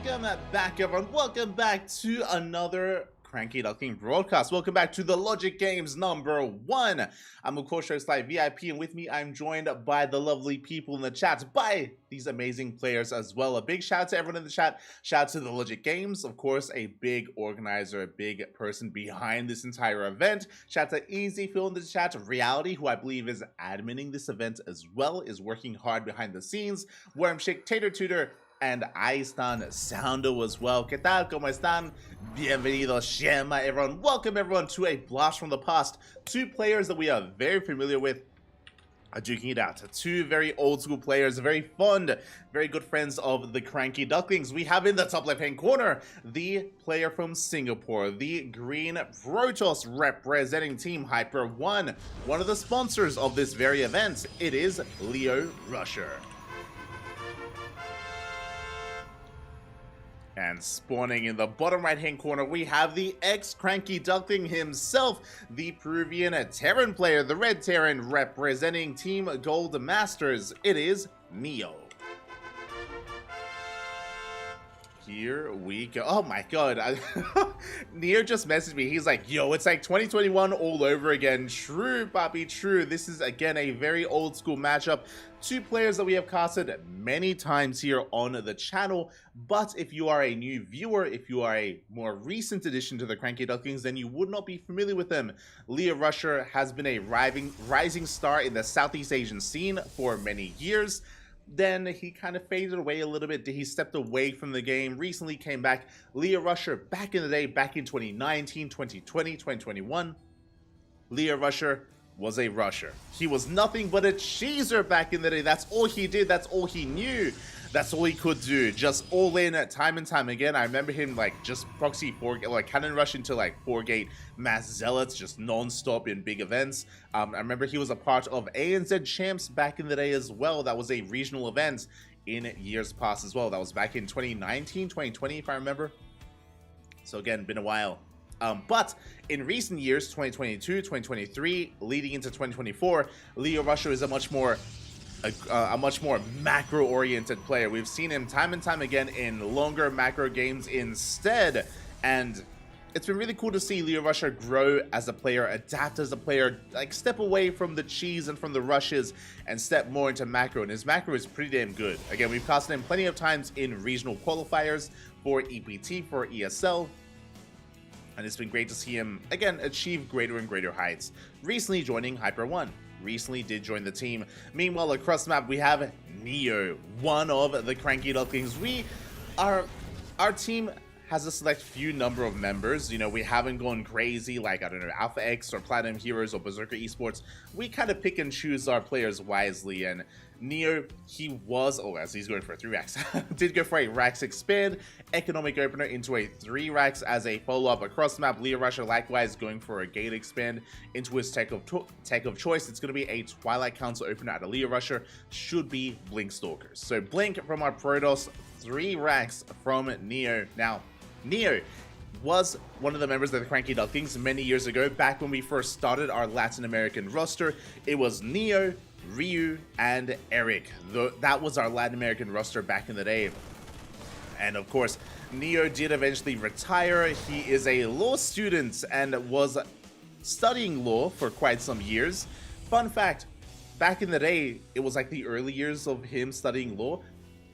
Welcome back, everyone. Welcome back to another CranKy Duckling broadcast. Welcome back to the Logic Games #1. I'm of course host VIP, and with me I'm joined by the lovely people in the chat, by these amazing players as well. A big shout out to everyone in the chat. Shout out to the Logic Games, of course, a big organizer, a big person behind this entire event. Shout out to Easy Phil in the chat. Reality, who I believe is adminning this event as well, is working hard behind the scenes. Wormshake, Tater Tutor, and ahí están Soundo as well. ¿Qué tal? ¿Cómo están? Bienvenidos, Shema, everyone. Welcome, everyone, to a blast from the past. Two players that we are very familiar with are duking it out. Two very old school players, very fond, very good friends of the CranKy Ducklings. We have in the top left hand corner the player from Singapore, the Green Protoss, representing Team Hyper 1, one of the sponsors of this very event. It is Leo Rusher. And spawning in the bottom right hand corner, we have the ex-CranKy Duckling himself, the Peruvian Terran player, the Red Terran, representing Team Gold Masters. It is Neo. Here we go. Oh my god. Neo just messaged me. He's like, yo, it's like 2021 all over again. True, Papi, true. This is, again, a very old school matchup. Two players that we have casted many times here on the channel. But if you are a new viewer, if you are a more recent addition to the CranKy Ducklings, then you would not be familiar with them. Leo Rusher has been a rising star in the Southeast Asian scene for many years. Then he kind of faded away a little bit. He stepped away from the game, recently came back. Leo Rusher, back in the day, back in 2019, 2020, 2021, Leo Rusher was a rusher. He was nothing but a cheeser back in the day. That's all he did. That's all he knew. That's all he could do. Just all in time and time again. I remember him like just proxy 4, like cannon rush into like 4-gate mass zealots, just non-stop in big events. I remember he was a part of ANZ Champs back in the day as well. That was a regional event in years past as well. That was back in 2019, 2020, if I remember. So again, been a while. But in recent years, 2022, 2023, leading into 2024, Leo Rusher is a much more macro-oriented player. We've seen him time and time again in longer macro games instead, and it's been really cool to see Leo Rusher grow as a player, adapt as a player, like step away from the cheese and from the rushes and step more into macro, and his macro is pretty damn good. Again, we've casted him plenty of times in regional qualifiers for EPT, for ESL, and it's been great to see him, again, achieve greater and greater heights. Recently joining Hyper 1. Recently did join the team. Meanwhile, across the map, we have Neo, one of the CranKy Ducklings. Our team has a select few number of members. You know, we haven't gone crazy like, I don't know, Alpha X or Platinum Heroes or Berserker Esports. We kind of pick and choose our players wisely, and Neo, he was, oh, as he's going for a 3 racks, did go for a racks expand, economic opener into a 3 racks as a follow-up across the map. Leo Rusher likewise going for a gate expand into his tech of choice. It's going to be a Twilight Council opener at a Leo Rusher, should be Blink Stalkers. So Blink from our Protoss, 3 racks from Neo. Now, Neo was one of the members of the CranKy Ducklings many years ago, back when we first started our Latin American roster. It was Neo, Ryu, and Eric. That was our Latin American roster back in the day. And of course, Neo did eventually retire. He is a law student and was studying law for quite some years. Fun fact, back in the day, it was like the early years of him studying law.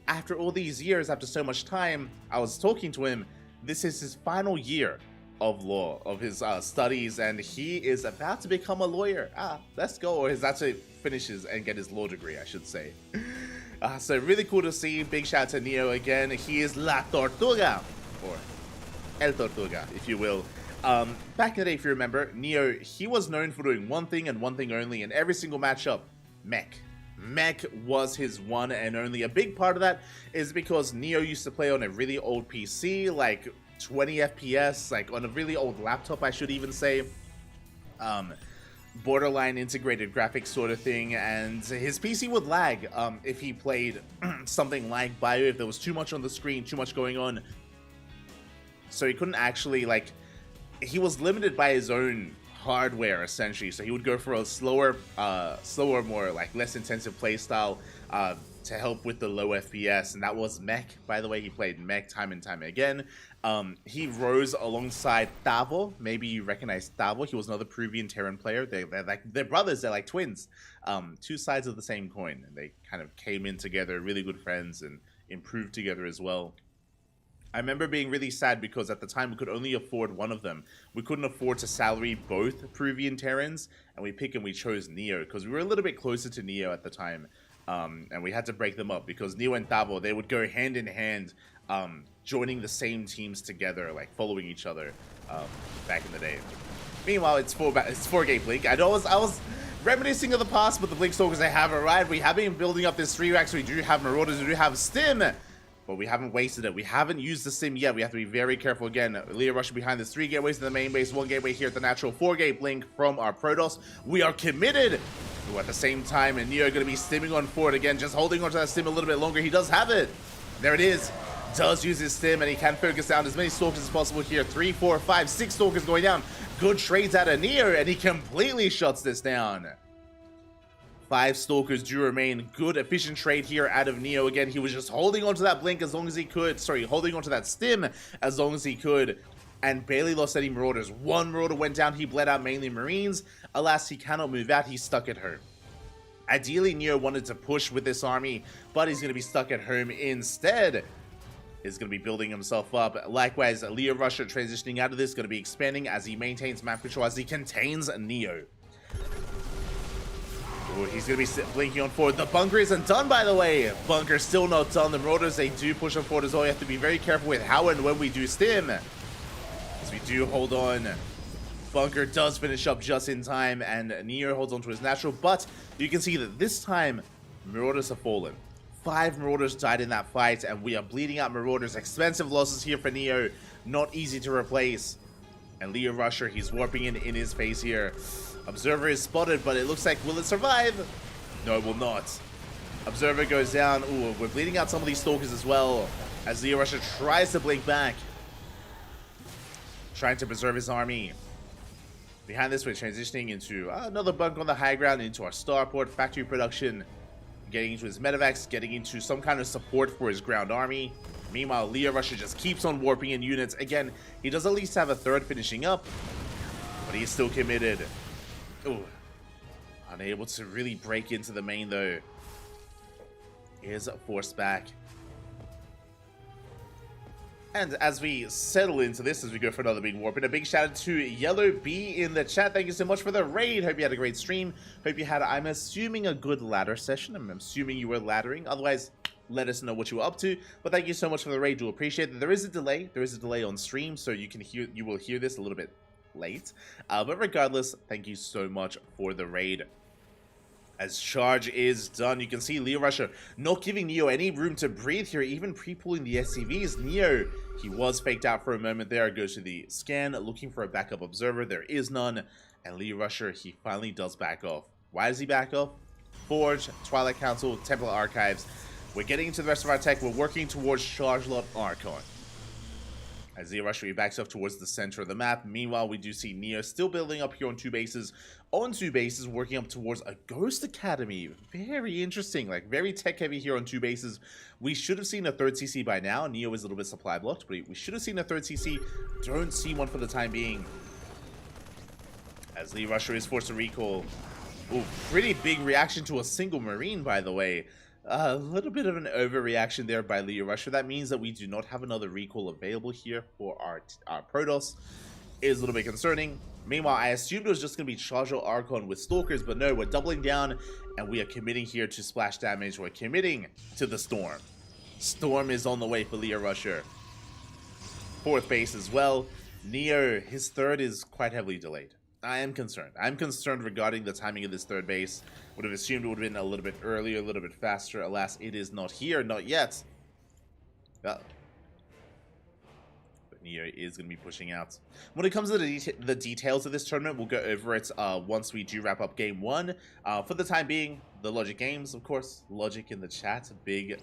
After all these years, after so much time, I was talking to him. This is his final year of law, of his studies, and he is about to become a lawyer. Let's go. Or he's actually finishes and get his law degree, I should say. So really cool to see. Big shout out to Neo again. He is La Tortuga, or El Tortuga, if you will. Back in the day, if you remember, Neo, he was known for doing one thing and one thing only in every single matchup: mech. Mech was his one and only. A big part of that is because Neo used to play on a really old PC, like 20 FPS, like on a really old laptop, I should even say. Borderline integrated graphics sort of thing, and his PC would lag if he played something like Bio, if there was too much on the screen, too much going on. So he couldn't actually, like, he was limited by his own hardware essentially, so he would go for a slower, more like less intensive playstyle, to help with the low FPS, and that was Mech. By the way, he played Mech time and time again. He rose alongside Tavo. Maybe you recognize Tavo. He was another Peruvian Terran player. They're brothers. They're like twins. Two sides of the same coin. And they kind of came in together, really good friends, and improved together as well. I remember being really sad because at the time we could only afford one of them. We couldn't afford to salary both Peruvian Terrans, and we chose Neo because we were a little bit closer to Neo at the time. And we had to break them up because Neo and Tavo, they would go hand in hand, joining the same teams together, like following each other back in the day. Meanwhile, it's 4-gate Blink. I was reminiscing of the past, but the Blink Stalkers, they have arrived. We have been building up this 3 racks. We do have Marauders, we do have Stim, but we haven't wasted it. We haven't used the Stim yet. We have to be very careful again. Leo rushing behind this 3 gateways in the main base, 1 gateway here at the natural 4-gate Blink from our Protoss. We are committed. Ooh, at the same time, and Neo going to be stimming on forward again, just holding onto that Stim a little bit longer. He does have it. There it is. Does use his Stim, and he can focus down as many Stalkers as possible here. 3, 4, 5, 6 Stalkers going down. Good trades out of Neo, and he completely shuts this down. 5 Stalkers do remain. Good, efficient trade here out of Neo. Again, he was just holding onto that Blink as long as he could. Sorry, holding onto that Stim as long as he could. And barely lost any Marauders. 1 Marauder went down. He bled out mainly Marines. Alas, he cannot move out. He's stuck at home. Ideally, Neo wanted to push with this army, but he's going to be stuck at home instead. Is going to be building himself up. Likewise, Leo Rusher transitioning out of this, going to be expanding as he maintains map control, as he contains Neo. Ooh, he's going to be blinking on forward. The bunker isn't done, by the way. Bunker still not done. The Marauders, they do push on forward as well. You have to be very careful with how and when we do Stim, as we do hold on. Bunker does finish up just in time, and Neo holds on to his natural, but you can see that this time, Marauders have fallen. 5 Marauders died in that fight, and we are bleeding out Marauders. Expensive losses here for Neo. Not easy to replace. And Leo Rusher, he's warping in his face here. Observer is spotted, but it looks like, will it survive? No, it will not. Observer goes down. Ooh, we're bleeding out some of these Stalkers as well, as Leo Rusher tries to blink back. Trying to preserve his army. Behind this, we're transitioning into another bunker on the high ground, into our starport, factory production, getting into his medevacs, getting into some kind of support for his ground army. Meanwhile, Leo Rusher just keeps on warping in units. Again, he does at least have a 3rd finishing up, but he's still committed. Ooh, unable to really break into the main though. Is forced back. And as we settle into this, as we go for another big warp, and a big shout out to Yellow B in the chat. Thank you so much for the raid. Hope you had a great stream. Hope you had, I'm assuming, a good ladder session. I'm assuming you were laddering. Otherwise, let us know what you were up to. But thank you so much for the raid. Do appreciate it. There is a delay. There is a delay on stream, so you will hear this a little bit late. But regardless, thank you so much for the raid. As charge is done, you can see Leo Rusher not giving Neo any room to breathe here, even pre-pulling the SCVs. Neo, he was faked out for a moment there, goes to the scan, looking for a backup observer. There is none, and Leo Rusher, he finally does back off. Why does he back off? Forge, Twilight Council, Templar Archives. We're getting into the rest of our tech. We're working towards Charge Lot Archon. As Leo Rusher backs up towards the center of the map. Meanwhile, we do see Neo still building up here on 2 bases. On 2 bases, working up towards a Ghost Academy. Very interesting, like very tech heavy here on 2 bases. We should have seen a 3rd CC by now. Neo is a little bit supply blocked, but we should have seen a 3rd CC. Don't see one for the time being. As Leo Rusher is forced to recall. Ooh, pretty big reaction to a single Marine, by the way. A little bit of an overreaction there by Leo Rusher. That means that we do not have another recall available here for our Protoss. It is a little bit concerning. Meanwhile, I assumed it was just going to be Charge Lot Archon with Stalkers, but no, we're doubling down, and we are committing here to splash damage. We're committing to the Storm. Storm is on the way for Leo Rusher. 4th base as well. Neo, his 3rd is quite heavily delayed. I am concerned. I'm concerned regarding the timing of this 3rd base. Would have assumed it would have been a little bit earlier, a little bit faster. Alas, it is not here, not yet. But Neo is going to be pushing out. When it comes to the details of this tournament, we'll go over it once we do wrap up Game 1. For the time being, the Logic Games, of course. Logic in the chat, big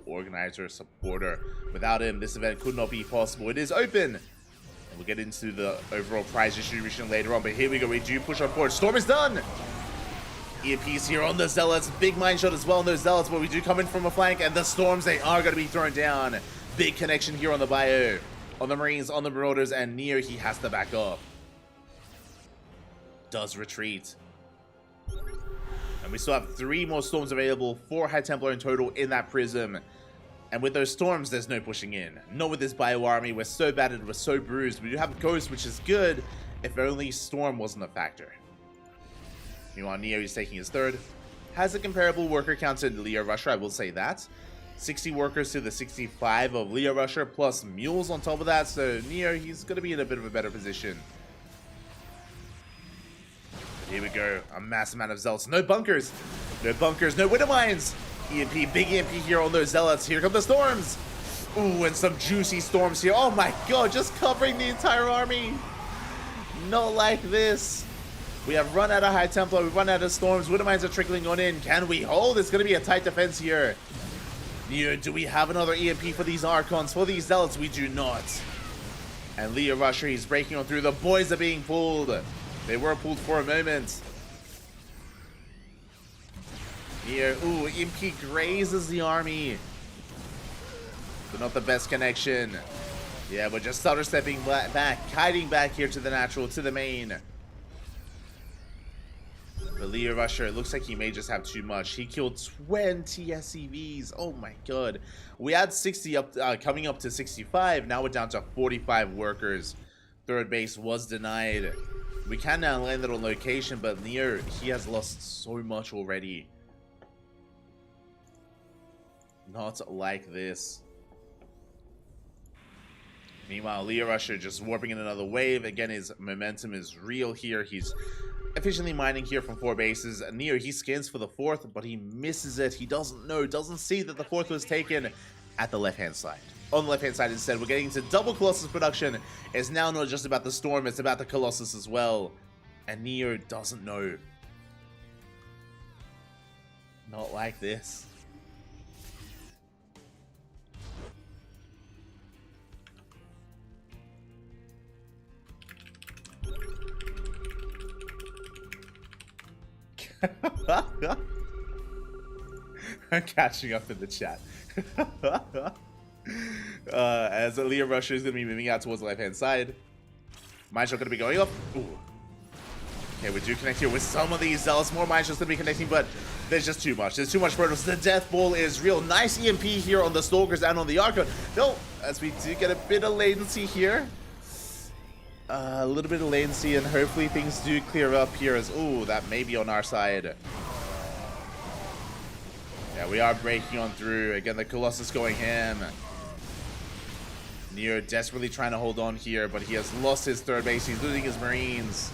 organizer, supporter. Without him, this event could not be possible. It is open. And we'll get into the overall prize distribution later on, but here we go. We do push on forward. Storm is done! EMP's here on the Zealots. Big mine shot as well on those Zealots, but we do come in from a flank, and the Storms, they are going to be thrown down. Big connection here on the Bio, on the Marines, on the Marauders, and Neo, he has to back up. Does retreat. And we still have 3 more Storms available, 4 High Templar in total in that Prism. And with those Storms, there's no pushing in. Not with this Bio army. We're so battered, we're so bruised. We do have Ghost, which is good, if only Storm wasn't a factor. Meanwhile, Neo is taking his 3rd. Has a comparable worker count to Leo Rusher, I will say that. 60 workers to the 65 of Leo Rusher, plus mules on top of that. So Neo, he's going to be in a bit of a better position. Here we go. A massive amount of Zealots. No bunkers. No bunkers. No Widow Mines. EMP. Big EMP here on those Zealots. Here come the Storms. Ooh, and some juicy Storms here. Oh my god. Just covering the entire army. Not like this. We have run out of High Templar. We've run out of Storms. Widow Mines are trickling on in. Can we hold? It's going to be a tight defense here. Neo, do we have another EMP for these Archons? For these Zealots, we do not. And Leo Rusher, he's breaking on through. The boys are being pulled. They were pulled for a moment. Here, ooh, EMP grazes the army. But not the best connection. Yeah, but just stutter stepping back, kiting back here to the natural, to the main. But Leo Rusher, it looks like he may just have too much. He killed 20 SCVs. Oh my god. We had 60 up, coming up to 65. Now we're down to 45 workers. 3rd base was denied. We can now land it on location, but Neo, he has lost so much already. Not like this. Meanwhile, Leo Rusher just warping in another wave. Again, his momentum is real here. He's efficiently mining here from 4 bases. Neo, he scans for the 4th, but he misses it. He doesn't know, doesn't see that the 4th was taken at the left-hand side. On the left-hand side instead, we're getting into double Colossus production. It's now not just about the Storm, it's about the Colossus as well. And Neo doesn't know. Not like this. I'm catching up in the chat. As Leo Rusher is going to be moving out towards the left-hand side. Mine shot going to be going up. Ooh. Okay, we do connect here with some of these Zealots. More mine shots going to be connecting, but there's just too much. There's too much Protoss. The Death Ball is real. Nice EMP here on the Stalkers and on the Archon. No, as we do get a bit of latency here. A little bit of latency, and hopefully things do clear up here as... Ooh, that may be on our side. Yeah, we are breaking on through. Again, the Colossus going ham. Neo desperately trying to hold on here, but he has lost his 3rd base. He's losing his Marines.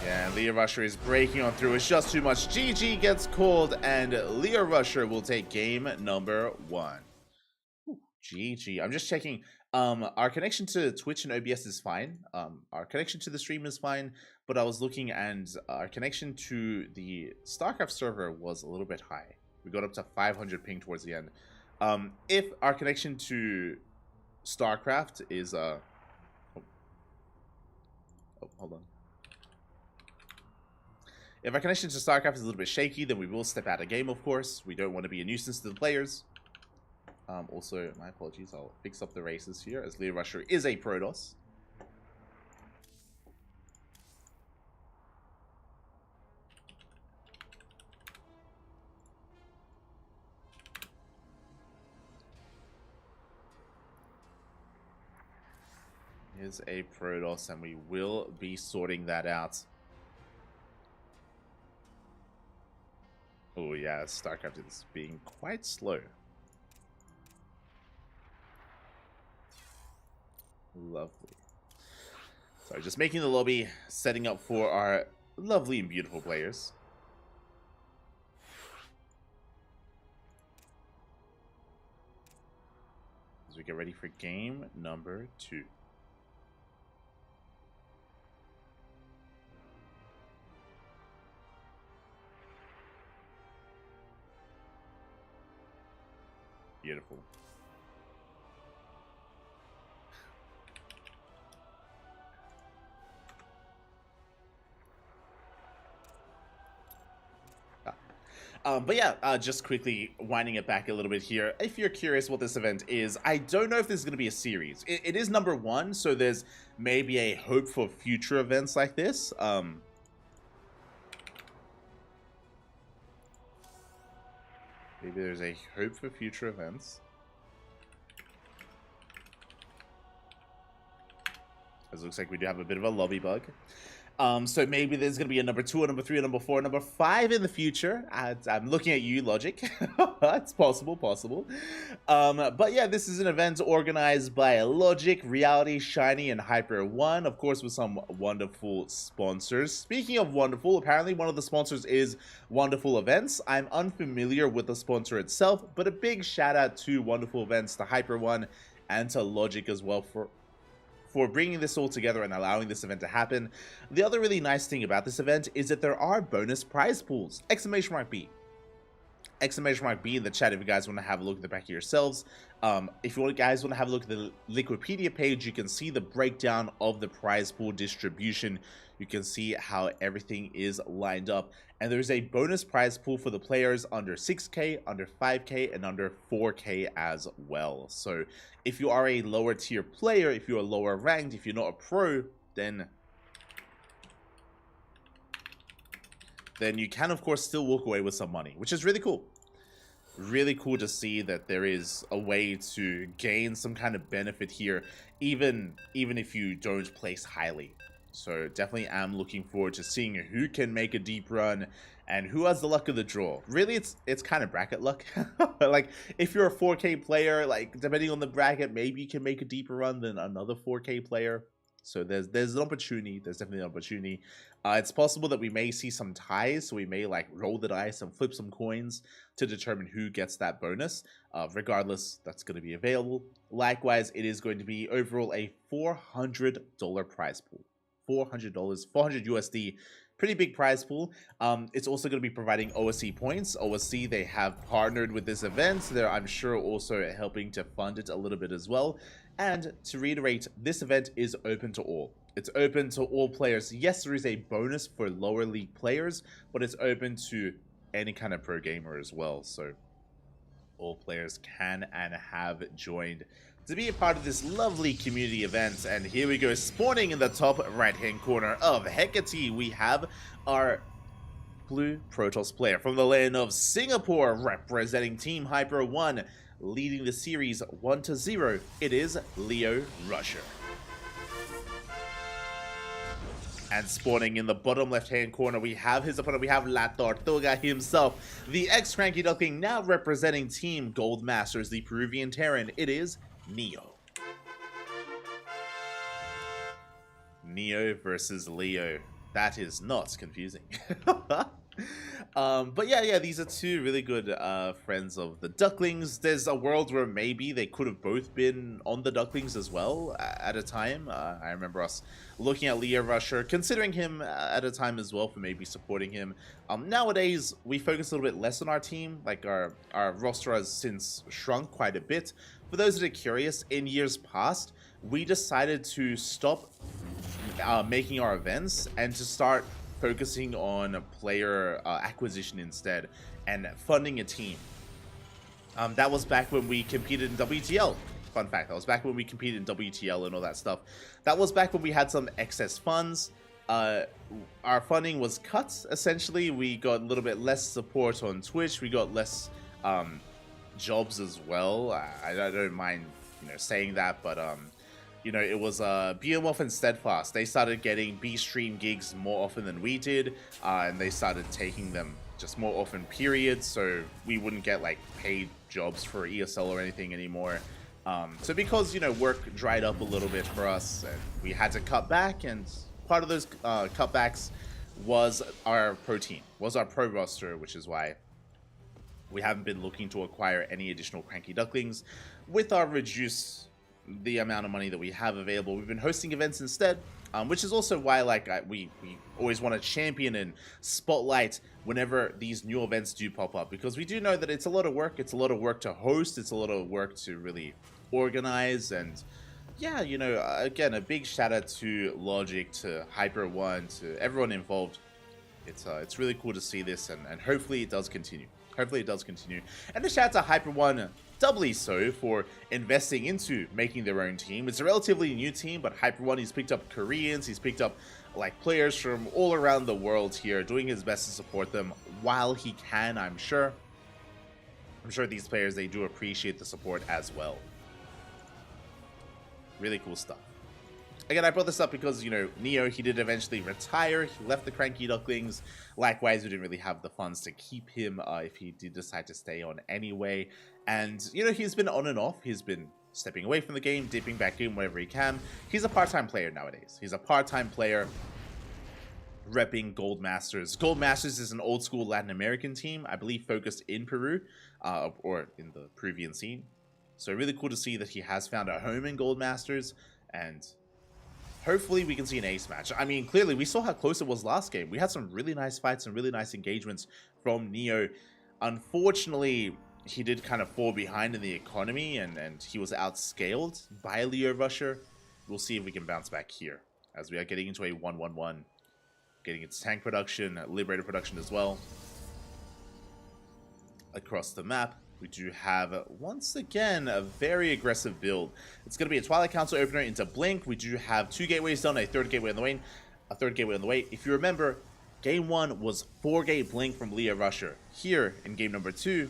Yeah, and Leo Rusher is breaking on through. It's just too much. GG gets called, and Leo Rusher will take game number 1. GG. I'm just checking. Our connection to Twitch and OBS is fine. Our connection to the stream is fine, but I was looking, and our connection to the StarCraft server was a little bit high. We got up to 500 ping towards the end. If our connection to StarCraft is hold on. If our connection to StarCraft is a little bit shaky, then we will step out of game, of course. We don't want to be a nuisance to the players. Also, my apologies, I'll fix up the races here, as Leo Rusher is a Protoss. Is a Protoss, and we will be sorting that out. Oh yeah, StarCraft is being quite slow. Lovely. So just making the lobby, setting up for our lovely and beautiful players. As we get ready for game number 2. Beautiful. But yeah, just quickly winding it back a little bit here. If you're curious what this event is, I don't know if this is going to be a series. It is number 1, so there's maybe a hope for future events like this. Maybe there's a hope for future events. As it looks like we do have a bit of a lobby bug. So maybe there's going to be a number 2, a number 3, a number 4, a number 5 in the future. I'm looking at you, Logic. It's possible. But yeah, this is an event organized by Logic, Reality, Shiny, and Hyper One, of course, with some wonderful sponsors. Speaking of wonderful, apparently one of the sponsors is Wonderful Events. I'm unfamiliar with the sponsor itself, but a big shout out to Wonderful Events, to Hyper One, and to Logic as well for bringing this all together and allowing this event to happen. The other really nice thing about this event is that there are bonus prize pools! Exclamation mark B. Exclamation mark B in the chat if you guys want to have a look at the back of yourselves. If you guys want to have a look at the Liquipedia page, you can see the breakdown of the prize pool distribution. You can see how everything is lined up. And there's a bonus prize pool for the players under 6k, under 5k, and under 4k as well. So if you are a lower tier player, if you're lower ranked, if you're not a pro, then you can of course still walk away with some money, which is really cool. Really cool to see that there is a way to gain some kind of benefit here, even if you don't place highly. So definitely am looking forward to seeing who can make a deep run and who has the luck of the draw. Really, it's kind of bracket luck. Like if you're a 4k player, like depending on the bracket, maybe you can make a deeper run than another 4k player. So there's an opportunity. There's definitely an opportunity. It's possible that we may see some ties, so we may like roll the dice and flip some coins to determine who gets that bonus. Regardless, that's going to be available. Likewise, it is going to be overall a $400 prize pool. $400, 400 USD, pretty big prize pool. It's also going to be providing OSC points. OSC, they have partnered with this event. They're, I'm sure, also helping to fund it a little bit as well. And to reiterate, this event is open to all. It's open to all players. Yes, there is a bonus for lower league players, but it's open to any kind of pro gamer as well. So all players can and have joined to be a part of this lovely community event. And here we go, spawning in the top right hand corner of Hecate, we have our blue Protoss player from the land of Singapore, representing Team Hyper One, leading the series 1-0. It is Leo Rusher. And spawning in the bottom left-hand corner, we have his opponent. We have La Tortuga himself, the ex-Cranky Duckling, now representing Team Gold Masters, the Peruvian Terran. It is Neo. Neo versus Leo. That is not confusing. But yeah, these are two really good friends of the Ducklings. There's a world where maybe they could have both been on the Ducklings as well at a time. I remember us looking at Leo Rusher, considering him at a time as well for maybe supporting him. Nowadays, we focus a little bit less on our team. Like our roster has since shrunk quite a bit. For those that are curious, in years past, we decided to stop making our events and to start focusing on player acquisition instead and funding a team. That was back when we competed in WTL. Fun fact, that was back when we competed in WTL and all that stuff. That was back when we had some excess funds. Our funding was cut, essentially. We got a little bit less support on Twitch. We got less jobs as well. I don't mind, saying that, but it was Beowulf and Steadfast. They started getting B-stream gigs more often than we did, and they started taking them just more often, period, so we wouldn't get, like, paid jobs for ESL or anything anymore. So because, work dried up a little bit for us, and we had to cut back, and part of those cutbacks was our pro team, was our pro roster, which is why we haven't been looking to acquire any additional Cranky Ducklings. With our reduced the amount of money that we have available, we've been hosting events instead, which is also why we always want to champion and spotlight whenever these new events do pop up, because we do know that it's a lot of work. It's a lot of work to host. It's a lot of work to really organize. And yeah, again, a big shout out to Logic, to Hyper One, to everyone involved It's really cool to see this, and hopefully it does continue. Hopefully it does continue. And the shout out to Hyper One, doubly so, for investing into making their own team. It's a relatively new team, but Hyper One, he's picked up Koreans, he's picked up like players from all around the world here, doing his best to support them while he can, I'm sure. I'm sure these players, they do appreciate the support as well. Really cool stuff. Again, I brought this up because, you know, Neo, he did eventually retire. He left the CranKy Ducklings. Likewise, we didn't really have the funds to keep him if he did decide to stay on anyway. And, you know, he's been on and off. He's been stepping away from the game, dipping back in whenever he can. He's a part-time player nowadays. He's a part-time player repping Gold Masters. Gold Masters is an old-school Latin American team, I believe focused in Peru, or in the Peruvian scene. So really cool to see that he has found a home in Gold Masters, and hopefully we can see an ace match. I mean, clearly, we saw how close it was last game. We had some really nice fights and really nice engagements from Neo. Unfortunately, he did kind of fall behind in the economy, and he was outscaled by Leo Rusher. We'll see if we can bounce back here, as we are getting into a 1-1-1. Getting its tank production, Liberator production as well. Across the map, we do have, once again, a very aggressive build. It's going to be a Twilight Council opener into Blink. We do have 2 gateways done, a third gateway on the way, a third gateway on the way. If you remember, game 1 was 4-gate Blink from Leo Rusher. Here, in game number 2,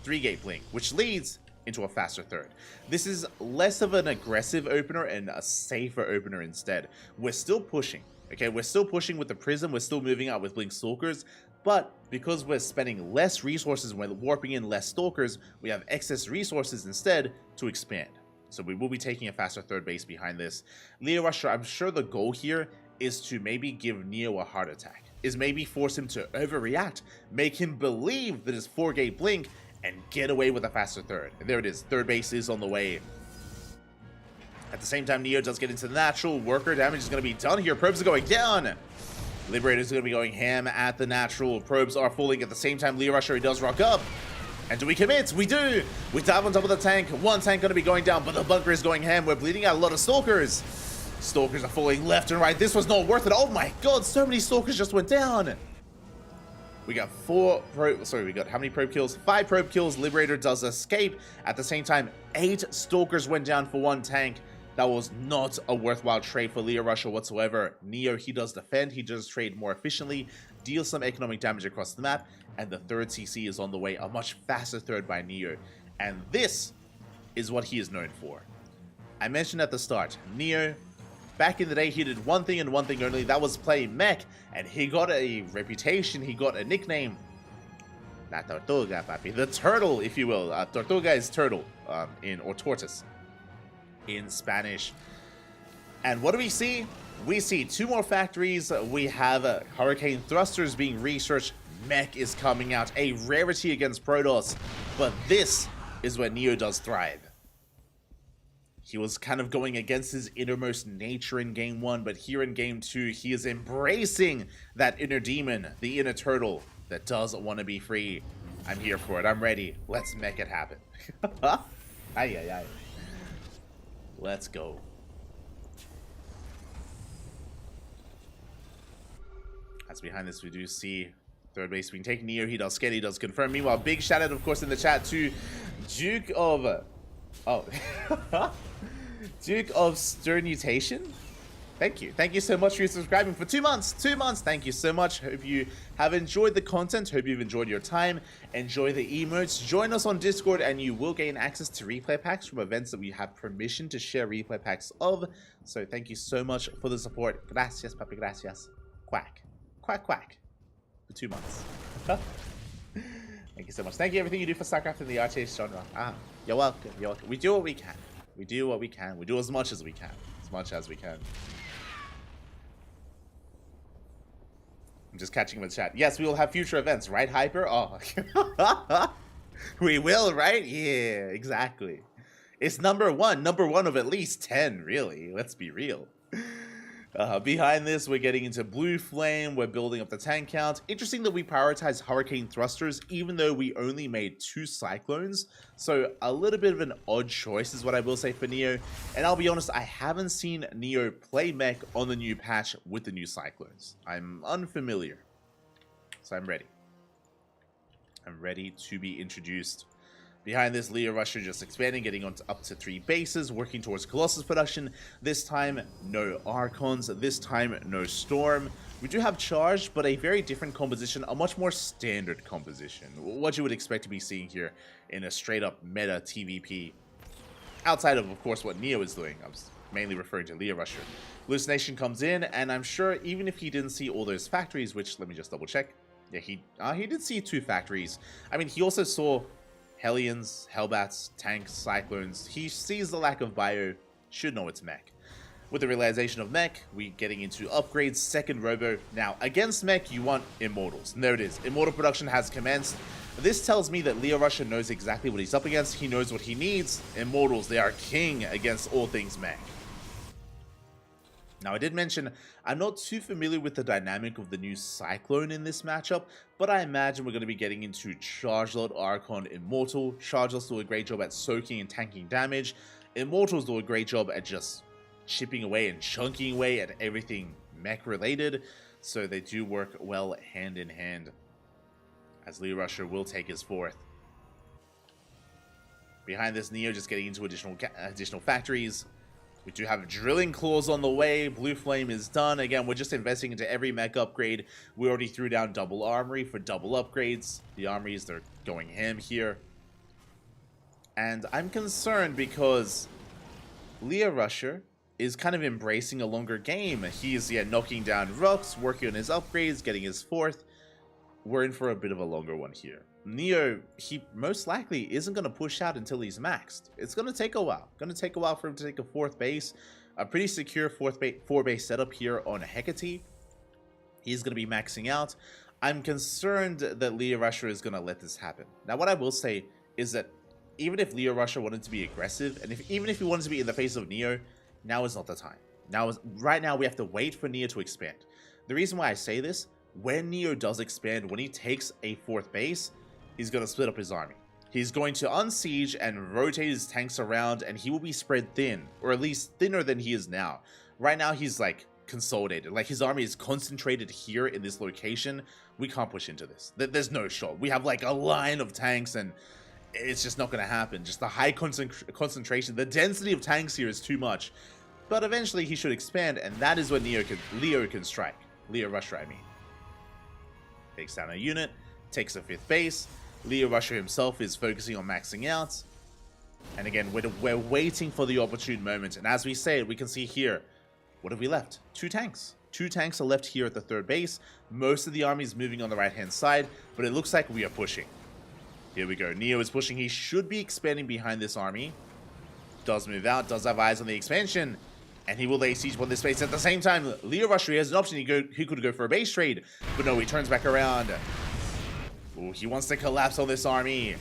3-gate Blink, which leads into a faster third. This is less of an aggressive opener and a safer opener instead. We're still pushing, okay? We're still pushing with the Prism. We're still moving out with Blink Stalkers. But because we're spending less resources when warping in less Stalkers, we have excess resources instead to expand. So we will be taking a faster third base behind this. Leo Rusher, I'm sure the goal here is to maybe give Neo a heart attack. Is maybe force him to overreact. Make him believe that his 4-gate Blink and get away with a faster third. And there it is. Third base is on the way. At the same time, Neo does get into the natural. Worker damage is going to be done here. Probes are going down. Liberator is going to be going ham at the natural. Probes are falling at the same time. Leo Rusher, he does rock up. And do we commit? We do. We dive on top of the tank. One tank going to be going down, but the bunker is going ham. We're bleeding out a lot of Stalkers. Stalkers are falling left and right. This was not worth it. Oh my god, so many Stalkers just went down. We got we got how many probe kills? 5 probe kills. Liberator does escape. At the same time, 8 Stalkers went down for 1 tank. That was not a worthwhile trade for Leo Rusher whatsoever. Neo, he does defend. He does trade more efficiently, deal some economic damage across the map, and the third CC is on the way. A much faster third by Neo. And this is what he is known for. I mentioned at the start, Neo, back in the day, he did one thing and one thing only. That was play mech, and he got a reputation. He got a nickname. La Tortuga, papi. The turtle, if you will. Tortuga is turtle, or tortoise in Spanish. And what do we see? We see 2 more factories. We have Hurricane Thrusters being researched. Mech is coming out. A rarity against Protoss. But this is where Neo does thrive. He was kind of going against his innermost nature in game 1, but here in game 2, he is embracing that inner demon, the inner turtle that does want to be free. I'm here for it. I'm ready. Let's make it happen. Ay, ay, ay. Let's go. As behind this, we do see third base being taken. Neo, he does scan, he does confirm. Meanwhile, big shout out, of course, in the chat to Duke of... Oh. Duke of Sternutation. Thank you. Thank you so much for subscribing for 2 months. 2 months. Thank you so much. Hope you have enjoyed the content. Hope you've enjoyed your time. Enjoy the emotes. Join us on Discord and you will gain access to replay packs from events that we have permission to share replay packs of. So thank you so much for the support. Gracias, papi. Gracias. Quack. Quack, quack. For 2 months. Thank you so much. Thank you everything you do for StarCraft and the RTS genre. You're welcome. You're welcome. We do what we can. We do what we can. We do as much as we can. As much as we can. I'm just catching him in the chat. Yes, we will have future events, right, Hyper? Oh. We will, right? Yeah, exactly. It's number one of at least 10, really. Let's be real. Behind this, we're getting into Blue Flame. We're building up the tank count. Interesting that we prioritize Hurricane Thrusters, even though we only made 2 Cyclones. So a little bit of an odd choice is what I will say for Neo. And I'll be honest, I haven't seen Neo play mech on the new patch with the new Cyclones. I'm unfamiliar. So I'm ready. I'm ready to be introduced. Behind this, Leo Rusher just expanding, getting on up to 3 bases, working towards Colossus production. This time, no Archons. This time, no Storm. We do have Charge, but a very different composition, a much more standard composition. What you would expect to be seeing here in a straight-up meta TVP. Outside of course, what Neo is doing. I was mainly referring to Leo Rusher. Hallucination comes in, and I'm sure even if he didn't see all those factories, which, let me just double-check. Yeah, he did see 2 factories. I mean, he also saw Hellions, Hellbats, Tanks, Cyclones. He sees the lack of bio, should know it's mech. With the realization of mech, we getting into upgrades, second robo. Now, against mech, you want Immortals. And there it is. Immortal production has commenced. This tells me that Leo Rusher knows exactly what he's up against. He knows what he needs. Immortals, they are king against all things mech. Now, I did mention, I'm not too familiar with the dynamic of the new Cyclone in this matchup, but I imagine we're going to be getting into Chargelord, Archon, Immortal. Chargelords do a great job at soaking and tanking damage. Immortals do a great job at just chipping away and chunking away at everything mech related, so they do work well hand in hand, as Leo Rusher will take his 4th. Behind this, Neo just getting into additional factories. We do have drilling claws on the way. Blue Flame is done. Again, we're just investing into every mech upgrade. We already threw down double armory for double upgrades. The armories, they're going ham here. And I'm concerned because Leo Rusher is kind of embracing a longer game. He's knocking down rocks, working on his upgrades, getting his 4th. We're in for a bit of a longer one here. Neo, he most likely isn't going to push out until he's maxed. It's going to take a while. Going to take a while for him to take a 4th base. A pretty secure 4 base setup here on Hecate. He's going to be maxing out. I'm concerned that Leo Rusher is going to let this happen. Now, what I will say is that even if Leo Rusher wanted to be aggressive, and even if he wanted to be in the face of Neo, now is not the time. Right now, we have to wait for Neo to expand. The reason why I say this, when Neo does expand, when he takes a 4th base, he's going to split up his army. He's going to unsiege and rotate his tanks around, and he will be spread thin, or at least thinner than he is now. Right now, he's like consolidated. Like, his army is concentrated here in this location. We can't push into this. There's no shot. We have like a line of tanks, and it's just not going to happen. Just the high concentration, the density of tanks here is too much. But eventually, he should expand, and that is when Leo can strike. Leo Rusher, I mean. Takes down a unit, takes a 5th base. Leo Rusher himself is focusing on maxing out. And again, we're waiting for the opportune moment. And as we say, we can see here, what have we left? 2 tanks. 2 tanks are left here at the 3rd base. Most of the army is moving on the right-hand side, but it looks like we are pushing. Here we go. Neo is pushing. He should be expanding behind this army. Does move out, does have eyes on the expansion. And he will lay siege on this base. At the same time, Leo Rusher has an option. He could go for a base trade, but no, he turns back around. Ooh, he wants to collapse on this army.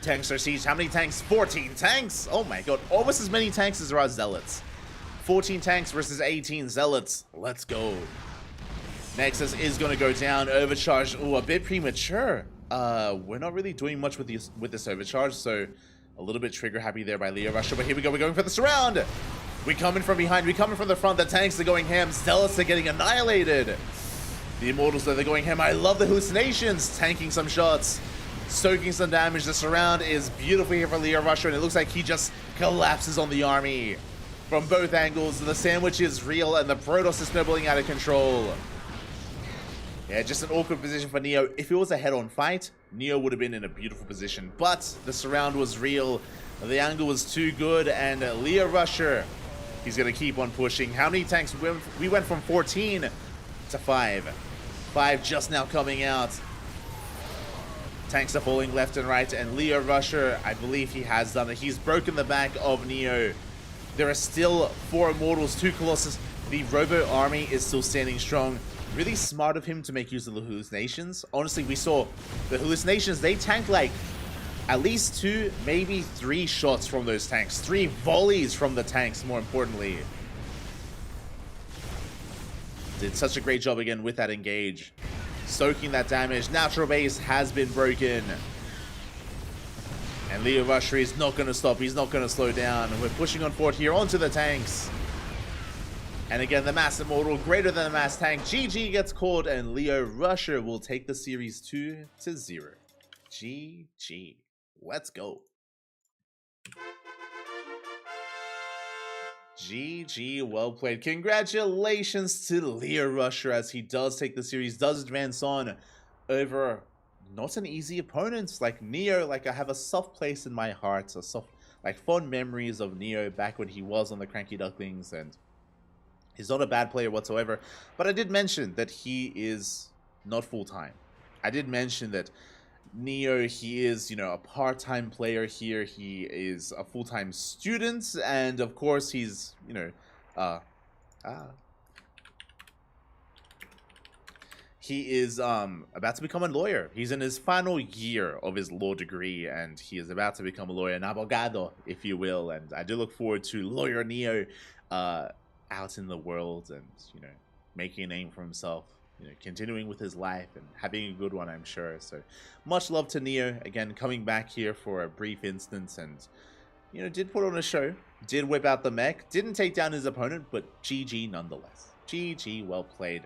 Tanks are sieged. How many tanks? 14 tanks! Oh my god, almost as many tanks as there are zealots. 14 tanks versus 18 zealots. Let's go. Nexus is going to go down. Overcharge. Ooh, a bit premature. We're not really doing much with this overcharge, so a little bit trigger happy there by Leo Rusher. But here we go. We're going for the surround. We coming from behind. We coming from the front. The tanks are going ham. Zealots are getting annihilated. The Immortals, though, they're going ham. I love the hallucinations. Tanking some shots. Soaking some damage. The surround is beautiful here for Leo Rusher, and it looks like he just collapses on the army. From both angles, the sandwich is real, and the Protoss is snowballing out of control. Yeah, just an awkward position for Neo. If it was a head-on fight, Neo would have been in a beautiful position. But the surround was real. The angle was too good, and Leo Rusher, he's going to keep on pushing. How many tanks? We went from 14 to 5. 5 just now coming out. Tanks are falling left and right, and Leo Rusher, I believe he has done it. He's broken the back of Neo. There are still 4 Immortals, 2 Colossus. The Robo army is still standing strong. Really smart of him to make use of the hallucinations. Honestly, we saw the hallucinations, they tank like at least 2, maybe 3 shots from those tanks. 3 volleys from the tanks, more importantly. Did such a great job again with that engage. Soaking that damage. Natural base has been broken. And Leo Rusher is not going to stop. He's not going to slow down. We're pushing on forward here onto the tanks. And again, the Mass Immortal greater than the Mass Tank. GG gets called, and Leo Rusher will take the series 2-0. GG. Let's go. GG, well played. Congratulations to Leo Rusher as he does take the series, does advance on over not an easy opponent like Neo. Like, I have a soft place in my heart, a soft, like, fond memories of Neo back when he was on the CranKy Ducklings, and he's not a bad player whatsoever. But I did mention that he is not full-time. I did mention that Neo, he is, you know, a part-time player here. He is a full-time student, and of course he's, you know, he is about to become a lawyer. He's in his final year of his law degree, and he is about to become a lawyer, an abogado, if you will. And I do look forward to Lawyer Neo out in the world and, you know, making a name for himself, you know, continuing with his life and having a good one, I'm sure. So much love to Neo, again, coming back here for a brief instance, and, you know, did put on a show, did whip out the mech, didn't take down his opponent, but GG nonetheless. GG, well played.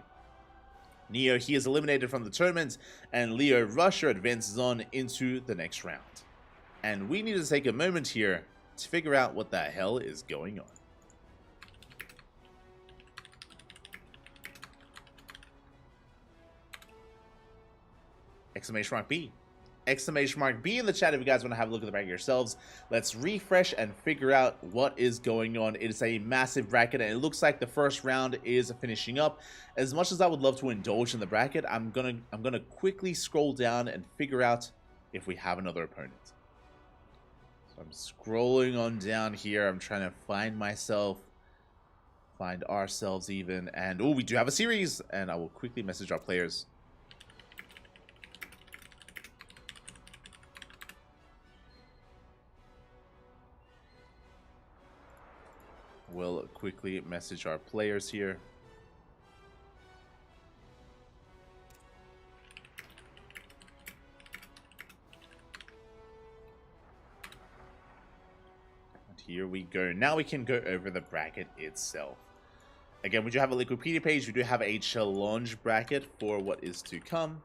Neo, he is eliminated from the tournament, and Leo Rusher advances on into the next round. And we need to take a moment here to figure out what the hell is going on. Exclamation mark B. Exclamation mark B in the chat if you guys want to have a look at the bracket yourselves. Let's refresh and figure out what is going on. It is a massive bracket, and it looks like the first round is finishing up. As much as I would love to indulge in the bracket, I'm gonna quickly scroll down and figure out if we have another opponent. So I'm scrolling on down here. I'm trying to find myself, find ourselves even, and oh, we do have a series, and I will quickly message our players. We'll quickly message our players here. And here we go. Now we can go over the bracket itself. Again, we do have a Wikipedia page. We do have a challenge bracket for what is to come.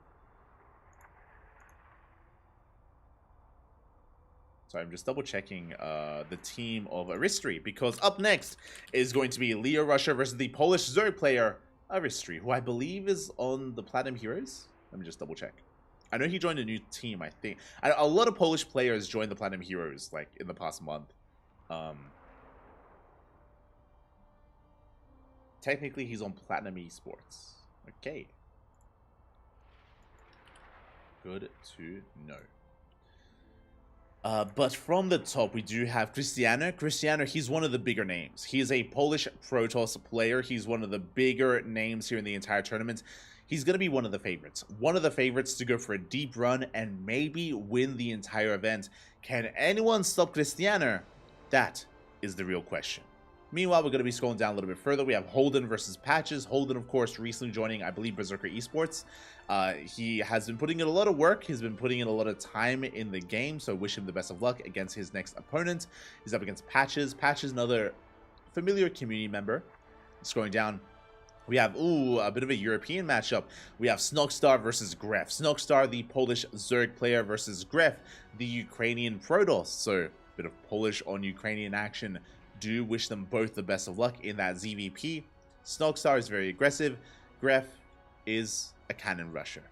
So I'm just double checking the team of Aristri, because up next is going to be Leo Rusher versus the Polish Zerg player Aristri, who I believe is on the Platinum Heroes. Let me just double check. I know he joined a new team, I think. A lot of Polish players joined the Platinum Heroes, like, in the past month. Technically, he's on Platinum Esports. Okay. Good to know. But from the top, we do have Cristiano. Cristiano, he's one of the bigger names. He is a Polish Protoss player. He's one of the bigger names here in the entire tournament. He's going to be one of the favorites. One of the favorites to go for a deep run and maybe win the entire event. Can anyone stop Cristiano? That is the real question. Meanwhile, we're going to be scrolling down a little bit further. We have Holden versus Patches. Holden, of course, recently joining, I believe, Berserker Esports. He has been putting in a lot of work. He's been putting in a lot of time in the game, so wish him the best of luck against his next opponent. He's up against Patches. Patches, another familiar community member. Scrolling down, we have, a bit of a European matchup. We have Snogstar versus Gref. Snogstar, the Polish Zerg player, versus Gref, the Ukrainian Protoss. So, a bit of Polish on Ukrainian action. Do wish them both the best of luck in that ZVP. Snogstar is very aggressive. Gref is a cannon rusher.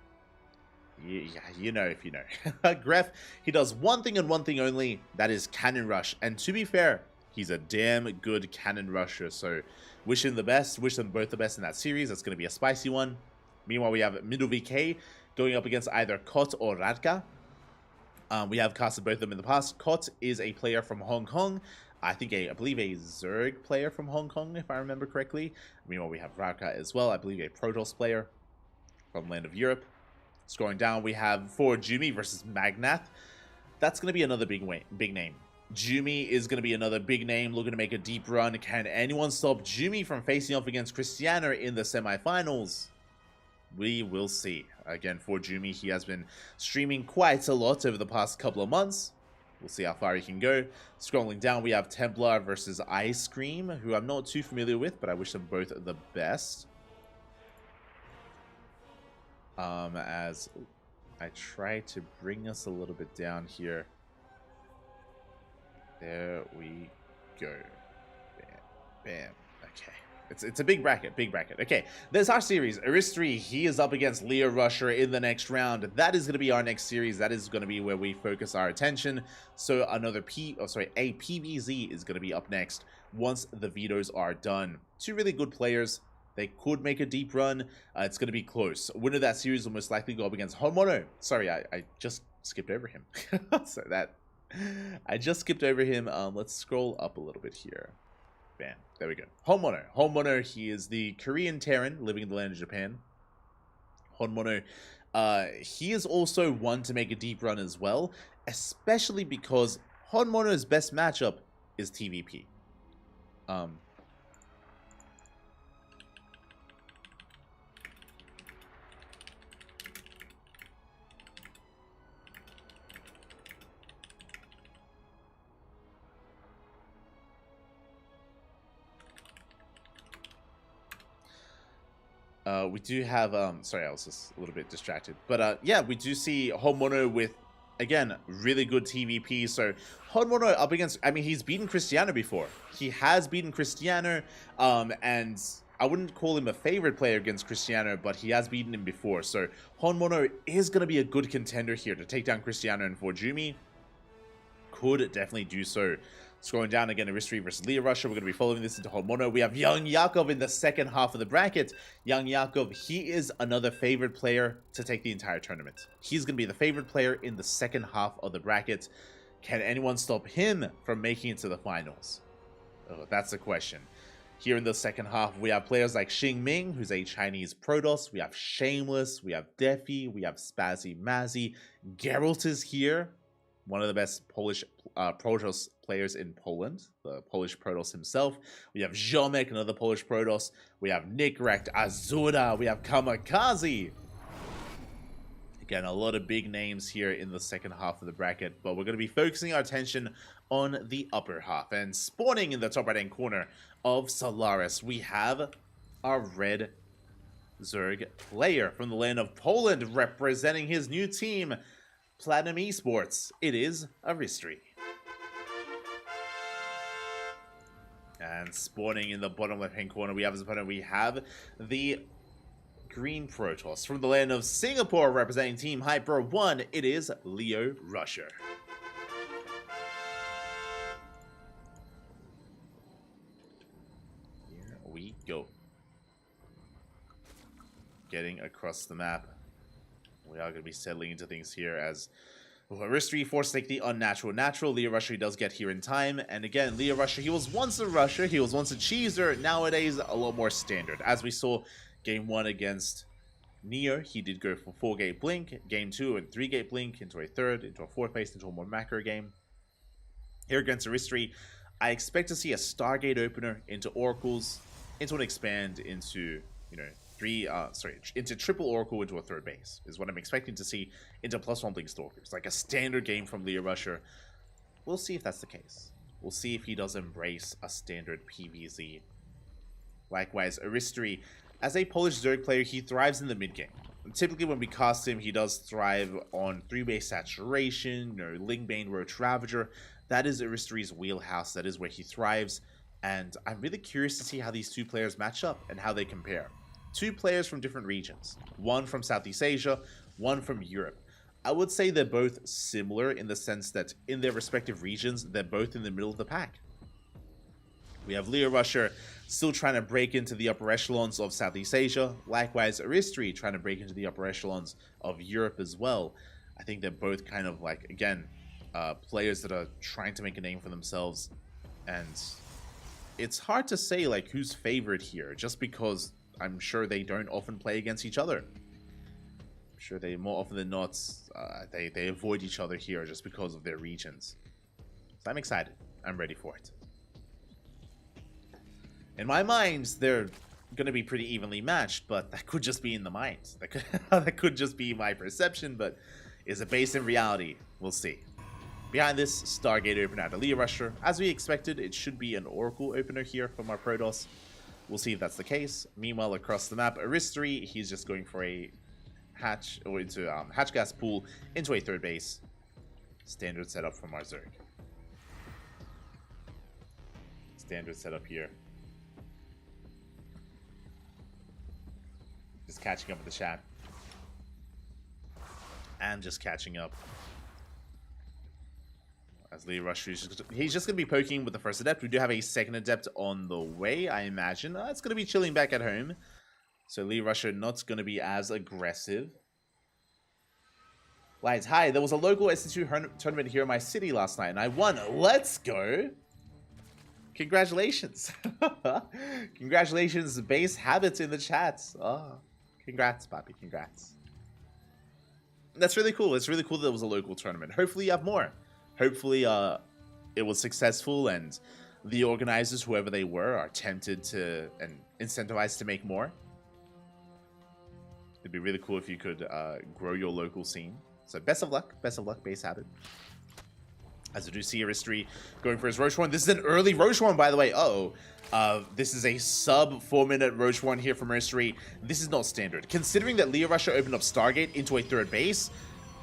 Yeah, you know if you know. Gref, he does one thing and one thing only, that is cannon rush. And to be fair, he's a damn good cannon rusher. So wish him the best. Wish them both the best in that series. That's going to be a spicy one. Meanwhile, we have Middle VK going up against either Kot or Radka. We have casted both of them in the past. Kot is a player from Hong Kong. I believe a Zerg player from Hong Kong, if I remember correctly. Meanwhile, we have Radka as well. I believe a Protoss player from land of Europe. Scrolling down, we have for Jumi versus Magnath. That's going to be another big name. Jumi is going to be another big name looking to make a deep run. Can anyone stop Jumi from facing off against Cristiano in the semifinals? We will see. Again, for Jumi, he has been streaming quite a lot over the past couple of months. We'll see how far he can go. Scrolling down, we have Templar versus Ice Cream, who I'm not too familiar with, but I wish them both the best. As I try to bring us a little bit down here. There we go. Bam. Bam. Okay. It's a big bracket, big bracket. Okay, there's our series. Aristri, he is up against Leo Rusher in the next round. That is going to be our next series. That is going to be where we focus our attention. So another a PBZ is going to be up next once the vetoes are done. Two really good players. They could make a deep run. It's going to be close. Winner of that series will most likely go up against Homono. Sorry, I just skipped over him. So I just skipped over him. Let's scroll up a little bit here. Bam. There we go. Homono. Homono, he is the Korean Terran living in the land of Japan. Homono, he is also one to make a deep run as well, especially because Homono's best matchup is TVP. We do have, sorry, I was just a little bit distracted. But yeah, we do see Homono with, again, really good TVP. So Homono up against, I mean, he's beaten Cristiano before. He has beaten Cristiano, and I wouldn't call him a favorite player against Cristiano, but he has beaten him before. So Homono is going to be a good contender here to take down Cristiano, and Forjumi could definitely do so. Scrolling down again, Aristri versus Leo Rusher. We're going to be following this into Homono. We have Young Yakov in the second half of the bracket. Young Yakov, he is another favorite player to take the entire tournament. He's going to be the favorite player in the second half of the bracket. Can anyone stop him from making it to the finals? Oh, that's the question. Here in the second half, we have players like Xing Ming, who's a Chinese Protoss. We have Shameless. We have Defi. We have Spazzy Mazzy. Geralt is here. One of the best Polish Protoss players in Poland, the Polish Protoss himself. We have Ziomek, another Polish Protoss. We have Nikrekt, Azura. We have Kamikaze. Again, a lot of big names here in the second half of the bracket, but we're going to be focusing our attention on the upper half. And spawning in the top right-hand corner of Solaris, we have our red Zerg player from the land of Poland, representing his new team, Platinum Esports. It is Aristri. And spawning in the bottom left-hand corner, we have as opponent, we have the green Protoss from the land of Singapore, representing Team Hyper 1. It is Leo Rusher. Here we go. Getting across the map. We are going to be settling into things here as Aristri forced to take the unnatural natural. Leo Rusher, he does get here in time. And again, Leo Rusher, he was once a rusher. He was once a cheeser. Nowadays, a lot more standard. As we saw game 1 against Neo, he did go for 4-gate blink. Game 2 and 3-gate blink into a third, into a fourth base, into a more macro game. Here against Aristri, I expect to see a Stargate opener into Oracles, into an expand, into, you know, into triple Oracle into a third base is what I'm expecting to see, into +1 Blink Stalkers. Like a standard game from Leo Rusher. We'll see if that's the case. We'll see if he does embrace a standard PVZ. Likewise, Aristri, as a Polish Zerg player, he thrives in the mid game. And typically when we cast him, he does thrive on 3-base saturation, you know, Lingbane, Roach Ravager. That is Aristri's wheelhouse. That is where he thrives. And I'm really curious to see how these two players match up and how they compare. Two players from different regions, one from Southeast Asia, one from Europe. I would say they're both similar in the sense that in their respective regions, they're both in the middle of the pack. We have Leo Rusher still trying to break into the upper echelons of Southeast Asia. Likewise, Aristri trying to break into the upper echelons of Europe as well. I think they're both kind of like, again, players that are trying to make a name for themselves. And it's hard to say like who's favored here, just because I'm sure they don't often play against each other. I'm sure they, more often than not, they avoid each other here just because of their regions. So I'm excited. I'm ready for it. In my mind, they're going to be pretty evenly matched, but that could just be in the mind. That could just be my perception, but is it based in reality? We'll see. Behind this, Stargate opener out of Leah Rusher. As we expected, it should be an Oracle opener here from our Protoss. We'll see if that's the case. Meanwhile, across the map, Aristery, he's just going for a hatch, or into hatch gas pool into a third base. Standard setup from our Zerg. Standard setup here. Just catching up with the chat. And just catching up. As Leah Rusher, he's just going to be poking with the first adept. We do have a second adept on the way, I imagine. It's going to be chilling back at home. So Leah Rusher not going to be as aggressive. Lights, hi. There was a local SC2 tournament here in my city last night, and I won. Let's go. Congratulations. Congratulations, base habits in the chats. Oh, congrats, Papi. Congrats. That's really cool. It's really cool that there was a local tournament. Hopefully you have more. Hopefully it was successful and the organizers, whoever they were, are tempted to and incentivized to make more. It'd be really cool if you could grow your local scene. So best of luck, base habit. As I do see Aristery going for his Roche one. This is an early Roche one, by the way. This is a sub 4-minute Roche one here from Aristery. This is not standard. Considering that Leah Rusher opened up Stargate into a third base,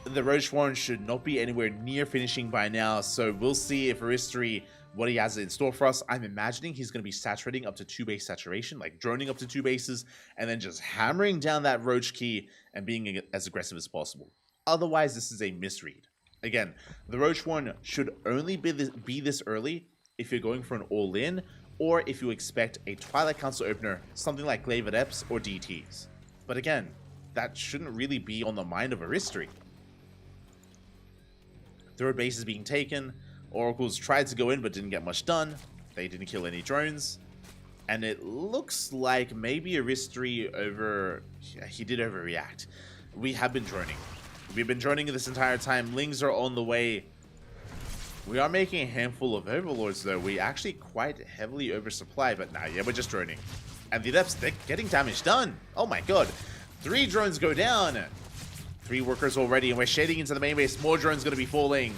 the Roche one should not be anywhere near finishing by now. So we'll see if Aristery, what he has in store for us. I'm imagining he's going to be saturating up to 2 base saturation, like droning up to 2 bases, and then just hammering down that Roach key and being as aggressive as possible. Otherwise, this is a misread. Again, the Roach one should only be this early if you're going for an all-in, or if you expect a Twilight Council opener, something like Glaive Adepts or DTs. But again, that shouldn't really be on the mind of Aristery. Third base is being taken. Oracles tried to go in but didn't get much done. They didn't kill any drones. And it looks like maybe Aristery he did overreact. We have been droning. We've been droning this entire time. Lings are on the way. We are making a handful of Overlords though. We actually quite heavily oversupply, but nah, yeah, we're just droning. And the Adepts, they're getting damage done. Oh my god. 3 drones go down. 3 workers already, and we're shading into the main base. More drones going to be falling.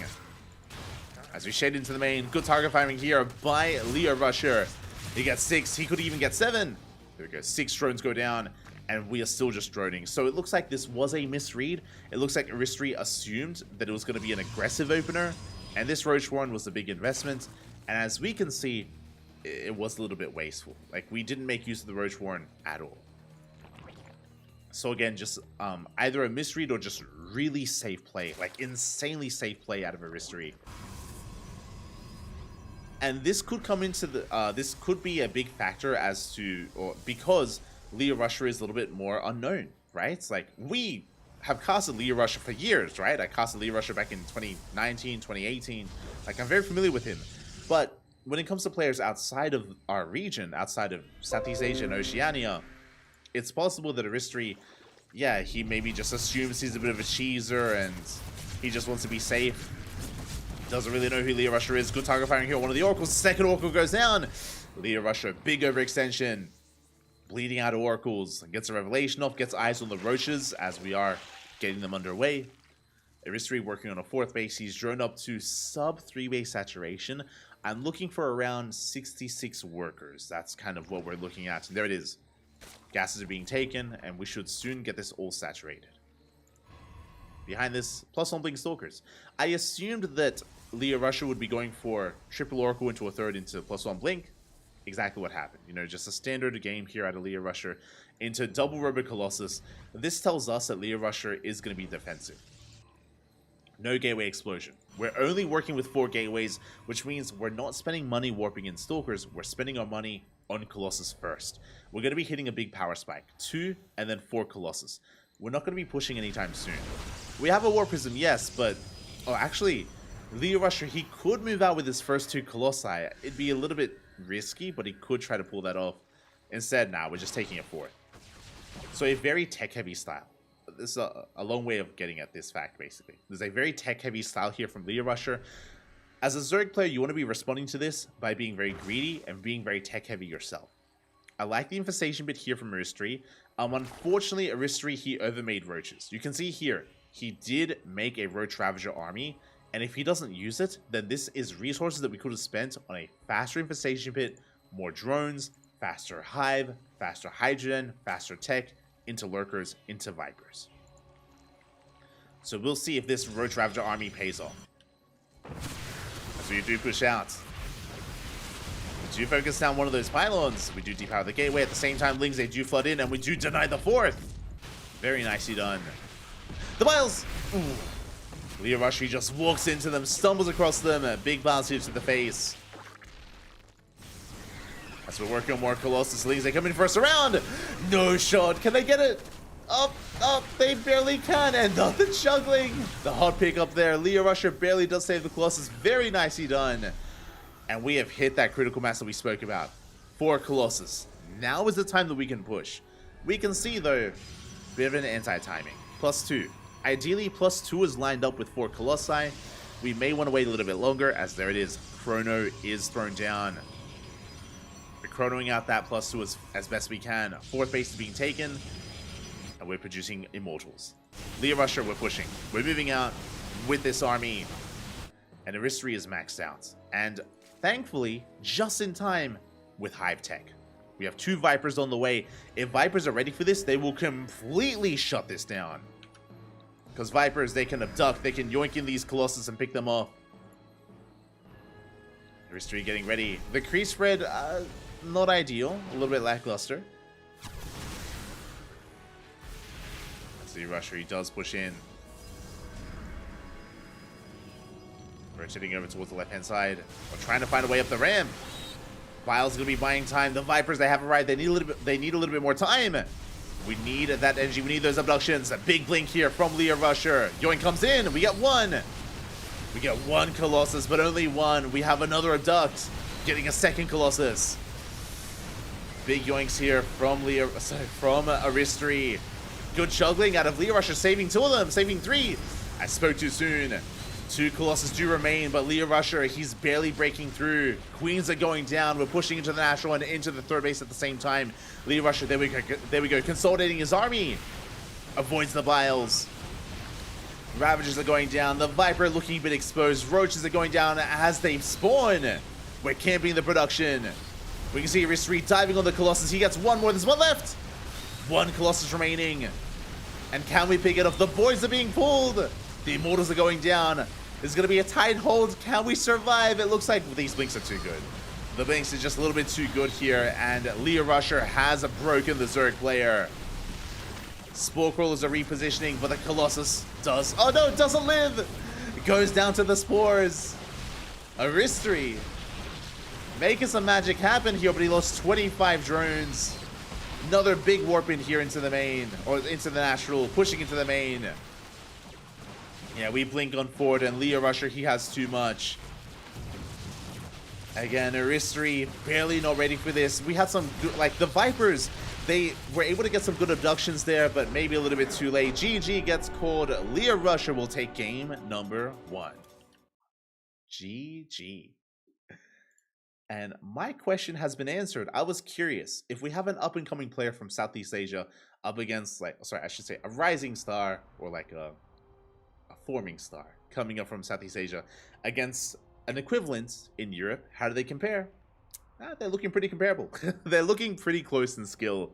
As we shade into the main, good target firing here by Leah Rusher. He gets 6, he could even get 7. There we go, 6 drones go down, and we are still just droning. So it looks like this was a misread. It looks like Aristery assumed that it was going to be an aggressive opener, and this Roach one was a big investment. And as we can see, it was a little bit wasteful. Like, we didn't make use of the Roach Warren at all. So again, just either a misread or just really safe play, like insanely safe play out of Aristery. And this could come into the, this could be a big factor as to, or because Leah Rusher is a little bit more unknown, right? It's like, we have casted Leah Rusher for years, right? I casted Leah Rusher back in 2019, 2018. Like, I'm very familiar with him. But when it comes to players outside of our region, outside of Southeast Asia and Oceania, it's possible that Aristery, yeah, he maybe just assumes he's a bit of a cheeser and he just wants to be safe. Doesn't really know who Leah Rusher is. Good target firing here. One of the Oracles. Second Oracle goes down. Leah Rusher, big overextension. Bleeding out of Oracles. Gets a Revelation off. Gets eyes on the Roaches as we are getting them underway. Aristery working on a 4th base. He's droned up to sub 3 base saturation. I'm looking for around 66 workers. That's kind of what we're looking at. And there it is. Gases are being taken, and we should soon get this all saturated. Behind this, +1 Blink Stalkers. I assumed that Leah Rusher would be going for triple Oracle into a third into +1 Blink. Exactly what happened. You know, just a standard game here out of Leah Rusher into double Robo Colossus. This tells us that Leah Rusher is going to be defensive. No Gateway Explosion. We're only working with 4 gateways, which means we're not spending money warping in Stalkers. We're spending our money on Colossus first. We're going to be hitting a big power spike. 2 and then 4 Colossus. We're not going to be pushing anytime soon. We have a War Prism, yes, but... Oh, actually, Leah Rusher, he could move out with his first 2 Colossi. It'd be a little bit risky, but he could try to pull that off. Instead, nah, we're just taking a 4th. So a very tech-heavy style. This is a long way of getting at this fact, basically. There's a very tech-heavy style here from Leah Rusher. As a Zerg player, you want to be responding to this by being very greedy and being very tech-heavy yourself. I like the infestation bit here from Aristery. Unfortunately, Aristery, he overmade Roaches. You can see here, he did make a Roach Ravager army And if he doesn't use it, then this is resources that we could have spent on a faster infestation pit, more drones, faster hive, faster hydrogen, faster tech, into lurkers, into vipers. So we'll see if this Roach Ravager army pays off. As we do push out. We do focus down one of those pylons. We do depower the gateway. At the same time, Lings, they do flood in, and we do deny the fourth. Very nicely done. The Biles! Ooh. Leo Rushy just walks into them, stumbles across them, a big bounce here to the face. As we're working on more Colossus Lings, they come in first round. No shot. Can they get it? Up, they barely can, and nothing juggling. The hot pick up there. Leo Rusher barely does save the Colossus. Very nicely done. And we have hit that critical mass that we spoke about. 4 Colossus. Now is the time that we can push. We can see, though, bit of an anti-timing. +2. Ideally, +2 is lined up with 4 Colossi. We may want to wait a little bit longer, as there it is. Chrono is thrown down. We're chronoing out that +2 as best we can. 4th base is being taken, and we're producing Immortals. Leo Rusher, we're pushing. We're moving out with this army, and Aristry is maxed out. And thankfully, just in time with Hive Tech. We have 2 Vipers on the way. If Vipers are ready for this, they will completely shut this down. Because Vipers, they can abduct, they can yoink in these Colossus and pick them off. Aristry getting ready. The crease spread, not ideal. A little bit lackluster. See, Rusher, he does push in. Rotating over towards the left-hand side. We're trying to find a way up the ramp. Biles gonna be buying time. The Vipers, they have arrived. They need a little bit more time. We need that energy. We need those abductions. A big blink here from Leo Rusher. Yoink comes in. We get 1. We get 1 Colossus, but only 1. We have another abduct. Getting a 2nd Colossus. Big yoinks here from Aristry. Good juggling out of Leo Rusher, saving 2 of them, saving 3. I spoke too soon. 2 Colossus do remain, but Leo Rusher, he's barely breaking through. Queens are going down. We're pushing into the natural and into the 3rd base at the same time. Leo Rusher, there we go, consolidating his army. Avoids the Biles. Ravagers are going down. The Viper looking a bit exposed. Roaches are going down as they spawn. We're camping the production. We can see Aristry diving on the Colossus. He gets 1 more. There's 1 left. 1 Colossus remaining. And can we pick it up? The boys are being pulled. The Immortals are going down. There's going to be a tight hold. Can we survive? It looks like these blinks are too good. The blinks is just a little bit too good here, and Leo Rusher has broken the Zerg player. Spore Crawlers are repositioning, but the Colossus does... Oh no, it doesn't live! It goes down to the Spores. Aristry making some magic happen here, but he lost 25 drones. Another big warp in here into the main, or into the natural, pushing into the main. Yeah, we blink on forward, and Leo Rusher, he has too much. Again, Aristry barely not ready for this. We had some good, like the Vipers, they were able to get some good abductions there, but maybe a little bit too late. GG gets called. Leo Rusher will take game number 1. GG. And my question has been answered. I was curious if we have an up-and-coming player from Southeast Asia up against, like, sorry, I should say a rising star or like a forming star coming up from Southeast Asia against an equivalent in Europe. How do they compare? They're looking pretty comparable. They're looking pretty close in skill.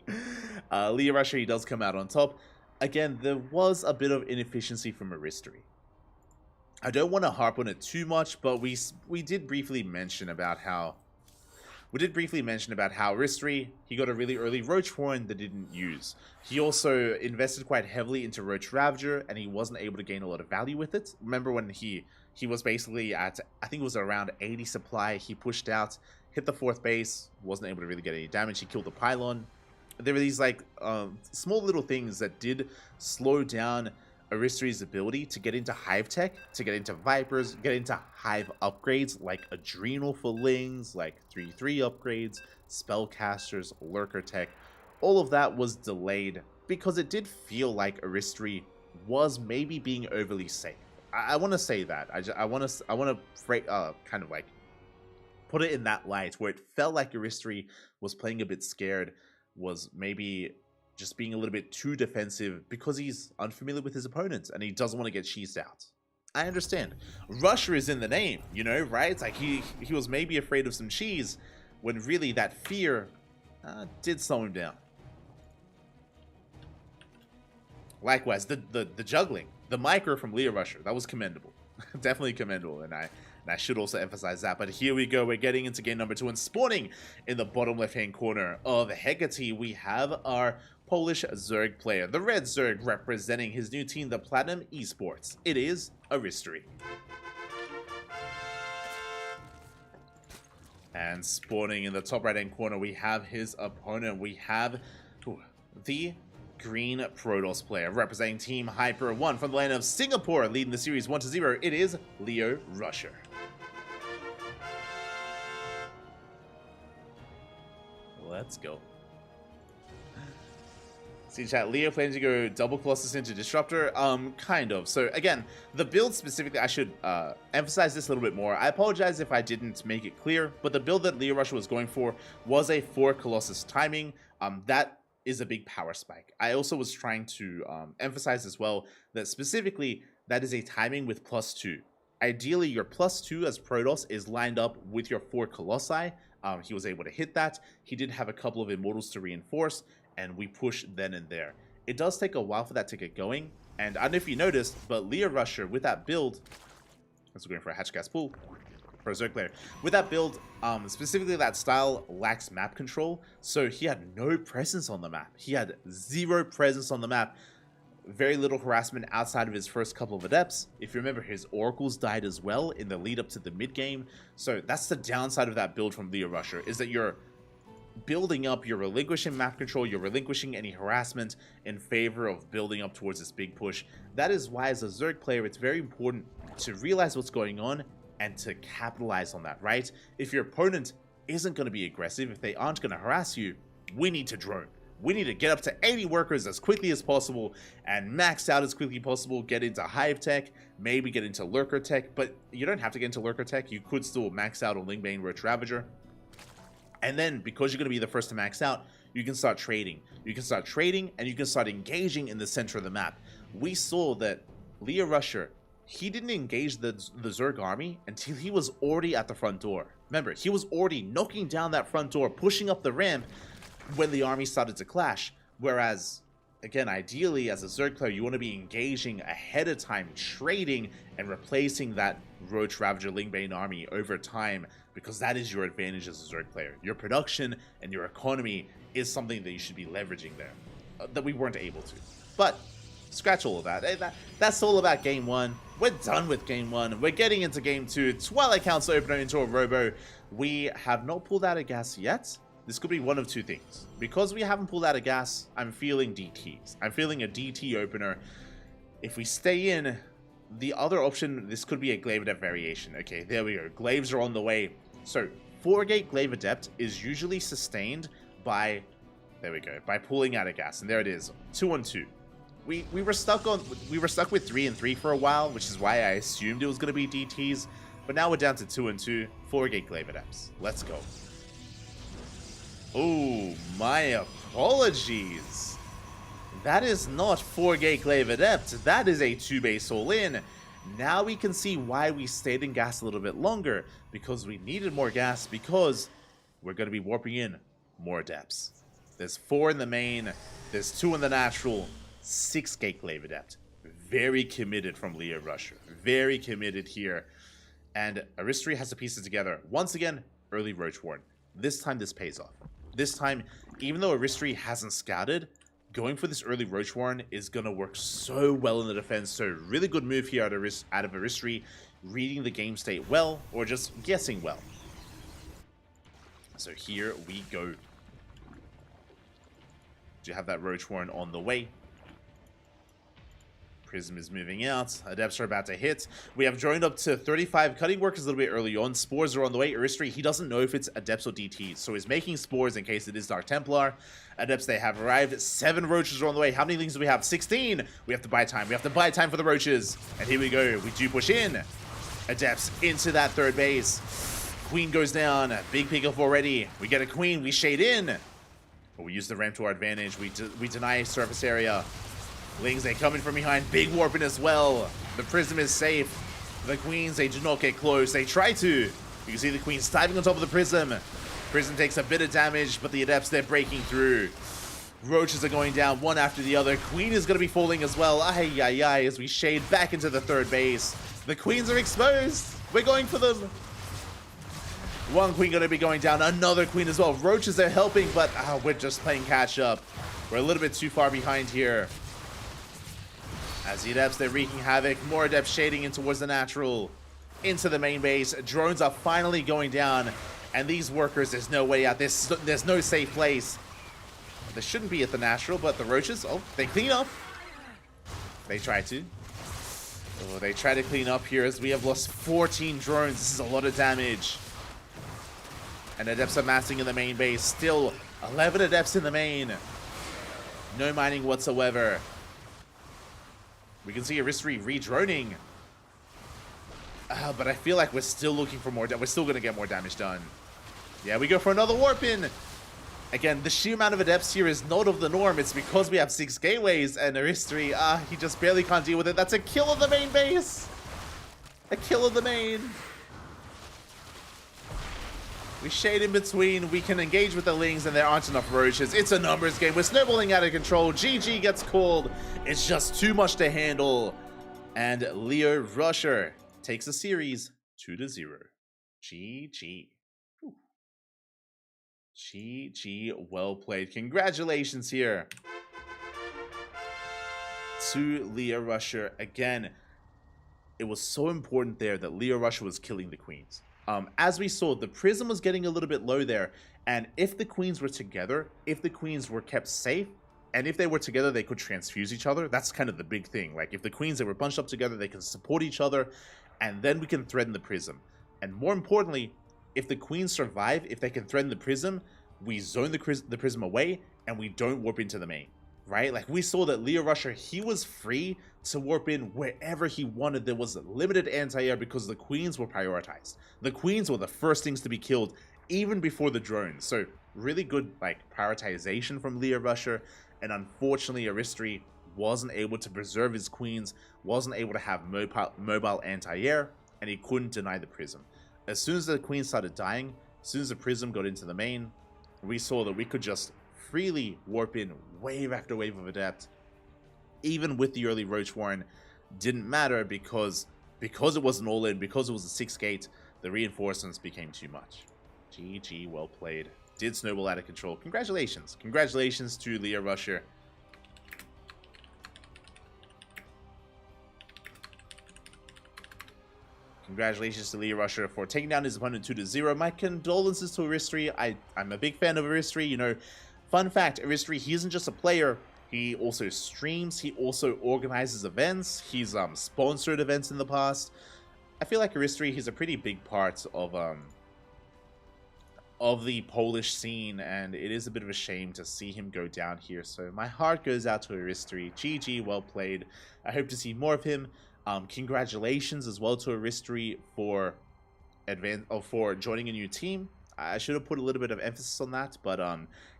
Leo Rusher, he does come out on top. Again, there was a bit of inefficiency from Aristry. I don't want to harp on it too much, but we did briefly mention about how Aristry, he got a really early Roach Horn that didn't use. He also invested quite heavily into Roach Ravager, and he wasn't able to gain a lot of value with it. Remember when he was basically at, I think it was around 80 supply, he pushed out, hit the 4th base, wasn't able to really get any damage, he killed the pylon. There were these like small little things that did slow down Aristry's ability to get into Hive Tech, to get into Vipers, get into Hive upgrades like Adrenal for Lings, like 3/3 upgrades, Spellcasters, Lurker Tech. All of that was delayed because it did feel like Aristry was maybe being overly safe. I want to say that. I want to kind of like put it in that light where it felt like Aristry was playing a bit scared, was maybe just being a little bit too defensive because he's unfamiliar with his opponents and he doesn't want to get cheesed out. I understand. Rusher is in the name, you know, right? It's like he was maybe afraid of some cheese, when really that fear did slow him down. Likewise, the juggling, the micro from Leo Rusher, that was commendable. Definitely commendable, and I should also emphasize that. But here we go, we're getting into game number 2, and spawning in the bottom left-hand corner of Hecate, we have our Polish Zerg player, the Red Zerg, representing his new team, the Platinum Esports. It is Aristry. And spawning in the top right-hand corner, we have his opponent. We have the Green Protoss player, representing Team Hyper 1 from the land of Singapore, leading the series 1-0. It is Leo Rusher. Let's go. See chat, Leo planning to go double Colossus into Disruptor? Kind of. So again, the build specifically, I should emphasize this a little bit more. I apologize if I didn't make it clear, but the build that Leo Rusher was going for was a 4 Colossus timing. That is a big power spike. I also was trying to emphasize as well that specifically that is a timing with +2. Ideally, your +2 as Protoss is lined up with your 4 Colossi. He was able to hit that. He did have a couple of Immortals to reinforce, and we push then and there. It does take a while for that to get going, and I don't know if you noticed, but Leo Rusher with that build, let's go for a hatch gas pool for a Zerg player. With that build, specifically that style lacks map control, so he had no presence on the map. He had 0 presence on the map. Very little harassment outside of his first couple of adepts. If you remember, his oracles died as well in the lead up to the mid game. So that's the downside of that build from Leo Rusher, is that you're building up, you're relinquishing map control, you're relinquishing any harassment in favor of building up towards this big push. That is why, as a Zerg player, it's very important to realize what's going on and to capitalize on that, right? If your opponent isn't going to be aggressive, if they aren't going to harass you, we need to drone. We need to get up to 80 workers as quickly as possible and max out as quickly as possible, get into Hive Tech, maybe get into Lurker Tech, but you don't have to get into Lurker Tech. You could still max out on Lingbane Roach Ravager. And then, because you're going to be the first to max out, you can start trading. You can start trading, and you can start engaging in the center of the map. We saw that Leo Rusher, he didn't engage the Zerg army until he was already at the front door. Remember, he was already knocking down that front door, pushing up the ramp when the army started to clash. Whereas, again, ideally, as a Zerg player, you want to be engaging ahead of time, trading, and replacing that Roach Ravager Lingbane army over time, because that is your advantage as a Zerg player. Your production and your economy is something that you should be leveraging there, that we weren't able to. But scratch all of that. That's all about game 1. We're done with game 1. We're getting into game 2. Twilight Council opener into a Robo. We have not pulled out a gas yet. This could be one of two things. Because we haven't pulled out a gas, I'm feeling DTs. I'm feeling a DT opener. If we stay in, the other option, this could be a Glaive Adept variation. Okay, there we go. Glaives are on the way. So, 4-gate Glaive Adept is usually sustained by, there we go, by pulling out a gas. And there it is, 2-on-2. We were stuck with 3 and 3 for a while, which is why I assumed it was going to be DTs. But now we're down to 2-on-2, 4-gate Glaive Adepts. Let's go. Oh, my apologies. That is not 4-gate Glaive Adept. That is a 2-base all-in. Now we can see why we stayed in gas a little bit longer. Because we needed more gas, because we're going to be warping in more adepts. There's 4 in the main. There's 2 in the natural. 6-gate Glaive Adept. Very committed from Leo Rusher. Very committed here. And Aristry has to piece it together. Once again, early Roach Warren. This time this pays off. This time, even though Aristry hasn't scouted, going for this early Roach Warren is going to work so well in the defense. So really good move here out of Aristry, reading the game state well, or just guessing well. So here we go. Do you have that Roach Warren on the way? Prism is moving out. Adepts are about to hit. We have joined up to 35. Cutting work is a little bit early on. Spores are on the way. Aristry, he doesn't know if it's Adepts or DTs, so he's making spores in case it is Dark Templar. Adepts, they have arrived. 7 roaches are on the way. How many things do we have? 16. We have to buy time. We have to buy time for the roaches. And here we go. We do push in. Adepts into that 3rd base. Queen goes down. Big pickup already. We get a queen. We shade in. But we use the ramp to our advantage. We deny surface area. Lings, they come in from behind. Big warping as well. The Prism is safe. The Queens, they do not get close. They try to. You can see the Queens diving on top of the Prism. Prism takes a bit of damage, but the Adepts, they're breaking through. Roaches are going down one after the other. Queen is going to be falling as well. Ay, ay, ay, as we shade back into the third base. The Queens are exposed. We're going for them. One Queen going to be going down. Another Queen as well. Roaches are helping, but we're just playing catch up. We're a little bit too far behind here. As the Adepts, they're wreaking havoc. More Adepts shading in towards the natural. Into the main base. Drones are finally going down. And these workers, there's no way out. There's no safe place. They shouldn't be at the natural, but the Roaches, oh, they clean up. They try to. Oh, they try to clean up here as we have lost 14 drones. This is a lot of damage. And Adepts are massing in the main base. Still 11 Adepts in the main. No mining whatsoever. We can see Aristry re-droning. But I feel like we're still looking for more. We're still going to get more damage done. Yeah, we go for another warp in. Again, the sheer amount of Adepts here is not of the norm. It's because we have 6 gateways and Aristry, he just barely can't deal with it. That's a kill of the main base. A kill of the main. We shade in between. We can engage with the Lings and there aren't enough Roaches. It's a numbers game. We're snowballing out of control. GG gets called. It's just too much to handle. And Leo Rusher takes the series 2-0. GG. GG, well played. Congratulations here to Leo Rusher. Again, it was so important there that Leo Rusher was killing the Queens. As we saw, the Prism was getting a little bit low there, and if the Queens were together, if the Queens were kept safe, and if they were together, they could transfuse each other. That's kind of the big thing. Like, if the Queens, they were bunched up together, they can support each other, and then we can threaten the Prism. And more importantly, if the Queens survive, if they can threaten the Prism, we zone the Prism away, and we don't warp into the main, right? Like, we saw that Leo Rusher, he was free to warp in wherever he wanted. There was limited anti-air because the Queens were prioritized. The Queens were the first things to be killed, even before the drones. So, really good, like, prioritization from Leo Rusher, and unfortunately, Aristry wasn't able to preserve his Queens, wasn't able to have mobile anti-air, and he couldn't deny the Prism. As soon as the Queen started dying, as soon as the Prism got into the main, we saw that we could just freely warp in wave after wave of Adept. Even with the early Roach Warren, didn't matter because it wasn't all in, because it was a 6 gate, the reinforcements became too much. GG, well played. Did snowball out of control. Congratulations. Congratulations to Leo Rusher. Congratulations to Leo Rusher for taking down his opponent 2-0. My condolences to Aristry. I'm a big fan of Aristry. You know, fun fact, Aristry, he isn't just a player. He also streams. He also organizes events. He's sponsored events in the past. I feel like Aristry, he's a pretty big part of the Polish scene, and it is a bit of a shame to see him go down here. So my heart goes out to Aristry. GG, well played. I hope to see more of him. Congratulations as well to Aristry for joining a new team. I should have put a little bit of emphasis on that, but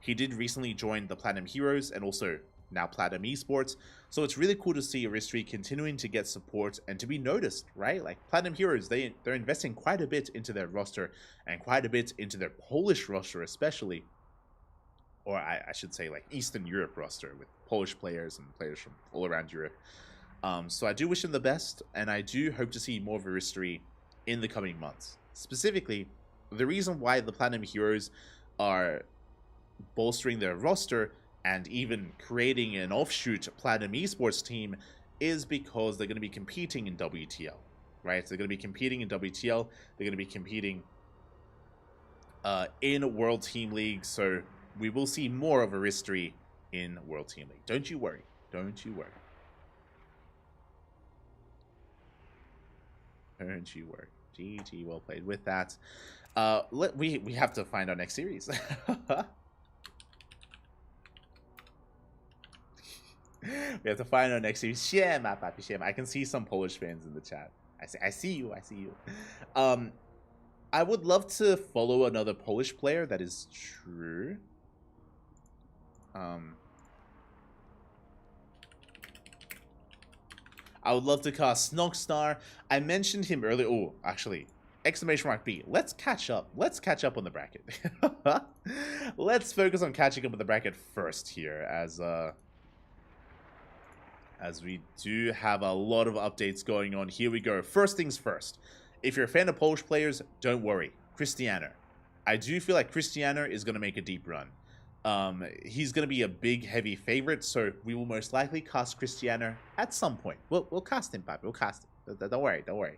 he did recently join the Platinum Heroes and also now Platinum Esports. So it's really cool to see Aristry continuing to get support and to be noticed, right? Like Platinum Heroes, they're investing quite a bit into their roster and quite a bit into their Polish roster especially. Or I should say like Eastern Europe roster with Polish players and players from all around Europe. So I do wish him the best, and I do hope to see more of Aristry in the coming months. Specifically, the reason why the Platinum Heroes are bolstering their roster and even creating an offshoot Platinum Esports team is because they're going to be competing in WTL, right? So they're going to be competing in WTL. They're going to be competing in World Team League. So we will see more of Aristry in World Team League. Don't you worry. Don't you worry. Don't you worry. GG, well played. With that, we have to find our next series. We have to find our next series. Siema, papi, siema. I can see some Polish fans in the chat. I see you. I see you. I would love to follow another Polish player. That is true. I would love to cast Snogstar. I mentioned him earlier. Oh, actually, exclamation mark B. Let's catch up. Let's catch up on the bracket. Let's focus on catching up with the bracket first here, as we do have a lot of updates going on. Here we go. First things first. If you're a fan of Polish players, don't worry. Cristiano. I do feel like Cristiano is going to make a deep run. He's going to be a big, heavy favorite, so we will most likely cast Cristiano at some point. We'll cast him, Papi. We'll cast him. Don't worry. Don't worry.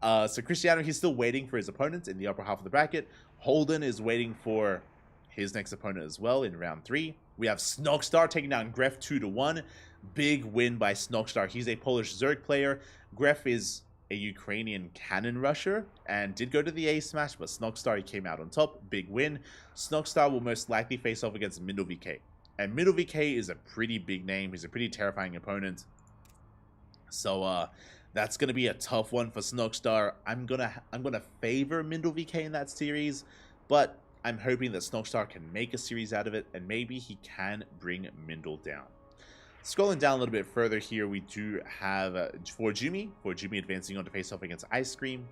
So Cristiano, he's still waiting for his opponent in the upper half of the bracket. Holden is waiting for his next opponent as well in round 3. We have Snogstar taking down Gref 2-1. Big win by Snogstar. He's a Polish Zerg player. Gref is a Ukrainian cannon rusher and did go to the A smash, but Snogstar, he came out on top. Big win. Snogstar will most likely face off against Mindle VK. And Mindle VK is a pretty big name. He's a pretty terrifying opponent. So that's gonna be a tough one for Snogstar. I'm gonna favor Mindle VK in that series, but I'm hoping that Snogstar can make a series out of it, and maybe he can bring Mindle down. Scrolling down a little bit further here, we do have Forjumi. Forjumi advancing on to face off against Ice Cream.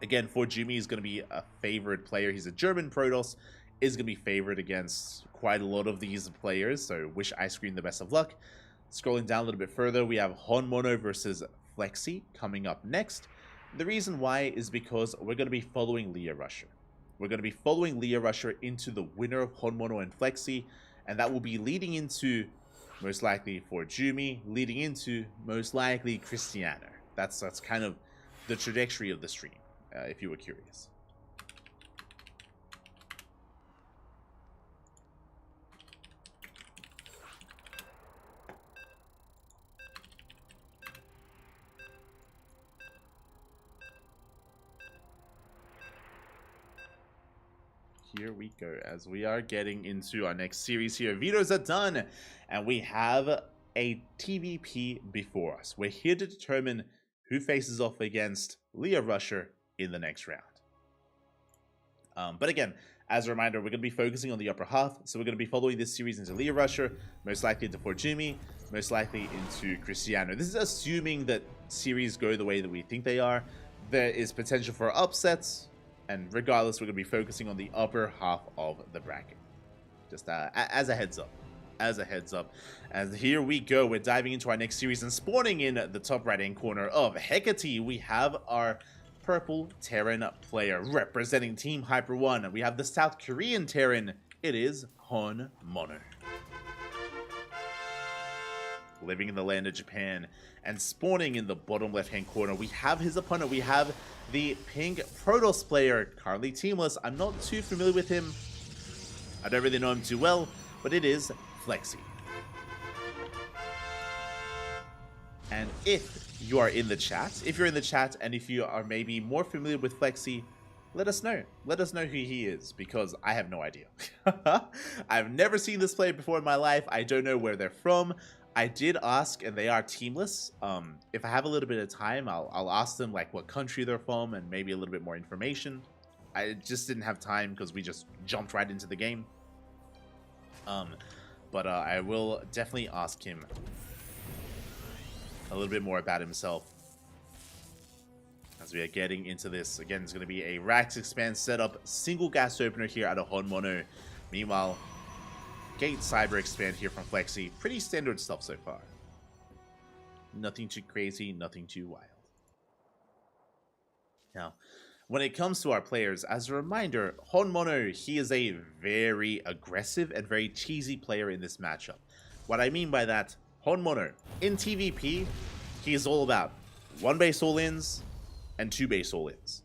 Again, Forjumi is going to be a favored player. He's a German Protoss, is going to be favored against quite a lot of these players, so wish Ice Cream the best of luck. Scrolling down a little bit further, we have Honmono versus Flexi coming up next. The reason why is because we're going to be following Leah Rusher. We're going to be following Leah Rusher into the winner of Honmono and Flexi, and that will be leading into most likely Forjumi, leading into most likely Cristiano. That's kind of the trajectory of the stream, if you were curious. Here we go, as we are getting into our next series here. Vetoes are done, and we have a TVP before us. We're here to determine who faces off against Leah Rusher in the next round. But again, as a reminder, we're going to be focusing on the upper half, so we're going to be following this series into Leah Rusher, most likely into Forjumi, most likely into Cristiano. This is assuming that series go the way that we think they are. There is potential for upsets, and regardless, we're going to be focusing on the upper half of the bracket. Just as a heads up. As a heads up. And here we go. We're diving into our next series, and spawning in the top right-hand corner of Hecate, we have our purple Terran player representing Team Hyper 1. We have the South Korean Terran. It is Honmono. Living in the land of Japan, and spawning in the bottom left-hand corner, we have his opponent. We have the pink Protoss player, currently teamless. I'm not too familiar with him. I don't really know him too well, but it is Flexi. And if you are in the chat, and if you are maybe more familiar with Flexi, let us know. Let us know who he is, because I have no idea. I've never seen this player before in my life. I don't know where they're from. I did ask, and they are teamless. If I have a little bit of time, I'll ask them like what country they're from and maybe a little bit more information. I just didn't have time because we just jumped right into the game. But I will definitely ask him a little bit more about himself as we are getting into this. Again, it's going to be a Rax Expand setup, single gas opener here out of Honmono. Meanwhile, Gate Cyber Expand here from Flexi. Pretty standard stuff so far. Nothing too crazy, nothing too wild. Now, when it comes to our players, as a reminder, Honmono, he is a very aggressive and very cheesy player in this matchup. What I mean by that, Honmono, in TVP, he is all about 1 base all-ins and 2 base all-ins.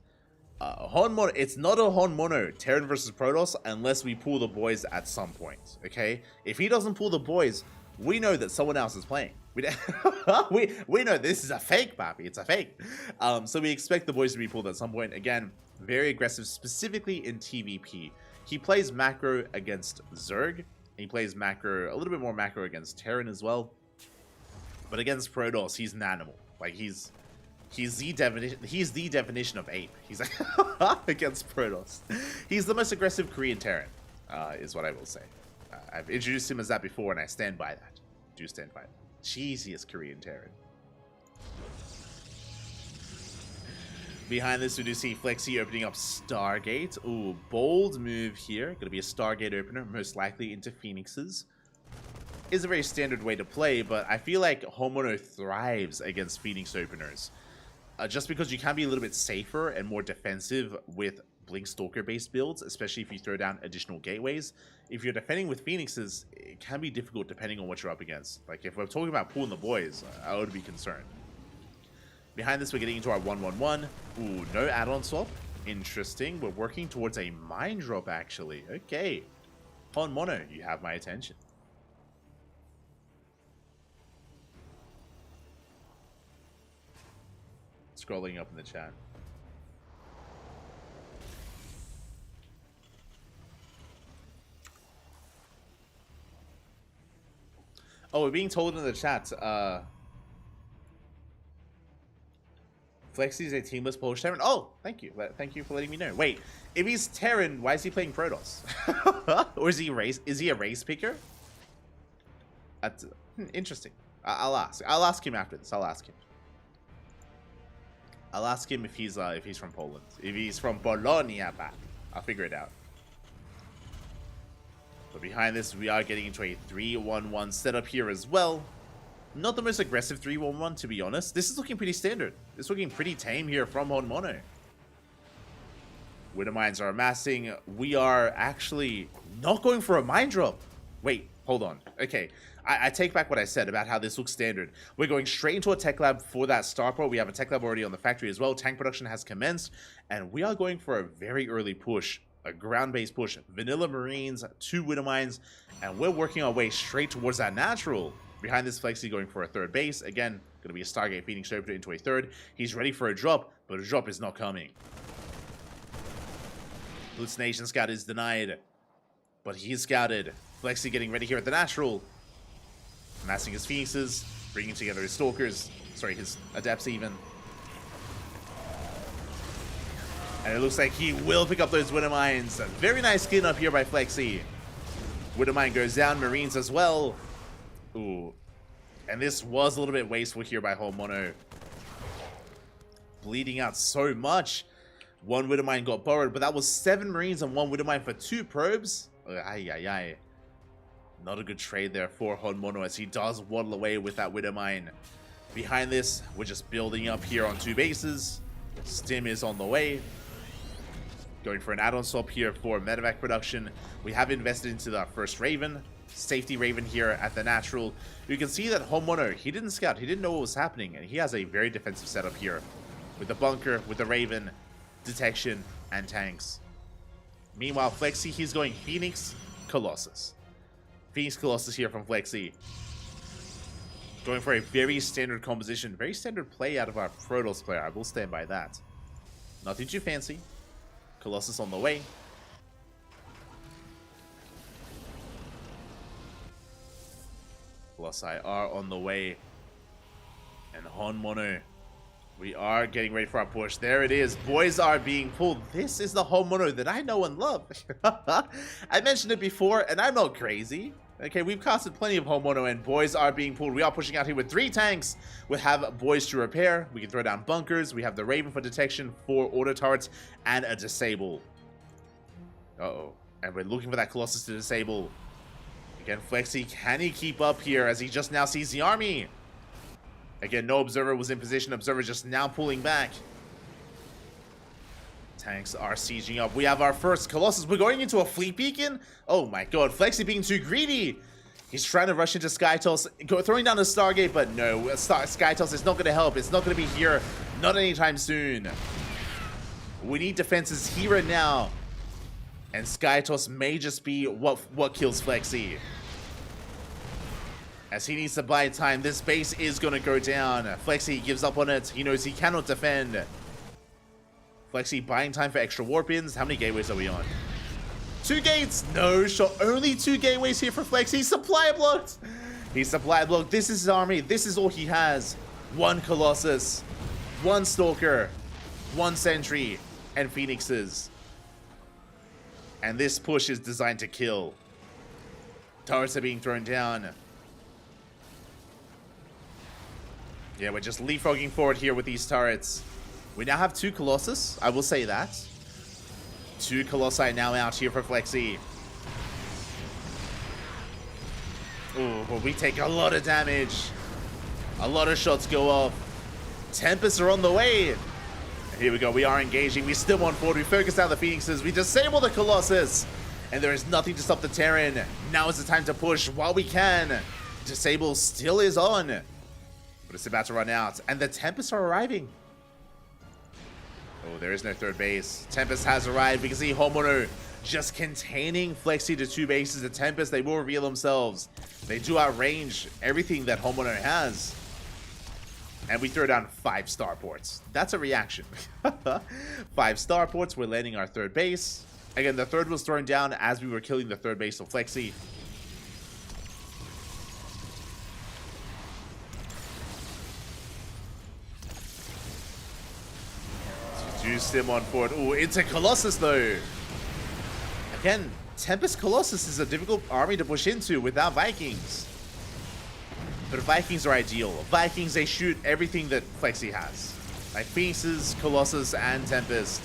Honmono, it's not a Honmono Terran versus Protoss unless we pull the boys at some point, okay? If he doesn't pull the boys, we know that someone else is playing. We know this is a fake, Papi. It's a fake. So we expect the boys to be pulled at some point. Again, very aggressive, specifically in TVP. He plays macro against Zerg. He plays macro, a little bit more macro against Terran as well. But against Protoss, he's an animal. Like, he's the definition of ape. He's like against Protoss. He's the most aggressive Korean Terran, is what I will say. I've introduced him as that before, and I stand by that. Do stand by that. Cheesiest Korean Terran. Behind this, we do see Flexi opening up Stargate. Ooh, bold move here. Gonna be a Stargate opener, most likely into Phoenixes. Is a very standard way to play, but I feel like Homono thrives against Phoenix openers. Just because you can be a little bit safer and more defensive with Blink Stalker based builds, especially if you throw down additional gateways. If you're defending with Phoenixes, it can be difficult depending on what you're up against. Like if we're talking about pulling the boys, I would be concerned. Behind this, we're getting into our 1-1-1. Ooh, no add-on swap. Interesting. We're working towards a mine drop, actually. Okay. Hon Mono, you have my attention. Scrolling up in the chat. Oh, we're being told in the chat, Flexi is a teamless Polish Terran. Oh, thank you. Thank you for letting me know. Wait, if he's Terran, why is he playing Protoss? Or is he race? Is he a race picker? That's interesting. I'll ask. I'll ask him after this. I'll ask him. I'll ask him if he's from Poland. If he's from Bologna, I'll figure it out. But behind this, we are getting into a 3-1-1 setup here as well. Not the most aggressive 3-1-1, to be honest. This is looking pretty standard. It's looking pretty tame here from Hon Mono. Widow mines are amassing. We are actually not going for a mine drop. Wait, hold on. Okay, I take back what I said about how this looks standard. We're going straight into a tech lab for that starport. We have a tech lab already on the factory as well. Tank production has commenced, and we are going for a very early push. A ground-based push. Vanilla Marines, 2 Widow mines, and we're working our way straight towards that natural. Behind this, Flexi going for a third base. Again, going to be a Stargate Phoenix opener into a third. He's ready for a drop, but a drop is not coming. Hallucination Scout is denied, but he is scouted. Flexi getting ready here at the natural. Amassing his Phoenixes, bringing together his Stalkers. Sorry, his Adepts even. And it looks like he will pick up those Widow mines. Very nice skin up here by Flexi. Widow mine goes down, Marines as well. Ooh. And this was a little bit wasteful here by Hon Mono. Bleeding out so much. 1 Widow mine got borrowed, but that was 7 Marines and 1 Widow mine for 2 probes. Ay, ay, ay. Not a good trade there for Hon Mono as he does waddle away with that Widow mine. Behind this, we're just building up here on 2 bases. Stim is on the way. Going for an add-on swap here for medevac production. We have invested into the first Raven. Safety Raven here at the natural. You can see that Hon Mono, he didn't scout. He didn't know what was happening. And he has a very defensive setup here. With the bunker, with the Raven, detection, and tanks. Meanwhile, Flexi, he's going Phoenix, Colossus. Phoenix Colossus here from Flexi. Going for a very standard composition. Very standard play out of our Protoss player. I will stand by that. Nothing too fancy. Colossus on the way. Colossi are on the way. And Hon Mono, we are getting ready for our push. There it is. Boys are being pulled. This is the Hon Mono that I know and love. I mentioned it before, and I'm not crazy. Okay, we've casted plenty of Hon Mono, and boys are being pulled. We are pushing out here with 3 tanks. We have boys to repair. We can throw down bunkers. We have the Raven for detection, 4 auto turrets, and a disable. Uh-oh. And we're looking for that Colossus to disable. Again, Flexi, can he keep up here as he just now sees the army? Again, no Observer was in position. Observer just now pulling back. Tanks are sieging up. We have our first Colossus. We're going into a fleet beacon? Oh my god, Flexi being too greedy. He's trying to rush into Skytoss, throwing down the Stargate, but no, Skytoss is not going to help. It's not going to be here, not anytime soon. We need defenses here and now. And Skytoss may just be what kills Flexi. As he needs to buy time, this base is going to go down. Flexi gives up on it. He knows he cannot defend. Flexi buying time for extra warp-ins. How many gateways are we on? 2 gates! No shot. Only 2 gateways here for Flexi. Supply blocked! He's supply blocked. This is his army. This is all he has. 1 Colossus, 1 Stalker, 1 Sentry, and Phoenixes. And this push is designed to kill. Turrets are being thrown down. Yeah, we're just leapfrogging forward here with these turrets. We now have 2 Colossus, I will say that. 2 Colossi now out here for Flexi. Ooh, but we take a lot of damage. A lot of shots go off. Tempests are on the way. Here we go, we are engaging. We still want forward. We focus down the Phoenixes. We disable the Colossus. And there is nothing to stop the Terran. Now is the time to push while we can. Disable still is on. But it's about to run out. And the Tempests are arriving. Oh, there is no third base. Tempest has arrived. We can see Homono just containing Flexi to 2 bases. The Tempest, they will reveal themselves. They do outrange everything that Homono has. And we throw down 5 starports. That's a reaction. 5 starports. We're landing our third base. Again, the third was thrown down as we were killing the third base of Flexi. Do Sim on forward. Ooh, into Colossus though. Again, Tempest Colossus is a difficult army to push into without Vikings. But Vikings are ideal. Vikings, they shoot everything that Flexi has. Like Phoenixes, Colossus, and Tempest.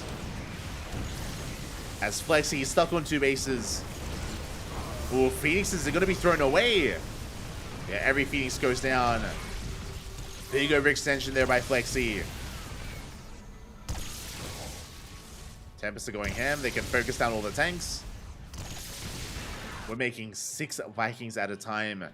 As Flexi is stuck on 2 bases. Ooh, Phoenixes are going to be thrown away. Yeah, every Phoenix goes down. Big overextension there by Flexi. Tempests are going ham. They can focus down all the tanks. We're making 6 Vikings at a time.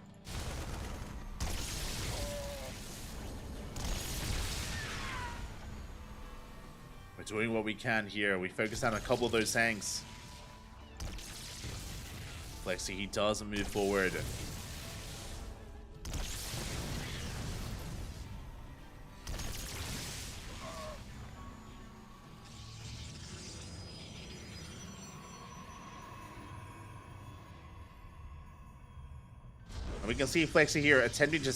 We're doing what we can here. We focus down a couple of those tanks. Flexi, he does move forward. We can see Flexi here attempting to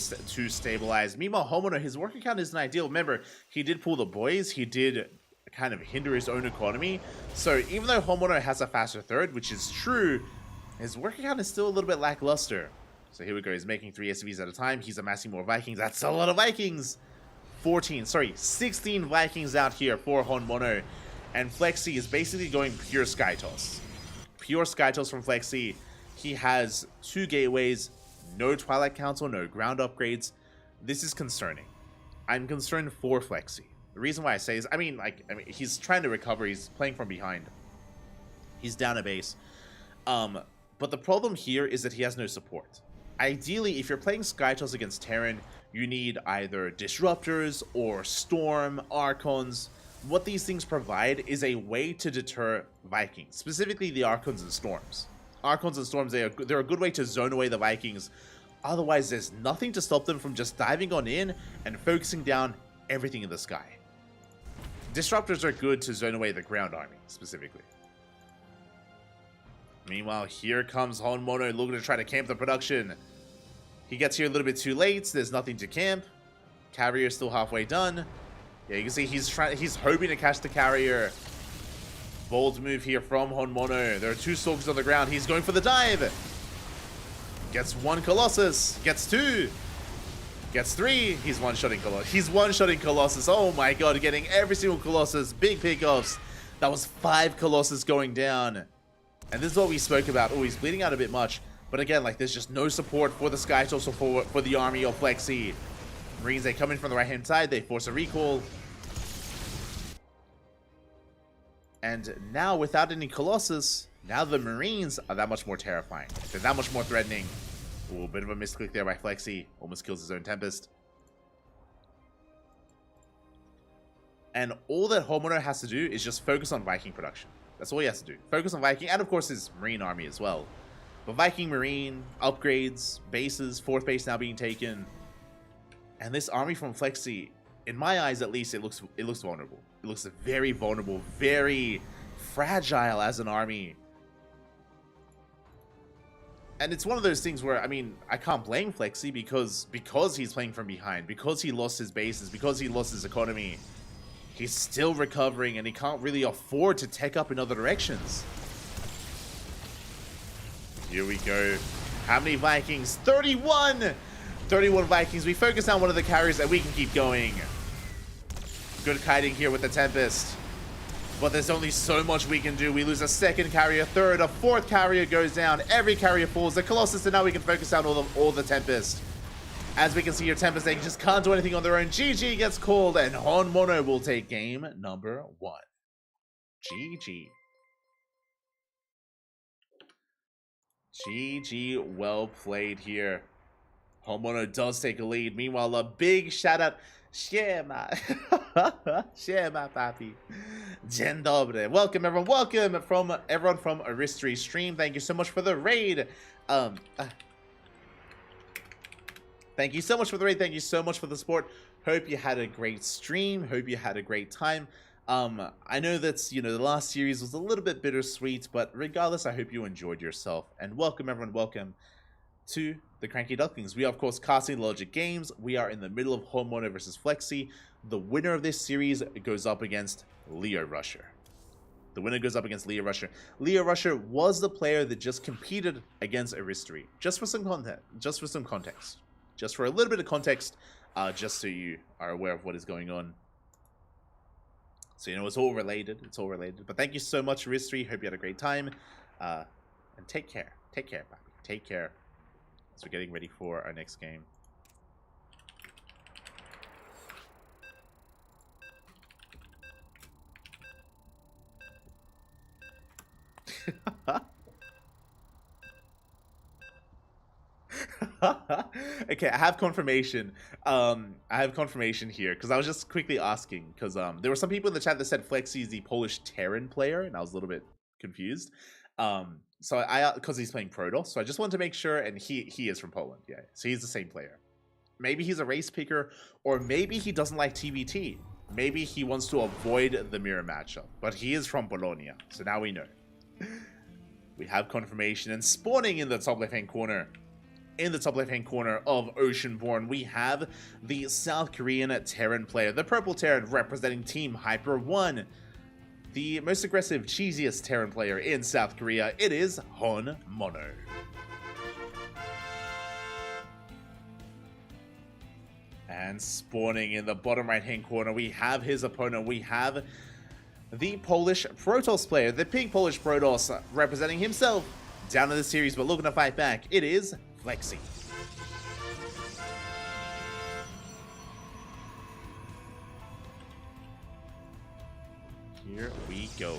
stabilize. Meanwhile, Homono, his worker count isn't ideal. Remember, he did pull the boys. He did kind of hinder his own economy. So even though Homono has a faster third, which is true, his worker count is still a little bit lackluster. So here we go. He's making 3 SCVs at a time. He's amassing more Vikings. That's a lot of Vikings. 16 Vikings out here for Homono. And Flexi is basically going pure Skytoss. Pure Skytoss from Flexi. He has 2 gateways. No Twilight Council, no ground upgrades. This is concerning. I'm concerned for Flexi. The reason why I say is, I mean, he's trying to recover. He's playing from behind. He's down a base. But the problem here is that he has no support. Ideally, if you're playing Skytoss against Terran, you need either Disruptors or Storm, Archons. What these things provide is a way to deter Vikings, specifically the Archons and Storms. Archons and Storms, they're a good way to zone away the Vikings. Otherwise, there's nothing to stop them from just diving on in and focusing down everything in the sky. Disruptors are good to zone away the ground army, specifically. Meanwhile, here comes Homono looking to try to camp the production. He gets here a little bit too late. There's nothing to camp. Carrier's still halfway done. Yeah, you can see he's hoping to catch the carrier. Bold move here from Homono. There are 2 Stalkers on the ground. He's going for the dive. Gets 1 Colossus. Gets 2. Gets 3. He's one-shotting Colossus. He's one-shotting Colossus. Oh my god, getting every single Colossus. Big pickoffs. That was 5 Colossus going down. And this is what we spoke about. Oh, he's bleeding out a bit much. But again, like, there's just no support for the Skytoss or for the army of Flexi. Marines, they come in from the right-hand side. They force a recall. And now, without any Colossus, now the Marines are that much more terrifying. They're that much more threatening. Ooh, a bit of a misclick there by Flexi. Almost kills his own Tempest. And all that Homono has to do is just focus on Viking production. That's all he has to do. Focus on Viking, and of course his Marine army as well. But Viking, Marine, upgrades, bases, 4th base now being taken. And this army from Flexi, in my eyes at least, it looks vulnerable. It looks very vulnerable, very fragile as an army. And it's one of those things where, I mean, I can't blame Flexi because he's playing from behind, because he lost his bases, because he lost his economy. He's still recovering and he can't really afford to tech up in other directions. Here we go. How many Vikings? 31! 31 Vikings. We focus on one of the carriers and we can keep going. Good kiting here with the Tempest. But there's only so much we can do. We lose a second carrier, third, a fourth carrier goes down. Every carrier falls. The Colossus, and now we can focus on all the Tempest. As we can see, your Tempest, they just can't do anything on their own. GG gets called, and Hon Mono will take game number 1. GG. GG, well played here. Hon Mono does take a lead. Meanwhile, a big shout out. Siema. Siema, papi. Dzień dobry. Welcome, everyone. Welcome from everyone from Aristry Stream. Thank you so much for the raid. Thank you so much for the raid. Thank you so much for the support. Hope you had a great stream. Hope you had a great time. I know that, you know, the last series was a little bit bittersweet, but regardless, I hope you enjoyed yourself. And welcome, everyone. Welcome to the CranKy Ducklings. We are, of course, casting Logic Games. We are in the middle of Hon Mono versus Flexi. The winner of this series goes up against Leo Rusher. The winner goes up against Leo Rusher. Leo Rusher was the player that just competed against Aristry. Just for some context. Just for a little bit of context, just so you are aware of what is going on. So, you know, it's all related. It's all related. But thank you so much, Aristry. Hope you had a great time. And take care. Take care, papi. Take care. So we're getting ready for our next game. Okay, I have confirmation. I have confirmation here because I was just quickly asking because there were some people in the chat that said Flexi is the Polish Terran player, and I was a little bit confused. So I because he's playing Protoss, so I just wanted to make sure, and he is from Poland, yeah. So he's the same player. Maybe he's a race picker, or maybe he doesn't like TVT. Maybe he wants to avoid the mirror matchup, but he is from Polonia, so now we know. We have confirmation, and spawning in the top left-hand corner. In the top left-hand corner of Oceanborn, we have the South Korean Terran player, the Purple Terran representing Team Hyper 1. The most aggressive, cheesiest Terran player in South Korea, it is Hon Mono. And spawning in the bottom right-hand corner, we have his opponent. We have the Polish Protoss player, the pink Polish Protoss, representing himself down in the series, but looking to fight back. It is Flexi. Here we go.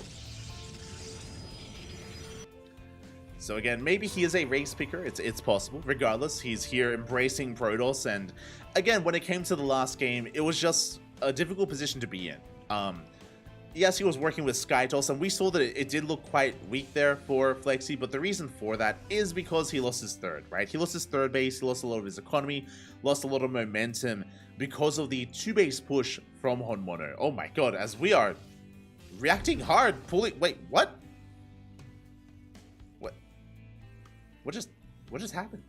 So again, maybe he is a race picker. It's possible. Regardless, he's here embracing Protoss, and again, when it came to the last game, it was just a difficult position to be in. Yes, he was working with SkyToss, and we saw that it did look quite weak there for Flexi, but the reason for that is because he lost his third, right? He lost his third base, he lost a lot of his economy, lost a lot of momentum because of the 2-base push from Hon Mono. Oh my god, as we are reacting hard, pulling... Wait, what? What just happened?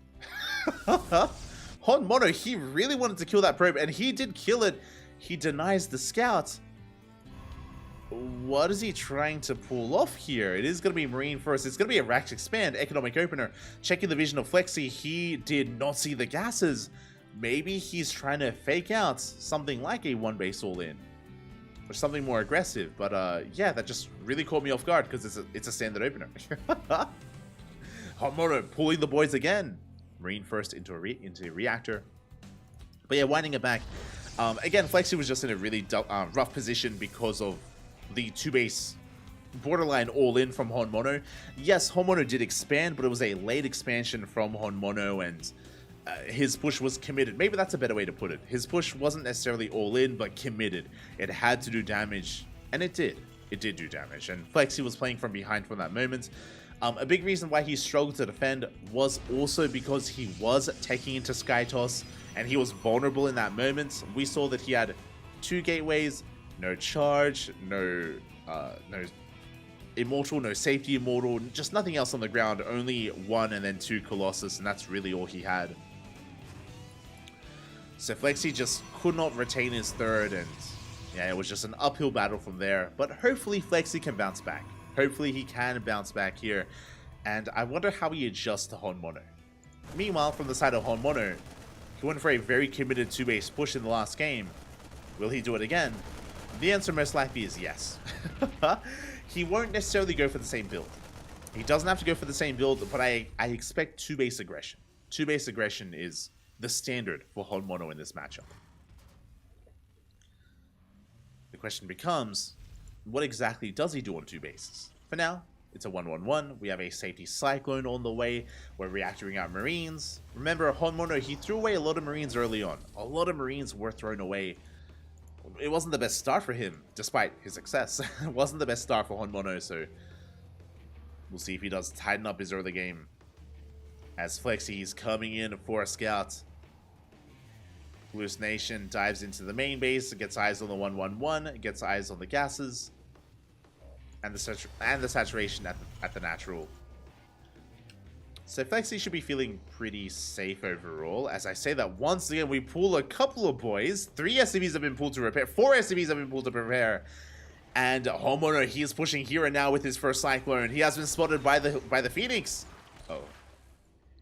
Hon Mono, he really wanted to kill that probe, and he did kill it. He denies the scout. What is he trying to pull off here? It is going to be Marine first. It's going to be a Racked Expand, Economic Opener. Checking the vision of Flexi, he did not see the gases. Maybe he's trying to fake out something like a 1-base all-in. Or something more aggressive. But yeah, that just really caught me off guard because it's a standard opener. Hon Mono pulling the boys again. Marine first into a reactor. But yeah, winding it back. Again, Flexi was just in a really rough position because of the 2-base borderline all-in from Hon Mono. Yes, Hon Mono did expand, but it was a late expansion from Hon Mono, and his push was committed. Maybe that's a better way to put it. His push wasn't necessarily all-in, but committed. It had to do damage, and it did. It did do damage, and Flexi was playing from behind from that moment. A big reason why he struggled to defend was also because he was taking into SkyToss, and he was vulnerable in that moment. We saw that he had 2 gateways, no charge, no immortal, no safety immortal, just nothing else on the ground, only 1 and then 2 Colossus, and that's really all he had. So Flexi just could not retain his third, and yeah, it was just an uphill battle from there, but hopefully Flexi can bounce back. Hopefully he can bounce back here, and I wonder how he adjusts to Hon Mono. Meanwhile, from the side of Hon Mono, He went for a very committed 2-base push in the last game. Will he do it again? The answer most likely is yes. He won't necessarily go for the same build. He doesn't have to go for the same build, but I expect 2-base aggression. 2-base aggression is the standard for Honmono in this matchup. The question becomes, what exactly does he do on 2 bases? For now, it's a 1-1-1. We have a safety Cyclone on the way. We're reactoring out Marines. Remember, Honmono, he threw away a lot of Marines early on. A lot of Marines were thrown away. It wasn't the best start for him, despite his success. It wasn't the best start for Honmono, so we'll see if he does tighten up his early game. As Flexy's coming in for a scout. Hallucination dives into the main base, gets eyes on the 1-1-1, gets eyes on the gases, and the saturation at the natural. So Flexy should be feeling pretty safe overall. As I say that, once again, we pull a couple of boys. 3 SCVs have been pulled to repair. 4 SCVs have been pulled to prepare. And Honmono, he is pushing here and now with his first Cyclone. He has been spotted by the Phoenix. Oh.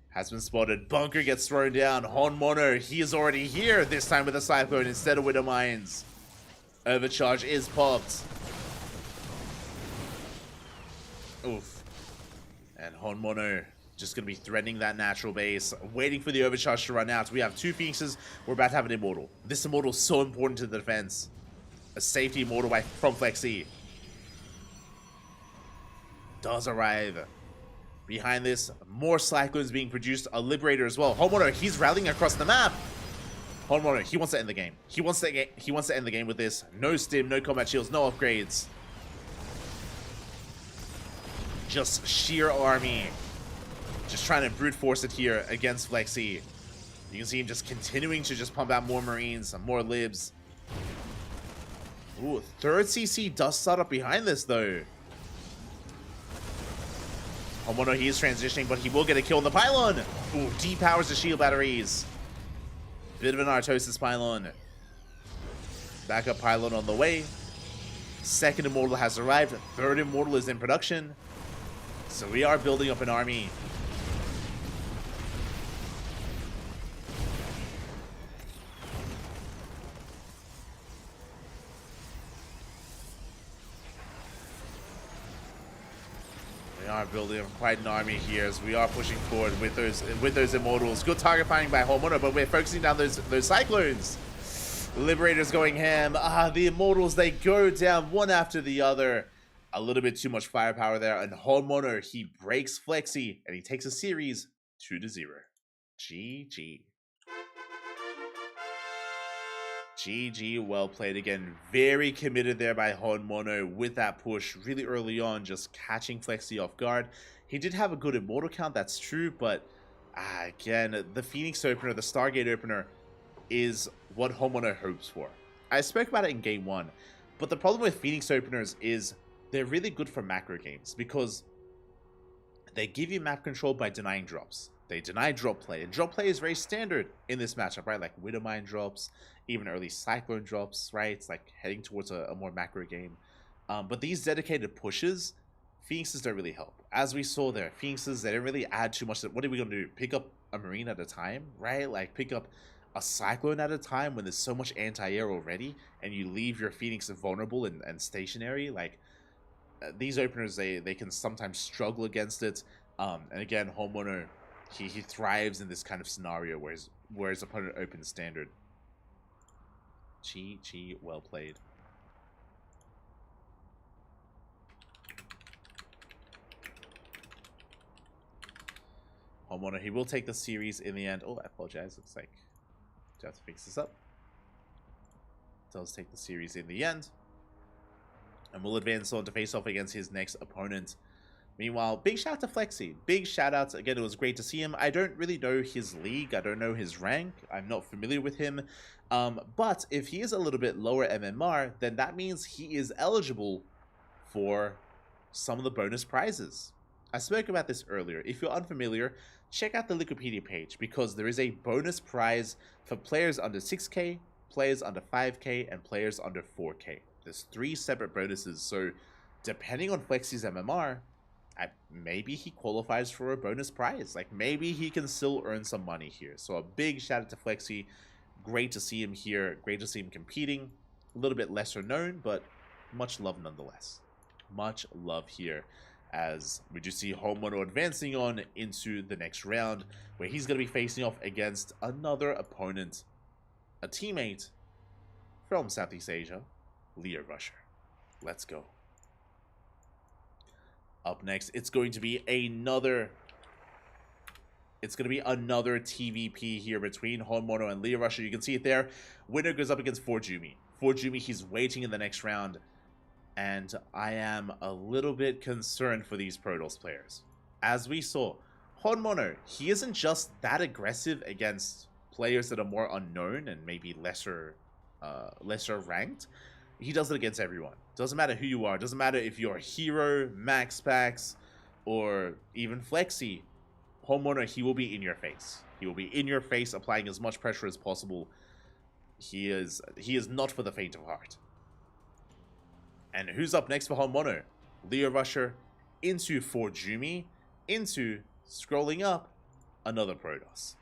Has been spotted. Bunker gets thrown down. Honmono, he is already here. This time with a Cyclone instead of Widow Mines. Overcharge is popped. Oof. And Honmono just going to be threatening that natural base, waiting for the overcharge to run out. We have 2 Phoenixes. We're about to have an Immortal. This Immortal is so important to the defense. A safety Immortal from Flexy. Does arrive. Behind this, more Cyclones being produced. A Liberator as well. Honmono, he's rallying across the map. Honmono, he wants to end the game. He wants to end the game with this. No stim, no combat shields, no upgrades. Just sheer army. Just trying to brute force it here against Flexy. You can see him just continuing to just pump out more Marines, more Libs. Ooh, 3rd CC does start up behind this though. Honmono, he is transitioning, but he will get a kill on the pylon. Ooh, depowers the shield batteries. Bit of an Artosis pylon. Backup pylon on the way. 2nd Immortal has arrived. 3rd Immortal is in production. So we are building up an army. We are building up quite an army here as we are pushing forward with those Immortals. Good target finding by Honmono, but we're focusing down those Cyclones. Liberators going ham. The Immortals, they go down one after the other. A little bit too much firepower there, and Honmono, he breaks Flexy, and he takes a series 2-0. GG. GG, well played again. Very committed there by Honmono with that push really early on, just catching Flexy off guard. He did have a good Immortal count, that's true, but again, the Phoenix opener, the Stargate opener, is what Honmono hopes for. I spoke about it in game 1, but the problem with Phoenix openers is they're really good for macro games because they give you map control by denying drops. They deny drop play, and drop play is very standard in this matchup, right? Like Widow Mine drops, even early Cyclone drops, right? It's like heading towards a more macro game. But these dedicated pushes, Phoenixes don't really help. As we saw there, Phoenixes, they don't really add too much. What are we going to do? Pick up a Marine at a time, right? Like pick up a Cyclone at a time when there's so much anti-air already, and you leave your Phoenix vulnerable and stationary. Like, these openers, they can sometimes struggle against it. And again, Honmono, he thrives in this kind of scenario where his opponent opens standard. GG, well played. Honmono, he will take the series in the end. Oh, I apologize. Looks like I have to fix this up. Does take the series in the end. And will advance on to face off against his next opponent. Meanwhile, big shout out to Flexy. Big shout out. Again, it was great to see him. I don't really know his league. I don't know his rank. I'm not familiar with him. But if he is a little bit lower MMR, then that means he is eligible for some of the bonus prizes. I spoke about this earlier. If you're unfamiliar, check out the Wikipedia page because there is a bonus prize for players under 6k, players under 5k, and players under 4k. There's 3 separate bonuses, so depending on Flexy's MMR, maybe he qualifies for a bonus prize. Like, maybe he can still earn some money here. So a big shout out to Flexi. Great to see him here. Great to see him competing. A little bit lesser known, but much love nonetheless. Much love here, as we do see Homemono advancing on into the next round, where he's going to be facing off against another opponent, a teammate from Southeast Asia, Leo Rusher. Let's go. Up next, it's going to be another TVP here between Homemono and Leo Rusher. You can see it there. Winner goes up against Forjumi. Forjumi, he's waiting in the next round. And I am a little bit concerned for these Protoss players. As we saw, Homemono, he isn't just that aggressive against players that are more unknown and maybe lesser ranked. He does it against everyone. Doesn't matter who you are. Doesn't matter if you're Hero, Max Packs, or even Flexi. Homemono, he will be in your face. He will be in your face, applying as much pressure as possible. He is not for the faint of heart. And who's up next for Homemono? Leo Rusher into Forjumi, into, scrolling up, another Protoss.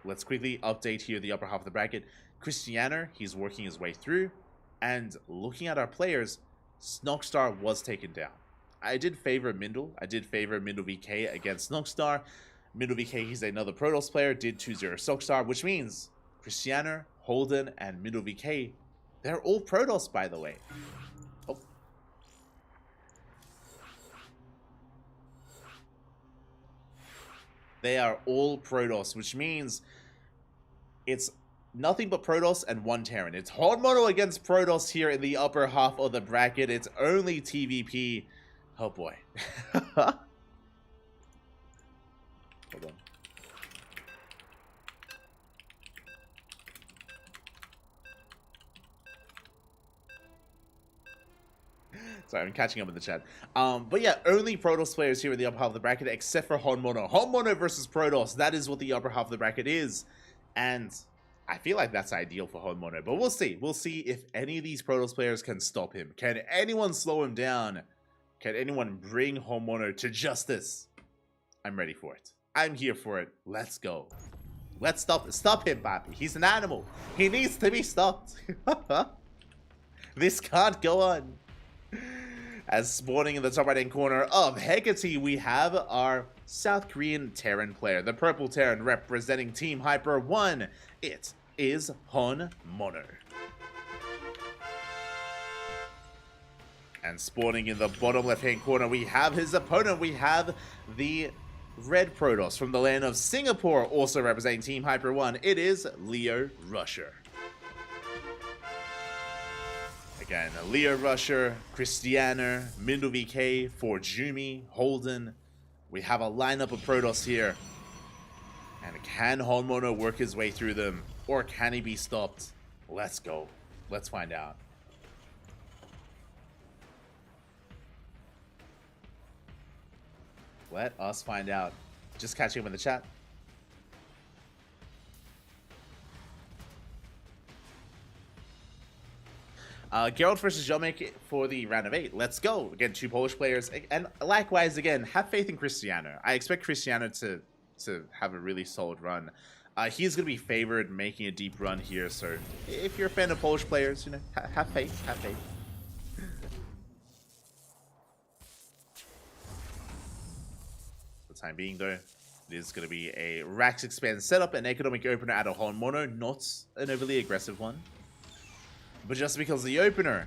Let's quickly update here the upper half of the bracket. Cristiano, he's working his way through. And looking at our players, Snogstar was taken down. I did favor Mindle. I did favor Mindle VK against Snogstar. Mindle VK, he's another Protoss player, did 2-0 Snogstar, which means Cristiano, Holden, and Mindle VK, they're all Protoss, by the way. Oh. They are all Protoss, which means it's nothing but Protoss and one Terran. It's Homemono against Protoss here in the upper half of the bracket. It's only TVP. Oh boy. Hold on. Sorry, I'm catching up in the chat. But yeah, only Protoss players here in the upper half of the bracket, except for Homemono. Homemono versus Protoss. That is what the upper half of the bracket is. And I feel like that's ideal for Homemono, but we'll see. We'll see if any of these Protoss players can stop him. Can anyone slow him down? Can anyone bring Homemono to justice? I'm ready for it. I'm here for it. Let's go. Let's stop him, Papi. He's an animal. He needs to be stopped. This can't go on. As spawning in the top right-hand corner of Hecate, we have our South Korean Terran player, the purple Terran representing Team Hyper 1. It is Homemono. And spawning in the bottom left-hand corner, we have his opponent. We have the red Protoss from the land of Singapore, also representing Team Hyper 1. It is Leo Rusher. Again, Leo Rusher, Cristiano, Mindle VK, Forjumi, Holden. We have a lineup of Protoss here. And can Homemono work his way through them? Or can he be stopped? Let's go. Let's find out. Let us find out. Just catching him in the chat. Geralt versus Jomek for the round of 8. Let's go. Again, 2 Polish players. And likewise, again, have faith in Cristiano. I expect Cristiano to have a really solid run. He's going to be favored making a deep run here. So if you're a fan of Polish players, you know, have faith. Have faith. For the time being, though, it is going to be a Rax Expand setup, an economic opener out of Homemono, not an overly aggressive one. But just because the opener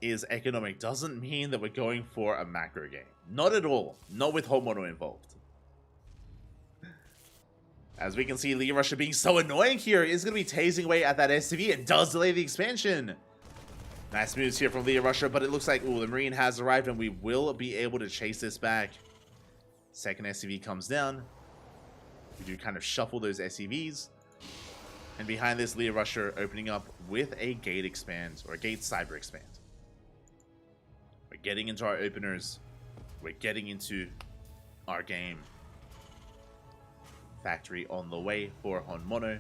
is economic doesn't mean that we're going for a macro game. Not at all. Not with Homemono involved. As we can see, Leo Rusher being so annoying here is going to be tasing away at that SCV. It does delay the expansion. Nice moves here from Leo Rusher, but it looks like, ooh, the Marine has arrived and we will be able to chase this back. Second SCV comes down. We do kind of shuffle those SCVs. And behind this, Leo Rusher opening up with a gate expand, or a gate cyber expand. We're getting into our openers. We're getting into our game. Factory on the way for Homemono.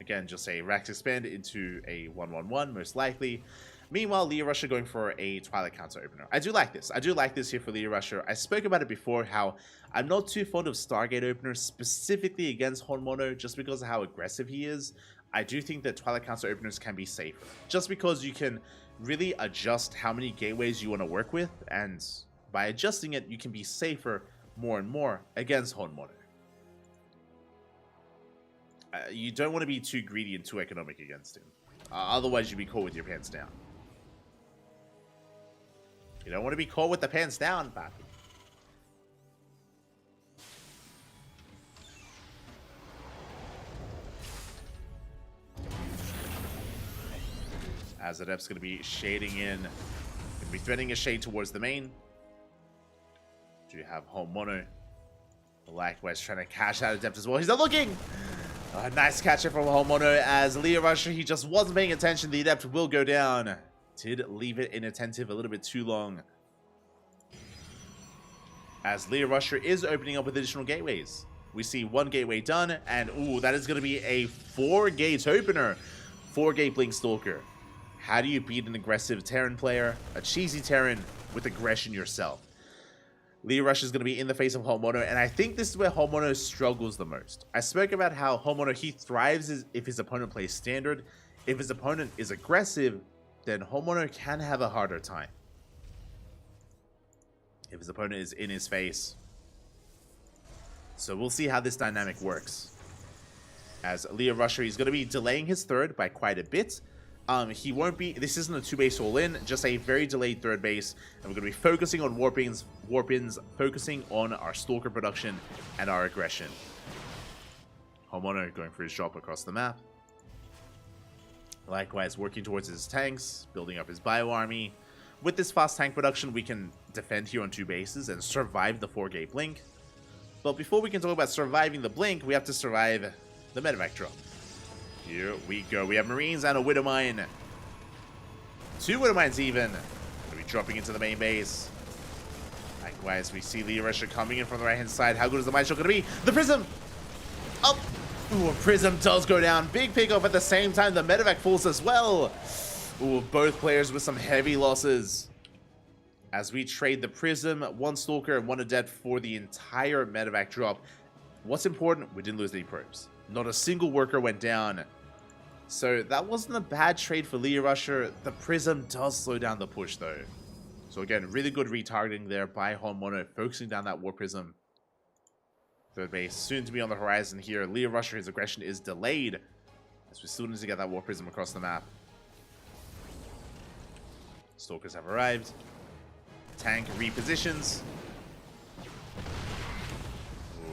Again, just a Rax expand into a 1-1-1, most likely. Meanwhile, Leo Rusher going for a Twilight counter opener. I do like this. I do like this here for Leo Rusher. I spoke about it before, how I'm not too fond of Stargate openers, specifically against Honmono, just because of how aggressive he is. I do think that Twilight counter openers can be safer, just because you can really adjust how many gateways you want to work with, and by adjusting it, you can be safer more and more against Honmono. You don't want to be too greedy and too economic against him. Otherwise, you'd be caught with your pants down. You don't want to be caught with the pants down, papi. As Adept's going to be shading in. Going to be threading a shade towards the main. Do you have Honmono? Likewise trying to cash out Adept as well. He's not looking! A nice catcher from Honmono as Leo Rusher, he just wasn't paying attention. The Adept will go down. Did leave it inattentive a little bit too long. As Leo Rusher is opening up with additional gateways. We see one gateway done, and ooh, that is going to be a 4-gate opener. 4-gate Blink Stalker. How do you beat an aggressive Terran player? A cheesy Terran with aggression yourself. Leo Rusher is going to be in the face of Honmono, and I think this is where Honmono struggles the most. I spoke about how Honmono, he thrives if his opponent plays standard. If his opponent is aggressive, then Honmono can have a harder time. If his opponent is in his face. So we'll see how this dynamic works. As Leo Rusher, he's going to be delaying his third by quite a bit. He won't be, this isn't a 2-base all-in, just a very delayed third base, and we're going to be focusing on warp-ins, focusing on our Stalker production and our aggression. Honmono going for his drop across the map. Likewise, working towards his tanks, building up his bio army. With this fast tank production, we can defend here on 2 bases and survive the 4-gate blink. But before we can talk about surviving the blink, we have to survive the medevac drop. Here we go. We have Marines and a Widow Mine. 2 Widow Mines even. Gonna be dropping into the main base. Likewise, we see Leo Rusher coming in from the right-hand side. How good is the Mine Shot gonna be? The Prism! Oh! Ooh, a Prism does go down. Big pick-off at the same time. The medevac falls as well. Ooh, both players with some heavy losses. As we trade the Prism, 1 Stalker and 1 Adept for the entire medevac drop. What's important? We didn't lose any probes. Not a single worker went down. So that wasn't a bad trade for Leo Rusher. The Prism does slow down the push though. So again, really good retargeting there by Honmono, focusing down that War Prism. Third base soon to be on the horizon here. Leo Rusher, his aggression is delayed, as we still need to get that War Prism across the map. Stalkers have arrived. Tank repositions.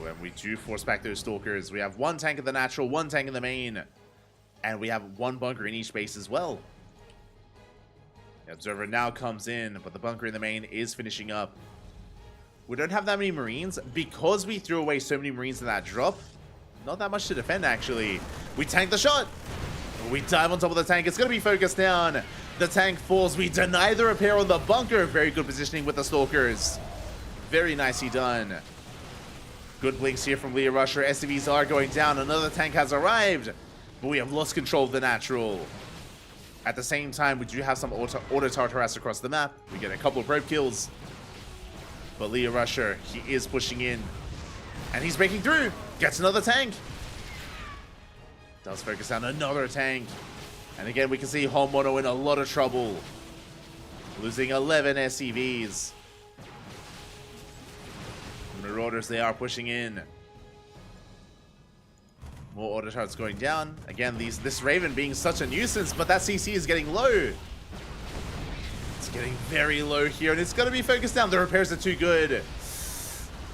Ooh, and we do force back those Stalkers. We have 1 tank in the natural, 1 tank in the main. And we have 1 bunker in each base as well. The Observer now comes in, but the bunker in the main is finishing up. We don't have that many Marines. Because we threw away so many Marines in that drop, not that much to defend, actually. We tank the shot. We dive on top of the tank. It's going to be focused down. The tank falls. We deny the repair on the bunker. Very good positioning with the Stalkers. Very nicely done. Good blinks here from Leo Rusher. SCVs are going down. Another tank has arrived. But we have lost control of the natural. At the same time, we do have some auto-Tartaras across the map. We get a couple of probe kills. But Leo Rusher, he is pushing in. And he's breaking through. Gets another tank. Does focus on another tank. And again, we can see Honmono in a lot of trouble. Losing 11 SCVs. Marauders, they are pushing in. More auto charts going down. Again, this Raven being such a nuisance, but that CC is getting low. It's getting very low here, and it's going to be focused down. The repairs are too good.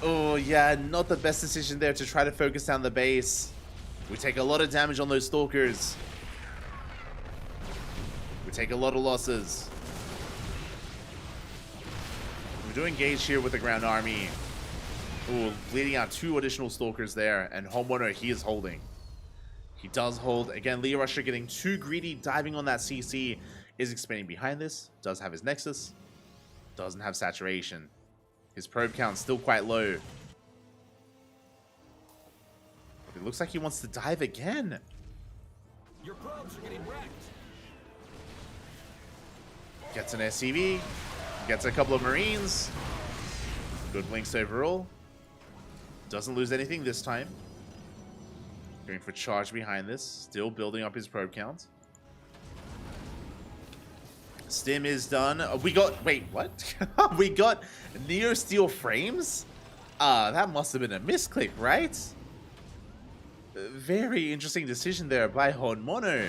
Oh, yeah, not the best decision there to try to focus down the base. We take a lot of damage on those Stalkers. We take a lot of losses. We do engage here with the ground army. Ooh, bleeding out 2 additional Stalkers there, and Honmono, he is holding. He does hold. Again, Leo Rusher getting too greedy, diving on that CC, is expanding behind this, does have his Nexus, doesn't have saturation. His probe count's still quite low. It looks like he wants to dive again. Your probes are getting wrecked. Gets an SCV. Gets a couple of Marines. Good links overall. Doesn't lose anything this time. Going for charge behind this. Still building up his probe count. Stim is done. We got... Wait, what? We got Neo Steel frames? That must have been a misclick, right? Very interesting decision there by Honmono.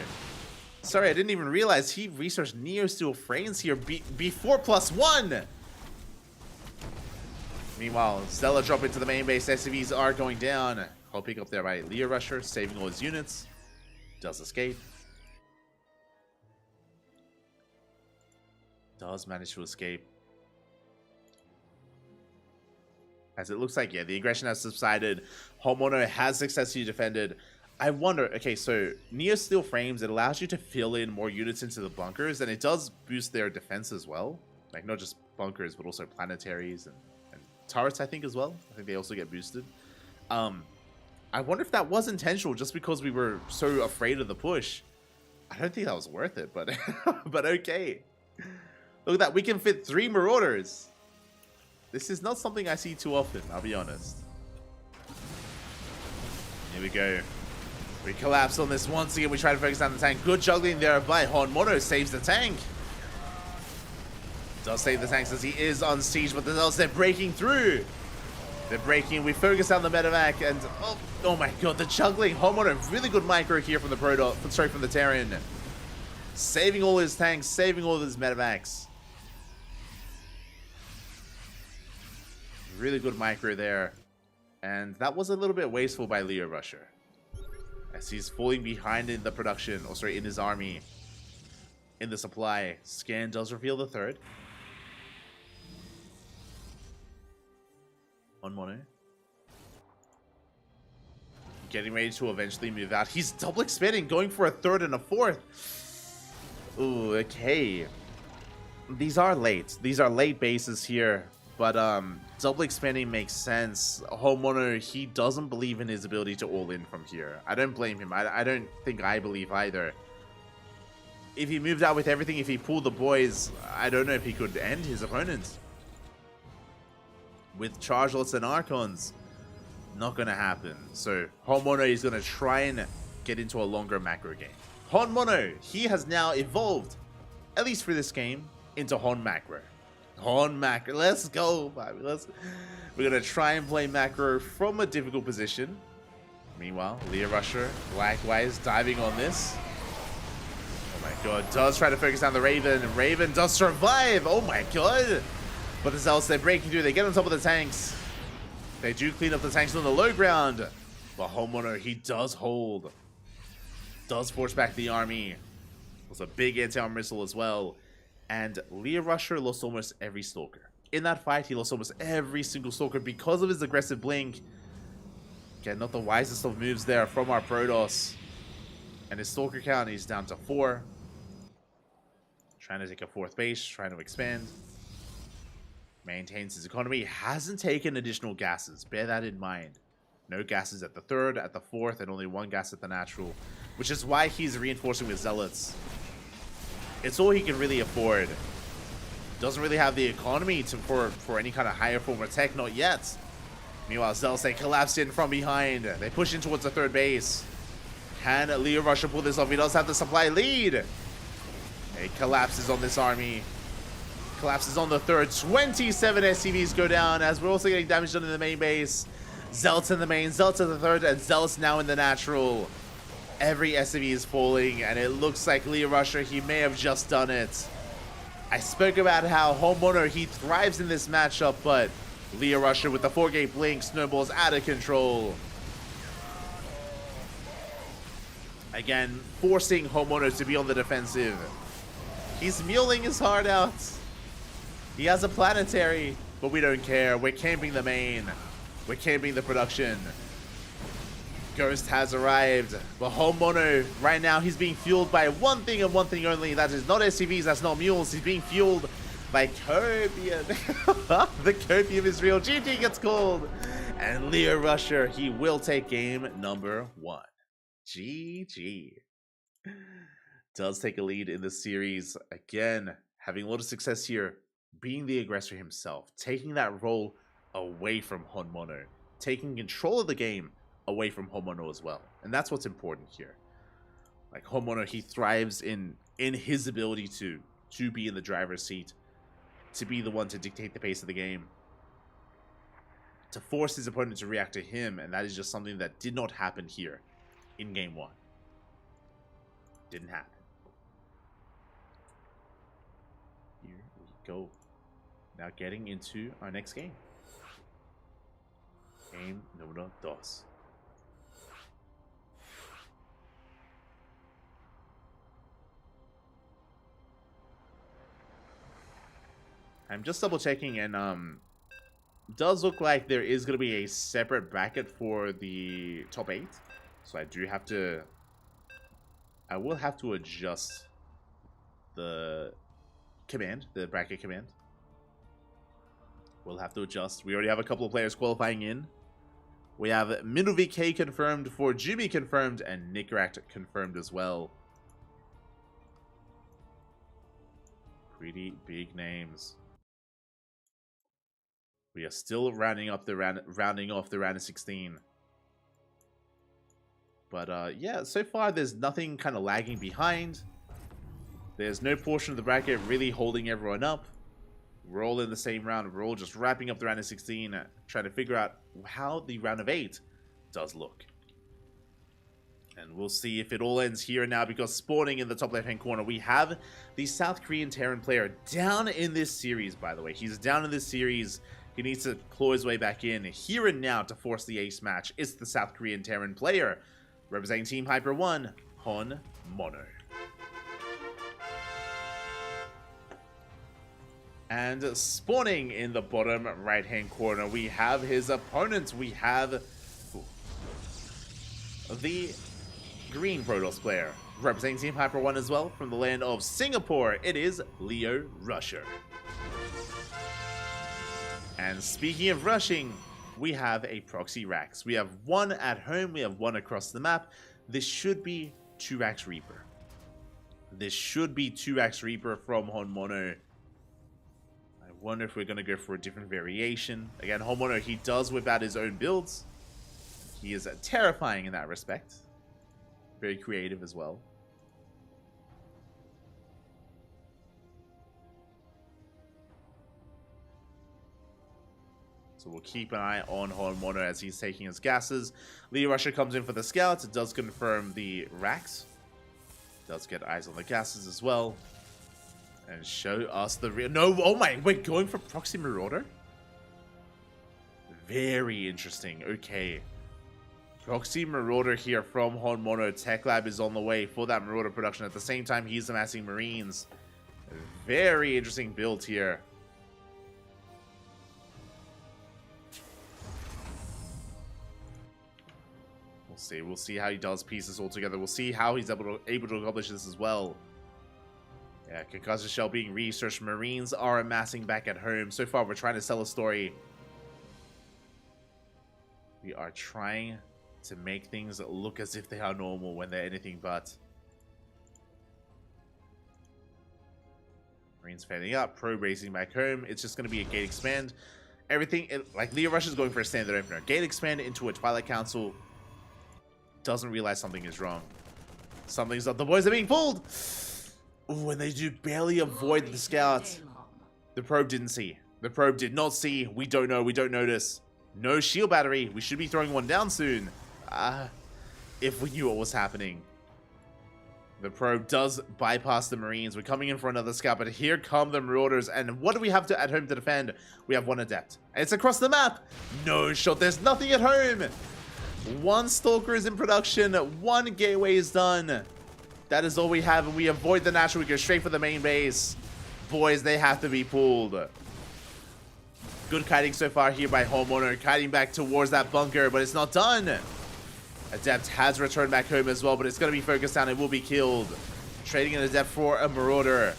Sorry, I didn't even realize he researched Neo Steel frames here before +1. Meanwhile, Stella drop into the main base. SCVs are going down. I'll pick up there by Leo Rusher, saving all his units. Does escape. Does manage to escape. As it looks like, yeah, the aggression has subsided. Honmono has successfully defended. I wonder, okay, so Neo Steel frames, it allows you to fill in more units into the bunkers, and it does boost their defense as well. Like, not just bunkers, but also planetaries and turrets, I think, as well. I think they also get boosted. I wonder if that was intentional just because we were so afraid of the push. I don't think that was worth it, but but okay. Look at that, we can fit 3 Marauders. This is not something I see too often, I'll be honest. Here we go. We collapse on this once again. We try to focus down the tank. Good juggling there by Honmono. Saves the tank. Does save the tanks as he is on siege, but they're breaking through. They're breaking. We focus on the medevac, and oh my god, the juggling. Honmono, really good micro here from the from the Terran. Saving all his tanks, saving all his medevacs. Really good micro there. And that was a little bit wasteful by Leo Rusher, as he's falling behind in the production, or sorry, in his army, in the supply. Scan does reveal the third. Honmono. Getting ready to eventually move out. He's double expanding, going for a third and a fourth. Ooh, okay. These are late. These are late bases here. But double expanding makes sense. Honmono, he doesn't believe in his ability to all in from here. I don't blame him. I don't think I believe either. If he moved out with everything, if he pulled the boys, I don't know if he could end his opponent. With Chargelots and Archons, not going to happen. So Honmono is going to try and get into a longer macro game. Honmono, he has now evolved, at least for this game, into Hon Macro. Hon Macro, let's go, baby. We're going to try and play macro from a difficult position. Meanwhile, Leo Rusher, likewise, diving on this. Oh my god, does try to focus down the Raven. Raven does survive. Oh my god. But the Zealots, they're breaking through. They get on top of the tanks. They do clean up the tanks on the low ground. But Honmono, he does hold. Does force back the army. Was a big anti-armor missile as well. And Leo Rusher lost almost every Stalker. In that fight, he lost almost every single Stalker because of his aggressive blink. Again, not the wisest of moves there from our Protoss. And his Stalker count is down to 4. Trying to take a 4th base, trying to expand. Maintains his economy. Hasn't taken additional gases. Bear that in mind. No gases at the 3rd, at the 4th, and only 1 gas at the natural. Which is why he's reinforcing with Zealots. It's all he can really afford. Doesn't really have the economy for any kind of higher form of tech, not yet. Meanwhile, Zealots, they collapse in from behind. They push in towards the 3rd base. Can Leo Rusher pull this off? He does have the supply lead. He collapses on this army. Collapses on the 3rd. 27 SCVs go down as we're also getting damage done in the main base. Zealots in the main, Zealots in the 3rd, and Zealots now in the natural. Every SCV is falling, and it looks like Leo Rusher, he may have just done it. I spoke about how Honmono, he thrives in this matchup, but Leo Rusher with the 4-gate blink snowballs out of control. Again, forcing Honmono to be on the defensive. He's mulling his heart out. He has a planetary, but we don't care. We're camping the main. We're camping the production. Ghost has arrived, but Honmono, right now, he's being fueled by one thing and one thing only. That is not SCVs, that's not mules. He's being fueled by Copium. The Copium is real. GG gets called. And Leo Rusher, he will take game number 1. GG. Does take a lead in the series. Again, having a lot of success here, being the aggressor himself, taking that role away from Honmono, taking control of the game away from Honmono as well. And that's what's important here. Like Honmono, he thrives in his ability to be in the driver's seat, to be the one to dictate the pace of the game, to force his opponent to react to him, and that is just something that did not happen here in Game 1. Didn't happen. Here we go. Now getting into our next game. Game número 2. I'm just double checking, and does look like there is going to be a separate bracket for the top 8. So I will have to adjust the command, the bracket command. We'll have to adjust. We already have a couple of players qualifying in. We have MinuVK confirmed, for Jimmy confirmed, and Nickrat confirmed as well. Pretty big names. We are still rounding off the round of 16. But yeah, so far there's nothing kind of lagging behind. There's no portion of the bracket really holding everyone up. We're all in the same round. We're all just wrapping up the round of 16, trying to figure out how the round of 8 does look. And we'll see if it all ends here and now, because spawning in the top left-hand corner, we have the South Korean Terran player down in this series, by the way. He's down in this series. He needs to claw his way back in here and now to force the ace match. It's the South Korean Terran player, representing Team Hyper 1, Honmono. And spawning in the bottom right-hand corner, we have his opponent. We have the green Protoss player, representing Team Hyper 1 as well, from the land of Singapore. It is Leo Rusher. And speaking of rushing, we have a proxy Rax. We have one at home, we have one across the map. This should be 2-Rax Reaper. This should be 2-Rax Reaper from Honmono. I wonder if we're going to go for a different variation. Again, Honmono, he does whip out his own builds. He is terrifying in that respect. Very creative as well. So we'll keep an eye on Honmono as he's taking his gases. Leo Rusher comes in for the scouts. It does confirm the Rax. Does get eyes on the gases as well. And show us the real... No, oh my, we're going for Proxy Marauder? Very interesting. Okay. Proxy Marauder here from Honmono. Tech Lab is on the way for that Marauder production. At the same time, he's amassing Marines. Very interesting build here. We'll see how he does piece this all together. We'll see how he's able to accomplish this as well. Yeah, Concussive Shell being researched. Marines are amassing back at home. So far, we're trying to sell a story. We are trying to make things look as if they are normal when they're anything but. Marines fanning up. Probe racing back home. It's just going to be a gate expand. Everything, like Leo Rush is going for a standard opener. Gate expand into a Twilight Council. Doesn't realize something is wrong. Something's up. The boys are being pulled. Ooh, and they do barely avoid the scouts. The probe didn't see. The probe did not see. We don't know. We don't notice. No shield battery. We should be throwing one down soon. If we knew what was happening. The probe does bypass the Marines. We're coming in for another scout, but here come the Marauders. And what do we have to at home to defend? We have one Adept. And it's across the map. No shot. There's nothing at home. One Stalker is in production. One Gateway is done. That is all we have, and we avoid the natural. We go straight for the main base. Boys, they have to be pulled. Good kiting so far here by Honmono. Kiting back towards that bunker, but it's not done. Adept has returned back home as well, but it's going to be focused down. It will be killed. Trading an Adept for a Marauder.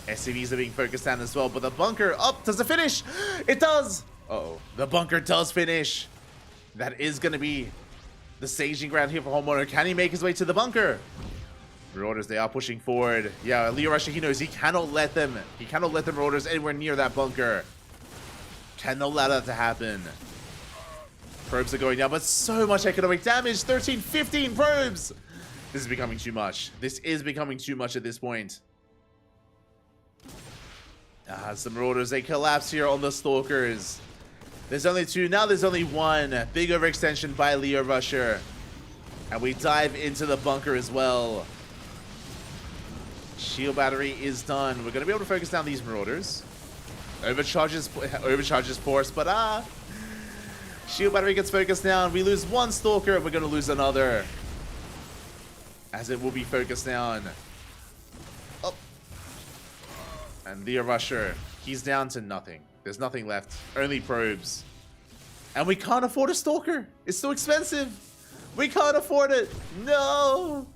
SCVs are being focused down as well, but the bunker up. Does it finish? It does. Uh-oh. The bunker does finish. That is going to be the staging ground here for Honmono. Can he make his way to the bunker? Marauders, they are pushing forward. Yeah, Leo Rusher, he knows he cannot let them. He cannot let the Marauders anywhere near that bunker. Cannot allow that to happen. Probes are going down, but so much economic damage. 13, 15 probes. This is becoming too much. This is becoming too much at this point. Some Marauders, they collapse here on the Stalkers. There's only 2. Now there's only 1. Big overextension by Leo Rusher. And we dive into the bunker as well. Shield battery is done. We're going to be able to focus down these Marauders. Overcharges force, but shield battery gets focused down. We lose 1 Stalker and we're going to lose another. As it will be focused down. Oh. And Leo Rusher, he's down to nothing. There's nothing left. Only probes. And we can't afford a Stalker. It's too expensive. We can't afford it. No.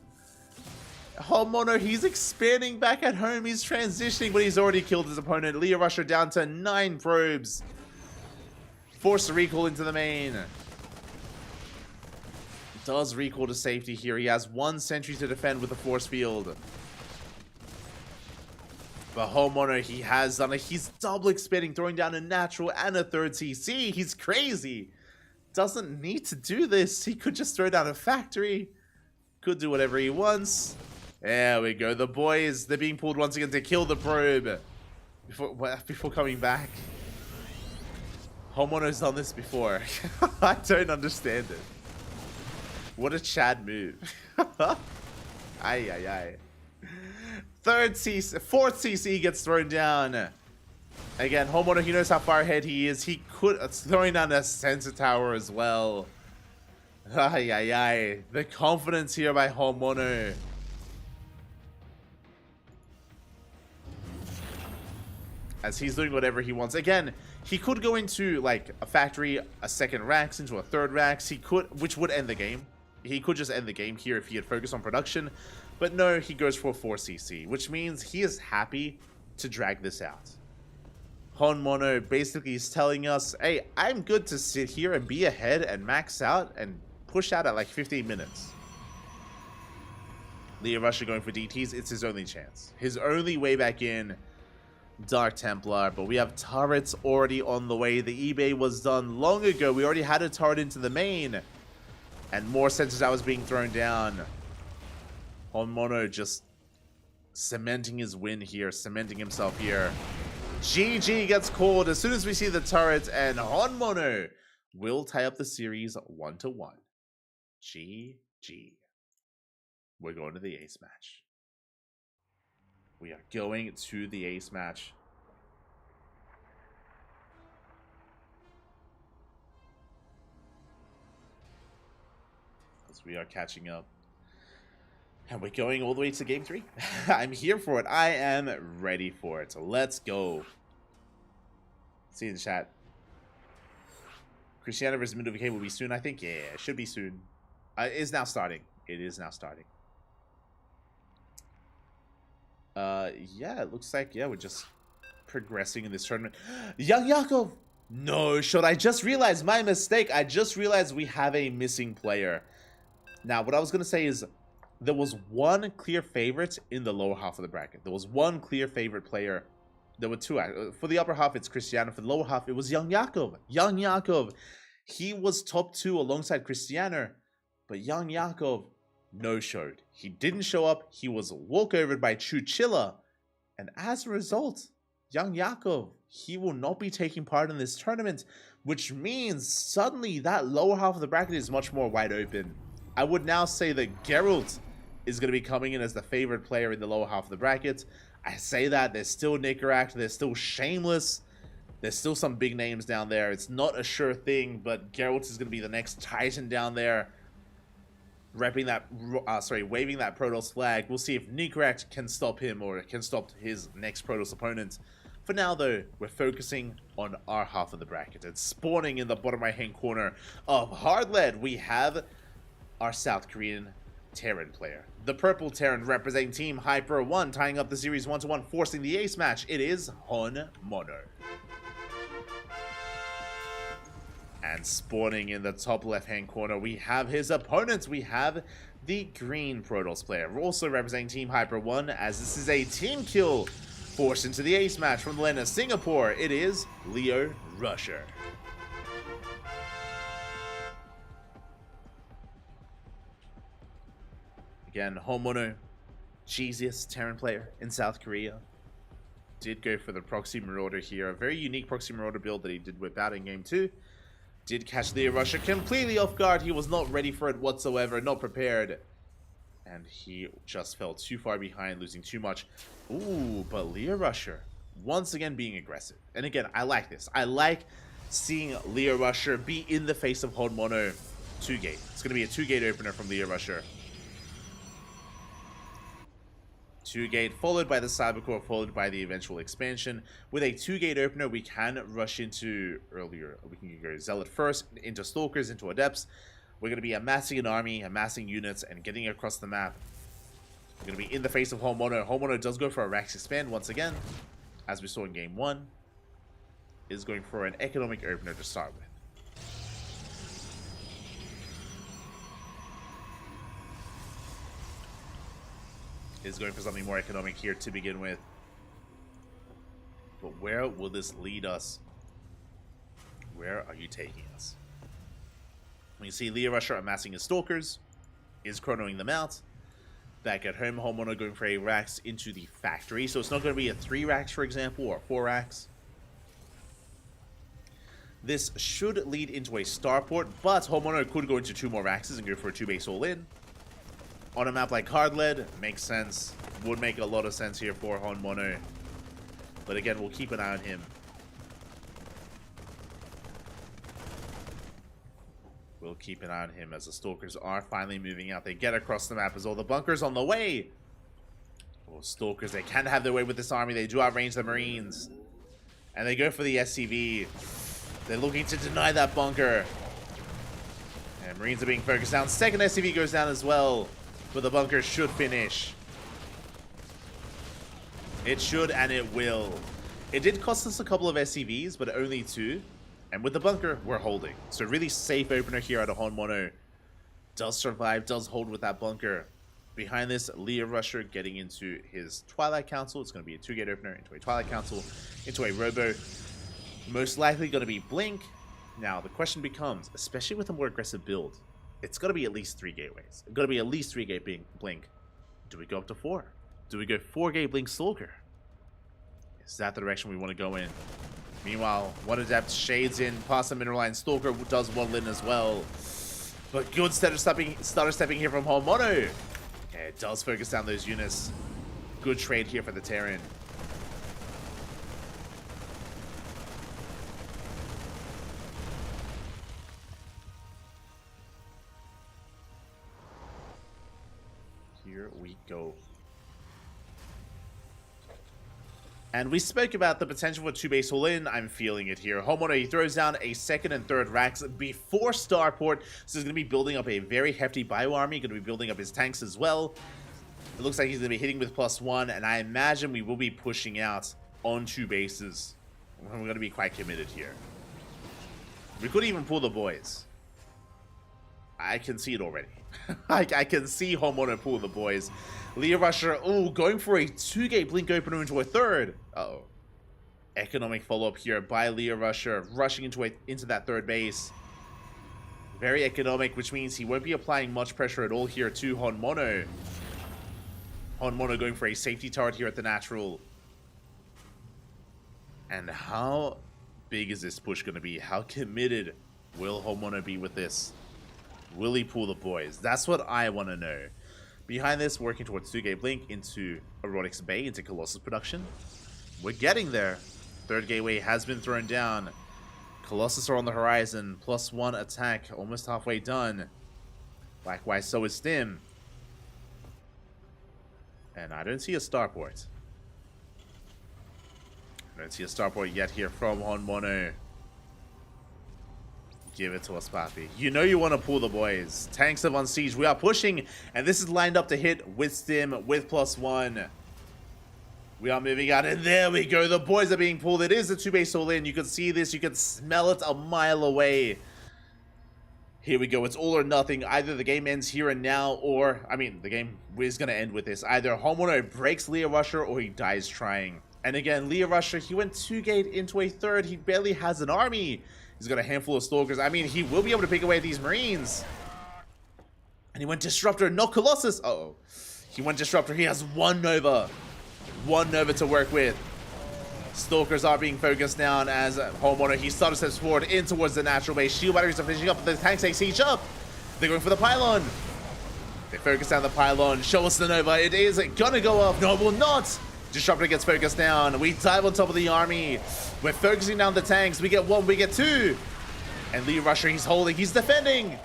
Mono, he's expanding back at home. He's transitioning, but he's already killed his opponent. Leo Rusher down to 9 probes. Force a recall into the main. Does recall to safety here. He has 1 sentry to defend with a force field. But Mono, he has done it. He's double expanding, throwing down a natural and a 3rd CC. He's crazy. Doesn't need to do this. He could just throw down a factory. Could do whatever he wants. There we go. The boys, they're being pulled once again to kill the probe before coming back. Homono's done this before. I don't understand it. What a Chad move. Aye, aye, aye. 4th CC gets thrown down. Again, Homono, he knows how far ahead he is. He could throwing down a sensor tower as well. Aye, aye, aye. The confidence here by Homono. As he's doing whatever he wants. Again, he could go into like a factory, a 2nd Rax, into a 3rd Rax. He could, which would end the game. He could just end the game here if he had focused on production. But no, he goes for a 4CC, which means he is happy to drag this out. Mono basically is telling us, hey, I'm good to sit here and be ahead and max out and push out at like 15 minutes. Leo Rusher going for DTs, it's his only chance. His only way back in. Dark Templar, but we have turrets already on the way. The eBay was done long ago. We already had a turret into the main. And more sensors that was being thrown down. Mono just cementing his win here, cementing himself here. GG gets called as soon as we see the turret, and Mono will tie up the series 1-1. GG. We're going to the ace match. We are going to the ace match. As we are catching up. And we're going all the way to game 3. I'm here for it. I am ready for it. So let's go. See in the chat. Christiana versus Middle VK will be soon, I think. Yeah, it should be soon. It is now starting. It is now starting. Yeah, it looks like, yeah, we're just progressing in this tournament. Young Yakov! No shot. I just realized my mistake. I just realized we have a missing player. Now, what I was going to say is there was 1 clear favorite in the lower half of the bracket. There was 1 clear favorite player. There were 2. For the upper half, it's Cristiano. For the lower half, it was Young Yakov. Young Yakov. He was top 2 alongside Cristiano. But Young Yakov no-showed. He didn't show up. He was walkovered by Chuchilla. And as a result, Young Yakov, he will not be taking part in this tournament, which means suddenly that lower half of the bracket is much more wide open. I would now say that Geralt is going to be coming in as the favorite player in the lower half of the bracket. I say that, there's still Nicaract, there's still Shameless, there's still some big names down there. It's not a sure thing, but Geralt is going to be the next Titan down there. Waving that Protoss flag. We'll see if Nicaract can stop him or can stop his next Protoss opponent. For now, though, we're focusing on our half of the bracket. And spawning in the bottom right-hand corner of Hard Lead, we have our South Korean Terran player. The purple Terran representing Team Hyper 1, tying up the series 1-1, forcing the ace match. It is Mono. And spawning in the top left-hand corner, we have his opponents. We have the green Protoss player, also representing Team Hyper 1, as this is a team kill forced into the ace match from the land of Singapore. It is Leo Rusher. Again, Homono, cheesiest Terran player in South Korea. Did go for the Proxy Marauder here. A very unique Proxy Marauder build that he did whip out in Game 2. Did catch Leo Rusher completely off guard. He was not ready for it whatsoever, not prepared. And he just fell too far behind, losing too much. Ooh, but Leo Rusher, once again being aggressive. And again, I like this. I like seeing Leo Rusher be in the face of Honmono 2-gate. It's going to be a 2-gate opener from Leo Rusher. 2-gate, followed by the Cybercore, followed by the eventual expansion. With a 2-gate opener, we can rush into earlier. We can go Zealot first, into Stalkers, into Adepts. We're going to be amassing an army, amassing units, and getting across the map. We're going to be in the face of Homono. Homono does go for a Rax Expand once again, as we saw in Game 1. Is going for an economic opener to start with. Is going for something more economic here to begin with. But where will this lead us? Where are you taking us? We see Leo Rusher amassing his Stalkers, is chronoing them out. Back at home, Homono going for a Rax into the factory. So it's not going to be a 3 Rax, for example, or a 4 Rax. This should lead into a starport, but Homono could go into 2 more Raxes and go for a 2-base all-in. On a map like Hardlead, makes sense. Would make a lot of sense here for Honmono. But again, we'll keep an eye on him. We'll keep an eye on him as the Stalkers are finally moving out. They get across the map as all the bunkers on the way. Oh, Stalkers, they can have their way with this army. They do outrange the Marines. And they go for the SCV. They're looking to deny that bunker. And Marines are being focused down. Second SCV goes down as well. But the bunker should finish. It should and it will. It did cost us a couple of SCVs, but only 2. And with the bunker, we're holding. So really safe opener here out of Honmono. Does survive, does hold with that bunker. Behind this, Leo Rusher getting into his Twilight Council. It's going to be a 2-gate opener into a Twilight Council, into a Robo. Most likely going to be Blink. Now, the question becomes, especially with a more aggressive build, it's got to be at least 3 gateways. It's got to be at least 3-gate Blink. Do we go up to 4? Do we go 4-gate Blink Stalker? Is that the direction we want to go in? Meanwhile, one Adept shades in past the Mineral Line. Stalker does one in as well. But good stutter stepping here from Homono. Yeah, it does focus down those units. Good trade here for the Terran. Here we go. And we spoke about the potential for 2-base all-in. I'm feeling it here. Homono, he throws down a 2nd and 3rd Rax before Starport. So he's going to be building up a very hefty bio army. Going to be building up his tanks as well. It looks like he's going to be hitting with +1. And I imagine we will be pushing out on 2 bases. We're going to be quite committed here. We could even pull the boys. I can see it already. I can see Homono pull the boys. Leo Rusher, going for a 2-gate Blink opener into a 3rd. Uh-oh. Economic follow-up here by Leo Rusher, rushing into that 3rd base. Very economic, which means he won't be applying much pressure at all here to Honmono. Honmono going for a safety turret here at the natural. And how big is this push going to be? How committed will Honmono be with this? Will he pull the boys? That's what I want to know. Behind this, working towards 2-gate Blink into Erotics Bay, into Colossus production. We're getting there. 3rd gateway has been thrown down. Colossus are on the horizon. +1 attack, almost halfway done. Likewise, so is Stim. And I don't see a starport. I don't see a starport yet here from Honmono. Give it to us, Papi. You know you want to pull the boys. Tanks of on siege. We are pushing, and this is lined up to hit with Stim, with +1. We are moving out, and there we go. The boys are being pulled. It is a 2-base all-in. You can see this. You can smell it a mile away. Here we go. It's all or nothing. Either the game ends here and now, or, I mean, the game is going to end with this. Either Homeowner breaks Leo Rusher, or he dies trying. And again, Leo Rusher, he went 2-gate into a third. He barely has an army. He's got a handful of Stalkers. I mean, he will be able to pick away at these Marines. And he went Disruptor, not Colossus. Uh-oh. He went Disruptor. He has one Nova. One Nova to work with. Stalkers are being focused down as Homeowner. He started steps forward in towards the natural base. Shield batteries are finishing up. The tanks take siege up. They're going for the pylon. They focus down the pylon. Show us the Nova. It is gonna go up. No, it will not. Disruptor gets focused down. We dive on top of the army. We're focusing down the tanks. We get one, we get two. And Leo Rusher, he's holding. He's defending.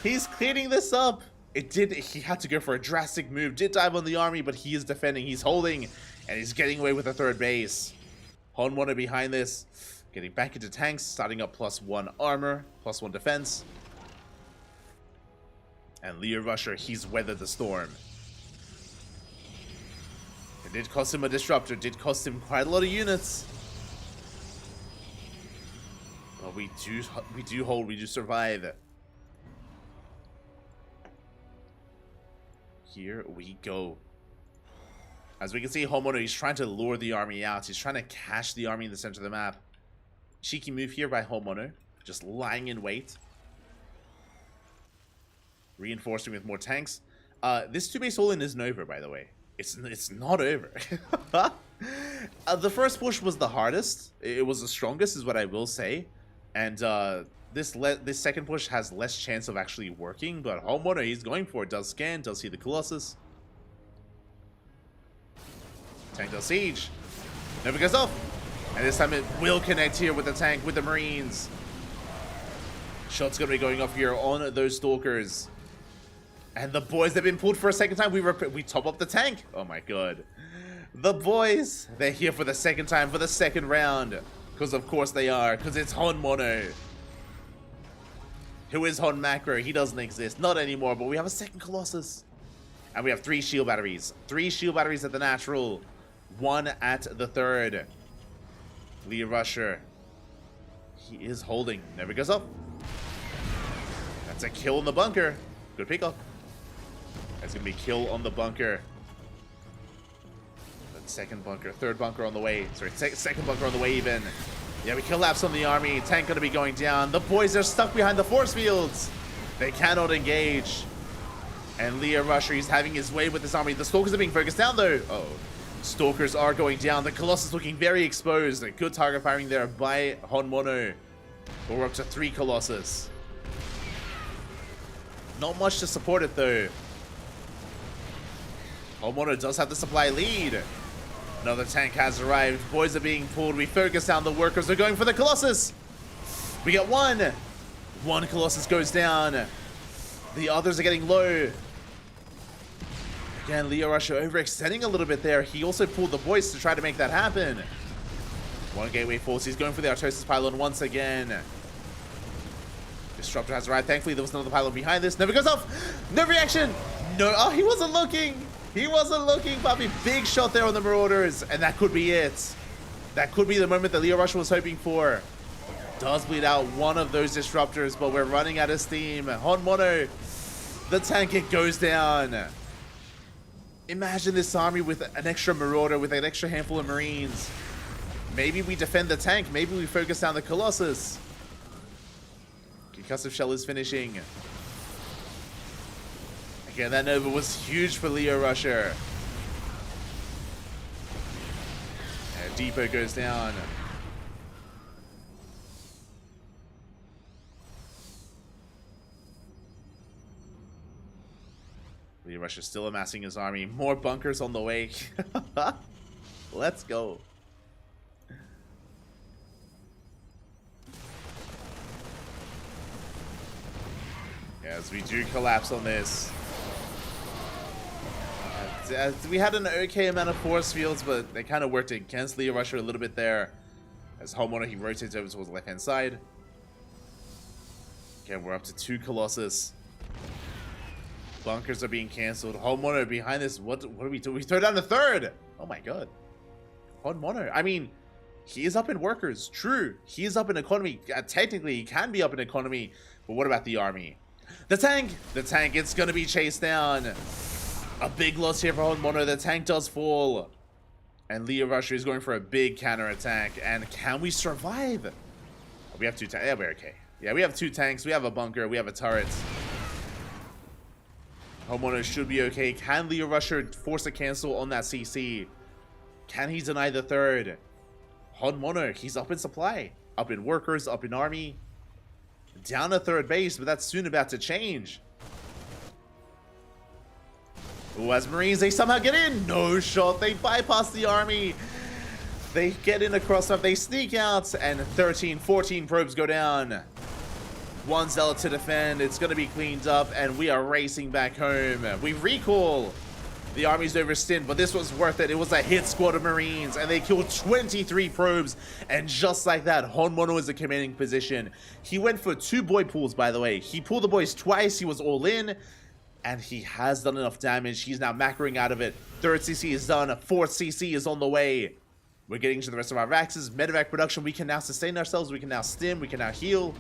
He's cleaning this up. He had to go for a drastic move. Did dive on the army, but he is defending. He's holding. And he's getting away with the third base. Honmono behind this, getting back into tanks, starting up +1 armor, +1 defense. And Leo Rusher, he's weathered the storm. It did cost him a Disruptor, did cost him quite a lot of units. But we do hold, we do survive. Here we go. As we can see, Homeowner, he's trying to lure the army out. He's trying to cache the army in the center of the map. Cheeky move here by Homeowner. Just lying in wait. Reinforcing with more tanks. This 2-base all-in isn't over, by the way. It's not over. The first push was the hardest. It was the strongest, is what I will say. And this second push has less chance of actually working. But Homeowner, he's going for it. Does scan, does see the Colossus. Tank does siege. Never goes off. And this time it will connect here with the tank, with the Marines. Shots gonna be going off here on those Stalkers. And the boys, they've been pulled for a second time. We top up the tank. Oh my god. The boys, they're here for the second time, for the second round. Because of course they are, because it's Hon Mono. Who is Hon Macro? He doesn't exist. Not anymore, but we have a second Colossus. And we have 3 shield batteries. 3 shield batteries at the natural. 1 at the third. Leo Rusher. He is holding. Never goes up. That's a kill in the bunker. Good pick up. That's going to be kill on the bunker. That second bunker. Third bunker on the way. Sorry, second bunker on the way even. Yeah, we collapse on the army. Tank going to be going down. The boys are stuck behind the force fields. They cannot engage. And Leo Rusher, he's having his way with this army. The Stalkers are being focused down though. Uh oh. Stalkers are going down. The Colossus looking very exposed. A good target firing there by Honmono. We're up to 3 Colossus. Not much to support it though. Honmono does have the supply lead. Another tank has arrived. Boys are being pulled. We focus down. The workers are going for the Colossus. We get 1. 1 Colossus goes down. The others are getting low. Again, Leo Rusher overextending a little bit there. He also pulled the boys to try to make that happen. 1 gateway force. He's going for the Artosis pylon once again. Disruptor has arrived. Thankfully, there was another pylon behind this. Never goes off. No reaction. No. Oh, he wasn't looking. He wasn't looking, Bobby. Big shot there on the Marauders. And that could be it. That could be the moment that Leo Rusher was hoping for. Does bleed out one of those Disruptors, but we're running out of steam. Honmono, the tank, it goes down. Imagine this army with an extra Marauder, with an extra handful of Marines. Maybe we defend the tank. Maybe we focus down the Colossus. Concussive Shell is finishing. Again, that Nova was huge for Leo Rusher. And Depot goes down. Leo Rusher still amassing his army. More bunkers on the way. Let's go. Yes, we do collapse on this. We had an okay amount of force fields, but they kind of worked against Leo Rusher a little bit there. As Homeowner, he rotates over towards the left-hand side. Okay, we're up to 2 Colossus. Bunkers are being cancelled. Homeowner behind this. What do we do? We throw down the third. Oh my god. Homeowner. I mean, he is up in workers. True. He is up in economy. Technically, he can be up in economy. But what about the army? The tank! The tank, it's gonna be chased down. A big loss here for Honmono. The tank does fall. And Leo Rusher is going for a big counter-attack. And can we survive? We have 2 tanks. Yeah, we're okay. Yeah, we have 2 tanks. We have a bunker. We have a turret. Honmono should be okay. Can Leo Rusher force a cancel on that CC? Can he deny the third? Honmono, he's up in supply. Up in workers, up in army. Down a third base, but that's soon about to change. Ooh, as Marines, they somehow get in. No shot. They bypass the army. They get in across them. They sneak out, and 13, 14 probes go down. 1 zealot to defend. It's going to be cleaned up, and we are racing back home. We recall. The army's overstint, but this was worth it. It was a hit squad of Marines, and they killed 23 probes. And just like that, Honmono is a commanding position. He went for 2 boy pulls, by the way. He pulled the boys twice. He was all in, and he has done enough damage. He's now macroing out of it. 3rd CC is done. 4th CC is on the way. We're getting to the rest of our Vaxes. Medevac production. We can now sustain ourselves. We can now stim. We can now heal.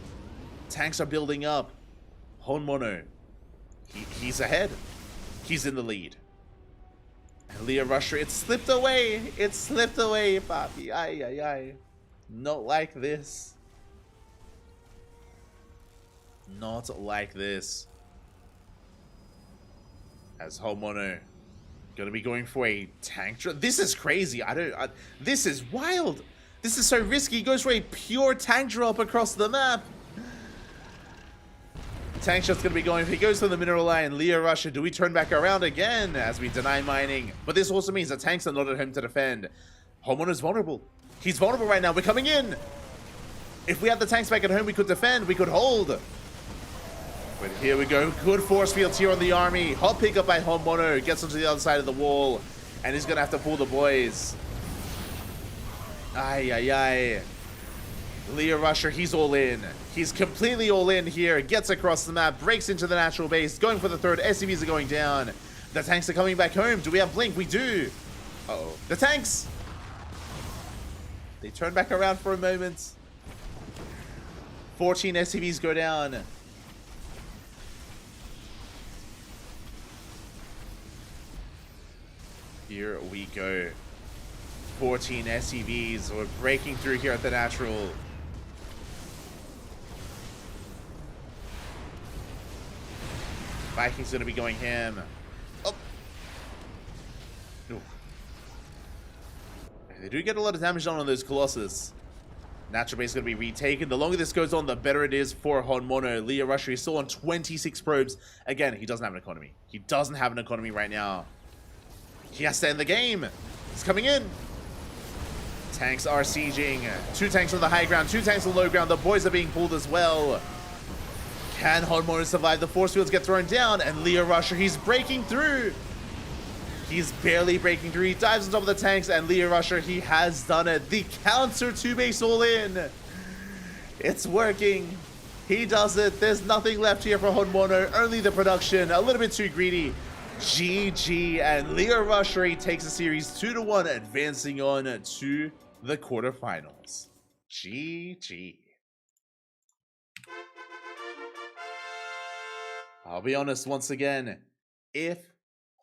Tanks are building up. Honmono, he's ahead. He's in the lead. And Leo Rusher, it slipped away. It slipped away, papi. Ay, ay, ay. Not like this. Not like this. As Honmono gonna be going for a tank drop. This is crazy. This is wild. This is so risky. He goes for a pure tank drop across the map. Tank shot's gonna be going. If he goes for the mineral line, Leo Rusher, do we turn back around again as we deny mining? But this also means that tanks are not at home to defend. Honmono's vulnerable. He's vulnerable right now. We're coming in. If we had the tanks back at home, we could defend. We could hold. But here we go. Good force fields here on the army. Hot pickup by Honmono. Gets onto the other side of the wall. And he's gonna have to pull the boys. Ay, ay, ay. Leo Rusher, he's all in. He's completely all in here. Gets across the map, breaks into the natural base, going for the third. SCVs are going down. The tanks are coming back home. Do we have Blink? We do. Uh-oh. The tanks! They turn back around for a moment. 14 SCVs go down. Here we go. 14 SCVs. We're breaking through here at the natural. Viking's gonna be going ham. Oh. Ooh. They do get a lot of damage on those Colossus. Natural base is gonna be retaken. The longer this goes on, the better it is for Honmono. Leo Rusher is still on 26 probes. Again, he doesn't have an economy. He doesn't have an economy right now. He has to end the game. He's coming in. Tanks are sieging. 2 tanks on the high ground, 2 tanks on the low ground. The boys are being pulled as well. Can Honmono survive? The force fields get thrown down, and Leo Rusher, he's breaking through. He's barely breaking through. He dives on top of the tanks, and Leo Rusher, he has done it. The counter 2-base all in. It's working. He does it. There's nothing left here for Honmono. Only the production. A little bit too greedy. GG, and Leo Rusher, he takes the series 2-1, advancing on to the quarterfinals. GG. I'll be honest once again. If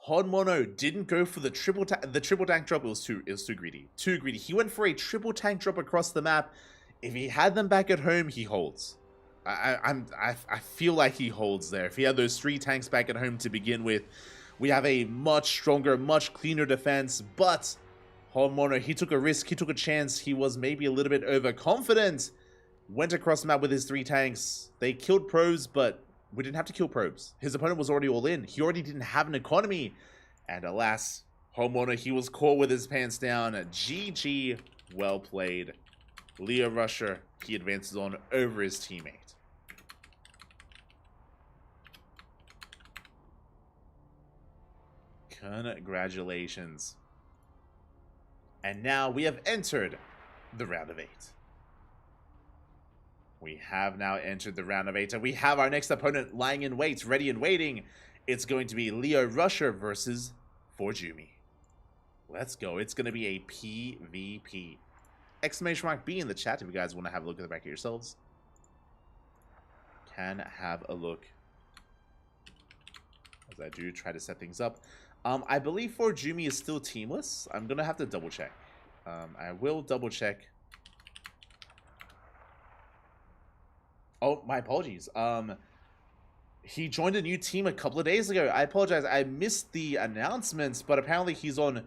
Honmono didn't go for the triple tank drop, it was too greedy. Too greedy. He went for a triple tank drop across the map. If he had them back at home, he holds. I feel like he holds there. If he had those 3 tanks back at home to begin with, we have a much stronger, much cleaner defense. But Honmono, he took a risk, he took a chance. He was maybe a little bit overconfident. Went across the map with his 3 tanks. They killed probes, but we didn't have to kill probes. His opponent was already all in. He already didn't have an economy. And alas, Honmono, he was caught with his pants down. GG, well played. Leo Rusher, he advances on over his teammate. Congratulations. And now we have entered the round of 8. We have now entered the round of 8, and we have our next opponent lying in wait, ready and waiting. It's going to be Leo Rusher versus Forjumi. Let's go. It's going to be a PvP. Exclamation mark B in the chat if you guys want to have a look at the back of yourselves. can have a look as I do try to set things up. I believe for Jumi is still teamless. I'm gonna have to double check. I will double check. Oh, my apologies. He joined a new team a couple of days ago. I apologize. I missed the announcements, but apparently he's on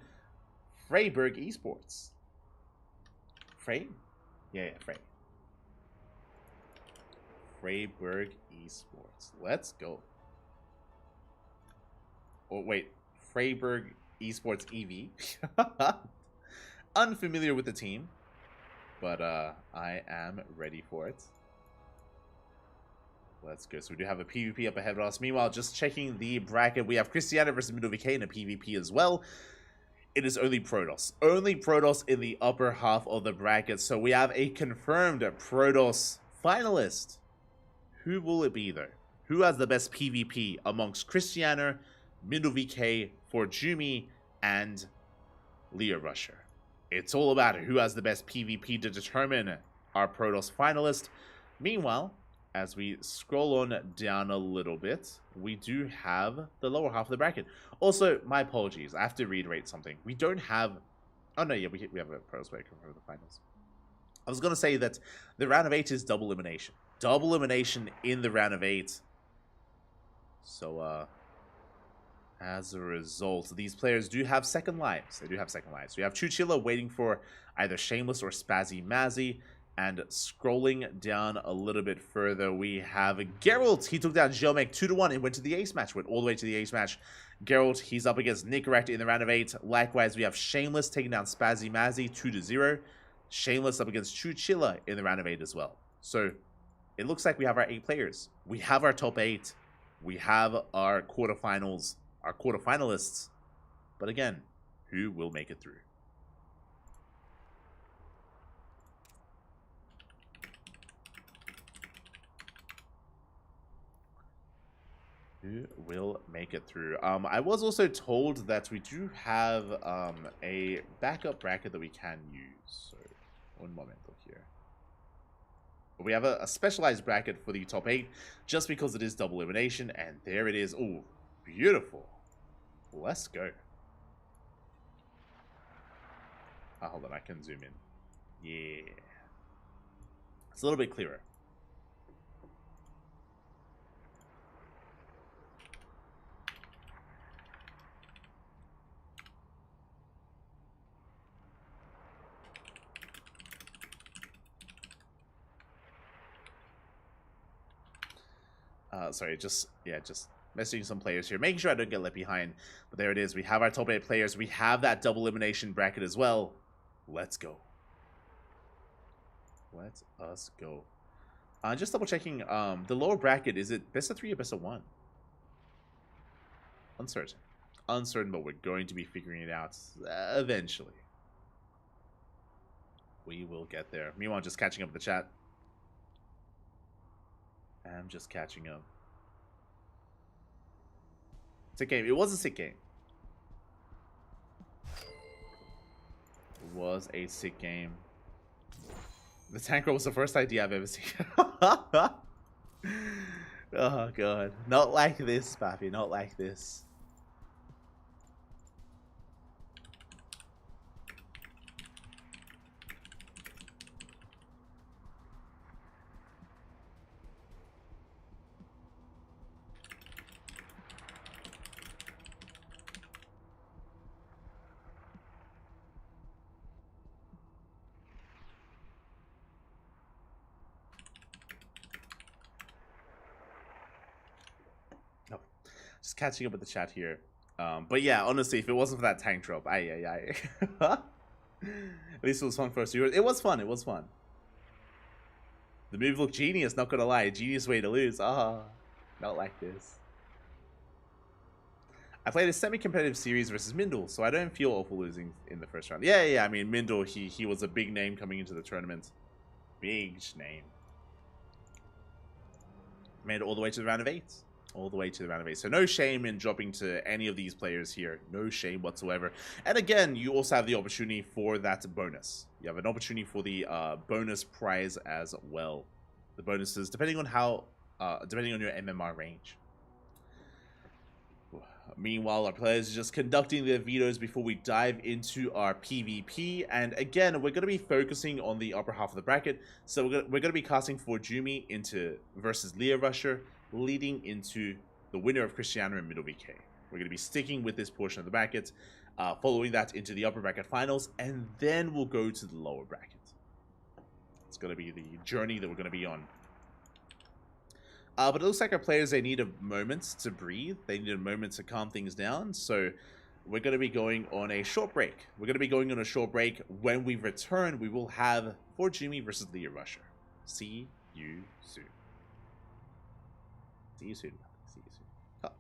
Freiburg Esports. Frey? Yeah, Frey. Freiburg Esports. Let's go. Oh, wait. Freiburg Esports EV. Unfamiliar with the team, but I am ready for it. Let's go. So we do have a PvP up ahead of us. Meanwhile, just checking the bracket, we have Cristiano versus MiddleVK in a PvP as well. It is only Protoss. Only Protoss in the upper half of the bracket. So we have a confirmed Protoss finalist. Who will it be, though? Who has the best PvP amongst Cristiano, MiddleVK, Forjumi, and Leo Rusher? It's all about who has the best PvP to determine our Protoss finalist. Meanwhile, as we scroll on down a little bit, we do have the lower half of the bracket. Also, my apologies, I have to reiterate something. We don't have... Oh, no, yeah, we have a Protoss player for the finals. I was going to say that the round of 8 is double elimination. Double elimination in the round of 8. So, as a result, these players do have second lives. They do have second lives. We have Chuchilla waiting for either Shameless or Spazzy Mazzy. And scrolling down a little bit further, we have Geralt. He took down Gelmek 2-1 and went to the ace match. Went all the way to the ace match. Geralt, he's up against Nicorrect in the round of 8. Likewise, we have Shameless taking down Spazzy Mazzy 2-0. Shameless up against Chuchilla in the round of 8 as well. So, it looks like we have our 8 players. We have our top 8. We have our quarterfinals, our quarterfinalists. But again, who will make it through? Who will make it through? I was also told that we do have a backup bracket that we can use. So, one moment, look here. We have a specialized bracket for the top 8, just because it is double elimination, and there it is. Oh, beautiful. Let's go. Hold on, I can zoom in. Yeah. It's a little bit clearer. Sorry, just messaging some players here, making sure I don't get left behind. But there it is. We have our top 8 players. We have that double elimination bracket as well. Let's go. Let us go. Just double checking. The lower bracket, is it best of 3 or best of 1? Uncertain. Uncertain, but we're going to be figuring it out eventually. We will get there. Meanwhile, just catching up with the chat. I'm just catching up. Sick game. It was a sick game. It was a sick game. The tank roll was the first idea I've ever seen. Oh god. Not like this, Pappy. Not like this. Just catching up with the chat here. But yeah, honestly, if it wasn't for that tank drop, At least it was fun for us. It was fun. It was fun. The move looked genius, not gonna lie. Genius way to lose. Not like this. I played a semi-competitive series versus Mindle, so I don't feel awful losing in the first round. Yeah. I mean, Mindle, he was a big name coming into the tournament. Big name. Made it all the way to the round of 8. All the way to the round of 8. So no shame in dropping to any of these players here. No shame whatsoever. And again, you also have the opportunity for that bonus. You have an opportunity for the bonus prize as well. The bonuses, depending on how depending on your MMR range. Meanwhile, our players are just conducting their vetoes before we dive into our PvP. And again, we're going to be focusing on the upper half of the bracket. So we're going to be casting for Jumi into versus Leo Rusher, leading into the winner of Cristiano and Middle VK. We're going to be sticking with this portion of the bracket, following that into the upper bracket finals, and then we'll go to the lower bracket. It's going to be the journey that we're going to be on. But it looks like our players, they need a moment to breathe. They need a moment to calm things down. So we're going to be going on a short break. We're going to be going on a short break. When we return, we will have for Jumi versus Leo Rusher. See you soon. See you soon. See you soon. Oh.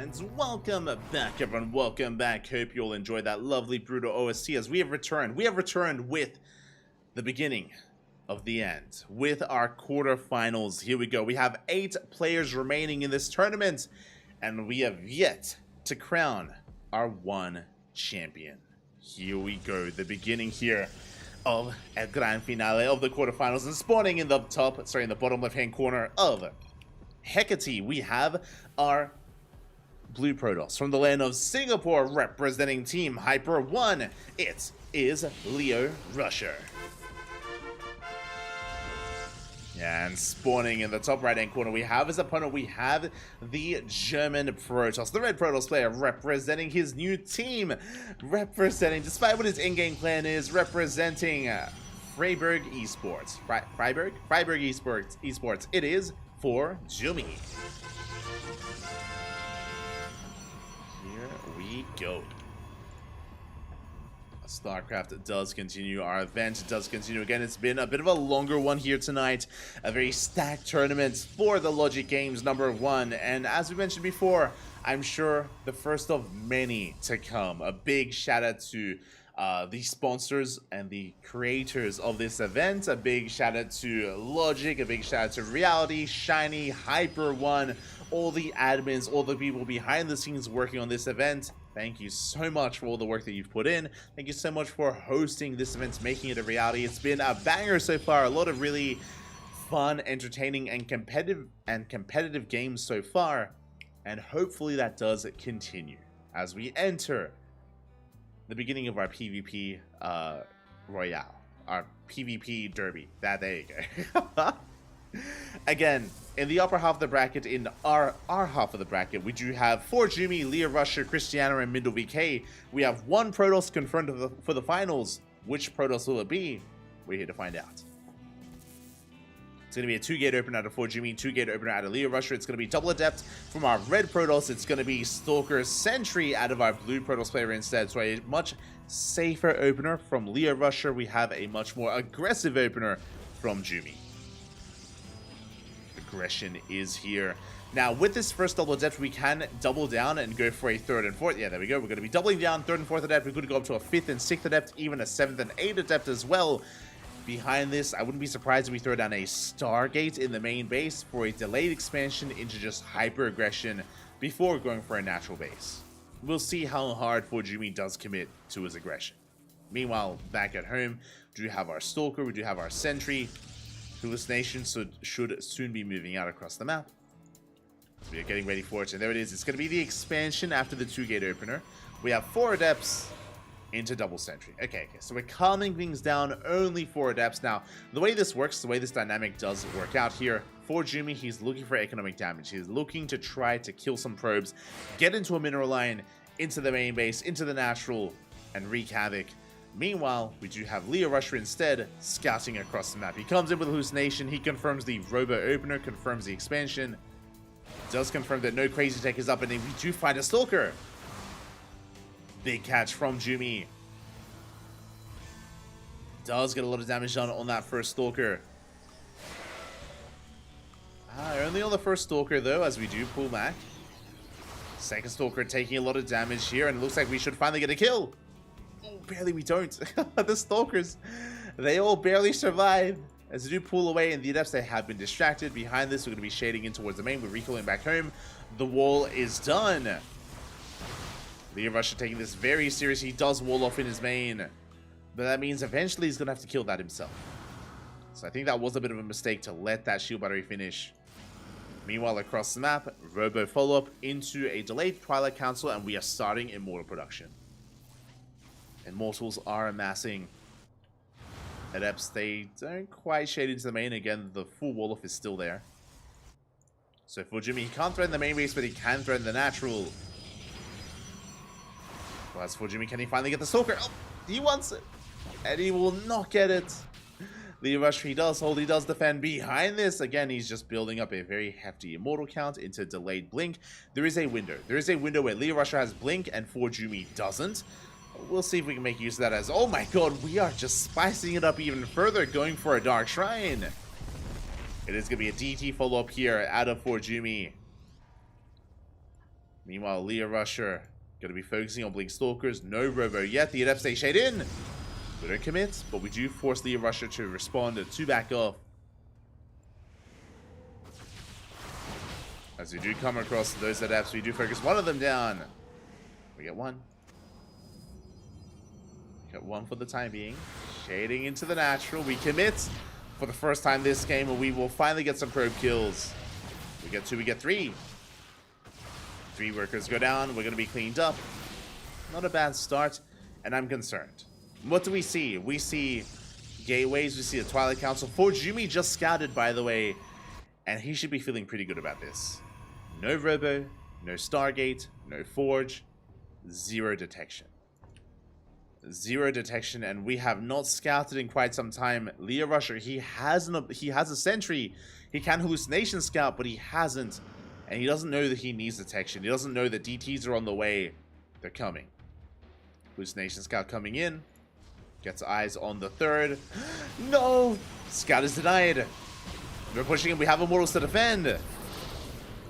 And welcome back, everyone. Welcome back. Hope you all enjoyed that lovely brutal OST as we have returned. We have returned with the beginning of the end, with our quarterfinals. Here we go. We have 8 players remaining in this tournament, and we have yet to crown our one champion. Here we go. The beginning here of El Gran Finale of the quarterfinals, and spawning in the in the bottom left-hand corner of Hecate, we have our Blue Protoss from the land of Singapore, representing Team Hyper 1. It is Leo Rusher. And spawning in the top right-hand corner, we have his opponent. We have the German Protoss, the red Protoss player, representing his new team, despite what his in-game clan is, representing Freiburg Esports. Freiburg Esports. It is for Jumi. We go. StarCraft does continue. Our event does continue. Again, it's been a bit of a longer one here tonight. A very stacked tournament for the Logic Games #1. And as we mentioned before, I'm sure the first of many to come. A big shout out to the sponsors and the creators of this event. A big shout out to Logic. A big shout out to Reality, Shiny, Hyper One, all the admins, all the people behind the scenes working on this event. Thank you so much for all the work that you've put in. Thank you so much for hosting this event, making it a reality. It's been a banger so far. A lot of really fun, entertaining, and competitive games so far. And hopefully that does continue as we enter the beginning of our PvP Royale, our PvP Derby. There you go. Again, in the upper half of the bracket, in our half of the bracket, we do have 4 Jumi, Leo Rusher, Cristiano, and Mindle VK. We have 1 Protoss confirmed for the finals. Which Protoss will it be? We're here to find out. It's going to be a 2-gate opener out of 4 Jumi, 2-gate opener out of Leo Rusher. It's going to be double adept from our red Protoss. It's going to be Stalker Sentry out of our blue Protoss player instead. So a much safer opener from Leo Rusher. We have a much more aggressive opener from Jumi. Aggression is here. Now, with this first double adept, we can double down and go for a 3rd and 4th. Yeah, there we go. We're going to be doubling down 3rd and 4th adept. We could go up to a 5th and 6th adept, even a 7th and 8th adept as well. Behind this, I wouldn't be surprised if we throw down a Stargate in the main base for a delayed expansion into just hyper aggression before going for a natural base. We'll see how hard 4Jumi does commit to his aggression. Meanwhile, back at home, we do have our Stalker, we do have our Sentry. Hallucination should soon be moving out across the map. We are getting ready for it, and there it is. It's going to be the expansion after the 2-gate opener. We have 4 adepts into double sentry. Okay, so we're calming things down, only 4 adepts. Now, the way this works, the way this dynamic does work out here, for Jumi, he's looking for economic damage. He's looking to try to kill some probes, get into a mineral line, into the main base, into the natural, and wreak havoc. Meanwhile, we do have Leo Rusher instead scouting across the map. He comes in with hallucination. He confirms the robo opener, confirms the expansion, does confirm that no crazy tech is up, and then we do find a Stalker. Big catch from Jumi. Does get a lot of damage done on that first Stalker. Only on the first Stalker though, as we do pull back. Second Stalker taking a lot of damage here, and it looks like we should finally get a kill. Barely we don't. The Stalkers, they all barely survive. As they do pull away, and the adepts, they have been distracted. Behind this, we're going to be shading in towards the main. We're recalling back home. The wall is done. Leo Rusher taking this very seriously. He does wall off in his main. But that means eventually he's going to have to kill that himself. So I think that was a bit of a mistake to let that shield battery finish. Meanwhile, across the map, Robo follow-up into a delayed Twilight Council, and we are starting Immortal production. Immortals are amassing. Adepts, they don't quite shade into the main. Again, the full wall-off is still there. So for Jimmy, he can't threaten the main base, but he can threaten the natural. Well, as for Jimmy, can he finally get the Stalker? Oh, he wants it. And he will not get it. Leo Rusher, he does hold, he does defend. Behind this, again, he's just building up a very hefty Immortal count into delayed Blink. There is a window. There is a window where Leo Rusher has Blink and 4Jumi doesn't. We'll see if we can make use of that as... Oh my god, we are just spicing it up even further, going for a Dark Shrine. It is going to be a DT follow-up here out of 4Jumi. Meanwhile, Leah Rusher going to be focusing on Blink Stalkers. No Robo yet. The Adept stay shade in. We don't commit, but we do force Leah Rusher to respond to back off. As we do come across those Adepts, we do focus one of them down. We get one. Got one for the time being. Shading into the natural. We commit for the first time this game, and we will finally get some probe kills. We get two, we get three. Three workers go down. We're going to be cleaned up. Not a bad start, and I'm concerned. What do we see? We see gateways. We see the Twilight Council. Forjumi just scouted, by the way, and he should be feeling pretty good about this. No Robo, no Stargate, no Forge, zero detection. Zero detection, and we have not scouted in quite some time. Leah Rusher, he has a sentry. He can hallucination scout, but he hasn't. And he doesn't know that he needs detection. He doesn't know that DTs are on the way. They're coming. Hallucination scout coming in. Gets eyes on the third. No! Scout is denied. We're pushing him. We have Immortals to defend.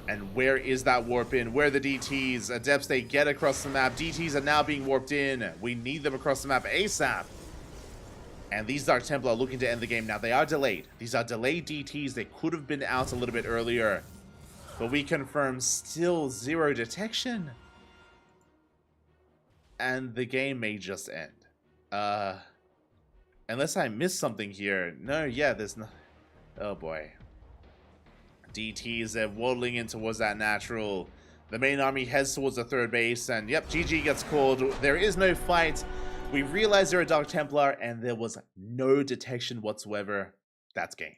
And where is that warp in? Where are the DTs? Adepts, they get across the map. DTs are now being warped in. We need them across the map ASAP. And these Dark Templar are looking to end the game now. They are delayed. These are delayed DTs. They could have been out a little bit earlier. But we confirm still zero detection. And the game may just end. Unless I missed something here. No, yeah, there's no... Oh boy. DTs, they're waddling in towards that natural. The main army heads towards the third base, and yep, GG gets called. There is no fight. We realize they're a Dark Templar, and there was no detection whatsoever. That's game.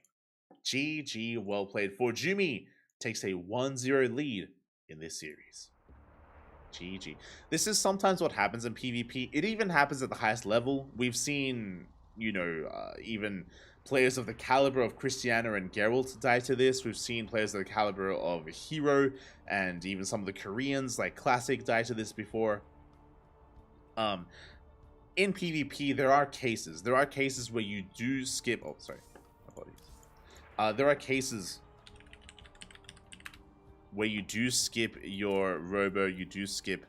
GG, well played. Forjumi takes a 1-0 lead in this series. GG. This is sometimes what happens in PvP. It even happens at the highest level. We've seen, you know, even players of the caliber of Christiana and Geralt die to this. We've seen players of the caliber of Hero and even some of the Koreans like Classic die to this before. In PvP, there are cases. There are cases where you do skip... Oh, sorry. Apologies. There are cases where you do skip your Robo. You do skip...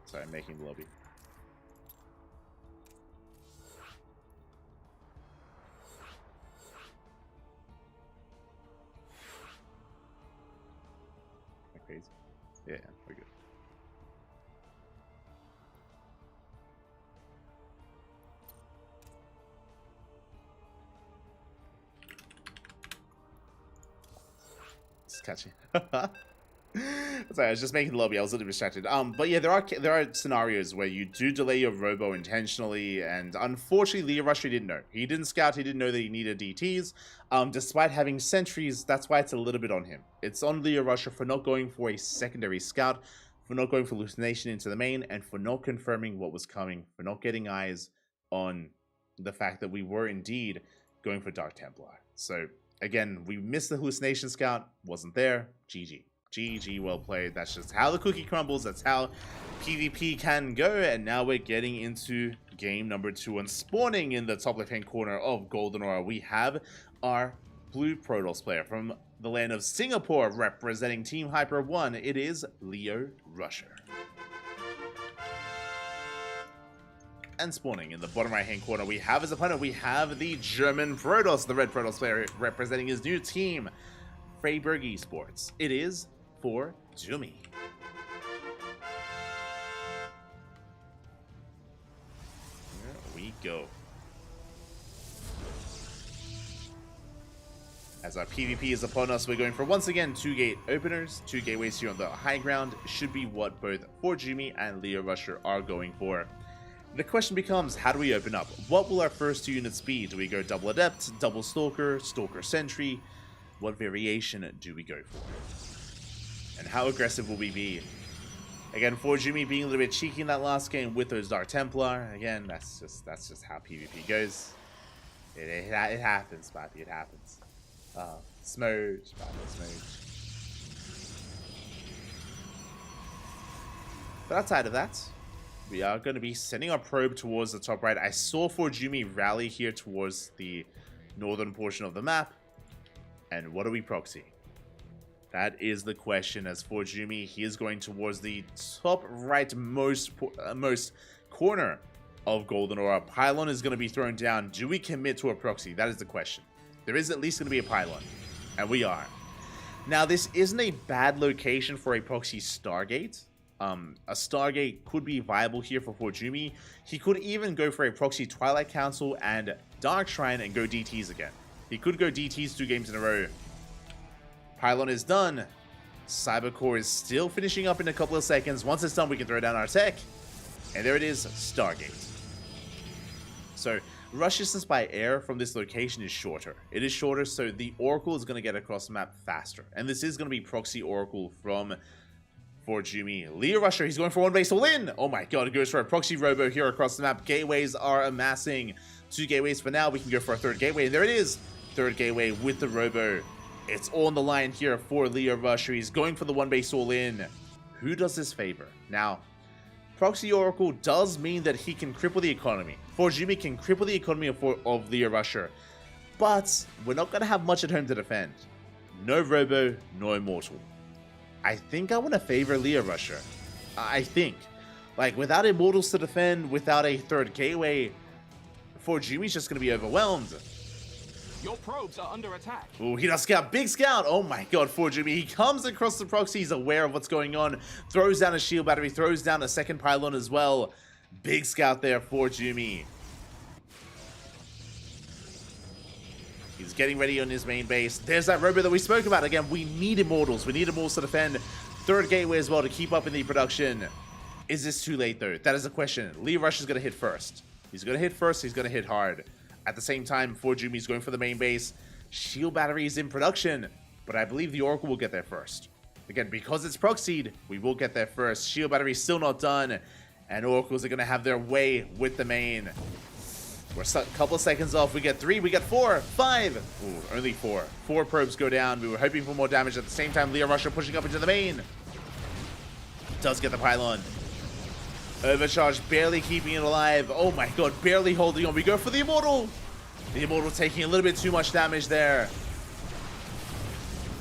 Sorry, I'm making the lobby. Crazy. Yeah, we're good. It's catchy. Sorry, I was just making the lobby. I was a little distracted. But yeah, there are scenarios where you do delay your Robo intentionally, and unfortunately, Leah Rusher didn't know. He didn't scout. He didn't know that he needed DTs. Despite having sentries, that's why it's a little bit on him. It's on Leah Rusher for not going for a secondary scout, for not going for hallucination into the main, and for not confirming what was coming, for not getting eyes on the fact that we were indeed going for Dark Templar. So again, we missed the hallucination scout. Wasn't there. GG. GG, well played. That's just how the cookie crumbles. That's how PvP can go. And now we're getting into game number 2. And spawning in the top left-hand corner of Golden Aura, we have our blue Protoss player from the land of Singapore, representing Team Hyper 1. It is Leah Rusher. And spawning in the bottom right-hand corner, we have his opponent. We have the German Protoss, the red Protoss player, representing his new team, Freiburg Esports. It is Forjumi. Here we go. As our PvP is upon us, we're going for, once again, 2 gate openers. 2 gateways here on the high ground should be what both Forjumi and Leah Rusher are going for. The question becomes, how do we open up? What will our first 2 units be? Do we go double Adept, double Stalker, Stalker Sentry? What variation do we go for? And how aggressive will we be? Again, Forjumi being a little bit cheeky in that last game with those Dark Templar. Again, that's just how PvP goes. It happens, Papi. It happens. Smooch, Papi, smooch. But outside of that, we are going to be sending our probe towards the top right. I saw Forjumi rally here towards the northern portion of the map. And what are we proxying? That is the question. As for Jumi, he is going towards the top right most corner of Golden Aura. Pylon is going to be thrown down. Do we commit to a proxy? That is the question. There is at least going to be a pylon, and we are. Now, this isn't a bad location for a proxy Stargate. A Stargate could be viable here for Jumi. He could even go for a proxy Twilight Council and Dark Shrine and go DTs again. He could go DTs 2 games in a row. Pylon is done. Cybercore is still finishing up in a couple of seconds. Once it's done, we can throw down our tech. And there it is, Stargate. So, rush distance by air from this location is shorter. It is shorter, so the Oracle is going to get across the map faster. And this is going to be proxy Oracle from Jumi. Leo Rusher, he's going for one base all in. Oh my god, it goes for a proxy robo here across the map. Gateways are amassing. 2 gateways for now. We can go for a 3rd gateway. And there it is. 3rd gateway with the robo. It's all on the line here for Leo Rusher. He's going for the one base all in. Who does this favor? Now, proxy Oracle does mean that he can cripple the economy. Jumi can cripple the economy of Leo Rusher. But we're not going to have much at home to defend. No robo, no immortal. I think I want to favor Leo Rusher. I think. Like, without immortals to defend, without a 3rd gateway, Jumi's just going to be overwhelmed. Your probes are under attack. Oh, he does scout. Big scout. Oh my god, Jumi. He comes across the proxy. He's aware of what's going on. Throws down a shield battery. Throws down a 2nd pylon as well. Big scout there for Jumi. He's getting ready on his main base. There's that robo that we spoke about. Again, we need immortals. We need immortals to defend. 3rd gateway as well to keep up in the production. Is this too late though? That is the question. Leo Rush is going to hit first. He's going to hit first. He's going to hit hard. At the same time, Jumi's going for the main base. Shield battery is in production, but I believe the Oracle will get there first. Again, because it's proxied, we will get there first. Shield battery is still not done, and Oracles are going to have their way with the main. We're a couple of seconds off. We get 3, we get 4, 5. Ooh, only 4. 4 probes go down. We were hoping for more damage. At the same time, Leo Rusher pushing up into the main. Does get the pylon. Overcharge, barely keeping it alive. Oh my god, barely holding on. We go for the Immortal. The Immortal taking a little bit too much damage there.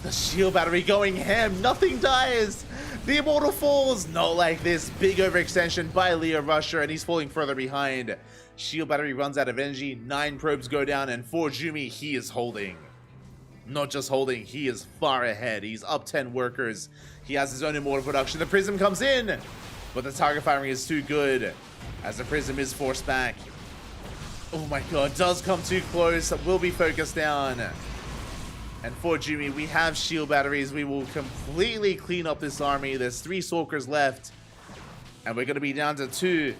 The shield battery going ham. Nothing dies. The Immortal falls. Not like this. Big overextension by Leo Rusher, and he's falling further behind. Shield battery runs out of energy. 9 probes go down, and Jumi, he is holding. Not just holding, he is far ahead. He's up 10 workers. He has his own Immortal production. The Prism comes in. But the target firing is too good as the Prism is forced back. Oh my god, does come too close. Will be focused down. And Jumi, we have shield batteries. We will completely clean up this army. There's 3 Stalkers left. And we're going to be down to 2.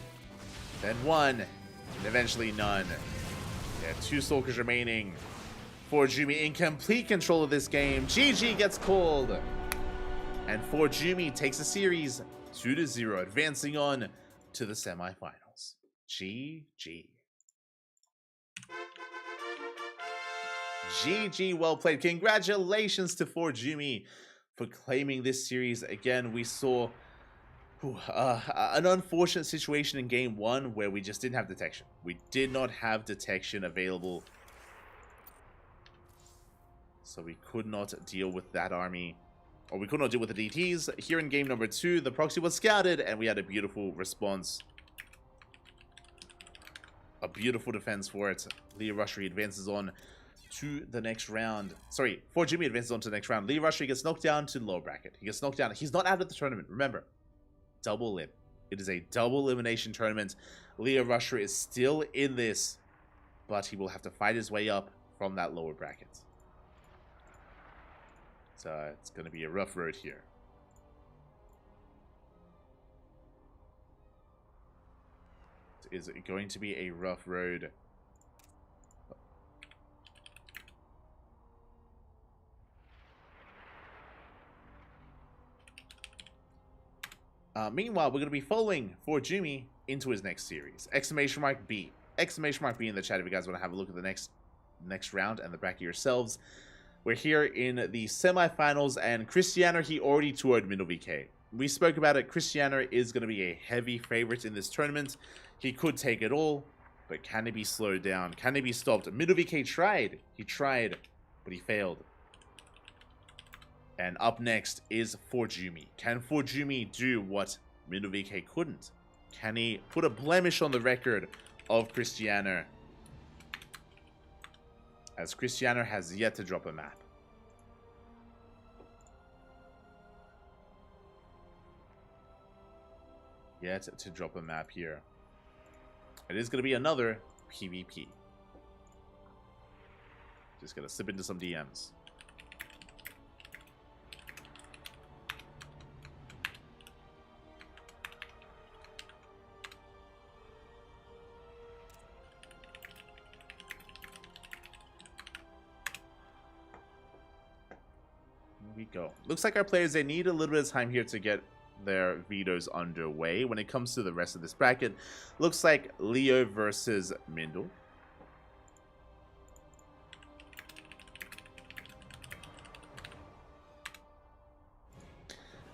Then 1. And eventually none. Yeah, 2 Stalkers remaining. Jumi in complete control of this game. GG gets called. And Jumi takes the series 2-0, advancing on to the semifinals. GG. GG, well played. Congratulations to Jumi for claiming this series. Again, we saw an unfortunate situation in game 1 where we just didn't have detection. We did not have detection available. So we could not deal with that army. Or we could not deal with the DTs. Here in game number 2, the proxy was scouted, and we had a beautiful response. A beautiful defense for it. Leo Rusher advances on to the next round. Sorry, Jumi advances on to the next round. Leo Rusher gets knocked down to the lower bracket. He gets knocked down. He's not out of the tournament. Remember, double elim. It is a double elimination tournament. Leo Rusher is still in this, but he will have to fight his way up from that lower bracket. So it's going to be a rough road here. It is going to be a rough road. Meanwhile, we're going to be following Jumi into his next series. Exclamation mark B. Exclamation mark B in the chat if you guys want to have a look at the next round and the bracket yourselves. We're here in the semifinals, and Cristiano, he already toured Middle VK. We spoke about it. Cristiano is going to be a heavy favorite in this tournament. He could take it all, but can he be slowed down? Can he be stopped? Middle VK tried. He tried, but he failed. And up next is Forjumi. Can Forjumi do what Minovike couldn't? Can he put a blemish on the record of Cristiano? As Cristiano has yet to drop a map. Yet to drop a map here. It is going to be another PvP. Just going to slip into some DMs. We go. Looks like our players, they need a little bit of time here to get their vetoes underway. When it comes to the rest of this bracket, looks like Leo versus Mindle.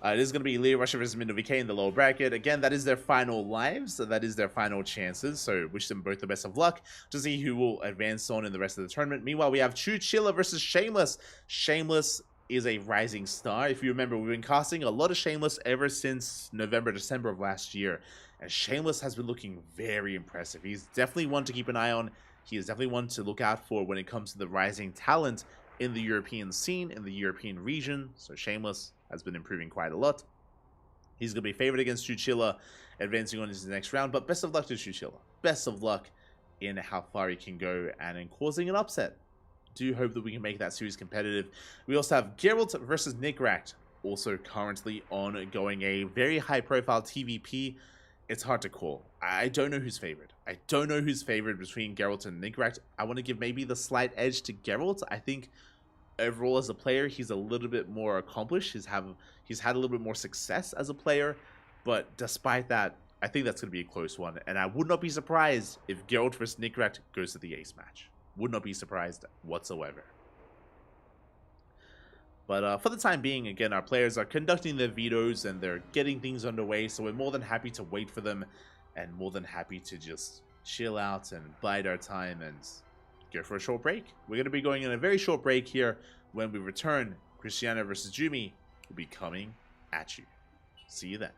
It is going to be Leo Russia versus Mindle VK in the lower bracket. Again, that is their final lives. So that is their final chances. So wish them both the best of luck to see who will advance on in the rest of the tournament. Meanwhile, we have True Chiller versus Shameless. Shameless is a rising star. If you remember, we've been casting a lot of Shameless ever since November, December of last year. And Shameless has been looking very impressive. He's definitely one to keep an eye on. He is definitely one to look out for when it comes to the rising talent in the European scene, in the European region. So Shameless has been improving quite a lot. He's going to be favored against Chuchilla, advancing on into the next round. But best of luck to Chuchilla. Best of luck in how far he can go and in causing an upset. Do hope that we can make that series competitive. We also have Geralt versus Nickrat, also currently ongoing, a very high-profile TVP. It's hard to call. I don't know who's favored. I don't know who's favored between Geralt and Nickrat. I want to give maybe the slight edge to Geralt. I think overall as a player, he's a little bit more accomplished. He's had a little bit more success as a player. But despite that, I think that's going to be a close one. And I would not be surprised if Geralt versus Nickrat goes to the ace match. Would not be surprised whatsoever. But for the time being, again, our players are conducting their vetoes and they're getting things underway. So we're more than happy to wait for them and more than happy to just chill out and bide our time and go for a short break. We're going to be going in a very short break here. When we return, Cristiano versus Jumi will be coming at you. See you then.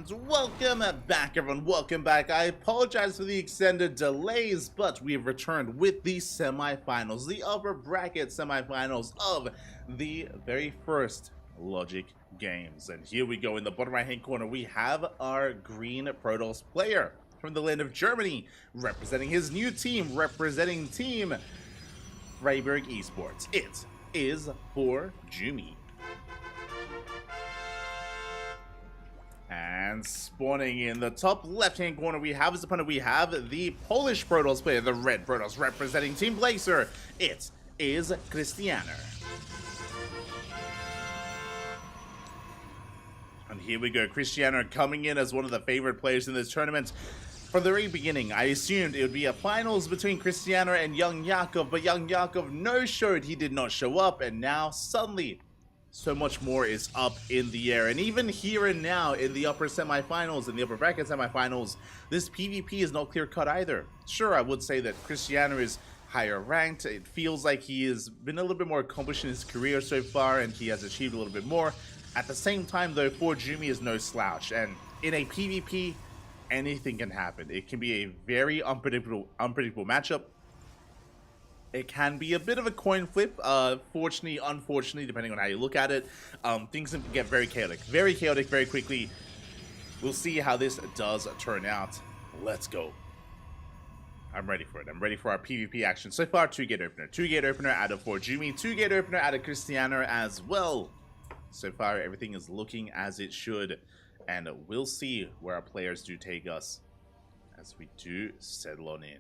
And welcome back, everyone. Welcome back. I apologize for the extended delays, but we have returned with the semifinals, the upper bracket semifinals of the very first Logic Games. And here we go. In the bottom right-hand corner, we have our green Protoss player from the land of Germany, representing his new team, representing Team Freiburg Esports. It is for Jumi. And spawning in the top left-hand corner, we have his opponent. We have the Polish Protoss player, the red Protoss, representing Team Blazer. It is Christianer. And here we go, Christianer coming in as one of the favorite players in this tournament. From the very beginning, I assumed it would be a finals between Christianer and Young Yakov, but Young Yakov no-showed. He did not show up, and now suddenly so much more is up in the air. And even here and now in the upper semifinals, in the upper bracket semifinals, this PvP is not clear-cut either. Sure, I would say that Christianer is higher ranked. It feels like he has been a little bit more accomplished in his career so far, and he has achieved a little bit more. At the same time, though, for Jumi is no slouch, and in a PvP, anything can happen. It can be a very unpredictable matchup. It can be a bit of a coin flip, fortunately, unfortunately, depending on how you look at it. Things can get very chaotic very quickly. We'll see how this does turn out. Let's go. I'm ready for it. I'm ready for our PvP action. So far, 2-gate opener. 2-gate opener out of 4 Jumi. 2-gate opener out of Christianer as well. So far, everything is looking as it should. And we'll see where our players do take us as we do settle on in.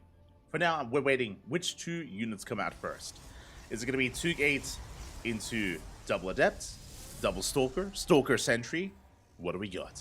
For now, we're waiting which 2 units come out first. Is it going to be 2-gate into double Adept, double Stalker, Stalker Sentry? What do we got?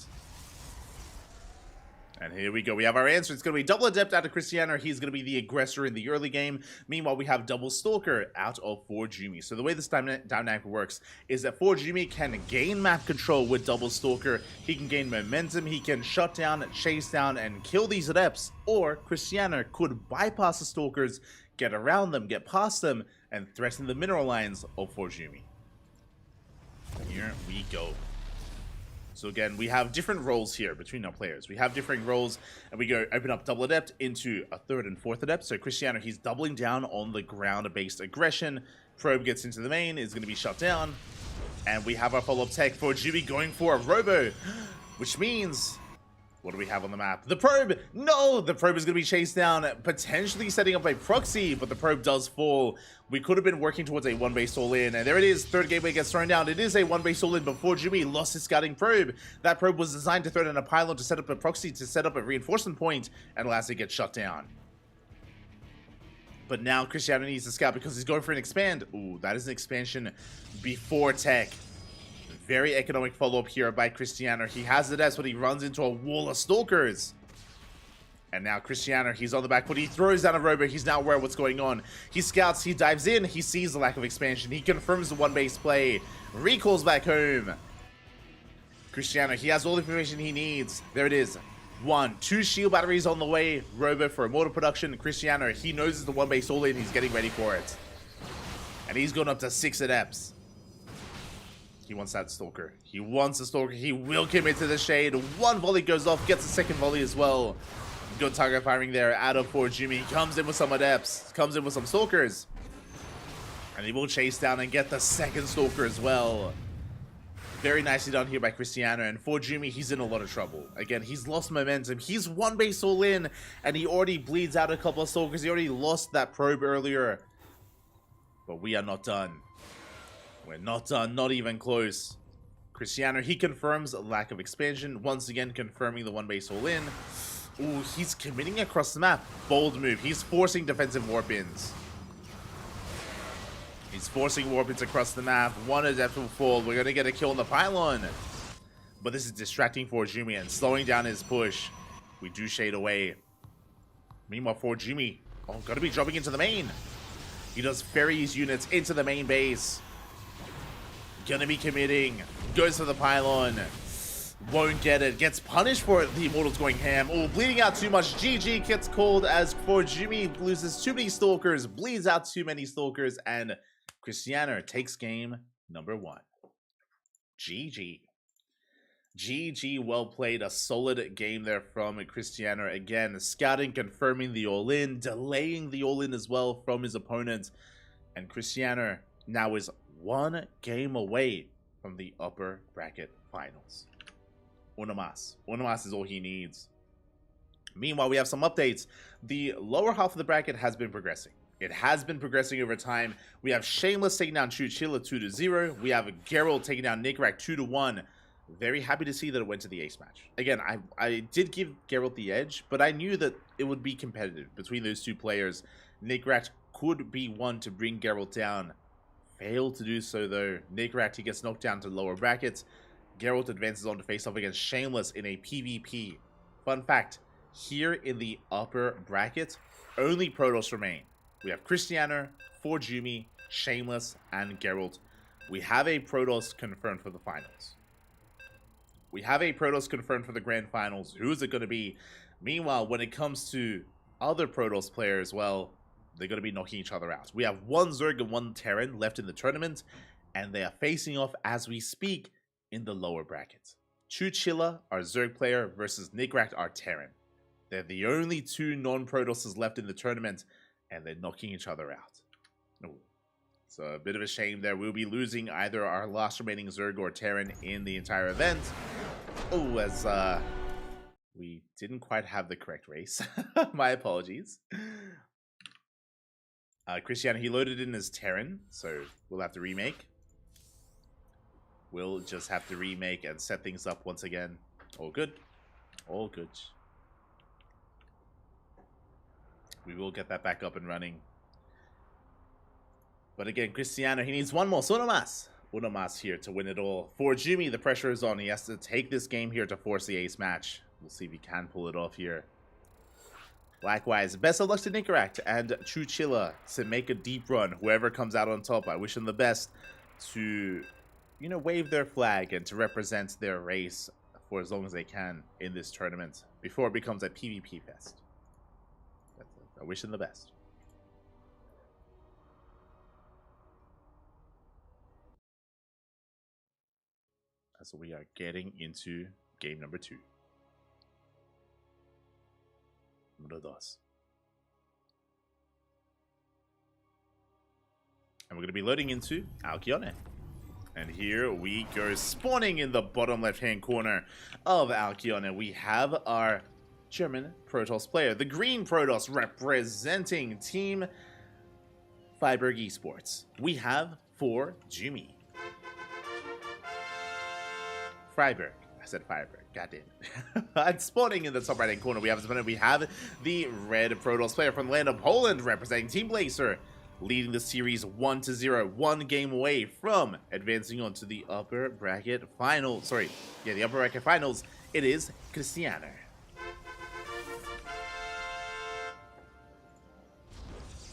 And here we go. We have our answer. It's going to be double Adept out of Christianer. He's going to be the aggressor in the early game. Meanwhile, we have double Stalker out of 4 Jumi. So the way this dynamic works is that 4 Jumi can gain map control with double Stalker. He can gain momentum. He can shut down, chase down, and kill these Adepts. Or Christianer could bypass the Stalkers, get around them, get past them, and threaten the mineral lines of 4 Jumi. Here we go. So again, we have different roles here between our players. We have differing roles, and we go open up double Adept into a 3rd and 4th Adept. So Christianer, he's doubling down on the ground-based aggression. Probe gets into the main, is going to be shut down. And we have our follow-up tech for Jumi going for a Robo, which means, what do we have on the map? The Probe! No! The Probe is going to be chased down, potentially setting up a proxy, but the Probe does fall. We could have been working towards a 1-base all-in, and there it is. 3rd gateway gets thrown down. It is a 1-base all-in before Jumi lost his scouting Probe. That Probe was designed to throw down a pylon to set up a proxy, to set up a reinforcement point, and lastly get shut down. But now Christianer needs to scout because he's going for an expand. Ooh, that is an expansion before tech. Very economic follow-up here by Christianer. He has the death, but he runs into a wall of Stalkers. And now Christianer, he's on the back foot. He throws down a Robo. He's now aware of what's going on. He scouts. He dives in. He sees the lack of expansion. He confirms the 1-base play. Recalls back home. Christianer, he has all the information he needs. There it is. 1, 2 shield batteries on the way. Robo for immortal production. Christianer, he knows it's the 1-base all-in. He's getting ready for it. And he's going up to 6 Adepts. He wants that Stalker. He wants the Stalker. He will commit to the shade. 1 volley goes off. Gets a 2nd volley as well. Good target firing there out of 4 Jumi. He comes in with some Adepts. Comes in with some Stalkers. And he will chase down and get the 2nd Stalker as well. Very nicely done here by Christianer. And 4 Jumi, he's in a lot of trouble. Again, he's lost momentum. He's 1-base all in. And he already bleeds out a couple of Stalkers. He already lost that Probe earlier. But we are not done. We're not done. Not even close. Christianer, he confirms a lack of expansion. Once again, confirming the 1-base all in. Ooh, he's committing across the map. Bold move. He's forcing defensive warp-ins. He's forcing warp-ins across the map. 1 Adept will fall. We're going to get a kill on the pylon. But this is distracting for Jumi and slowing down his push. We do shade away. Meanwhile, for Jumi, going to be dropping into the main. He does ferry his units into the main base. Gonna be committing. Goes for the pylon. Won't get it. Gets punished for it. The Immortal's going ham. Oh, bleeding out too much. GG gets called as 4 Jumi loses too many Stalkers. Bleeds out too many Stalkers. And Christianer takes game number 1. GG. GG, well played. A solid game there from Cristiano. Again, scouting, confirming the all-in, delaying the all-in as well from his opponent. And Cristiano now is 1 game away from the upper bracket finals. Uno más. Uno más is all he needs. Meanwhile, we have some updates. The lower half of the bracket has been progressing. It has been progressing over time. We have Shameless taking down Chuchilla 2-0. We have Geralt taking down Nickrak 2-1. Very happy to see that it went to the ace match. Again, I did give Geralt the edge, but I knew that it would be competitive between those two players. Nickrak could be one to bring Geralt down. Failed to do so though. Nickrak, he gets knocked down to lower brackets. Geralt advances on to face off against Shameless in a PvP. Fun fact, here in the upper bracket, only Protoss remain. We have Cristiano, Forjumi, Shameless, and Geralt. We have a Protoss confirmed for the finals. We have a Protoss confirmed for the grand finals. Who is it going to be? Meanwhile, when it comes to other Protoss players, well, they're going to be knocking each other out. We have 1 Zerg and 1 Terran left in the tournament, and they are facing off as we speak in the lower bracket. Chuchilla, our Zerg player, versus Nickrak, our Terran. They're the only 2 non-Protosses left in the tournament, and they're knocking each other out. Ooh. So a bit of a shame there. We'll be losing either our last remaining Zerg or Terran in the entire event. Oh, as we didn't quite have the correct race. My apologies. Cristiano, he loaded in as Terran, so we'll have to remake. We'll just have to remake and set things up once again. All good. All good. We will get that back up and running. But again, Cristiano, he needs one more. So uno más. Uno más here to win it all. For Jimmy, the pressure is on. He has to take this game here to force the ace match. We'll see if he can pull it off here. Likewise, best of luck to Nickrak and Chuchilla to make a deep run. Whoever comes out on top, I wish them the best to, you know, wave their flag and to represent their race for as long as they can in this tournament before it becomes a PvP fest. I wish them the best. So we are getting into game number 2. Número 2. And we're going to be loading into Alcyone. And here we go, spawning in the bottom left-hand corner of Alcyone. We have our German Protoss player, the green Protoss, representing Team Freiburg Esports. We have Forjumi. Freiburg. I said Freiburg. Goddamn. And spawning in the top right-hand corner, we have the red Protoss player from the land of Poland, representing Team Blazer, leading the series 1-0, 1 game away from advancing on to the upper bracket finals. Sorry, yeah, the upper bracket finals. It is Cristiano.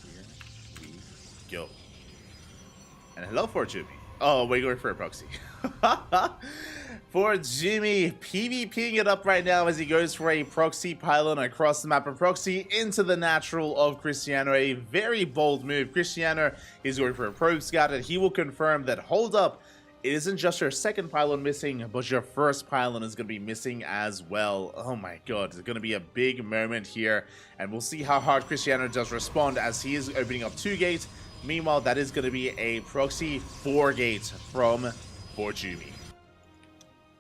Here we go. And hello, Forjumi. Oh, we're going for a proxy. Forjumi PvPing it up right now as he goes for a proxy pylon across the map, a proxy into the natural of Cristiano. A very bold move. Cristiano is going for a probe scout, and he will confirm that, hold up, it isn't just your second pylon missing, but your first pylon is going to be missing as well. Oh my god, it's going to be a big moment here, and we'll see how hard Cristiano does respond as he is opening up 2 gates. Meanwhile, that is going to be a proxy 4 gate from Forjumi.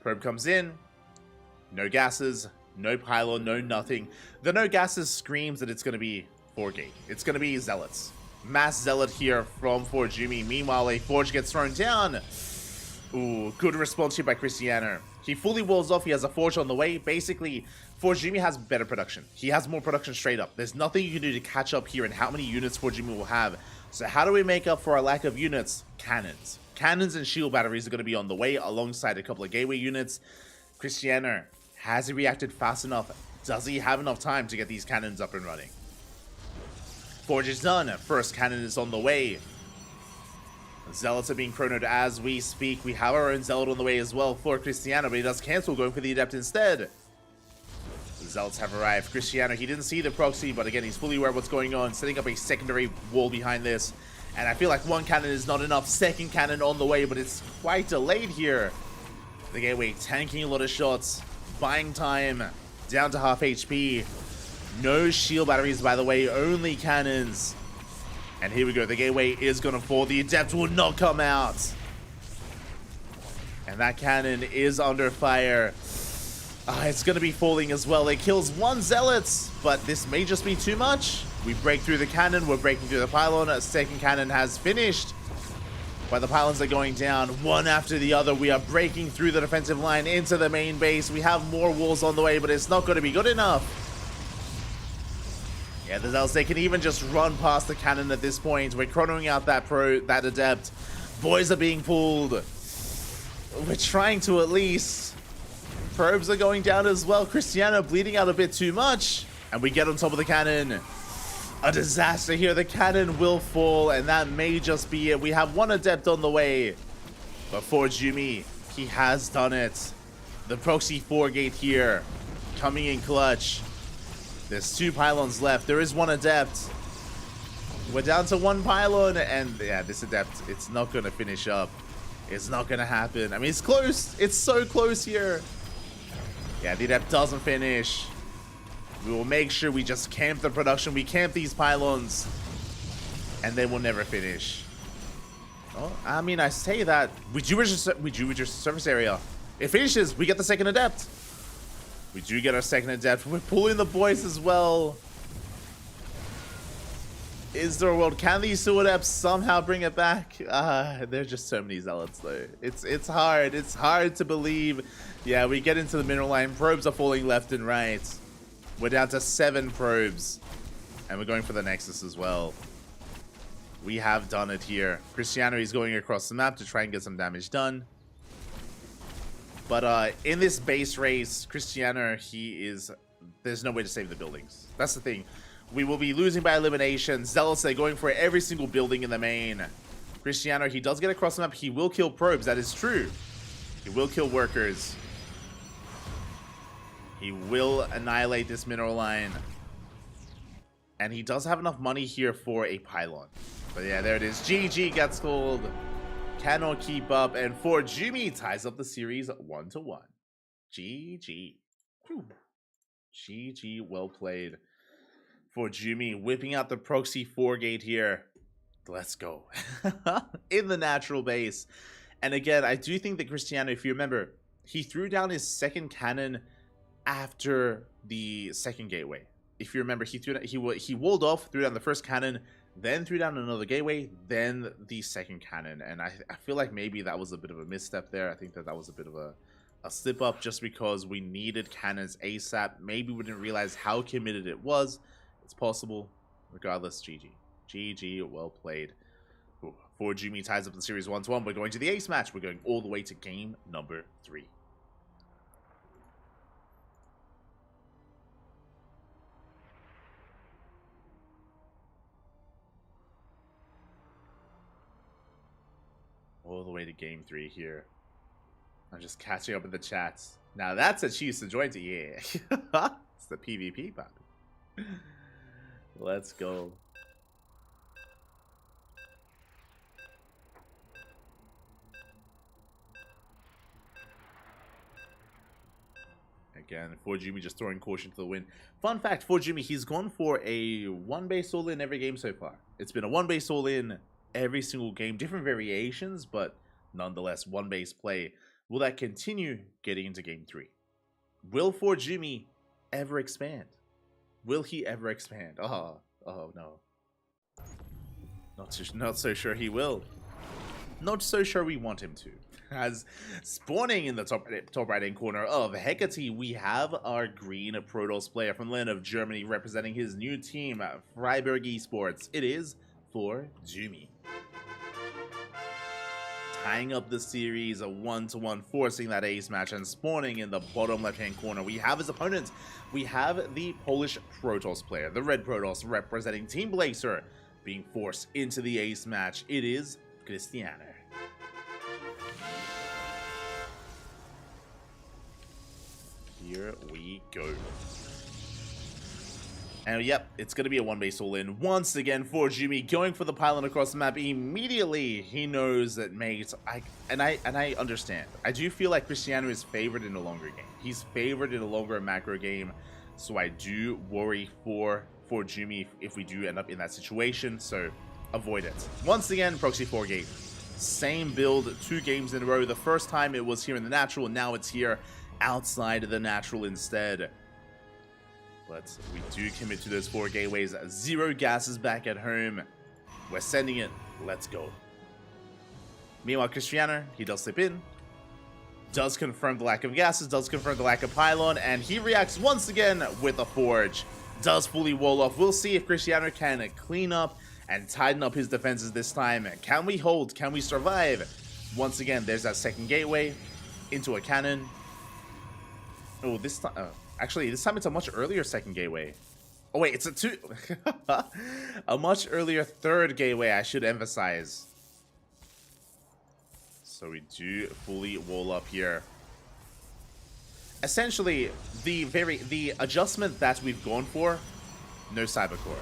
Probe comes in, no gases, no pylon, no nothing. The no gases screams that it's going to be 4 gate. It's going to be Zealots. Mass Zealot here from Forjumi. Meanwhile, a Forge gets thrown down. Ooh, good response here by Cristiano. He fully walls off. He has a Forge on the way. Basically, Forjumi has better production. He has more production straight up. There's nothing you can do to catch up here in how many units Forjumi will have. So how do we make up for our lack of units? Cannons. Cannons and shield batteries are going to be on the way alongside a couple of gateway units. Cristiano, has he reacted fast enough? Does he have enough time to get these cannons up and running? Forge is done. First cannon is on the way. Zealots are being chronoed as we speak. We have our own Zealot on the way as well for Cristiano, but he does cancel, going for the Adept instead. The Zealots have arrived. Cristiano, he didn't see the proxy, but again, he's fully aware of what's going on, setting up a secondary wall behind this. And I feel like 1 cannon is not enough. Second cannon on the way, but it's quite delayed here. The gateway tanking a lot of shots, buying time, down to half HP. No shield batteries, by the way, only cannons. And here we go, the gateway is going to fall. The adept will not come out. And that cannon is under fire. It's going to be falling as well. It kills one zealot, but this may just be too much. We break through the cannon, we're breaking through the pylon. A second cannon has finished. But the pylons are going down one after the other. We are breaking through the defensive line into the main base. We have more walls on the way, but it's not going to be good enough. Yeah, the Zealots, they can even just run past the cannon at this point. We're chronoing out that adept. Boys are being pulled. We're trying to at least. Probes are going down as well. Cristiano bleeding out a bit too much. And we get on top of the cannon. A disaster here. The cannon will fall, and that may just be it. We have one adept on the way. But for Jumi, he has done it. The proxy 4 gate here, coming in clutch. There's 2 pylons left. There is one adept. We're down to 1 pylon, and yeah, this adept, it's not going to finish up. It's not going to happen. I mean, it's close. It's so close here. Yeah, the adept doesn't finish. We will make sure we just camp the production. We camp these pylons. And they will never finish. Oh, I mean, I say that. We do reach surface area. It finishes. We get the second adept. We do get our second adept. We're pulling the boys as well. Is there a world? Can these 2 adepts somehow bring it back? There's just so many zealots though. It's hard. It's hard to believe. Yeah, we get into the mineral line. Probes are falling left and right. We're down to 7 probes. And we're going for the Nexus as well. We have done it here. Cristiano is going across the map to try and get some damage done. But in this base race, Cristiano, there's no way to save the buildings. That's the thing. We will be losing by elimination. Zealots, they're going for every single building in the main. Cristiano, he does get across the map. He will kill probes. That is true. He will kill workers. He will annihilate this mineral line. And he does have enough money here for a pylon. But yeah, there it is. GG gets called. Cannot keep up. And for Jumi ties up the series 1-1. GG. Whew. GG, well played. For Jumi, whipping out the proxy 4 gate here. Let's go. In the natural base. And again, I do think that Cristiano, if you remember, he threw down his second cannon after the second gateway. If you remember, he walled off, threw down the first cannon, then threw down another gateway, then the second cannon. And I feel like maybe that was a bit of a misstep there. I think that was a bit of a slip up just because we needed cannons ASAP. Maybe we didn't realize how committed it was. It's possible. Regardless, GG. GG, well played. Ooh, 4 Jumi ties up the series 1-1. We're going to the ace match. We're going all the way to game number 3. All the way to game 3 here. I'm just catching up in the chats. Now that's a cheese to join to, yeah. It's the PvP, puppy. Let's go. Again, 4Jumi just throwing caution to the wind. Fun fact, 4Jumi, he's gone for a 1-base all-in every game so far. It's been a 1-base all-in every single game. Different variations, but nonetheless, 1-base play. Will that continue getting into game 3? Will 4Jumi ever expand? Will he ever expand? Oh no. Not so sure he will. Not so sure we want him to. As spawning in the top right-hand corner of Hecate, we have our green Protoss player from the land of Germany representing his new team, Freiburg Esports. It is 4Jumi. Tying up the series, a 1-1, forcing that ace match, and spawning in the bottom left-hand corner, we have his opponent. We have the Polish Protoss player, the red Protoss representing Team Blazer, being forced into the ace match. It is Cristiano. Here we go. And yep, it's going to be a one-base all-in once again for Jumi, going for the pylon across the map. Immediately, he knows that, mate, I understand. I do feel like Cristiano is favored in a longer game. He's favored in a longer macro game, so I do worry for Jumi if we do end up in that situation, so avoid it. Once again, Proxy 4 game. Same build, 2 games in a row. The first time it was here in the natural, and now it's here outside of the natural instead. But we do commit to those 4 gateways. 0 gases back at home. We're sending it. Let's go. Meanwhile, Cristiano, he does slip in. Does confirm the lack of gases. Does confirm the lack of pylon. And he reacts once again with a forge. Does fully wall off. We'll see if Cristiano can clean up and tighten up his defenses this time. Can we hold? Can we survive? Once again, there's that second gateway. Into a cannon. Oh, this time... actually, this time it's a much earlier second gateway. Oh wait, it's a 2... a much earlier third gateway, I should emphasize. So we do fully wall up here. Essentially, the adjustment that we've gone for, no Cybercore.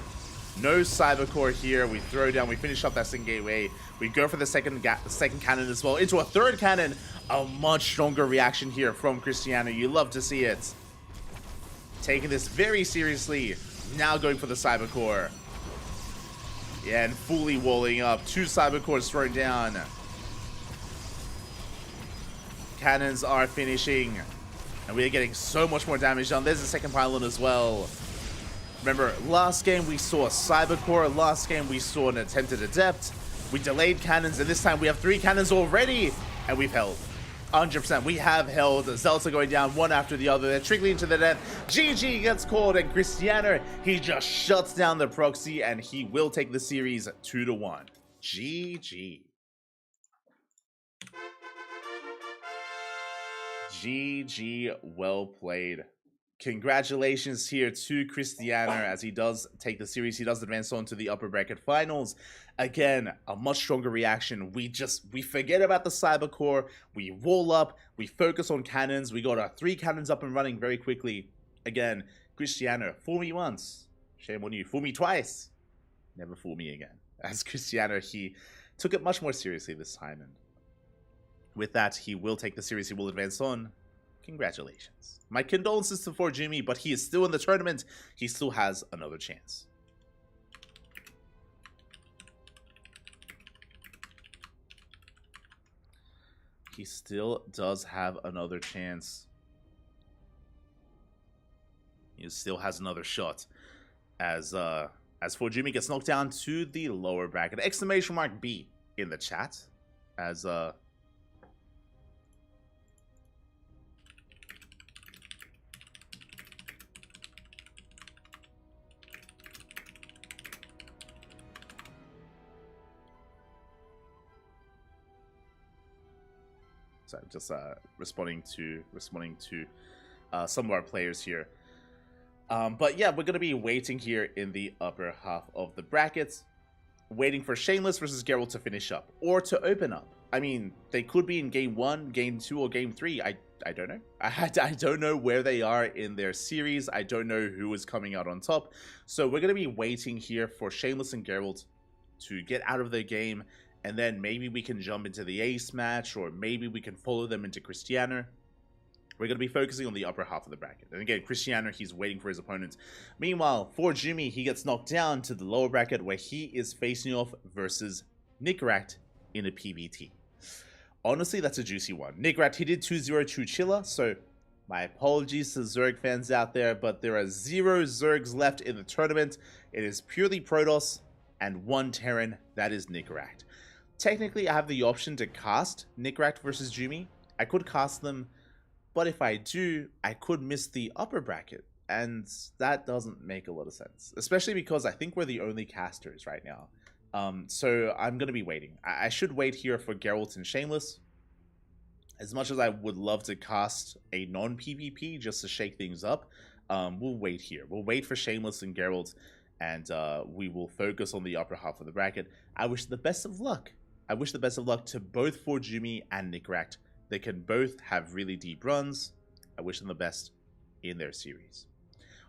No Cybercore here. We throw down, we finish up that second gateway. We go for the second cannon as well. Into a third cannon. A much stronger reaction here from Cristiano. You love to see it. Taking this very seriously. Now going for the Cybercore. Yeah, and fully walling up. 2 Cybercores thrown down. Cannons are finishing. And we are getting so much more damage done. There's a second pylon as well. Remember, last game we saw a Cybercore. Last game we saw an attempted Adept. We delayed cannons, and this time we have 3 cannons already. And we've held. 100%. We have held. Zelta going down one after the other. They're trickling to the death. GG gets called, and Cristiano, he just shuts down the proxy, and he will take the series 2-1. GG. GG, well played. Congratulations here to Cristiano as he does take the series. He does advance on to the upper bracket finals. Again, a much stronger reaction. We forget about the Cybercore. We roll up. We focus on cannons. We got our 3 cannons up and running very quickly. Again, Cristiano, fool me once. Shame on you. Fool me twice. Never fool me again. As Cristiano, he took it much more seriously this time. And with that, he will take the series. He will advance on. Congratulations. My condolences to Jimmy, but he is still in the tournament. He still has another chance. He still does have another chance. He still has another shot. As Jimmy gets knocked down to the lower bracket. Exclamation mark B in the chat. As So just responding to some of our players here. But yeah, we're going to be waiting here in the upper half of the brackets, waiting for Shameless versus Geralt to finish up or to open up. I mean, they could be in game 1, game 2, or game 3. I don't know. I don't know where they are in their series. I don't know who is coming out on top. So we're going to be waiting here for Shameless and Geralt to get out of their game. And then maybe we can jump into the ace match, or maybe we can follow them into Cristiano. We're going to be focusing on the upper half of the bracket. And again, Cristiano, he's waiting for his opponents. Meanwhile, for Jimmy, he gets knocked down to the lower bracket where he is facing off versus Nickrat in a PBT. Honestly, that's a juicy one. Nickrat, he did 2-0-2 Chilla, so my apologies to Zerg fans out there, but there are 0 Zergs left in the tournament. It is purely Protoss and 1 Terran, that is Nickrat. Technically, I have the option to cast Nickrat versus Jumi. I could cast them, but if I do, I could miss the upper bracket, and that doesn't make a lot of sense, especially because I think we're the only casters right now. So I'm going to be waiting. I should wait here for Geralt and Shameless. As much as I would love to cast a non-PvP just to shake things up, we'll wait here. We'll wait for Shameless and Geralt, and we will focus on the upper half of the bracket. I wish the best of luck. I wish the best of luck to both Jumi and Nickrat. They can both have really deep runs. I wish them the best in their series.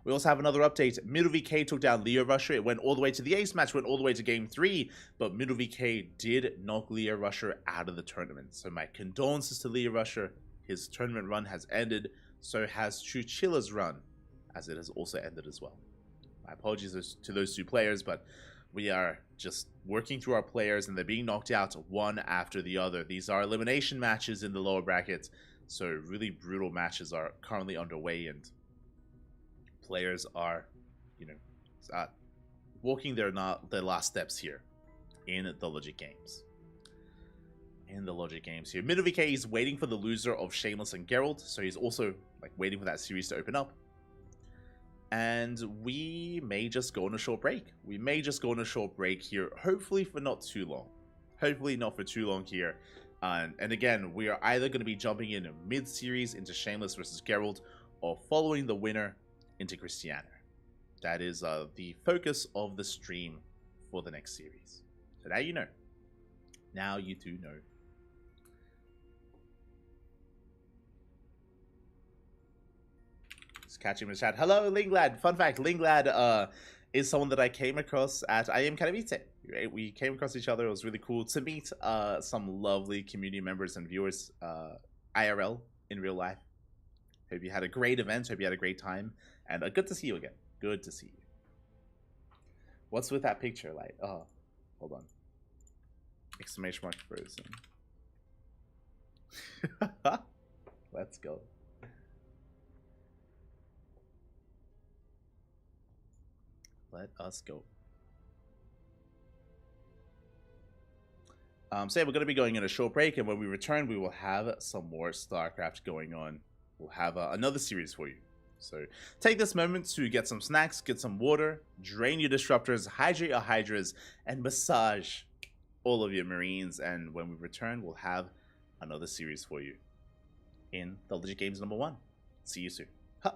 We also have another update. Middle VK took down Leo Rusher. It went all the way to the ace match, went all the way to game 3, but Middle VK did knock Leo Rusher out of the tournament. So my condolences to Leo Rusher. His tournament run has ended. So has Chuchilla's run, as it has also ended as well. My apologies to those 2 players, but we are just working through our players and they're being knocked out one after the other. These are elimination matches in the lower brackets, so really brutal matches are currently underway and players are, walking their last steps here in the Logic Games. Here, Middle VK is waiting for the loser of Shameless and Geralt, so he's also waiting for that series to open up. And we may just go on a short break. Here, hopefully for not too long. Hopefully not for too long here. And again, we are either going to be jumping in mid-series into Shameless versus Geralt, or following the winner into Christiana. That is the focus of the stream for the next series. So now you know. Now you do know. Just catch him in the chat. Hello, Linglad. Fun fact, Linglad is someone that I came across at I Am Kanabite. We came across each other. It was really cool to meet some lovely community members and viewers IRL in real life. Hope you had a great event. Hope you had a great time. And good to see you again. Good to see you. What's with that picture? Oh, hold on. Exclamation mark frozen. Let's go. Let us go. So yeah, we're going to be going on a short break, and when we return, we will have some more StarCraft going on. We'll have another series for you. So take this moment to get some snacks, get some water, drain your disruptors, hydrate your hydras, and massage all of your marines. And when we return, we'll have another series for you in the Legit Games #1. See you soon. Ha!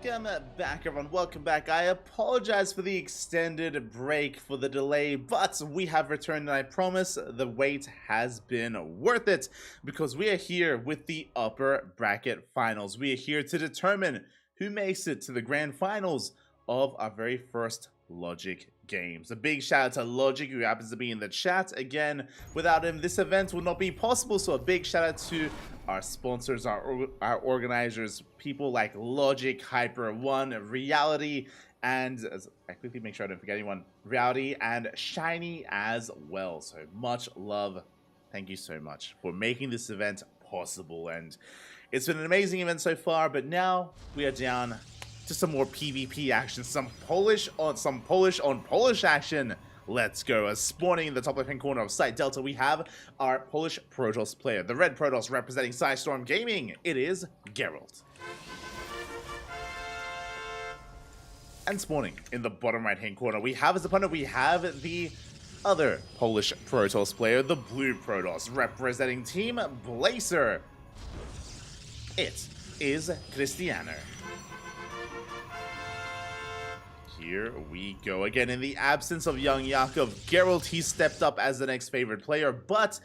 Welcome back, everyone. Welcome back. I apologize for the extended break, for the delay, but we have returned, and I promise the wait has been worth it, because we are here with the upper bracket finals. We are here to determine who makes it to the grand finals of our very first Logic games. A big shout out to Logic, who happens to be in the chat. Again, without him, this event would not be possible, so a big shout out to our sponsors, our organizers, people like Logic, Hyper One, Reality, and I quickly make sure I don't forget anyone, Reality and Shiny as well. So much love. Thank you so much for making this event possible, and it's been an amazing event so far, but now we are down to some more PvP action, some Polish on Polish action. Let's go. As spawning in the top left-hand corner of Site Delta, we have our Polish Protoss player, the red Protoss representing Psystorm Gaming. It is Geralt. And spawning in the bottom right-hand corner, we have as opponent, we have the other Polish Protoss player, the blue Protoss, representing Team Blazer. It is Cristiano. Here we go again. In the absence of young Yakov, Geralt, he stepped up as the next favorite player, but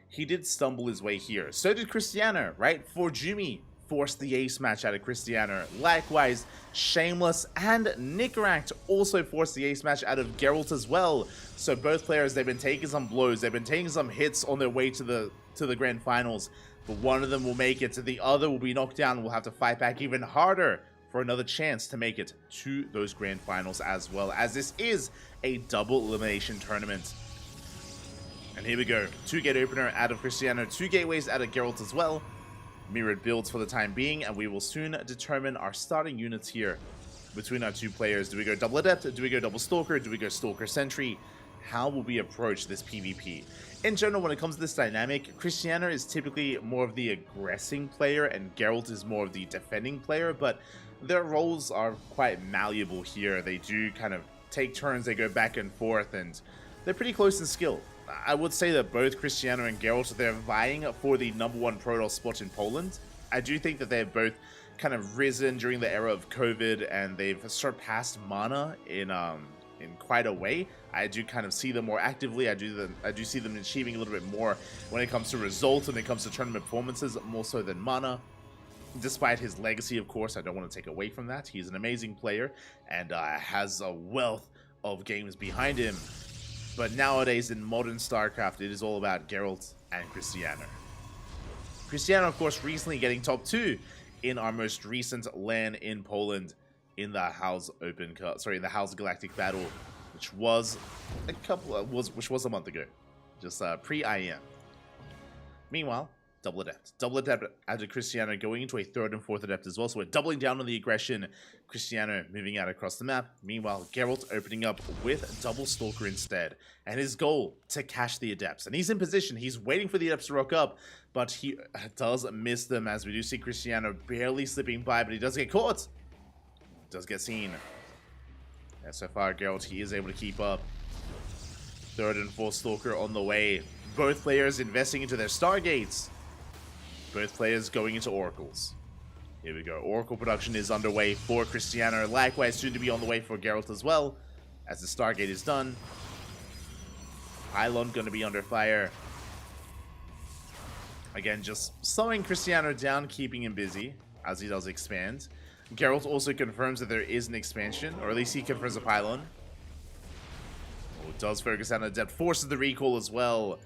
he did stumble his way here. So did Cristiano, right? Forjumi forced the ace match out of Cristiano. Likewise, Shameless and Nicaract also forced the ace match out of Geralt as well. So both players, they've been taking some blows, they've been taking some hits on their way to the grand finals, but one of them will make it, the other will be knocked down and will have to fight back even harder for another chance to make it to those grand finals, as well as this is a double elimination tournament. And here we go, 2-gate opener out of Cristiano, 2 gateways out of Geralt as well. Mirrored builds for the time being, and we will soon determine our starting units here between our two players. Do we go double Adept? Do we go double Stalker? Do we go Stalker Sentry? How will we approach this PvP? In general, when it comes to this dynamic, Cristiano is typically more of the aggressing player and Geralt is more of the defending player, but their roles are quite malleable here. They do kind of take turns, they go back and forth, and they're pretty close in skill. I would say that both Cristiano and Geralt, they're vying for the #1 Protoss spot in Poland. I do think that they've both kind of risen during the era of COVID, and they've surpassed Mana in quite a way. I do kind of see them more actively. I do see them achieving a little bit more when it comes to results, when it comes to tournament performances, more so than Mana. Despite his legacy, of course, I don't want to take away from that. He's an amazing player and has a wealth of games behind him. But nowadays in modern StarCraft, it is all about Geralt and Cristiano. Cristiano, of course, recently getting top 2 in our most recent LAN in Poland in the House the House Galactic Battle, which was a month ago, just pre-IEM. Meanwhile, double Adept added Cristiano going into a 3rd and 4th Adept as well, so we're doubling down on the aggression. Cristiano moving out across the map. Meanwhile, Geralt opening up with double Stalker instead, and his goal to catch the Adepts. And he's in position, he's waiting for the Adepts to rock up, but he does miss them, as we do see Cristiano barely slipping by, but he does get caught. Does get seen. And so far, Geralt, he is able to keep up. 3rd and 4th Stalker on the way. Both players investing into their Stargates. Both players going into Oracles. Here we go. Oracle production is underway for Cristiano. Likewise, soon to be on the way for Geralt as well, as the Stargate is done. Pylon going to be under fire. Again, just slowing Cristiano down, keeping him busy as he does expand. Geralt also confirms that there is an expansion, or at least he confirms a Pylon. Oh, does focus on Adept, forces the recall as well.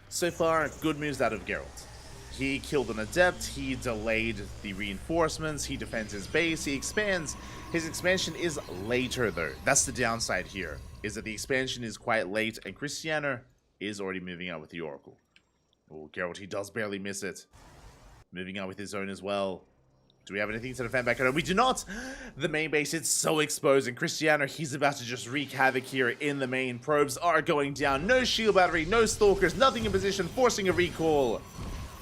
So far, good moves out of Geralt. He killed an Adept, he delayed the reinforcements, he defends his base, he expands. His expansion is later though. That's the downside here, is that the expansion is quite late and Cristiano is already moving out with the Oracle. Oh, Geralt, he does barely miss it. Moving out with his own as well. Do we have anything to defend back at home? We do not! The main base is so exposed, and Cristiano, he's about to just wreak havoc here in the main. Probes are going down. No shield battery, no stalkers, nothing in position, forcing a recall.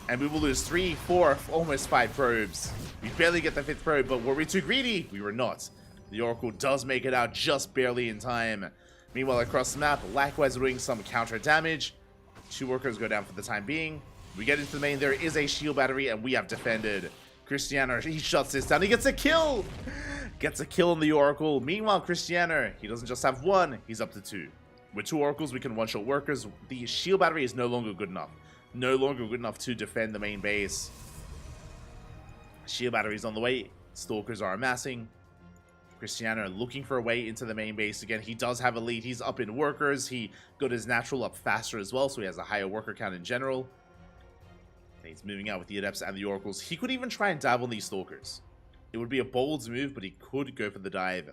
And we will lose 3, 4, almost 5 probes. We barely get the 5th probe, but were we too greedy? We were not. The Oracle does make it out just barely in time. Meanwhile, across the map, likewise doing some counter damage. 2 workers go down for the time being. We get into the main, there is a shield battery, and we have defended. Cristiano, he shuts this down, he gets a kill! Gets a kill on the Oracle. Meanwhile, Cristiano, he doesn't just have one, he's up to two. With two Oracles, we can one-shot workers. The shield battery is no longer good enough. No longer good enough to defend the main base. Shield battery's on the way. Stalkers are amassing. Cristiano looking for a way into the main base again. He does have a lead. He's up in workers. He got his natural up faster as well, so he has a higher worker count in general. And he's moving out with the Adepts and the Oracles. He could even try and dive on these Stalkers. It would be a bold move, but he could go for the dive.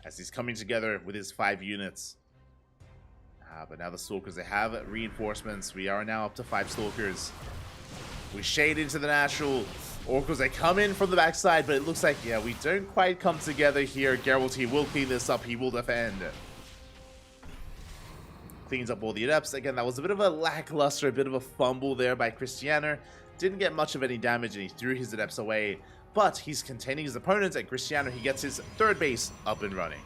As he's coming together with his 5 units. But now the Stalkers, they have reinforcements. We are now up to 5 Stalkers. We shade into the natural. Oracles, they come in from the backside, but it looks like, yeah, we don't quite come together here. Geralt, he will clean this up. He will defend. Cleans up all the Adepts. Again, that was a bit of a lackluster, a bit of a fumble there by Cristiano. Didn't get much of any damage, and he threw his Adepts away. But he's containing his opponents, and Cristiano, he gets his 3rd base up and running.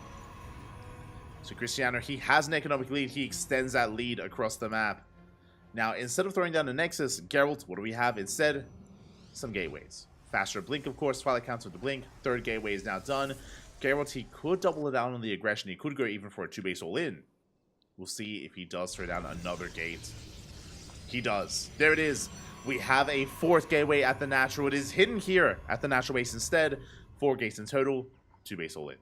So Cristiano, he has an economic lead. He extends that lead across the map. Now, instead of throwing down the Nexus, Geralt, what do we have instead? Some gateways. Faster blink, of course. Twilight counts with the blink. 3rd gateway is now done. Geralt, he could double it down on the aggression. He could go even for a 2-base all-in. We'll see if he does throw down another gate. He does. There it is. We have a 4th gateway at the natural. It is hidden here at the natural base instead. 4 gates in total. 2-base all-in.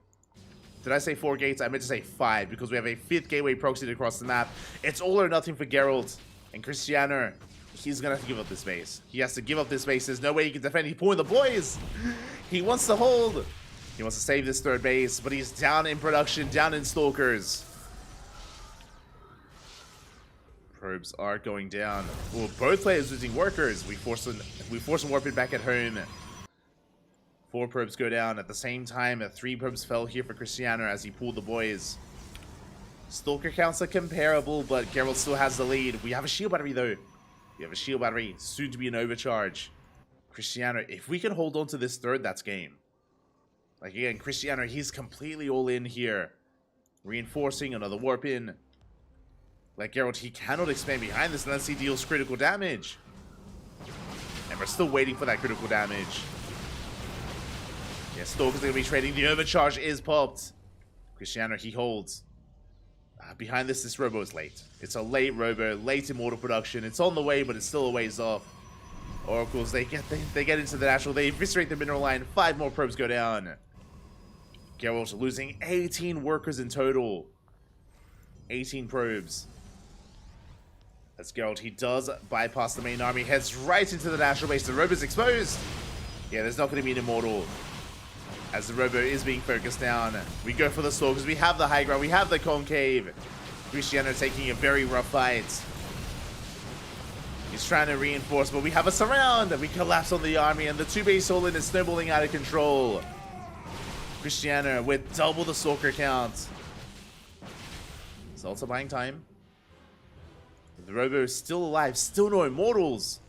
Did I say 4 gates? I meant to say 5 because we have a 5th gateway proxied across the map. It's all or nothing for Geralt. And Cristiano, he's going to have to give up this base. He has to give up this base. There's no way he can defend. He's pulling the boys. He wants to hold. He wants to save this 3rd base, but he's down in production, down in Stalkers. Probes are going down. Well, both players losing workers. We force them warping back at home. 4 probes go down at the same time. 3 probes fell here for Cristiano as he pulled the boys. Stalker counts are comparable, but Geralt still has the lead. We have a shield battery, though. We have a shield battery, soon to be an overcharge. Cristiano, if we can hold on to this 3rd, that's game. Like, again, Cristiano, he's completely all in here. Reinforcing another warp in. Like Geralt, he cannot expand behind this unless he deals critical damage. And we're still waiting for that critical damage. Yeah, Stalker's going to be trading. The overcharge is popped. Cristiano, he holds. Behind this robo is late. It's a late robo, late immortal production. It's on the way, but it's still a ways off. Oracles, they get into the natural. They eviscerate the mineral line. 5 more probes go down. Geralt losing 18 workers in total. 18 probes. That's Geralt. He does bypass the main army. Heads right into the natural base. The robo is exposed. Yeah, there's not going to be an immortal. As the robo is being focused down, we go for the Stalkers. We have the high ground. We have the concave. Cristiano taking a very rough fight. He's trying to reinforce, but we have a surround. We collapse on the army, and the 2-base all-in is snowballing out of control. Cristiano with double the Stalker count. He's also buying time. The robo is still alive. Still no immortals.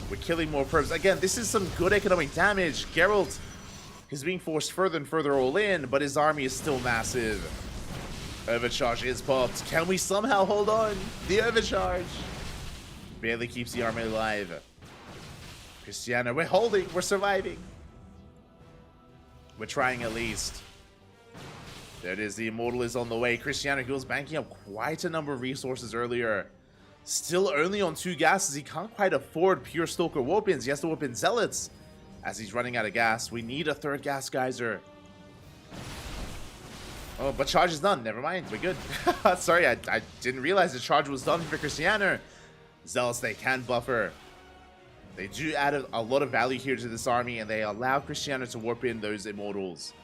We're killing more probes. Again, this is some good economic damage. Geralt is being forced further and further all in, but his army is still massive. Overcharge is popped. Can we somehow hold on? The overcharge barely keeps the army alive. Cristiano, we're holding. We're surviving. We're trying at least. There it is. The immortal is on the way. Cristiano, he was banking up quite a number of resources earlier. Still only on 2 gases. He can't quite afford pure Stalker warp-ins. He has to warp in Zealots. As he's running out of gas, we need a 3rd gas geyser. Oh, but charge is done. Never mind. We're good. Sorry, I didn't realize the charge was done for Cristiano. Zealots, they can buffer. They do add a lot of value here to this army, and they allow Cristiano to warp in those immortals.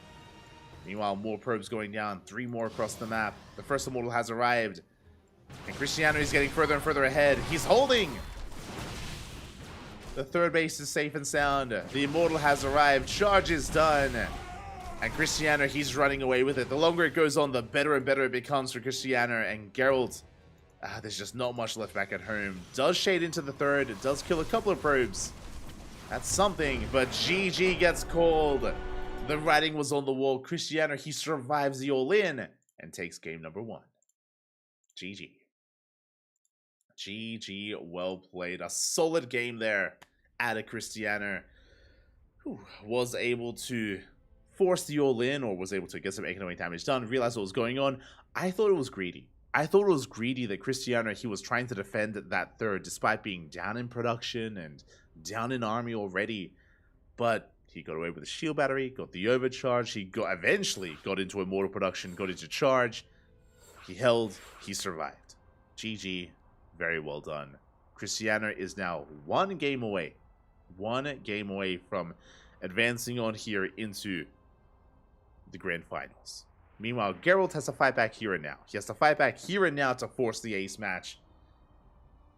Meanwhile, more probes going down. 3 more across the map. The first immortal has arrived. And Cristiano is getting further and further ahead. He's holding! The 3rd base is safe and sound. The immortal has arrived. Charge is done. And Cristiano, he's running away with it. The longer it goes on, the better and better it becomes for Cristiano. And Geralt, there's just not much left back at home. Does shade into the 3rd. It does kill a couple of probes. That's something. But GG gets called. The writing was on the wall. Cristiano, he survives the all-in and takes game number 1. GG. GG, well played. A solid game there out of Cristiano. was able to force the all-in, or was able to get some economic damage done, realized what was going on. I thought it was greedy. I thought it was greedy that Cristiano, he was trying to defend that third despite being down in production and down in army already. But he got away with the shield battery, got the overcharge, he eventually got into immortal production, got into charge. He held, he survived. GG, very well done. Cristiano is now one game away from advancing on here into the grand finals. Meanwhile, Geralt has to fight back here and now. He has to fight back here and now to force the ace match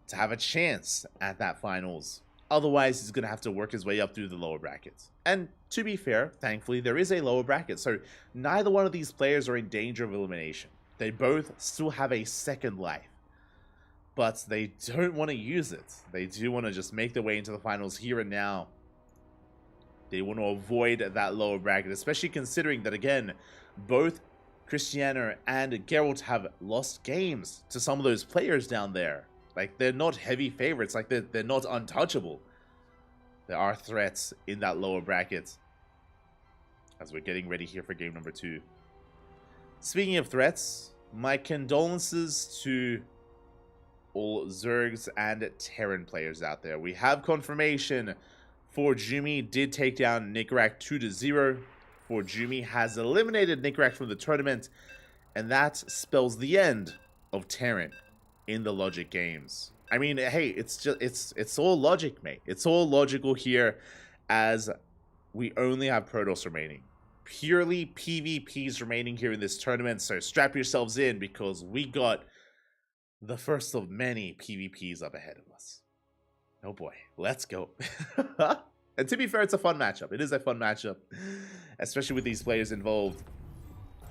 to have a chance at that finals. Otherwise, he's going to have to work his way up through the lower brackets. And to be fair, thankfully, there is a lower bracket, so neither one of these players are in danger of elimination. They both still have a second life, but they don't want to use it. They do want to just make their way into the finals here and now. They want to avoid that lower bracket, especially considering that, again, both Cristiano and Geralt have lost games to some of those players down there. Like, they're not heavy favorites. Like, they're not untouchable. There are threats in that lower bracket as we're getting ready here for game number 2. Speaking of threats, my condolences to all Zergs and Terran players out there. We have confirmation for Jumi did take down Nickrak 2-0. For Jumi has eliminated Nickrak from the tournament, and that spells the end of Terran in the Logic games. I mean, hey, it's all logic, mate. It's all logical here, as we only have Protoss remaining. Purely PvPs remaining here in this tournament, so strap yourselves in, because we got the first of many PvPs up ahead of us. Oh boy, let's go. And to be fair, it's a fun matchup. It is a fun matchup, especially with these players involved.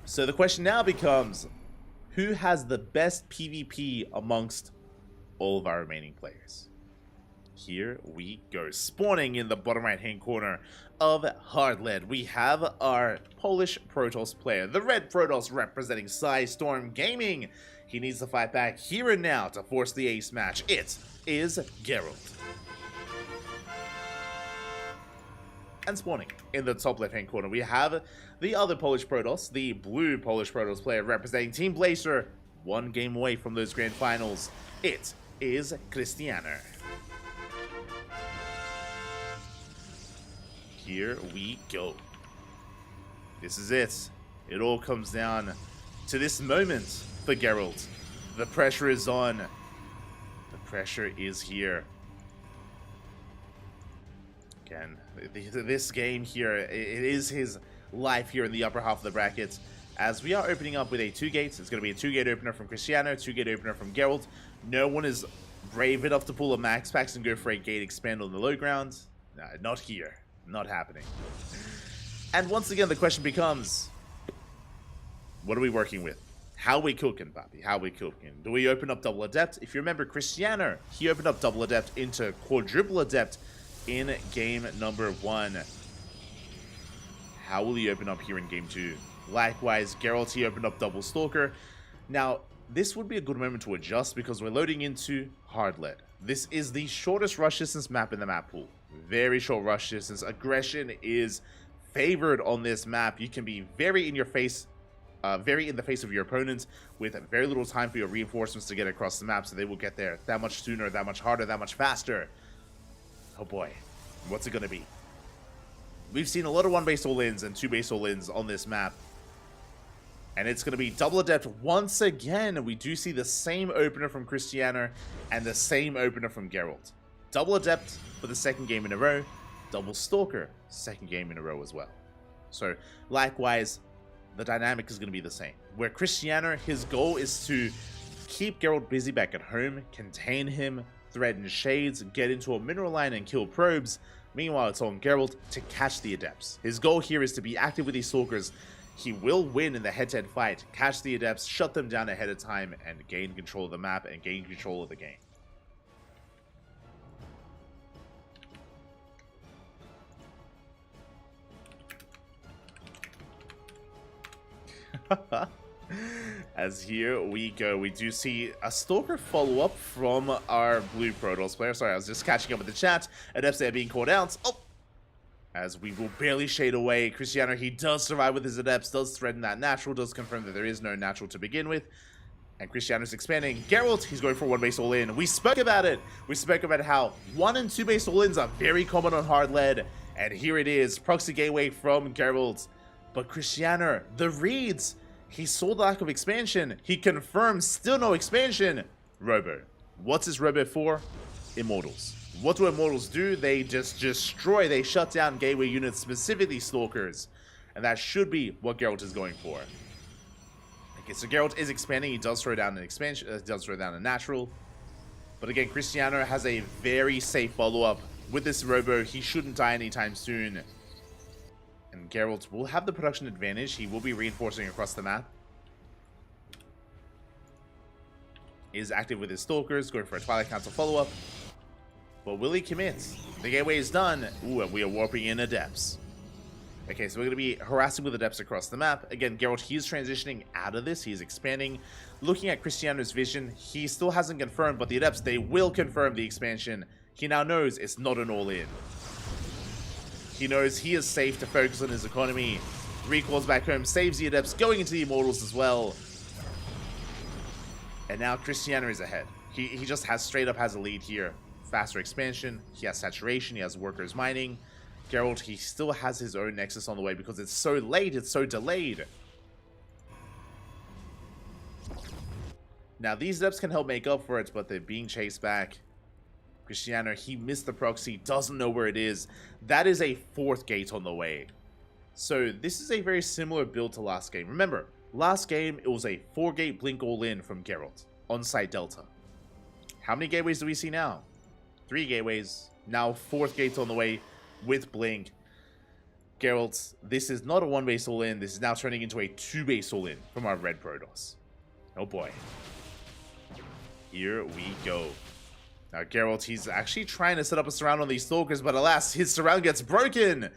So the question now becomes, who has the best PvP amongst all of our remaining players? Here we go. Spawning in the bottom right-hand corner of Hardlead, we have our Polish Protoss player, the red Protoss representing Storm Gaming. He needs to fight back here and now to force the ace match. It is Geralt. And spawning in the top left-hand corner, we have the other Polish Protoss, the blue Polish Protoss player representing Team Blazer, one game away from those grand finals. It is Cristiano. Here we go. This is it. It all comes down to this moment for Geralt. The pressure is on. The pressure is here. Again, this game here, it is his life here in the upper half of the brackets, as we are opening up with a 2 gates. It's going to be a 2-gate opener from Cristiano, 2-gate opener from Geralt. No one is brave enough to pull a max packs and go for a gate expand on the low ground. No, not here. Not happening. And once again, the question becomes, what are we working with? How we cooking, Papi? How we cooking? Do we open up Double Adept? If you remember Cristiano, he opened up Double Adept into Quadruple Adept in game number 1. How will he open up here in game 2? Likewise, Geralt, he opened up Double Stalker. Now, this would be a good moment to adjust because we're loading into Hardlead. This is the shortest rush distance map in the map pool. Very short rush distance. Aggression is favored on this map. You can be very in your face, very in the face of your opponents with very little time for your reinforcements to get across the map, so they will get there that much sooner, that much harder, that much faster. Oh boy, what's it going to be? We've seen a lot of 1-base all-ins and 2-base all-ins on this map. And it's going to be Double Adept once again. We do see the same opener from Cristiano and the same opener from Geralt. Double Adept for the second game in a row. Double Stalker, second game in a row as well. So, likewise, the dynamic is going to be the same. Where Cristiano, his goal is to keep Geralt busy back at home, contain him, threaten shades, get into a mineral line and kill probes. Meanwhile, it's on Geralt to catch the Adepts. His goal here is to be active with these Stalkers. He will win in the head-to-head fight, catch the Adepts, shut them down ahead of time, and gain control of the map and gain control of the game. As here we go, we do see a Stalker follow-up from our blue Protoss player. Sorry, I was just catching up with the chat. Adepts are being called out. Oh! As we will barely shade away. Cristiano, he does survive with his adepts, does threaten that natural, does confirm that there is no natural to begin with. And Cristiano's expanding. Geralt, he's going for 1-base all-in. We spoke about it. We spoke about how 1 and 2-base all-ins are very common on hard lead. And here it is. Proxy gateway from Geralt. But Cristiano, the reads. He saw the lack of expansion. He confirmed still no expansion. Robo. What's his Robo for? Immortals. What do Immortals do? They just destroy, they shut down gateway units, specifically Stalkers. And that should be what Geralt is going for. Okay, so Geralt is expanding, he does throw down an expansion, does throw down a natural. But again, Cristiano has a very safe follow-up. With this Robo, he shouldn't die anytime soon. And Geralt will have the production advantage, he will be reinforcing across the map. He is active with his Stalkers, going for a Twilight Council follow-up. But will he commit? The gateway is done. Ooh, and we are warping in Adepts. Okay, so we're going to be harassing with Adepts across the map. Again, Geralt, he's transitioning out of this. He's expanding. Looking at Cristiano's vision, he still hasn't confirmed, but the Adepts, they will confirm the expansion. He now knows it's not an all-in. He knows he is safe to focus on his economy. Recalls back home, saves the Adepts, going into the Immortals as well. And now Cristiano is ahead. He just straight up has a lead here. Faster expansion, he has saturation, he has workers mining. Geralt, he still has his own Nexus on the way because it's so late, it's so delayed. Now these Adepts can help make up for it, but they're being chased back. Cristiano, he missed the proxy, doesn't know where it is. That is a 4th gate on the way. So this is a very similar build to last game. Remember, last game it was a 4-gate blink all-in from Geralt on site Delta. How many gateways do we see now? 3 gateways, now 4th gate on the way with Blink. Geralt, this is not a 1-base all-in, this is now turning into a 2-base all-in from our red Protoss. Oh boy. Here we go. Now Geralt, he's actually trying to set up a surround on these Stalkers, but alas, his surround gets broken!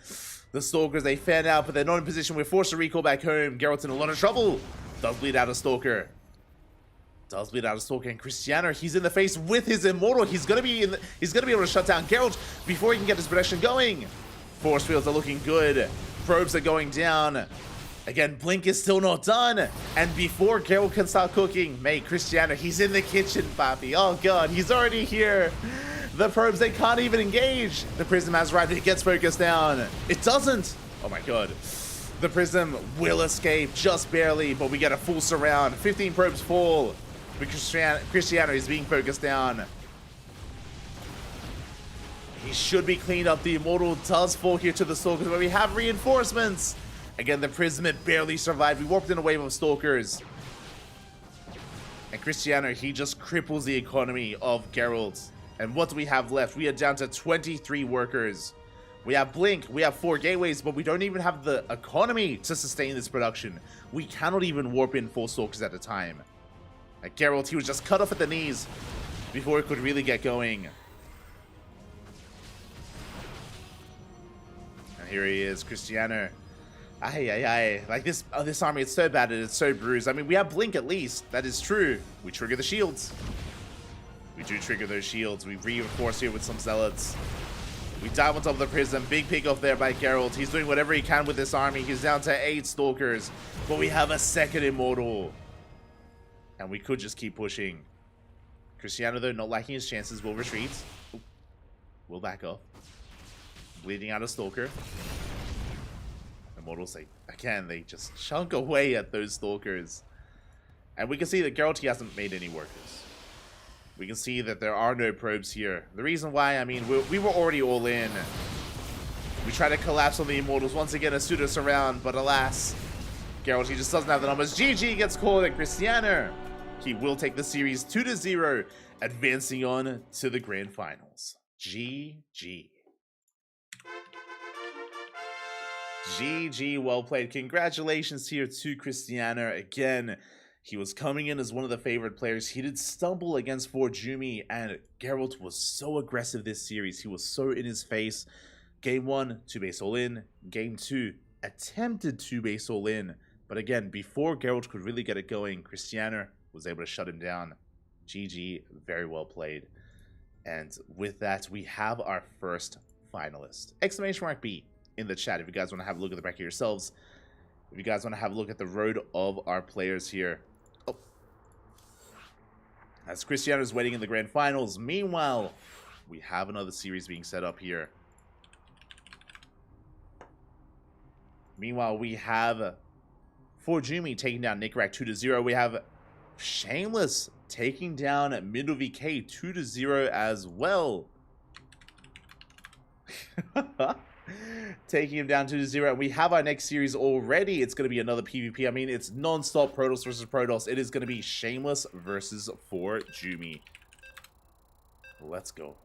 The Stalkers, they fan out, but they're not in position. We're forced to recall back home. Geralt's in a lot of trouble. Does bleed out a Stalker. Does bleed out a Stalker, and Cristiano, he's in the face with his Immortal. He's gonna be able to shut down Geralt before he can get his production going. Force fields are looking good. Probes are going down. Again, Blink is still not done. And before Geralt can start cooking, mate, Cristiano, he's in the kitchen, papi. Oh god, he's already here. The probes, they can't even engage. The Prism has arrived, it gets focused down. It doesn't. Oh my god. The Prism will escape, just barely, but we get a full surround. 15 probes fall. Cristiano is being focused down. He should be cleaned up. The Immortal does fall here to the Stalkers, but we have reinforcements. Again, the Prism, it barely survived. We warped in a wave of Stalkers. And Cristiano, he just cripples the economy of Geralt. And what do we have left? We are down to 23 workers. We have Blink, we have 4 gateways, but we don't even have the economy to sustain this production. We cannot even warp in 4 Stalkers at a time. Like Geralt, he was just cut off at the knees before it could really get going. And here he is, Cristiano. Like this army, it's so battered, it's so bruised. I mean, we have Blink at least, that is true. We trigger the shields. We do trigger those shields. We reinforce here with some Zealots. We dive on top of the Prism. Big pick off there by Geralt. He's doing whatever he can with this army. He's down to 8 Stalkers, but we have a 2nd Immortal. And we could just keep pushing. Cristiano, though, not liking his chances, will retreat. Oop. Will back up. Bleeding out a Stalker. Immortals, they just chunk away at those Stalkers. And we can see that Geralt, he hasn't made any workers. We can see that there are no probes here. The reason why, I mean, we were already all in. We try to collapse on the Immortals. Once again, a pseudo surround, but alas, Geralt, he just doesn't have the numbers. GG gets called, and Cristiano, he will take the series 2-0, advancing on to the grand finals. GG. GG, well played. Congratulations here to Cristiano. Again, he was coming in as one of the favorite players. He did stumble against Forjumi, and Geralt was so aggressive this series. He was so in his face. Game 1, 2-base all-in. Game 2, attempted 2-base all-in. But again, before Geralt could really get it going, Cristiano was able to shut him down. GG, very well played. And with that, we have our first finalist. Exclamation mark B in the chat if you guys want to have a look at the back of yourselves. If you guys want to have a look at the road of our players here. Oh. As Cristiano's waiting in the grand finals. Meanwhile, we have another series being set up here. Meanwhile, we have Forjumi taking down Nickrak 2-0. We have Shameless taking down Middle VK 2-0 as well. Taking him down 2-0. We have our next series already. It's going to be another PvP. I mean, it's non-stop Protoss versus Protoss. It is going to be Shameless versus Forjumi. Let's go.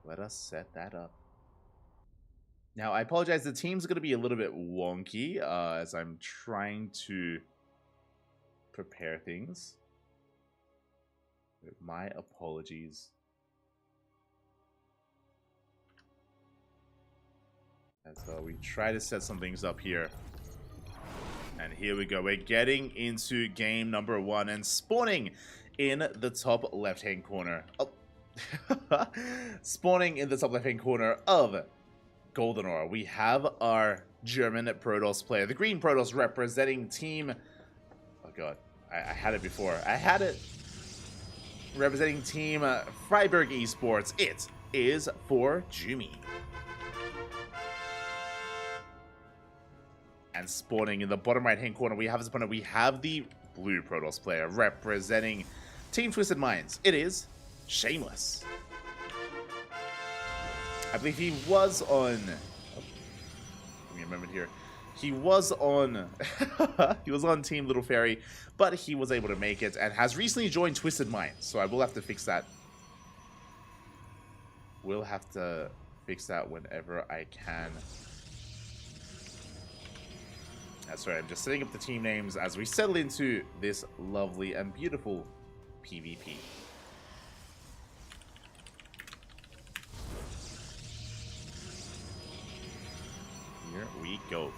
Let us set that up. Now, I apologize. The team's going to be a little bit wonky as I'm trying to prepare things. My apologies. As we try to set some things up here. And here we go. We're getting into game number 1 and spawning in the top left-hand corner. Oh. Spawning in the top left-hand corner of Golden Aura, we have our German Protoss player, the green Protoss representing team... Oh god, I had it before. I had it. Representing team Freiburg Esports, it is Forjumi. And spawning in the bottom right-hand corner, we have his opponent. We have the blue Protoss player representing Team Twisted Minds. It is Shameless. I believe he was on... Oh, give me a moment here. He was on... he was on Team Little Fairy, but he was able to make it and has recently joined Twisted Minds, so I will have to fix that. We'll have to fix that whenever I can. That's right, I'm just setting up the team names as we settle into this lovely and beautiful PvP. Here we go.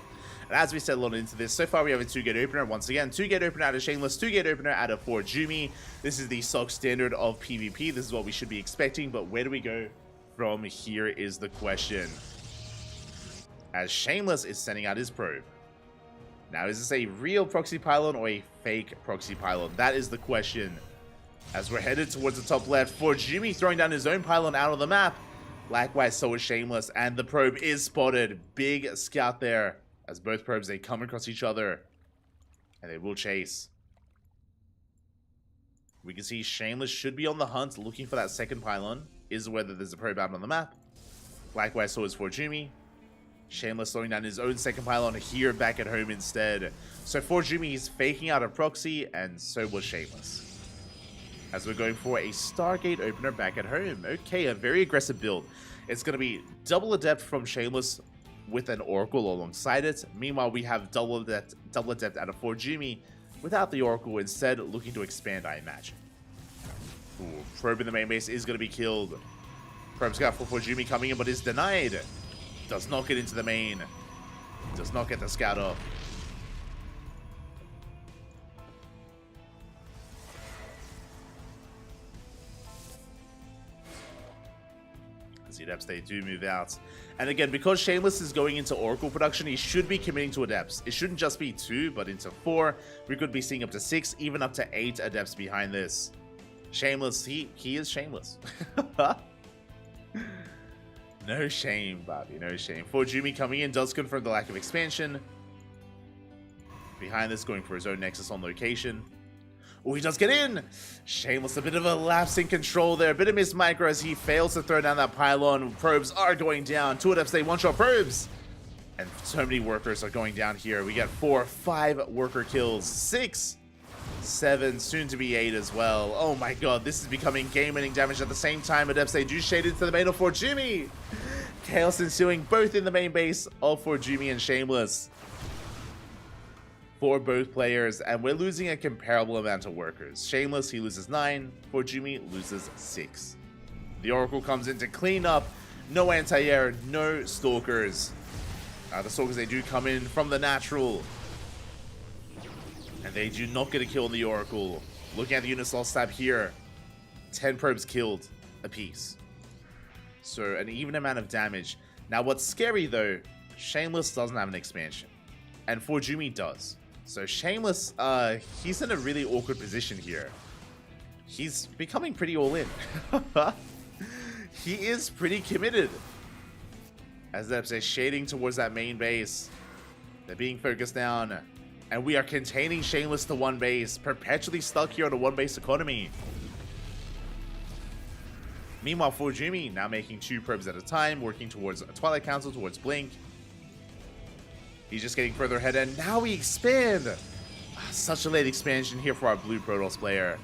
And as we settle on into this, so far we have a 2-gate opener. Once again, 2-gate opener out of Shameless, 2-gate opener out of Forjumi. This is the stock standard of PvP. This is what we should be expecting, but where do we go from here is the question. As Shameless is sending out his probe. Now, is this a real proxy pylon or a fake proxy pylon? That is the question. As we're headed towards the top left, Forjumi throwing down his own pylon out of the map. Likewise, so is Shameless, and the probe is spotted. Big scout there, as both probes, they come across each other, and they will chase. We can see Shameless should be on the hunt, looking for that second pylon. Is whether there's a probe out on the map. Likewise, so is Forjumi. Shameless slowing down his own second pylon here back at home instead. So Forjumi is faking out a proxy, and so was Shameless. As we're going for a Stargate opener back at home. Okay, a very aggressive build. It's going to be double adept from Shameless with an Oracle alongside it. Meanwhile, we have double adept out of Forjumi without the Oracle, instead looking to expand, I imagine. Ooh, probe in the main base is going to be killed. Probe scout for Forjumi coming in, but is denied. Does not get into the main. Does not get the scout up. As the Adepts, they do move out. And again, because Shameless is going into Oracle production, he should be committing to Adepts. It shouldn't just be 2, but into 4. We could be seeing up to 6, even up to 8 Adepts behind this. Shameless, he is Shameless. No shame, Bobby, no shame. Forjumi coming in does confirm the lack of expansion. Behind this, going for his own Nexus on location. Oh, he does get in! Shameless, a bit of a lapse in control there. A bit of miss micro as he fails to throw down that pylon. Probes are going down. 2 Adepts, they one-shot probes. And so many workers are going down here. We got 4, 5 worker kills. 6, 7, soon to be 8 as well. Oh my god, this is becoming game-ending damage at the same time. Adepts, they do shade into the main of Forjumi. Chaos ensuing both in the main base of Forjumi and Shameless. For both players, and we're losing a comparable amount of workers. Shameless, he loses 9. Forjumi loses 6. The Oracle comes in to clean up. No anti-air, no stalkers. The stalkers, they do come in from the natural. And they do not get a kill on the Oracle. Looking at the unit loss tab here, 10 probes killed apiece. So an even amount of damage. Now what's scary though, Shameless doesn't have an expansion. And Forjumi does. So Shameless, he's in a really awkward position here. He's becoming pretty all in. He is pretty committed. As they're shading towards that main base. They're being focused down. And we are containing Shameless to one base. Perpetually stuck here on a one base economy. Meanwhile, Forjumi now making 2 probes at a time. Working towards a Twilight Council, towards Blink. He's just getting further ahead. And now we expand. Such a late expansion here for our blue Protoss player.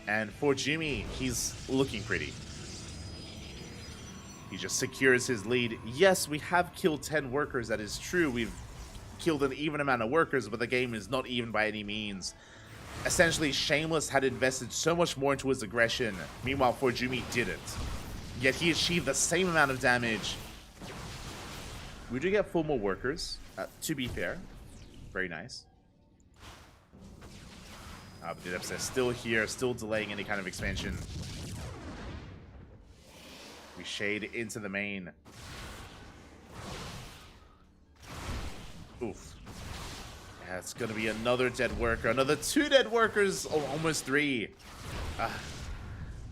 And Forjumi, he's looking pretty. He just secures his lead. Yes, we have killed 10 workers. That is true. We've killed an even amount of workers, but the game is not even by any means. Essentially, Shameless had invested so much more into his aggression. Meanwhile, Forjumi didn't. Yet he achieved the same amount of damage. We do get 4 more workers, to be fair. Very nice. But the Depths are still here, still delaying any kind of expansion. We shade into the main. Oof. Yeah, it's going to be another dead worker. Another 2 dead workers. Oh, almost 3.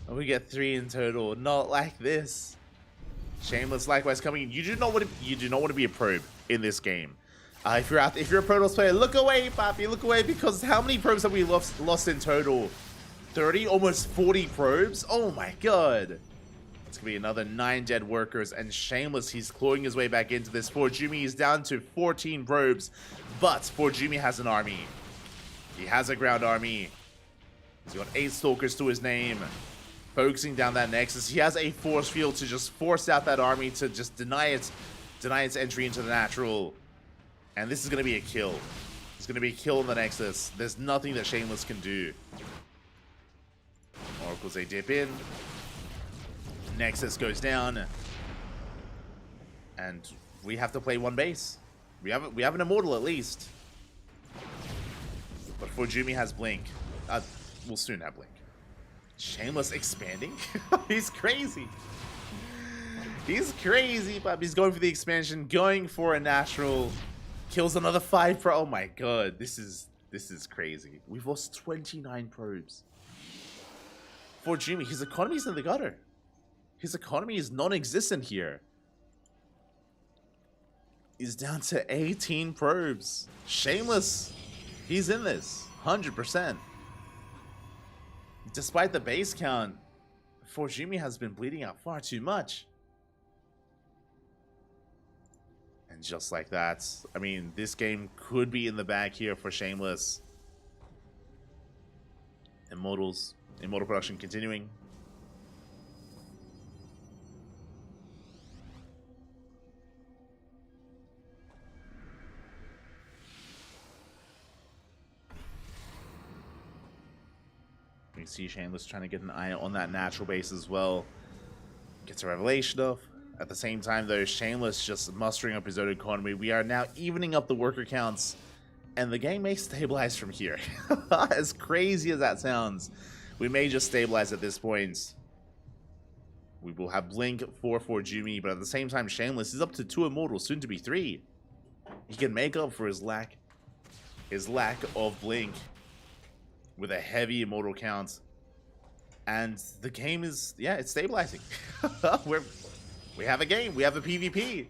We get 3 in total. Not like this. Shameless likewise coming in. You do not want to be a probe in this game. If you're a Protoss player, look away, Papi, look away, because how many probes have we lost in total? 30, almost 40 probes? Oh my god. It's gonna be another 9 dead workers, and Shameless, he's clawing his way back into this. Forjumi is down to 14 probes, but Forjumi has an army. He has a ground army. He's got 8 Stalkers to his name. Focusing down that Nexus. He has a force field to just force out that army, to just deny its entry into the natural. And this is going to be a kill. It's going to be a kill in the Nexus. There's nothing that Shameless can do. Oracles, they dip in. Nexus goes down. And we have to play one base. We have an Immortal at least. But Forjumi has Blink. We'll soon have Blink. Shameless expanding? He's crazy. He's crazy, but he's going for the expansion, going for a natural. Kills another 5 pro. Oh my god, this is crazy. We've lost 29 probes. Forjumi, his economy's in the gutter. His economy is non-existent here. He's down to 18 probes. Shameless, he's in this 100%. Despite the base count, Forjumi has been bleeding out far too much. And just like that, I mean, this game could be in the bag here for Shameless. Immortal production continuing. We see Shameless trying to get an eye on that natural base as well. Gets a revelation off. At the same time, though, Shameless just mustering up his own economy. We are now evening up the worker counts, and the game may stabilize from here. As crazy as that sounds, we may just stabilize at this point. We will have Blink for Forjumi, but at the same time, Shameless is up to 2 Immortals, soon to be 3. He can make up for his lack of Blink with a heavy Immortal count. And the game is, yeah, it's stabilizing. We have a game. We have a PvP.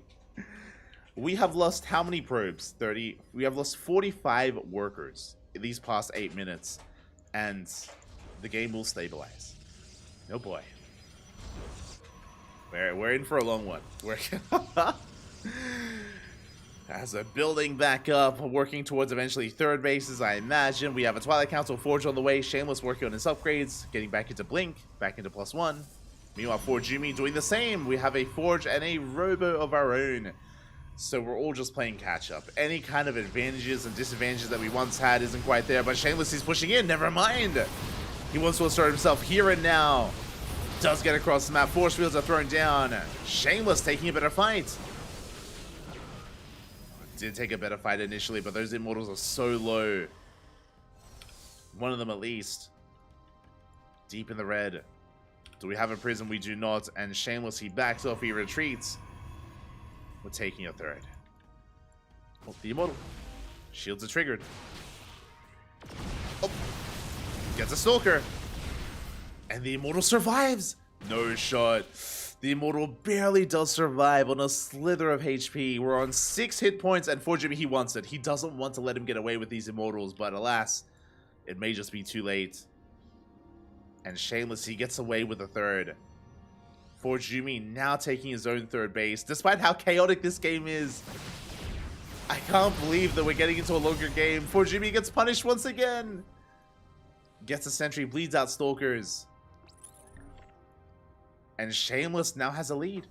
We have lost how many probes? 30. We have lost 45 workers in these past 8 minutes. And the game will stabilize. Oh boy. We're in for a long one. As we're building back up, working towards eventually 3rd bases, I imagine. We have a Twilight Council Forge on the way. Shameless working on his upgrades, getting back into Blink, back into +1. Meanwhile, Forjumi doing the same. We have a Forge and a Robo of our own. So we're all just playing catch-up. Any kind of advantages and disadvantages that we once had isn't quite there. But Shameless is pushing in. Never mind. He wants to assert himself here and now. Does get across the map. Force fields are thrown down. Shameless taking a better fight. Did take a better fight initially, but those Immortals are so low. One of them at least. Deep in the red. Do we have a prism? We do not. And Shameless, he backs off, he retreats. We're taking a third. Oh, the Immortal. Shields are triggered. Oh. Gets a Stalker. And the Immortal survives. No shot. The Immortal barely does survive on a slither of HP. We're on 6 hit points, and for Jimmy, he wants it. He doesn't want to let him get away with these Immortals, but alas, it may just be too late. And Shameless, he gets away with a third. For Jimmy now taking his own third base, despite how chaotic this game is. I can't believe that we're getting into a longer game. For Jimmy gets punished once again. Gets a sentry, bleeds out Stalkers. And Shameless now has a lead.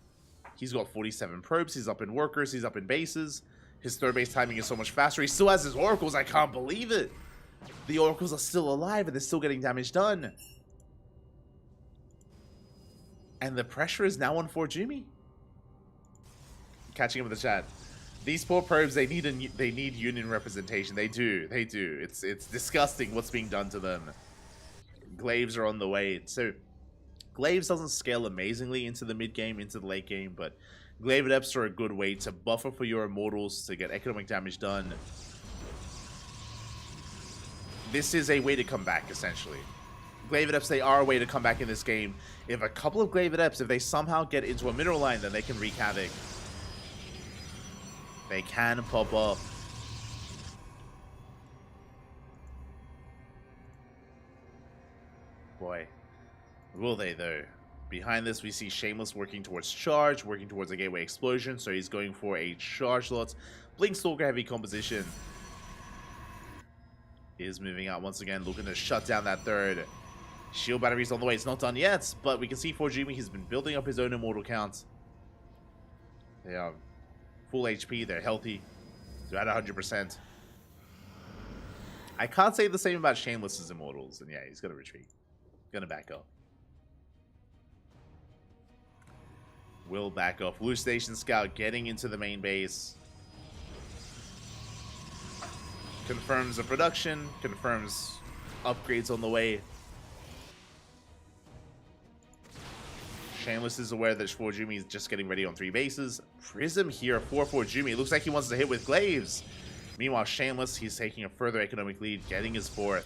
He's got 47 probes, he's up in workers, he's up in bases. His third base timing is so much faster. He still has his oracles, I can't believe it. The oracles are still alive and they're still getting damage done. And the pressure is now on for Jimmy. Catching up with the chat. These poor probes, they need union representation. They do. It's disgusting what's being done to them. Glaives are on the way. So Glaives doesn't scale amazingly into the mid game, into the late game, but Glaive Adepts are a good way to buffer for your Immortals to get economic damage done. This is a way to come back, essentially. Glaive Adepts, they are a way to come back in this game. If a couple of Glaive Adepts, if they somehow get into a mineral line, then they can wreak havoc. They can pop off. Boy. Will they, though? Behind this, we see Shameless working towards charge, working towards a gateway explosion, so he's going for a charge lot. Blink Stalker heavy composition. Is moving out once again, looking to shut down that third. Shield batteries on the way. It's not done yet, but we can see for Jimmy, he's been building up his own Immortal count. They are full HP, they're healthy. They're at 100%. I can't say the same about Shameless's Immortals, and yeah, he's gonna retreat. Gonna back up. Will back off. Blue Station Scout getting into the main base. Confirms the production. Confirms upgrades on the way. Shameless is aware that Jimmy is just getting ready on 3 bases. Prism here for Jimmy. Looks like he wants to hit with Glaives. Meanwhile, Shameless, he's taking a further economic lead, getting his 4th.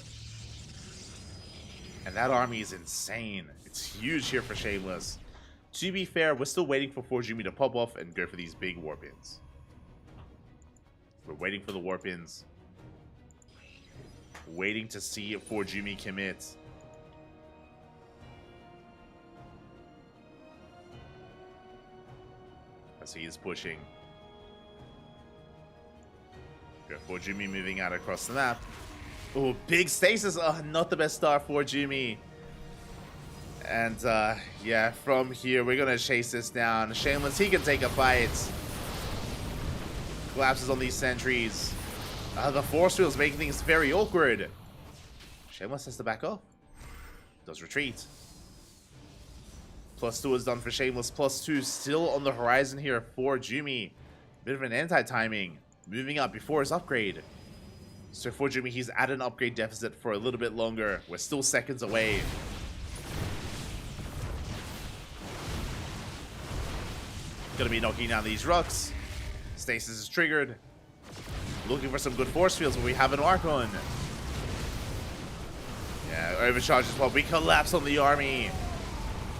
And that army is insane. It's huge here for Shameless. To be fair, we're still waiting for Jimmy to pop off and go for these big warp-ins. We're waiting for the warp-ins. Waiting to see if Jimmy commits. As he is pushing. Go Jimmy moving out across the map. Oh, big stasis. Oh, not the best start for Jimmy. And yeah, from here, we're going to chase this down. Shameless, he can take a fight. Collapses on these sentries. The force fields making things very awkward. Shameless has to back off. Does retreat. +2 is done for Shameless. +2 still on the horizon here for Jimmy. Bit of an anti-timing. Moving up before his upgrade. So for Jimmy, he's at an upgrade deficit for a little bit longer. We're still seconds away. Gonna be knocking down these rocks. Stasis is triggered. Looking for some good force fields, but we have an Archon. Yeah, overcharge as well. We collapse on the army.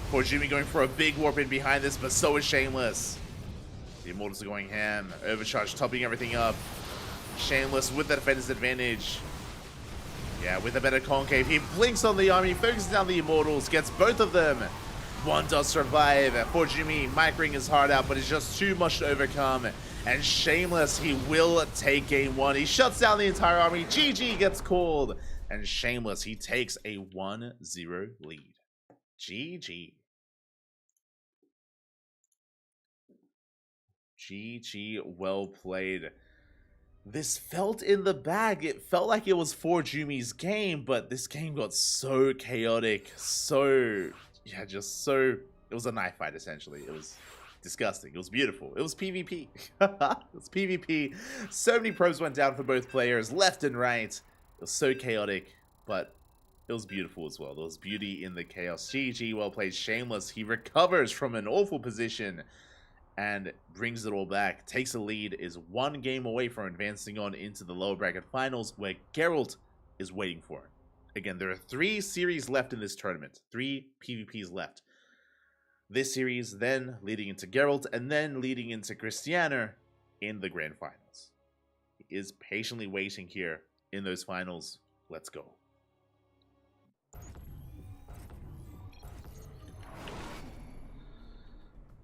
Poor Jimmy going for a big warp in behind this, but so is Shameless. The Immortals are going ham. Overcharge topping everything up. Shameless with the defender's advantage. Yeah, with a better concave. He blinks on the army, focuses down the Immortals, gets both of them. One does survive. For Jimmy, micring his heart out, but it's just too much to overcome. And Shameless, he will take game 1. He shuts down the entire army. GG gets called. And Shameless, he takes a 1-0 lead. GG. GG, well played. This felt in the bag. It felt like it was for Jimmy's game, but this game got so chaotic. So, yeah, just so... It was a knife fight, essentially. It was disgusting. It was beautiful. It was PvP. It was PvP. So many probes went down for both players, left and right. It was so chaotic. but it was beautiful as well. There was beauty in the chaos. GG, well played, Shameless. He recovers from an awful position and brings it all back. Takes a lead, is one game away from advancing on into the lower bracket finals, where Geralt is waiting for him. Again, there are 3 series left in this tournament. 3 PvPs left. This series, then leading into Geralt, and then leading into Christiana in the grand finals. He is patiently waiting here in those finals. Let's go.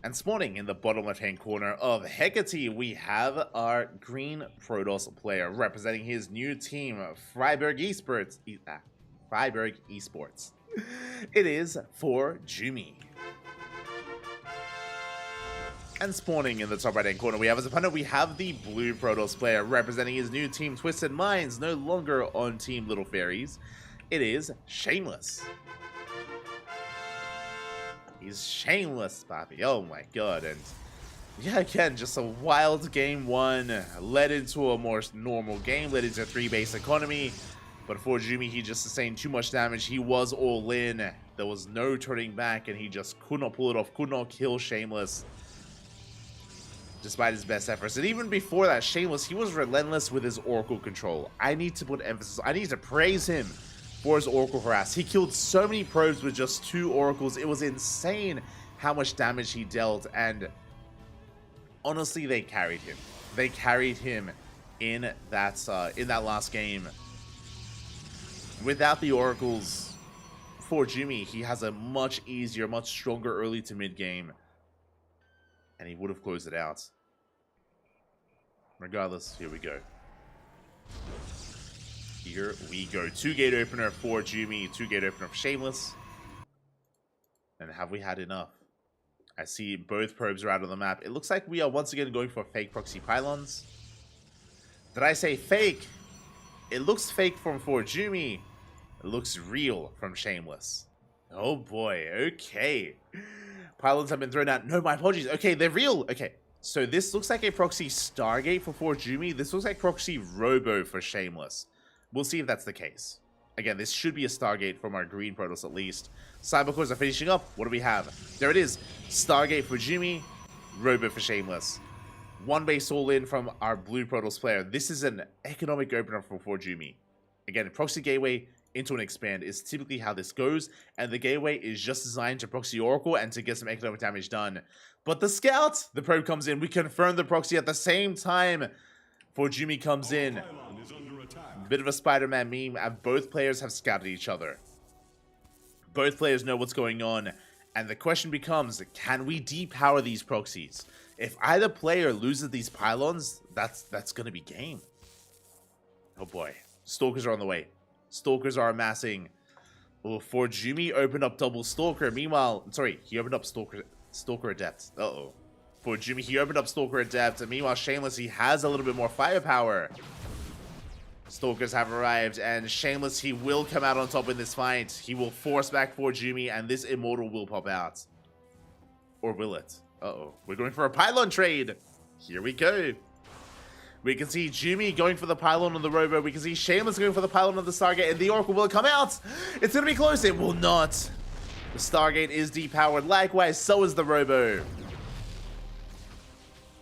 And spawning in the bottom left-hand corner of Hecate, we have our green Protoss player representing his new team, Freiburg Esports. Freiburg Esports. It is for Jumi. And spawning in the top right-hand corner, we have as opponent, we have the blue Protoss player representing his new team, Twisted Minds, no longer on Team Little Fairies. It is Shameless. He's shameless, Papi. Oh my god. And yeah, again, just a wild game 1. Led into a more normal game. Led into a 3-base economy. But for Jumi, he just sustained too much damage. He was all in. There was no turning back. And he just could not pull it off. Could not kill Shameless, despite his best efforts. And even before that, Shameless, he was relentless with his Oracle control. I need to put emphasis. I need to praise him for his Oracle harass. He killed so many probes with just 2 Oracles. It was insane how much damage he dealt, and honestly, they carried him. They carried him in that last game. Without the Oracles, for Jumi, he has a much easier, much stronger early to mid game, and he would have closed it out. Regardless, here we go. Here we go. 2-gate opener for Jumi, 2-gate opener for Shameless. And have we had enough? I see both probes are out on the map. It looks like we are once again going for fake proxy pylons. Did I say fake? It looks fake from for Jumi. It looks real from Shameless. Oh boy, okay. Pylons have been thrown out. No, my apologies. Okay, they're real. Okay, so this looks like a proxy Stargate for Jumi. This looks like proxy Robo for Shameless. We'll see if that's the case. Again, this should be a Stargate from our green Protoss at least. Cybercores are finishing up. What do we have? There it is. Stargate for Jumi, Robo for Shameless. 1 base all in from our blue Protoss player. This is an economic opener for Jumi. Again, proxy gateway into an expand is typically how this goes, and the gateway is just designed to proxy Oracle and to get some economic damage done. But the scout, the probe comes in. We confirm the proxy at the same time. For Jumi comes in. Bit of a Spider-Man meme, and both players have scouted each other. Both players know what's going on, and the question becomes, can we depower these proxies? If either player loses these pylons, that's going to be game. Oh boy. Stalkers are on the way. Stalkers are amassing. Oh, for Jumi opened up double Stalker. Meanwhile, sorry, he opened up Stalker Adept. Uh-oh. For Jumi, he opened up Stalker Adept, and meanwhile, Shameless, he has a little bit more firepower. Stalkers have arrived, and Shameless, he will come out on top in this fight. He will force back for Jumi, and this Immortal will pop out. Or will it? Uh-oh. We're going for a pylon trade. Here we go. We can see Jumi going for the pylon on the Robo. We can see Shameless going for the pylon on the Stargate, and the Oracle will come out. It's going to be close. It will not. The Stargate is depowered. Likewise, so is the Robo.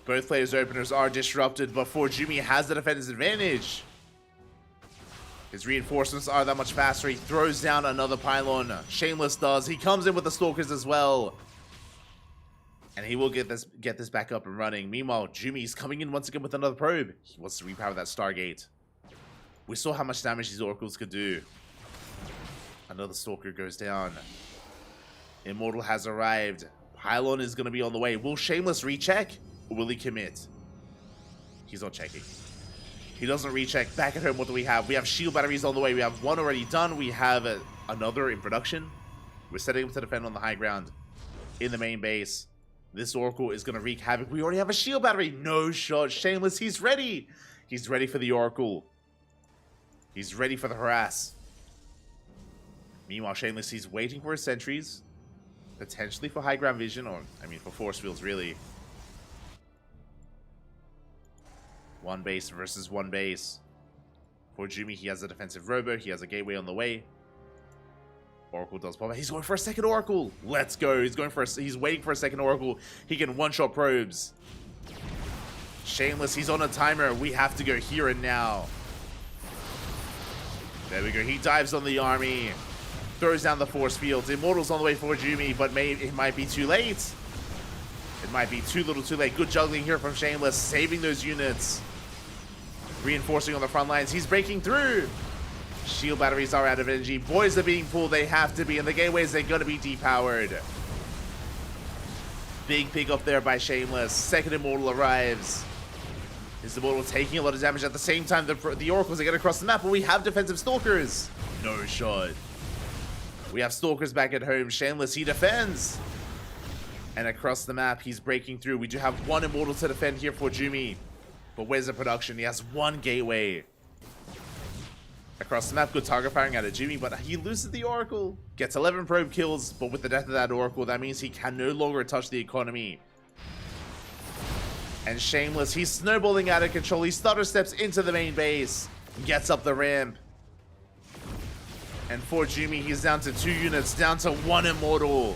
Both players' openers are disrupted, but for Jumi has the defender's advantage. His reinforcements are that much faster. He throws down another pylon. Shameless does. He comes in with the Stalkers as well. And he will get this back up and running. Meanwhile, Jumi's coming in once again with another probe. He wants to repower that Stargate. We saw how much damage these Oracles could do. Another Stalker goes down. Immortal has arrived. Pylon is going to be on the way. Will Shameless recheck? Or will he commit? He's not checking. He doesn't recheck. Back at home, what do we have? We have shield batteries on the way. We have one already done. We have another in production. We're setting up to defend on the high ground. In the main base. This Oracle is going to wreak havoc. We already have a shield battery. No shot. Shameless, he's ready. He's ready for the Oracle. He's ready for the harass. Meanwhile, Shameless, he's waiting for his sentries. Potentially for high ground vision. Or, I mean, for force fields, really. 1 base versus 1 base. For Jumi, he has a defensive robo. He has a gateway on the way. Oracle does pop out. He's going for a second Oracle. Let's go. He's waiting for a second Oracle. He can one-shot probes. Shameless, he's on a timer. We have to go here and now. There we go. He dives on the army. Throws down the force fields. Immortal's on the way for Jumi, but it might be too late. It might be too little too late. Good juggling here from Shameless. Saving those units. Reinforcing on the front lines. He's breaking through. Shield batteries are out of energy. Boys are being pulled. They have to be. And the gateways, they're going to be depowered. Big pick up there by Shameless. Second Immortal arrives. Is the Immortal taking a lot of damage at the same time? The Oracles are getting across the map, but we have defensive Stalkers. No shot. We have Stalkers back at home. Shameless, he defends. And across the map, he's breaking through. We do have one Immortal to defend here for Jumi. But where's the production? He has one gateway. Across the map, good target firing out of Jumi, but he loses the Oracle. Gets 11 probe kills, but with the death of that Oracle, that means he can no longer touch the economy. And Shameless, he's snowballing out of control. He stutter steps into the main base, gets up the ramp. And for Jumi, he's down to 2 units, down to 1 Immortal.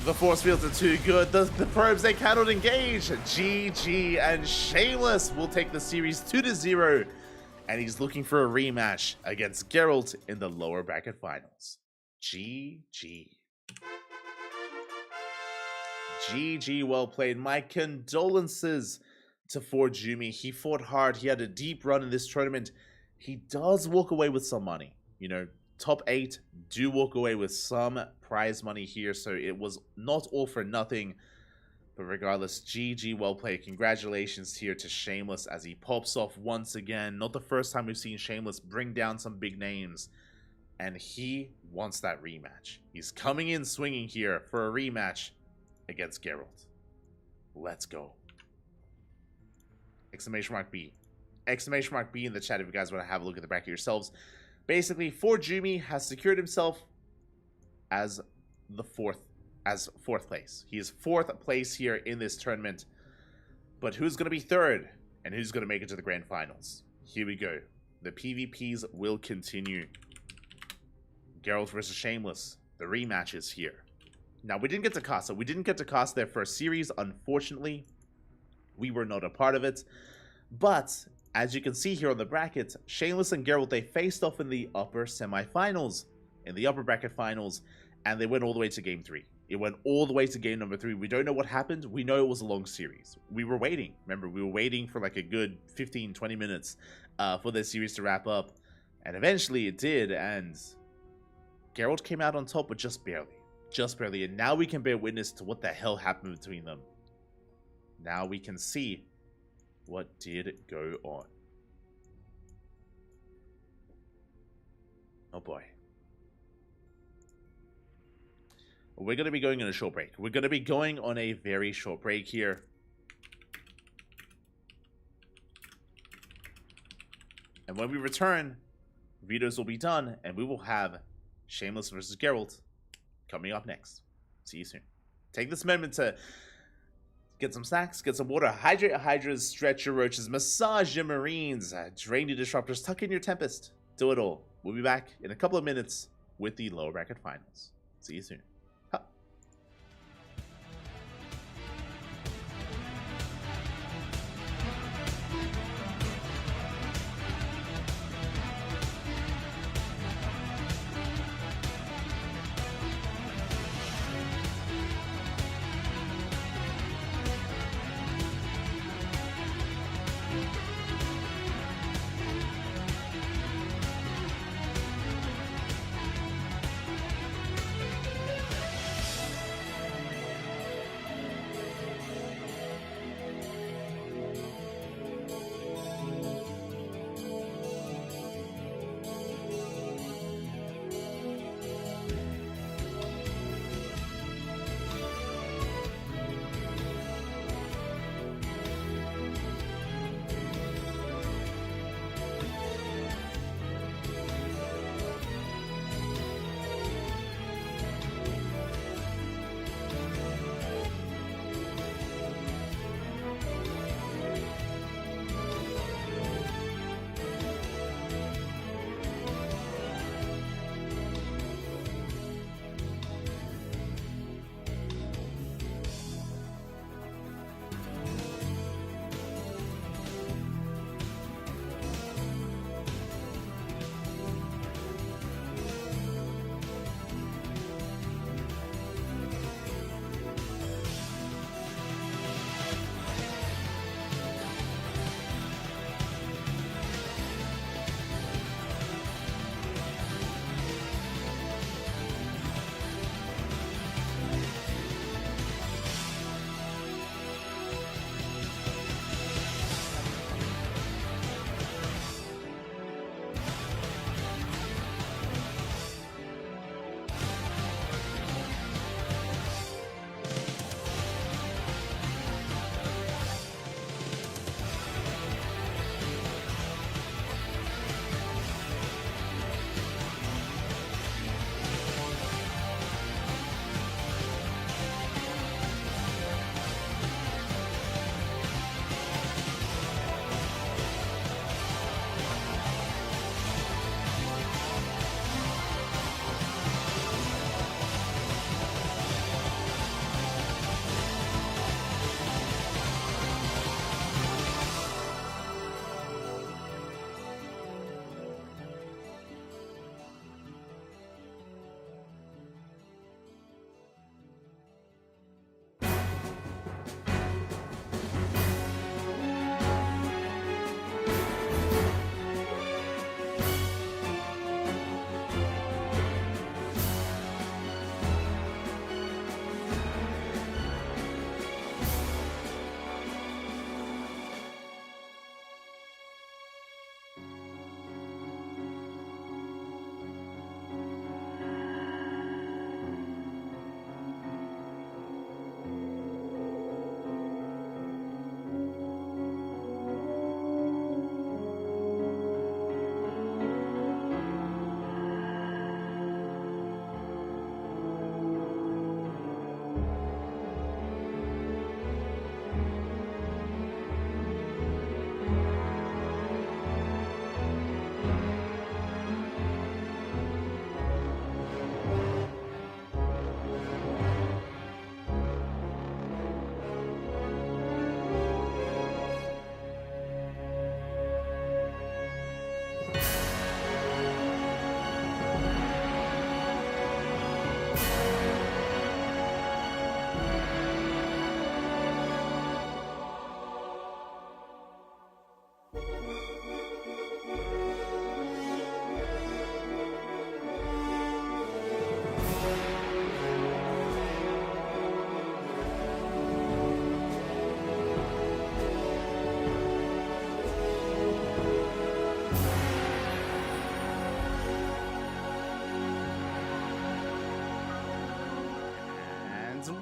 The force fields are too good. The probes, they cannot engage. GG, and Shameless will take the series 2-0. And he's looking for a rematch against Geralt in the lower bracket finals. GG. GG, well played. My condolences to Jumi. He fought hard. He had a deep run in this tournament. He does walk away with some money. You know, top 8 do walk away with some prize money here, so it was not all for nothing. But regardless, GG, well played. Congratulations here to Shameless as he pops off once again. Not the first time we've seen Shameless bring down some big names. And he wants that rematch. He's coming in swinging here for a rematch against Geralt. Let's go. Exclamation mark B. Exclamation mark B in the chat if you guys want to have a look at the bracket yourselves. Basically, Jumi has secured himself as the fourth place. He is 4th place here in this tournament. But who's going to be 3rd? And who's going to make it to the grand finals? Here we go. The PvPs will continue. Geralt versus Shameless. The rematch is here. Now, we didn't get to cast. So we didn't get to cast their first series, unfortunately. We were not a part of it. But, as you can see here on the bracket, Shameless and Geralt, they faced off in the upper semifinals. In the upper bracket finals. And they went all the way to game 3. It went all the way to game number 3. We don't know what happened. We know it was a long series. We were waiting. Remember, we were waiting for like a good 15-20 minutes for this series to wrap up. And eventually it did. And Geralt came out on top, but just barely. Just barely. And now we can bear witness to what the hell happened between them. Now we can see what did go on. Oh boy. We're going to be going on a short break. We're going to be going on a very short break here. And when we return, videos will be done, and we will have Shameless versus Geralt coming up next. See you soon. Take this moment to get some snacks, get some water, hydrate your hydras, stretch your roaches, massage your marines, drain your disruptors, tuck in your tempest. Do it all. We'll be back in a couple of minutes with the lower bracket finals. See you soon.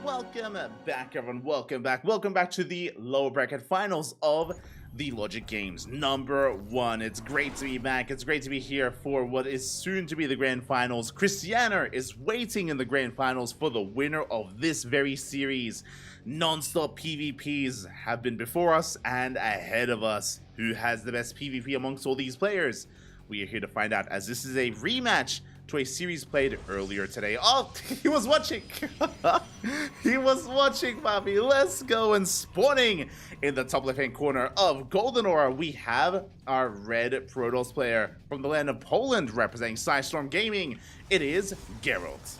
welcome back, everyone. Welcome back to the lower bracket finals of the Logic Games #1. It's great to be back. It's great to be here for what is soon to be the grand finals. Christiana is waiting in the grand finals for the winner of this very series. Non-stop PvPs have been before us and ahead of us. Who has the best PvP amongst all these players? We are here to find out, as this is a rematch to a series played earlier today. Oh, he was watching. He was watching, Bobby. Let's go. And spawning in the top left-hand corner of Golden Aura, we have our red Protoss player from the land of Poland representing Storm Gaming. It is Geralt.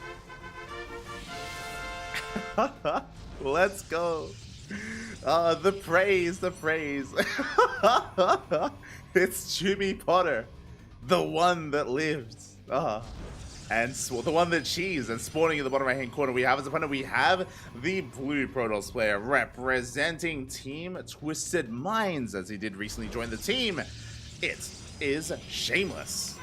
Let's go. The praise. It's Jimmy Potter, the one that lived. And the one that cheese. And spawning in the bottom right hand corner, we have as opponent, we have the blue Protoss player representing Team Twisted Minds, as he did recently join the team. It is Shameless.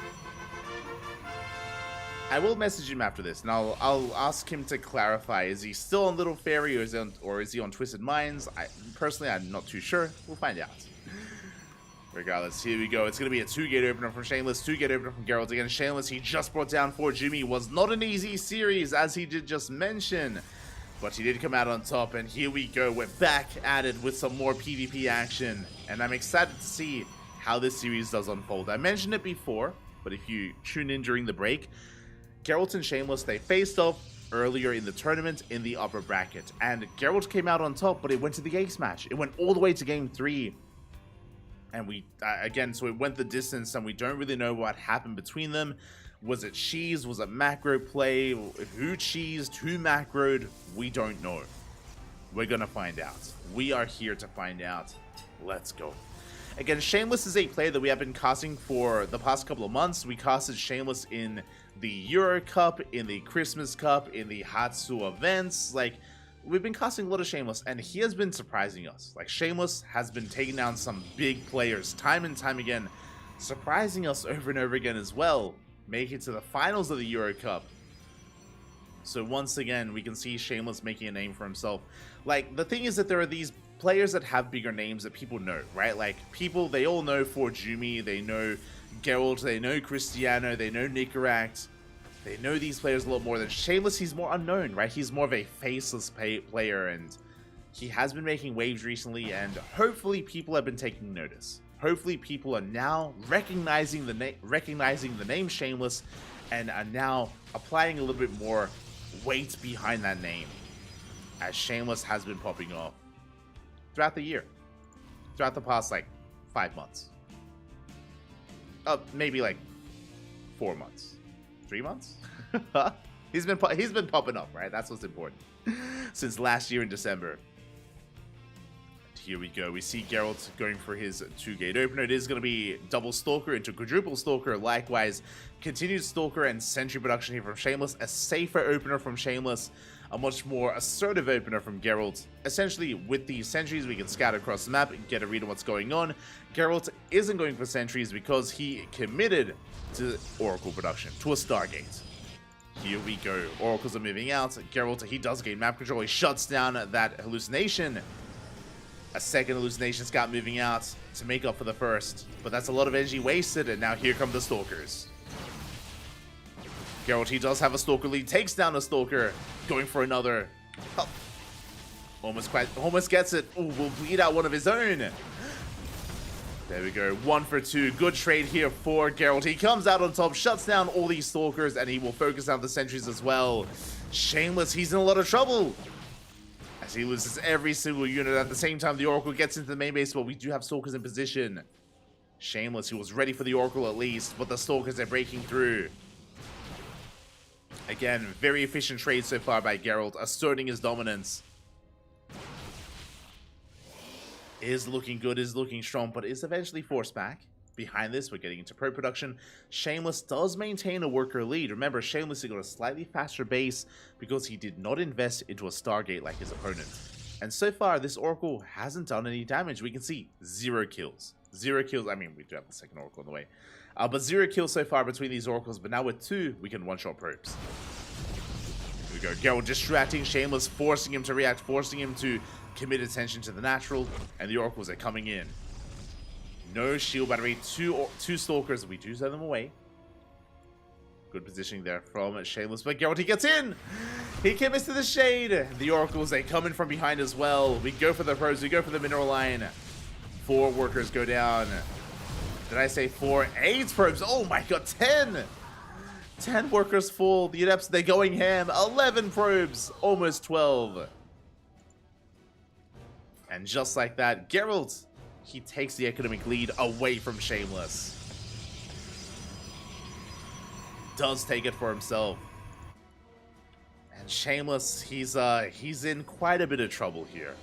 I will message him after this, and I'll ask him to clarify. Is he still on Little Fairy, or is he on Twisted Minds? Personally, I'm not too sure. We'll find out. Regardless, here we go. It's going to be a 2-gate opener from Shameless, 2-gate opener from Geralt. Again, Shameless, he just brought down 4 Jimmy. Was not an easy series, as he did just mention. But he did come out on top, and here we go. We're back at it with some more PvP action. And I'm excited to see how this series does unfold. I mentioned it before, but if you tune in during the break, Geralt and Shameless, they faced off earlier in the tournament in the upper bracket. And Geralt came out on top, but it went to the ace match. It went all the way to game 3. And we, again, so it went the distance, and we don't really know what happened between them. Was it cheese? Was it macro play? Who cheesed? Who macroed? We don't know. We're going to find out. We are here to find out. Let's go. Again, Shameless is a player that we have been casting for the past couple of months. We casted Shameless in the Euro Cup, in the Christmas Cup, in the Hatsu events. Like, we've been casting a lot of Shameless, and he has been surprising us. Like, Shameless has been taking down some big players time and time again, surprising us over and over again as well, making it to the finals of the Euro Cup. So once again, we can see Shameless making a name for himself. Like, the thing is that there are these players that have bigger names that people know, right? Like, people, they all know Forjumi, they know Geralt, they know Cristiano, they know Nicaract. They know these players a lot more than Shameless. He's more unknown, right? He's more of a faceless player, and he has been making waves recently, and hopefully people have been taking notice. Hopefully people are now recognizing the name Shameless, and are now applying a little bit more weight behind that name, as Shameless has been popping off throughout the year, throughout the past like 5 months, maybe like 4 months. 3 months? He's been popping up, right? That's what's important. Since last year in December. And here we go. We see Geralt going for his 2-gate opener. It is going to be double Stalker into quadruple Stalker. Likewise, continued Stalker and Sentry production here from Shameless. A safer opener from Shameless. A much more assertive opener from Geralt. Essentially, with these sentries, we can scout across the map and get a read on what's going on. Geralt isn't going for sentries because he committed to Oracle production, to a Stargate. Here we go. Oracles are moving out. Geralt, he does gain map control. He shuts down that hallucination. A second hallucination scout moving out to make up for the first. But that's a lot of energy wasted, and now here come the Stalkers. Geralt, he does have a Stalker lead, takes down a Stalker, going for another. Oh. Almost gets it. Ooh, will bleed out one of his own. There we go, 1 for 2. Good trade here for Geralt. He comes out on top, shuts down all these Stalkers, and he will focus on the sentries as well. Shameless, he's in a lot of trouble, as he loses every single unit. At the same time, the Oracle gets into the main base, but we do have Stalkers in position. Shameless, he was ready for the Oracle at least, but the Stalkers are breaking through. Again, very efficient trade so far by Geralt, asserting his dominance. Is looking good, is looking strong, but is eventually forced back. Behind this, we're getting into pro production. Shameless does maintain a worker lead. Remember, Shameless got a slightly faster base because he did not invest into a Stargate like his opponent. And so far, this Oracle hasn't done any damage. We can see 0 kills. 0 kills. I mean, we do have the second Oracle on the way. But 0 kills so far between these Oracles. But now with 2, we can one-shot probes. We go. Geralt distracting Shameless, forcing him to react, forcing him to commit attention to the natural, and the oracles are coming in. No shield battery, two stalkers. We do send them away. Good positioning there from Shameless, but Geralt, he gets in! He commits to the shade! The oracles, they come in from behind as well. We go for the probes, we go for the mineral line. 4 workers go down. Did I say 4? 8 probes! Oh my god, 10! 10 workers fall. The adepts, they're going ham. 11 probes, almost 12. And just like that, Geralt, he takes the economic lead away from Shameless. Does take it for himself. And Shameless, he's in quite a bit of trouble here.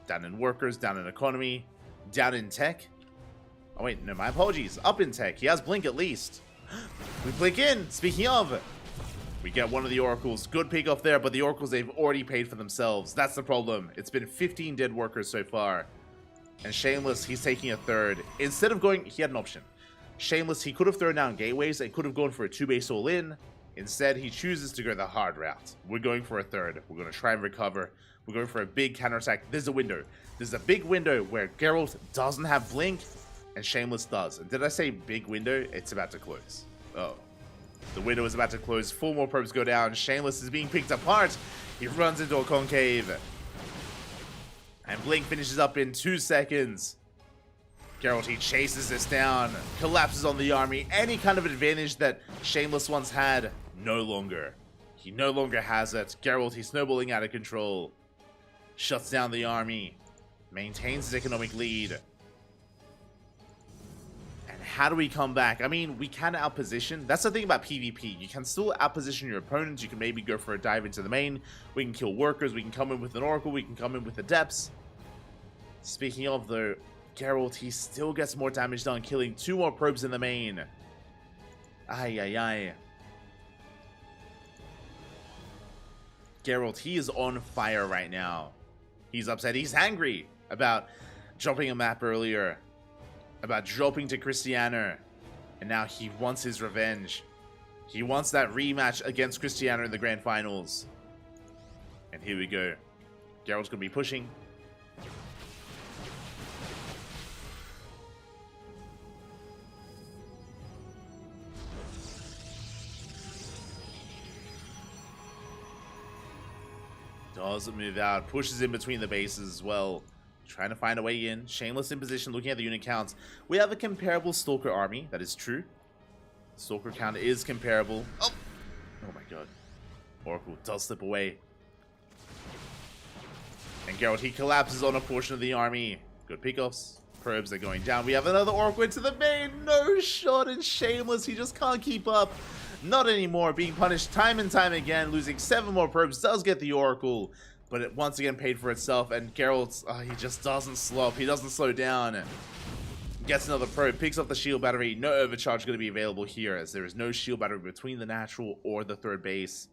Down in workers, down in economy, down in tech. Oh wait, no, my apologies. Up in tech. He has blink at least. We blink in. Speaking of, we get one of the oracles. Good pick off there, but the oracles, they've already paid for themselves. That's the problem. It's been 15 dead workers so far. And Shameless, he's taking a third. Instead of going, he had an option. Shameless, he could have thrown down gateways and could have gone for a 2-base all-in. Instead, he chooses to go the hard route. We're going for a third. We're going to try and recover. We're going for a big counterattack. There's a window. There's a big window where Geralt doesn't have blink and Shameless does. And did I say big window? It's about to close. Oh. The window is about to close. 4 more probes go down. Shameless is being picked apart. He runs into a concave. And blink finishes up in 2 seconds. Geralt, he chases this down, collapses on the army. Any kind of advantage that Shameless once had, no longer. He no longer has it. Geralt, he's snowballing out of control. Shuts down the army. Maintains his economic lead. And how do we come back? I mean, we can outposition. That's the thing about PvP. You can still outposition your opponents. You can maybe go for a dive into the main. We can kill workers. We can come in with an oracle. We can come in with the depths. Speaking of, though, Geralt, he still gets more damage done, killing 2 more probes in the main. Ay. Geralt, he is on fire right now. He's upset. He's angry about dropping a map earlier, about dropping to Cristiano, and now he wants his revenge. He wants that rematch against Cristiano in the grand finals. And here we go. Geralt's going to be pushing. Doesn't move out, pushes in between the bases as well, trying to find a way in. Shameless in position, looking at the unit counts. We have a comparable Stalker army, that is true. Stalker count is comparable. Oh my god. Oracle does slip away. And Geralt, he collapses on a portion of the army. Good pickoffs. Probes are going down. We have another Oracle into the main. No shot, and Shameless, he just can't keep up. Not anymore, being punished time and time again, losing 7 more probes, does get the Oracle, but it once again paid for itself, and Geralt, he just doesn't slop, he doesn't slow down. Gets another probe, picks up the shield battery. No overcharge going to be available here, as there is no shield battery between the natural or the 3rd base.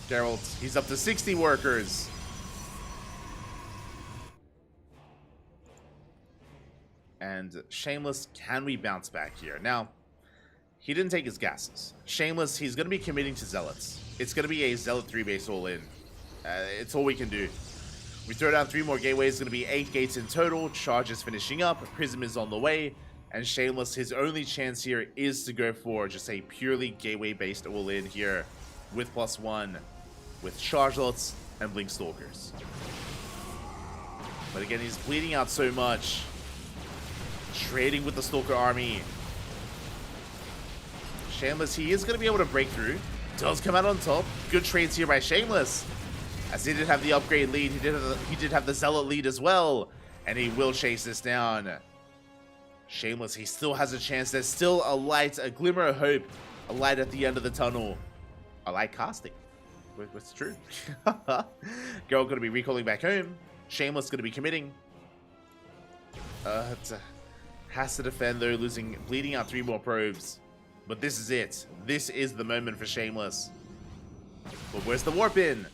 Geralt, he's up to 60 workers. And Shameless, can we bounce back here? Now, he didn't take his gases. Shameless, he's going to be committing to Zealots. It's going to be a Zealot 3-base all-in. It's all we can do. We throw down 3 more gateways. It's going to be 8 gates in total. Charge is finishing up. Prism is on the way. And Shameless, his only chance here is to go for just a purely gateway-based all-in here with +1, with Charge Lots and Blink Stalkers. But again, he's bleeding out so much. Trading with the Stalker army. Shameless, he is going to be able to break through. Does come out on top. Good trades here by Shameless. As he did have the upgrade lead, he did have the Zealot lead as well. And he will chase this down. Shameless, he still has a chance. There's still a light, a glimmer of hope. A light at the end of the tunnel. A light casting. What's true? Geralt going to be recalling back home. Shameless going to be committing. Has to defend though, bleeding out 3 more probes. But this is it. This is the moment for Shameless. But where's the warp in?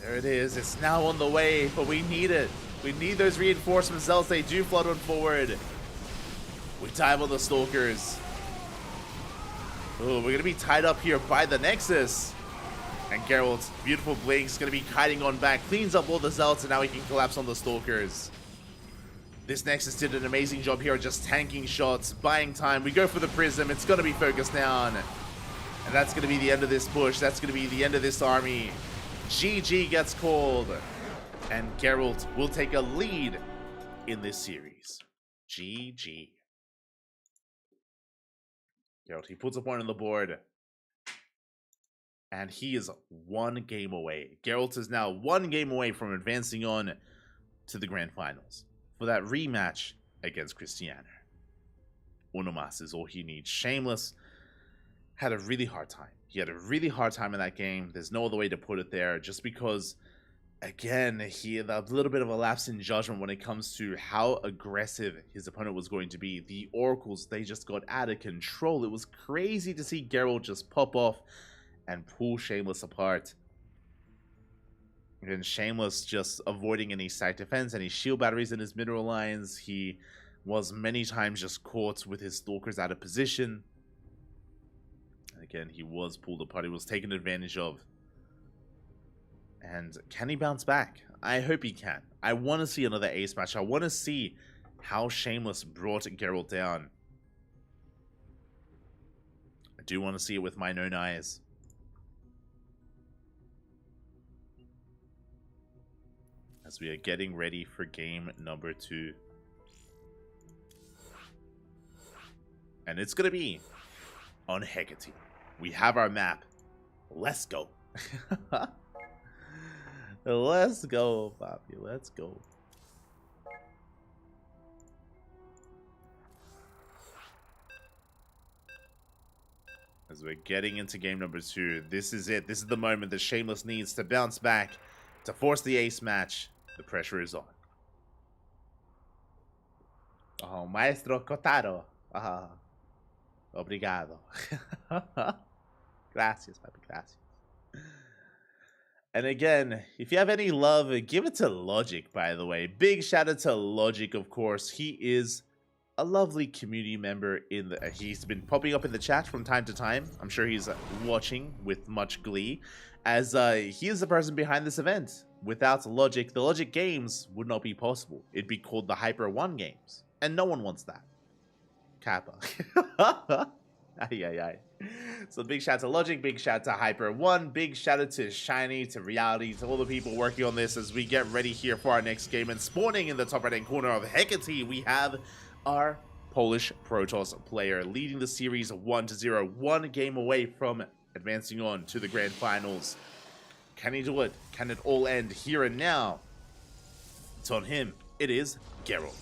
There it is. It's now on the way, but we need it. We need those reinforcements, else they do flood on forward. We dive on the Stalkers. Oh, we're gonna be tied up here by the Nexus. And Geralt's beautiful Blink's gonna be kiting on back, cleans up all the Zealots, and now he can collapse on the Stalkers. This Nexus did an amazing job here, just tanking shots, buying time. We go for the Prism, it's gonna be focused down. And that's gonna be the end of this push, that's gonna be the end of this army. GG gets called. And Geralt will take a lead in this series. GG. Geralt, he puts a point on the board. And he is one game away. Geralt is now one game away from advancing on to the Grand Finals for that rematch against Cristiano. Uno más is all he needs. Shameless had a really hard time. He had a really hard time in that game. There's no other way to put it there, just because, again, he had a little bit of a lapse in judgment when it comes to how aggressive his opponent was going to be. The Oracles, they just got out of control. It was crazy to see Geralt just pop off and pull Shameless apart. And Shameless just avoiding any side defense, any shield batteries in his mineral lines. He was many times just caught with his Stalkers out of position. And again, he was pulled apart. He was taken advantage of. And can he bounce back? I hope he can. I want to see another ace match. I want to see how Shameless brought Geralt down. I do want to see it with my own eyes. As we are getting ready for game number 2. And it's going to be on Hecate. We have our map. Let's go. Let's go, Poppy. Let's go. As we're getting into game number 2, this is it. This is the moment that Shameless needs to bounce back, to force the ace match. The pressure is on. Oh, Maestro Kotaro. Obrigado. Gracias, papi, gracias. And again, if you have any love, give it to Logic, by the way. Big shout out to Logic, of course. He is a lovely community member in the... he's been popping up in the chat from time to time. I'm sure he's watching with much glee, as he is the person behind this event. Without Logic, the Logic games would not be possible. It'd be called the Hyper 1 games, and no one wants that. Kappa. Ay, ay, ay. So big shout out to Logic, big shout out to Hyper 1, big shout out to Shiny, to Reality, to all the people working on this as we get ready here for our next game. And spawning in the top right hand corner of Hecate, we have our Polish Protoss player leading the series 1-0, one game away from advancing on to the Grand Finals. Can he do it? Can it all end here and now? It's on him. It is Geralt.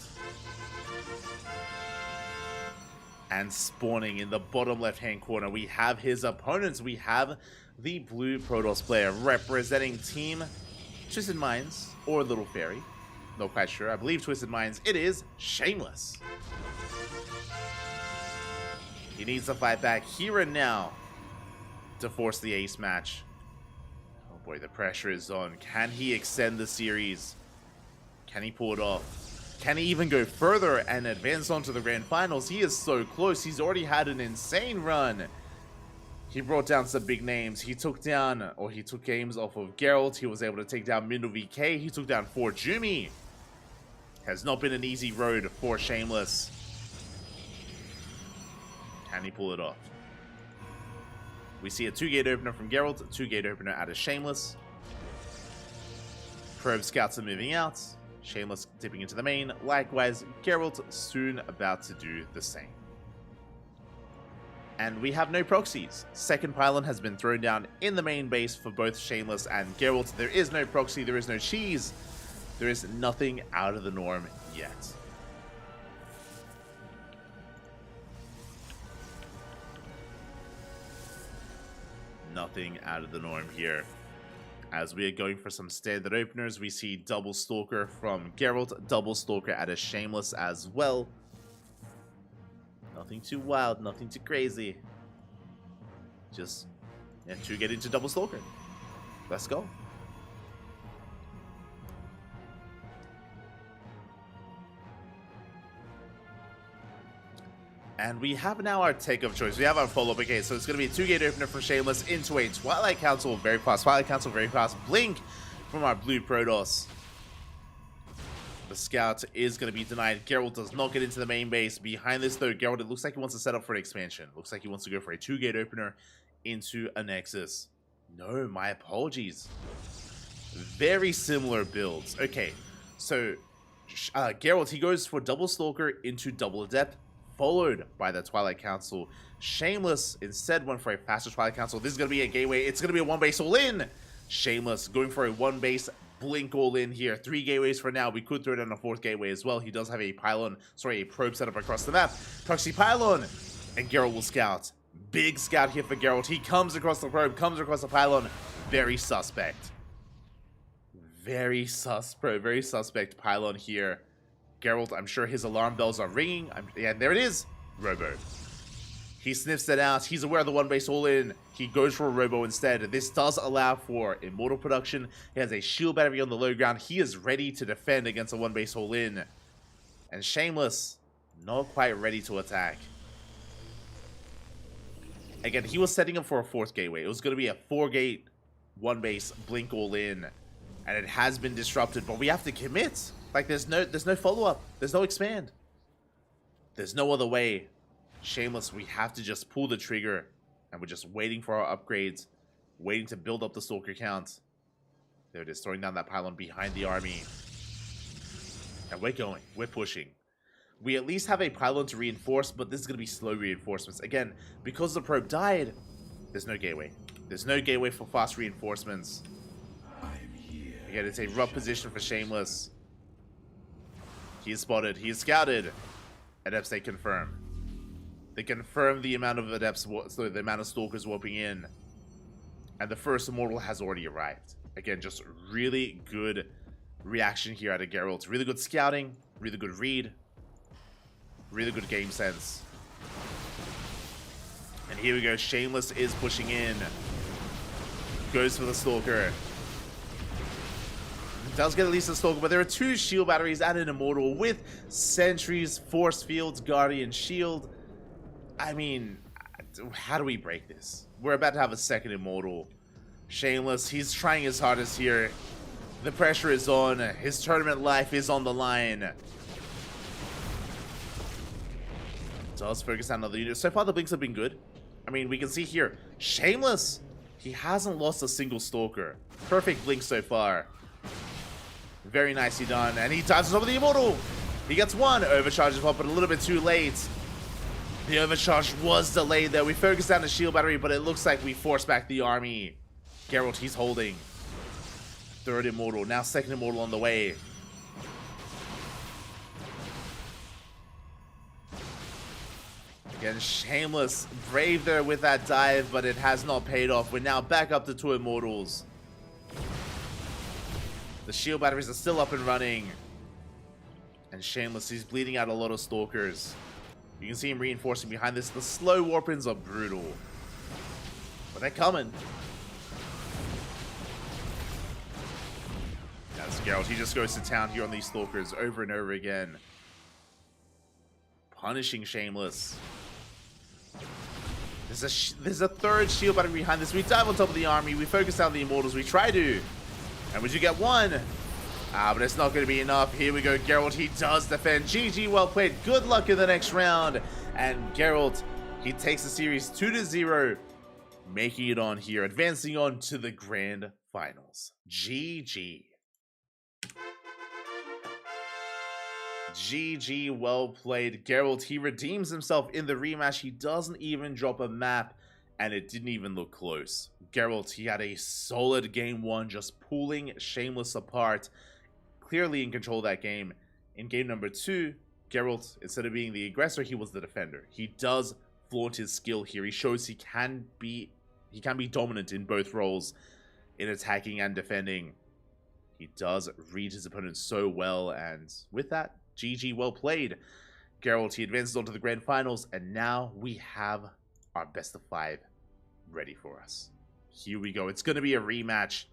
And spawning in the bottom left-hand corner, we have his opponents. We have the blue Protoss player representing Team Twisted Minds or Little Fairy. Not quite sure. I believe Twisted Minds. It is Shameless. He needs to fight back here and now to force the ace match. Oh boy, the pressure is on. Can he extend the series? Can he pull it off? Can he even go further and advance on to the Grand Finals? He is so close. He's already had an insane run. He brought down some big names. He took down, or he took games off of Geralt. He was able to take down Mindo VK. He took down 4 Jumi. Has not been an easy road for Shameless. Can he pull it off? We see a 2-gate opener from Geralt, a 2-gate opener out of Shameless. Probe scouts are moving out. Shameless dipping into the main. Likewise, Geralt soon about to do the same. And we have no proxies. Second pylon has been thrown down in the main base for both Shameless and Geralt. There is no proxy, there is no cheese. There is nothing out of the norm yet. Nothing out of the norm here. As we are going for some standard openers, we see double Stalker from Geralt, double Stalker out of Shameless as well. Nothing too wild, nothing too crazy. Just, and to get into double Stalker. Let's go. And we have now our take of choice. We have our follow-up. Okay, so it's going to be a 2-gate opener from Shameless into a Twilight Council very fast. Twilight Council very fast. Blink from our blue Protoss. The scout is going to be denied. Geralt does not get into the main base. Behind this, though, Geralt, it looks like he wants to set up for an expansion. Looks like he wants to go for a 2-gate opener into a Nexus. No, my apologies. Very similar builds. Okay, so Geralt, he goes for double Stalker into double Adept, followed by the Twilight Council. Shameless instead went for a faster Twilight Council. This is going to be a gateway. It's going to be a 1-base all-in. Shameless going for a 1-base blink all-in here. 3 gateways for now. We could throw it on a 4th gateway as well. He does have a pylon, sorry, a probe set up across the map. Proxy pylon, and Geralt will scout. Big scout here for Geralt. He comes across the probe, comes across the pylon. Very suspect. Very suspect pylon here. Geralt, I'm sure his alarm bells are ringing. Yeah, there it is. Robo. He sniffs it out. He's aware of the 1-base all-in. He goes for a Robo instead. This does allow for Immortal production. He has a shield battery on the low ground. He is ready to defend against a 1-base all-in. And Shameless, not quite ready to attack. Again, he was setting up for a 4th gateway. It was going to be a 4-gate, 1-base, blink all-in. And it has been disrupted, but we have to commit. Like, there's no follow-up. There's no expand. There's no other way. Shameless, we have to just pull the trigger. And we're just waiting for our upgrades. Waiting to build up the Stalker count. There it is, throwing down that pylon behind the army. And we're going. We're pushing. We at least have a pylon to reinforce, but this is going to be slow reinforcements. Again, because the probe died, there's no gateway. There's no gateway for fast reinforcements. Again, it's a rough position for Shameless. He is spotted. He is scouted. Adepts, they confirm. They confirm the amount of Adepts, so the amount of Stalkers warping in. And the first Immortal has already arrived. Again, just really good reaction here out of Geralt. Really good scouting. Really good read. Really good game sense. And here we go. Shameless is pushing in. Goes for the Stalker. Does get at least a Stalker, but there are 2 shield batteries and an Immortal with sentries, force fields, guardian shield. I mean, how do we break this? We're about to have a 2nd Immortal. Shameless, he's trying his hardest here. The pressure is on. His tournament life is on the line. Does focus on another unit. So far, the blinks have been good. I mean, we can see here, Shameless, he hasn't lost a single Stalker. Perfect blink so far. Very nicely done. And he dives over the Immortal. He gets 1. Overcharges up, but a little bit too late. The overcharge was delayed there. We focused down the shield battery, but it looks like we forced back the army. Geralt, he's holding. 3rd Immortal. Now 2nd Immortal on the way. Again, Shameless. Brave there with that dive, but it has not paid off. We're now back up to 2 Immortals. The shield batteries are still up and running. And Shameless, he's bleeding out a lot of Stalkers. You can see him reinforcing behind this. The slow warp-ins are brutal. But they're coming. That's Geralt. He just goes to town here on these Stalkers over and over again. Punishing Shameless. There's a 3rd shield battery behind this. We dive on top of the army. We focus down the Immortals. We try to. And would you get 1? But it's not going to be enough. Here we go. Geralt, he does defend. GG, well played. Good luck in the next round. And Geralt, he takes the series 2-0, making it on here, advancing on to the grand finals. GG. GG, well played. Geralt, he redeems himself in the rematch. He doesn't even drop a map, and it didn't even look close. Geralt, he had a solid game 1, just pulling Shameless apart. Clearly in control of that game. In game number 2, Geralt, instead of being the aggressor, he was the defender. He does flaunt his skill here. He shows he can be dominant in both roles, in attacking and defending. He does read his opponent so well, and with that, GG, well played. Geralt, he advances on to the grand finals, and now we have our best of 5 ready for us. Here we go. It's going to be a rematch.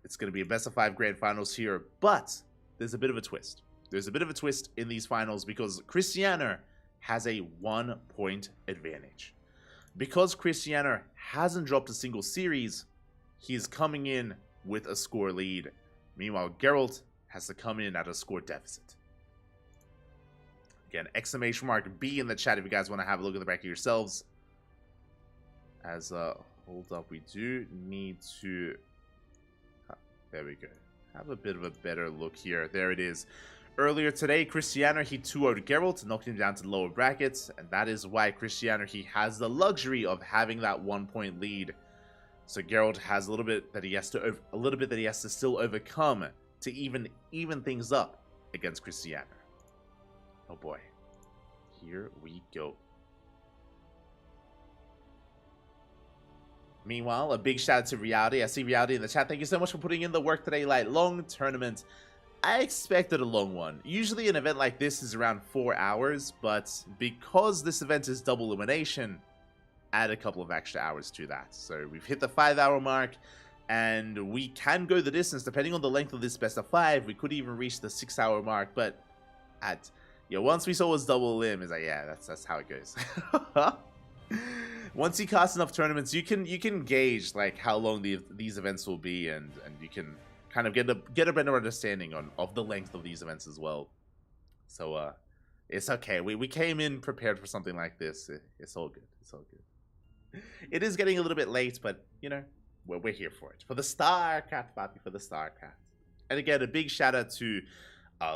It's going to be a best of 5 grand finals here, but there's a bit of a twist. There's a bit of a twist in these finals because Christiana has a 1-point advantage. Because Cristiano hasn't dropped a single series, he's coming in with a score lead. Meanwhile, Geralt has to come in at a score deficit. Again, exclamation mark B in the chat if you guys want to have a look at the bracket yourselves. As, hold up, we do need to... There we go. Have a bit of a better look here. There it is. Earlier today, Cristiano, he 2-0'd Geralt, knocked him down to the lower brackets, and that is why Cristiano, he has the luxury of having that 1-point lead. So Geralt has a little bit that he has to still overcome to even things up against Cristiano. Oh boy. Here we go. Meanwhile, a big shout out to Reality. I see Reality in the chat. Thank you so much for putting in the work today. Like, long tournament. I expected a long one. Usually an event like this is around 4 hours, but because this event is double elimination, add a couple of extra hours to that. So we've hit the 5-hour mark, and we can go the distance depending on the length of this best of 5. We could even reach the 6-hour mark, but once we saw it was double elim, it's like, yeah, that's how it goes. Once you cast enough tournaments, you can gauge like how long these events will be, and you can kind of get a better understanding of the length of these events as well. So it's okay. We came in prepared for something like this. It's all good. It's all good. It is getting a little bit late, but you know, we're here for it. For the StarCraft, Papi, for the StarCraft. And again, a big shout out to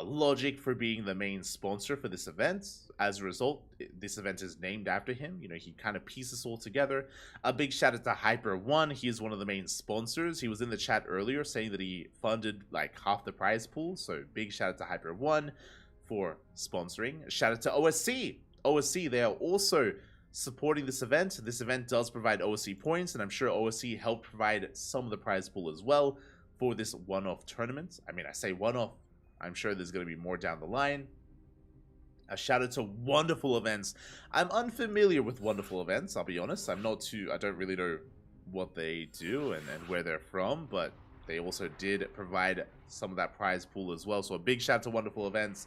Logic for being the main sponsor for this event. As a result, this event is named after him. You know, he kind of pieces it all together. A big shout out to Hyper1. He is one of the main sponsors. He was in the chat earlier saying that he funded like half the prize pool. So big shout out to Hyper1 for sponsoring. Shout out to OSC. OSC, they are also supporting this event. This event does provide OSC points, and I'm sure OSC helped provide some of the prize pool as well for this one-off tournament. I mean, I say one-off. I'm sure there's going to be more down the line. A shout out to Wonderful Events. I'm unfamiliar with Wonderful Events, I'll be honest. I don't really know what they do and where they're from, but they also did provide some of that prize pool as well. So a big shout out to Wonderful Events.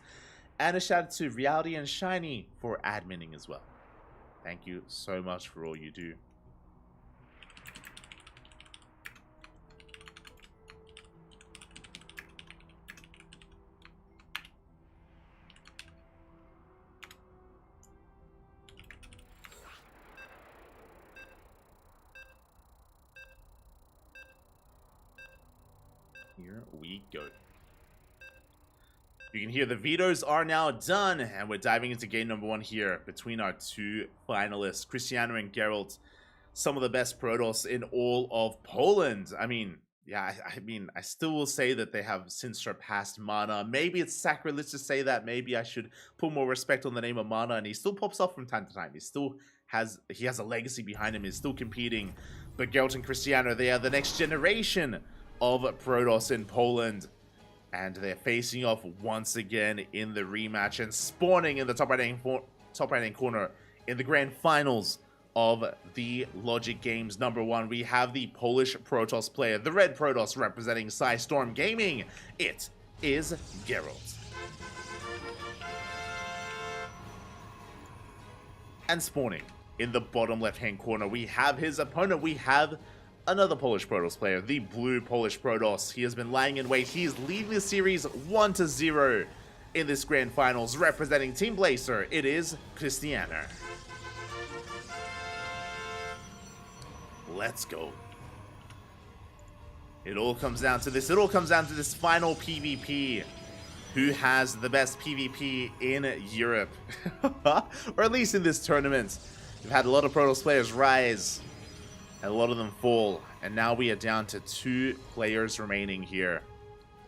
And a shout out to Reality and Shiny for adminning as well. Thank you so much for all you do. Here we go. You can hear the vetoes are now done, and we're diving into game number 1 here between our two finalists, Cristiano and Geralt, some of the best Protoss in all of Poland. I mean, yeah, I still will say that they have since surpassed Mana. Maybe it's sacrilege to say that. Maybe I should put more respect on the name of Mana, and he still pops up from time to time. He has a legacy behind him. He's still competing. But Geralt and Cristiano, they are the next generation of Protoss in Poland, and they're facing off once again in the rematch and spawning in the top right hand corner in the grand finals of the Logic Games #1. We have the Polish Protoss player, the red Protoss representing Storm Gaming. It is Geralt. And spawning in the bottom left hand corner, we have his opponent. We have another Polish Protoss player, the blue Polish Protoss. He has been lying in wait. He is leading the series 1-0 in this grand finals, representing Team Blazer. It is Cristiano. Let's go. It all comes down to this. It all comes down to this final PvP. Who has the best PvP in Europe? Or at least in this tournament. We've had a lot of Protoss players rise, and a lot of them fall, and now we are down to 2 players remaining here.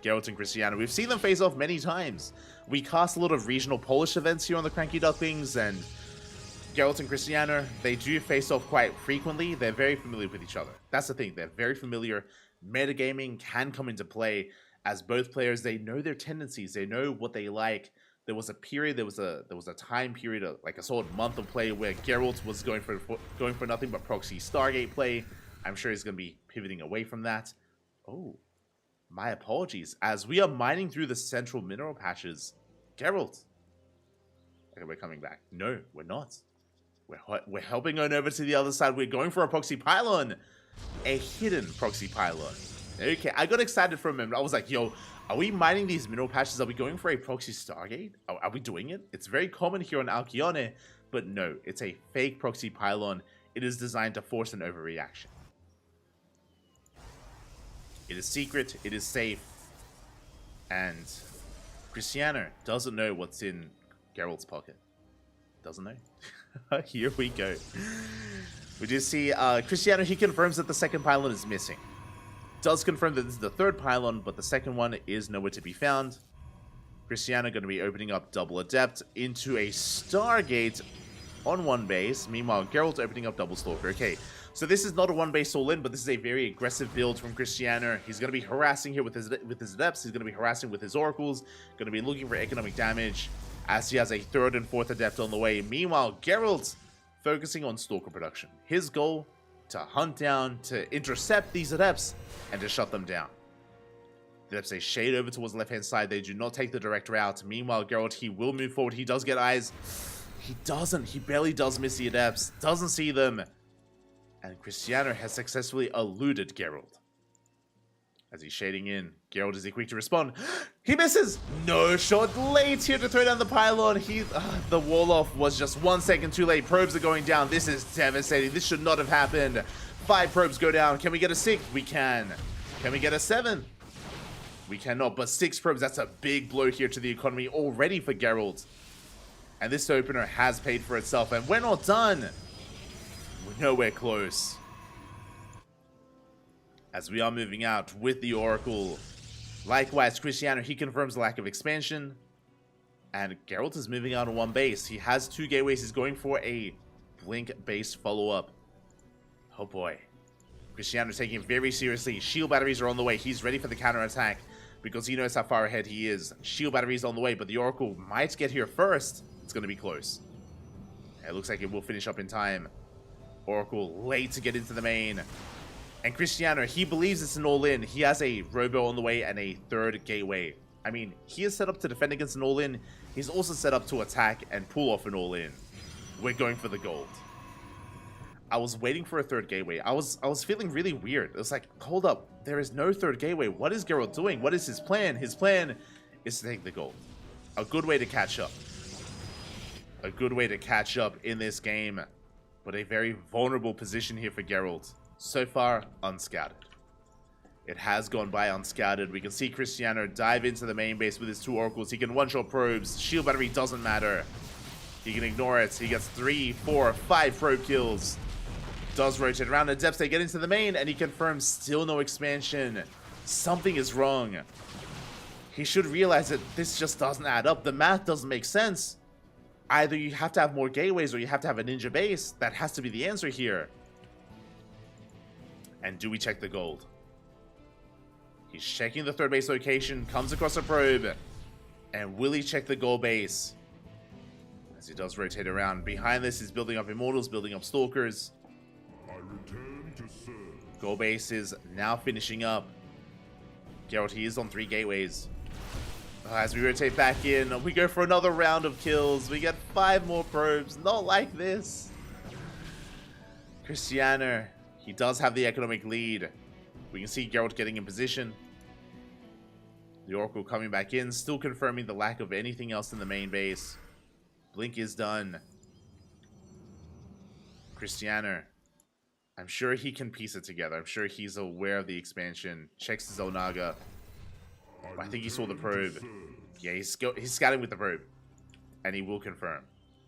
Geralt and Cristiano. We've seen them face off many times. We cast a lot of regional Polish events here on the CranKy Ducklings, and Geralt and Cristiano, they do face off quite frequently. They're very familiar with each other. That's the thing. They're very familiar. Metagaming can come into play as both players, they know their tendencies. They know what they like. There was a period, there was a time period, like a solid month of play where Geralt was going for nothing but proxy Stargate play. I'm sure he's going to be pivoting away from that. Oh, my apologies. As we are mining through the central mineral patches, Geralt, Okay, we're coming back. No, we're not. We're helping on over to the other side. We're going for a proxy pylon. A hidden proxy pylon. Okay, I got excited for a moment. I was like, yo, are we mining these mineral patches? Are we going for a proxy Stargate? Are we doing it? It's very common here on Alcyone, but no, it's a fake proxy pylon. It is designed to force an overreaction. It is secret, it is safe, and Cristiano doesn't know what's in Geralt's pocket. Doesn't know. Here we go. We do see Cristiano, he confirms that the second pylon is missing. Does confirm that this is the third pylon, but the second one is nowhere to be found. Cristiano going to be opening up double adept into a Stargate on one base. Meanwhile, Geralt opening up double stalker. Okay, so this is not a one base all in, but this is a very aggressive build from Cristiano. He's going to be harassing here with his adepts. He's going to be harassing with his oracles. Going to be looking for economic damage as he has a third and fourth adept on the way. Meanwhile, Geralt focusing on stalker production. His goal, to hunt down, to intercept these adepts, and to shut them down. The adepts, they shade over towards the left-hand side. They do not take the direct route. Meanwhile, Geralt, he will move forward. He does get eyes. He doesn't. He barely does miss the adepts. Doesn't see them. And Cristiano has successfully eluded Geralt. As he's shading in, Geralt, is he quick to respond? He misses! No shot late here to throw down the pylon. The wall off was just 1 second too late. Probes are going down. This is devastating. This should not have happened. 5 probes go down. Can we get a 6th? We can. Can we get a 7th? We cannot, but 6 probes, that's a big blow here to the economy already for Geralt. And this opener has paid for itself, and we're not done. We're nowhere close. As we are moving out with the Oracle. Likewise, Cristiano, he confirms the lack of expansion. And Geralt is moving out on one base. He has 2 gateways. He's going for a blink-based follow-up. Oh boy. Cristiano taking it very seriously. Shield batteries are on the way. He's ready for the counterattack because he knows how far ahead he is. Shield batteries on the way, but the Oracle might get here first. It's going to be close. It looks like it will finish up in time. Oracle late to get into the main. And Cristiano, he believes it's an all-in. He has a robo on the way and a 3rd gateway. I mean, he is set up to defend against an all-in. He's also set up to attack and pull off an all-in. We're going for the gold. I was waiting for a 3rd gateway. I was feeling really weird. It was like, hold up, there is no 3rd gateway. What is Geralt doing? What is his plan? His plan is to take the gold. A good way to catch up. A good way to catch up in this game. But a very vulnerable position here for Geralt. So far, unscouted. It has gone by unscouted. We can see Cristiano dive into the main base with his 2 oracles. He can one-shot probes. Shield battery doesn't matter. He can ignore it. He gets 3, 4, 5 probe kills. Does rotate around. Adepts, they get into the main, and he confirms still no expansion. Something is wrong. He should realize that this just doesn't add up. The math doesn't make sense. Either you have to have more gateways or you have to have a ninja base. That has to be the answer here. And do we check the gold? He's checking the 3rd base location, comes across a probe. And will he check the gold base? As he does rotate around. Behind this, he's building up immortals, building up stalkers. I return to serve. Gold base is now finishing up. Geralt, he is on 3 gateways. As we rotate back in, we go for another round of kills. We get 5 more probes. Not like this. Cristiano, he does have the economic lead. We can see Geralt getting in position. The Oracle coming back in, still confirming the lack of anything else in the main base. Blink is done. Cristiano, I'm sure he can piece it together. I'm sure he's aware of the expansion. Checks his Onaga. I think he saw the probe. Yeah, he's scouting with the probe. And he will confirm.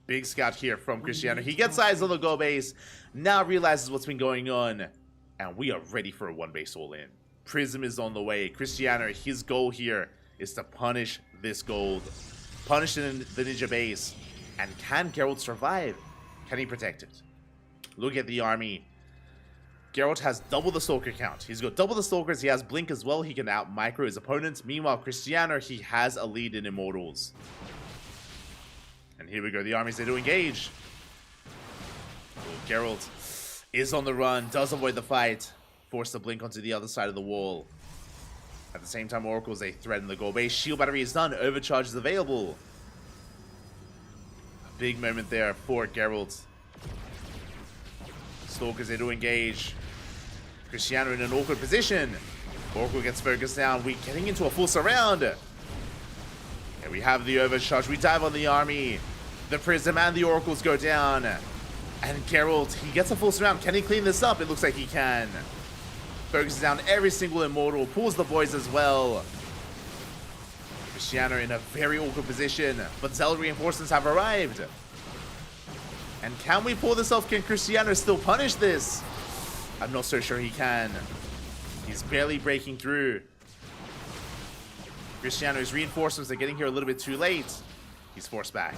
Big scout here from Cristiano. He gets eyes on the goal base. Now realizes what's been going on. And we are ready for a 1 base all in. Prism is on the way. Cristiano, his goal here is to punish this gold. Punish the ninja base. And can Geralt survive? Can he protect it? Look at the army. Geralt has double the stalker count. He's got double the stalkers. He has blink as well. He can out micro his opponents. Meanwhile, Cristiano, he has a lead in immortals. And here we go. The armies, they do engage. Geralt is on the run. Does avoid the fight. Force the blink onto the other side of the wall. At the same time, oracles, they threaten the goal base. Shield battery is done. Overcharge is available. Big moment there for Geralt. Stalkers there to engage. Cristiano in an awkward position. Oracle gets focused down. We're getting into a full surround. And we have the overcharge. We dive on the army. The Prism and the Oracles go down. And Geralt, he gets a full surround. Can he clean this up? It looks like he can. Focuses down every single Immortal. Pulls the boys as well. Cristiano in a very awkward position. But Zell reinforcements have arrived. And can we pull this off? Can Cristiano still punish this? I'm not so sure he can. He's barely breaking through. Cristiano's reinforcements are getting here a little bit too late. He's forced back.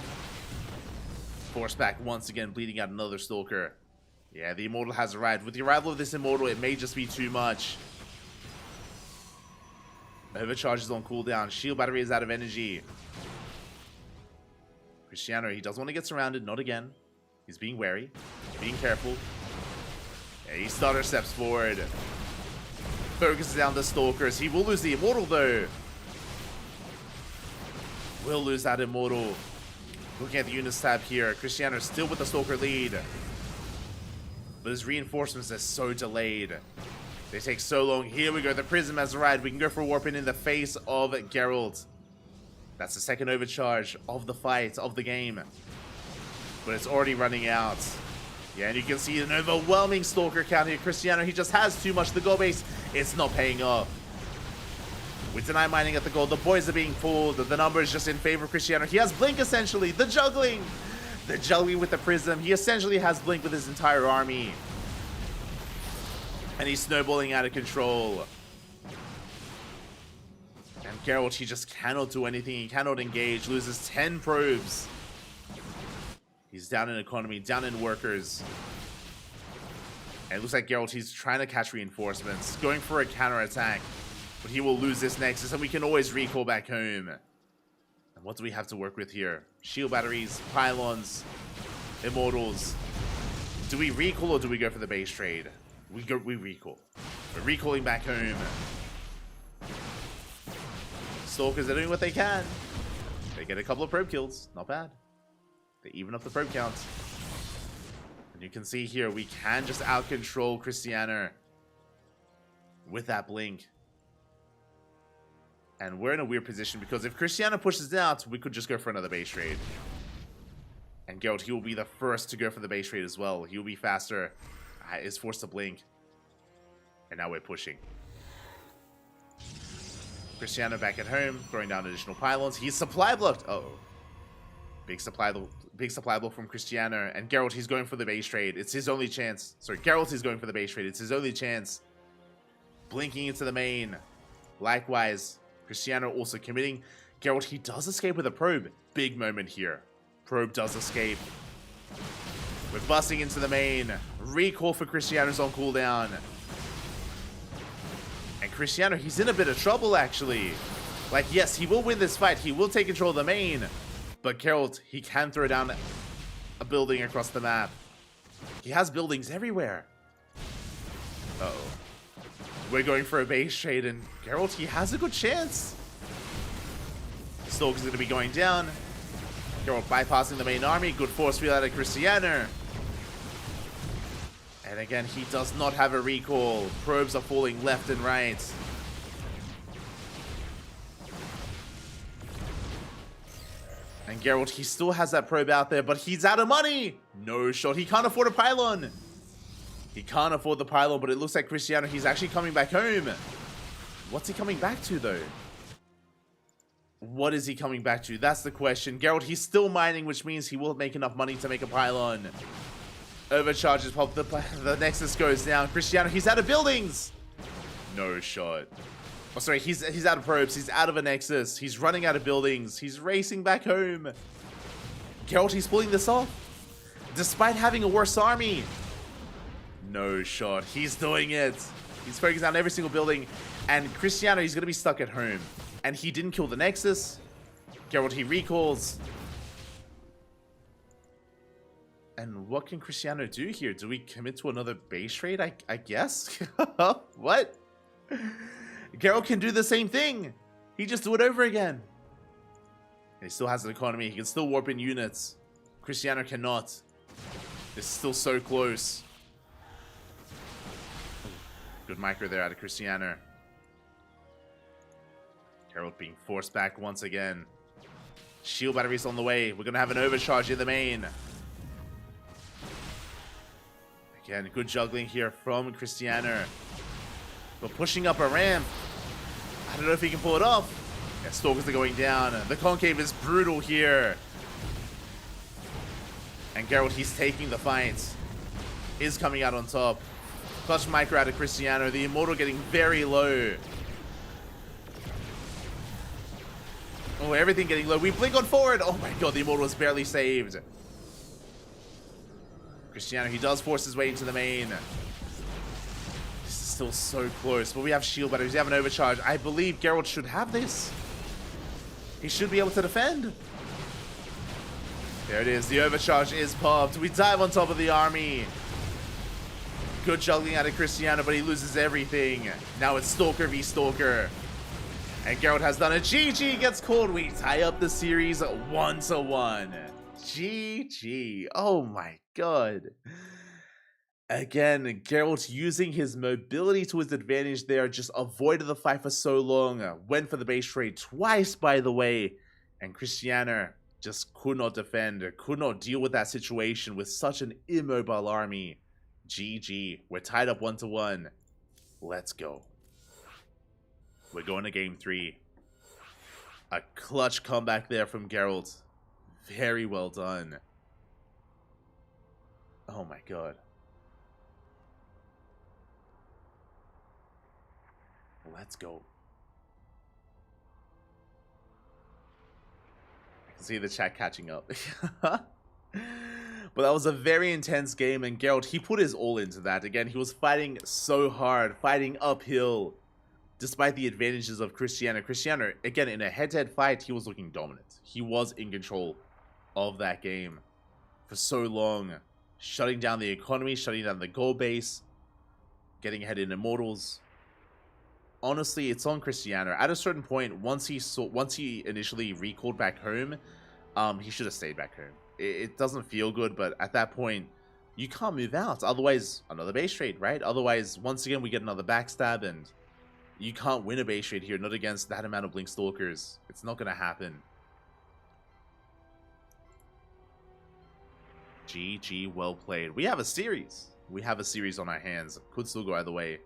Forced back once again, bleeding out another Stalker. Yeah, the Immortal has arrived. With the arrival of this Immortal, it may just be too much. Overcharge is on cooldown. Shield battery is out of energy. Cristiano, he doesn't want to get surrounded. Not again. He's being wary. Being careful. Yeah, he stutter steps forward. Focuses down the Stalkers. He will lose the Immortal though. Will lose that Immortal. Looking at the units tab here. Cristiano still with the Stalker lead. But his reinforcements are so delayed. They take so long. Here we go. The Prism has arrived. We can go for Warping in the face of Geralt. That's the second overcharge of the fight, of the game. But it's already running out. Yeah, and you can see an overwhelming Stalker count here. Cristiano, he just has too much. The gold base, it's not paying off. With deny mining at the gold, the boys are being pulled. The number is just in favor of Cristiano. He has Blink essentially. The juggling. The juggling with the Prism. He essentially has Blink with his entire army. And he's snowballing out of control. And Geralt, he just cannot do anything. He cannot engage. Loses 10 probes. He's down in economy, down in workers. And it looks like Geralt, he's trying to catch reinforcements. Going for a counterattack. But he will lose this Nexus, and we can always recall back home. And what do we have to work with here? Shield batteries, pylons, Immortals. Do we recall or do we go for the base trade? We recall. We're recalling back home. Stalkers are doing what they can. They get a couple of probe kills. Not bad. They even up the probe count. And you can see here, we can just out-control Cristiano with that blink. And we're in a weird position because if Cristiano pushes out, we could just go for another base trade. And Geralt, he will be the first to go for the base trade as well. He will be faster. Is forced to blink. And now we're pushing. Cristiano back at home, throwing down additional pylons. He's supply blocked. Uh-oh. Big supply block from Cristiano. And Geralt, he's going for the base trade. It's his only chance. Sorry, Geralt is going for the base trade. It's his only chance. Blinking into the main. Likewise, Cristiano also committing. Geralt, he does escape with a probe. Big moment here. Probe does escape. We're busting into the main. Recall for Cristiano's on cooldown. And Cristiano, he's in a bit of trouble, actually. Like, yes, he will win this fight. He will take control of the main. But Geralt, he can throw down a building across the map. He has buildings everywhere. Uh-oh. We're going for a base trade, and Geralt, he has a good chance. Stalker's going to be going down. Geralt bypassing the main army. Good force field out of Cristiano. And again, he does not have a recall. Probes are falling left and right. And Geralt, he still has that probe out there, but he's out of money. No shot. He can't afford a pylon. He can't afford the pylon, but it looks like Cristiano, he's actually coming back home. What's he coming back to, though? What is he coming back to? That's the question. Geralt, he's still mining, which means he will make enough money to make a pylon. Overcharges pop. The Nexus goes down. Cristiano, he's out of buildings. No shot. Oh, sorry, he's out of probes. He's out of a Nexus. He's running out of buildings. He's racing back home. Geralt, he's pulling this off. Despite having a worse army. No shot. He's doing it. He's focusing on every single building. And Cristiano, he's going to be stuck at home. And he didn't kill the Nexus. Geralt, he recalls. And what can Cristiano do here? Do we commit to another base trade? I guess? What? Geralt can do the same thing. He just do it over again. And he still has an economy. He can still warp in units. Cristiano cannot. This is still so close. Good micro there out of Cristiano. Geralt being forced back once again. Shield batteries on the way. We're going to have an overcharge in the main. Again, good juggling here from Cristiano. But pushing up a ramp. I don't know if he can pull it off. Yeah, Stalkers are going down. The concave is brutal here. And Geralt, he's taking the fight. Is coming out on top. Clutch micro out of Cristiano. The Immortal getting very low. Oh, everything getting low. We blink on forward. Oh my god, the Immortal is barely saved. Cristiano, he does force his way into the main. This is still so close. But we have shield batteries. We have an overcharge. I believe Geralt should have this. He should be able to defend. There it is. The overcharge is popped. We dive on top of the army. Good juggling out of Cristiano, but he loses everything. Now it's Stalker v Stalker. And Geralt has done it. GG gets called. We tie up the series 1-1. GG. Oh my god. Again, Geralt using his mobility to his advantage there. Just avoided the fight for so long. Went for the base trade twice, by the way. And Cristiano just could not defend. Could not deal with that situation with such an immobile army. GG. We're tied up 1-1. Let's go. We're going to game 3. A clutch comeback there from Geralt. Very well done. Oh my god. Let's go. I can see the chat catching up. But that was a very intense game, and Geralt, he put his all into that. Again, he was fighting so hard, fighting uphill. Despite the advantages of Cristiano. Cristiano, again, in a head-to-head fight, he was looking dominant. He was in control of that game for so long. Shutting down the economy, shutting down the goal base, getting ahead in Immortals. Honestly, it's on Cristiano. At a certain point, once he initially recalled back home, he should have stayed back home. It doesn't feel good, but at that point, you can't move out. Otherwise, another base trade, right? Otherwise, once again, we get another backstab, and you can't win a base trade here, not against that amount of Blink Stalkers. It's not going to happen. GG, well played. We have a series. We have a series on our hands. Could still go either way.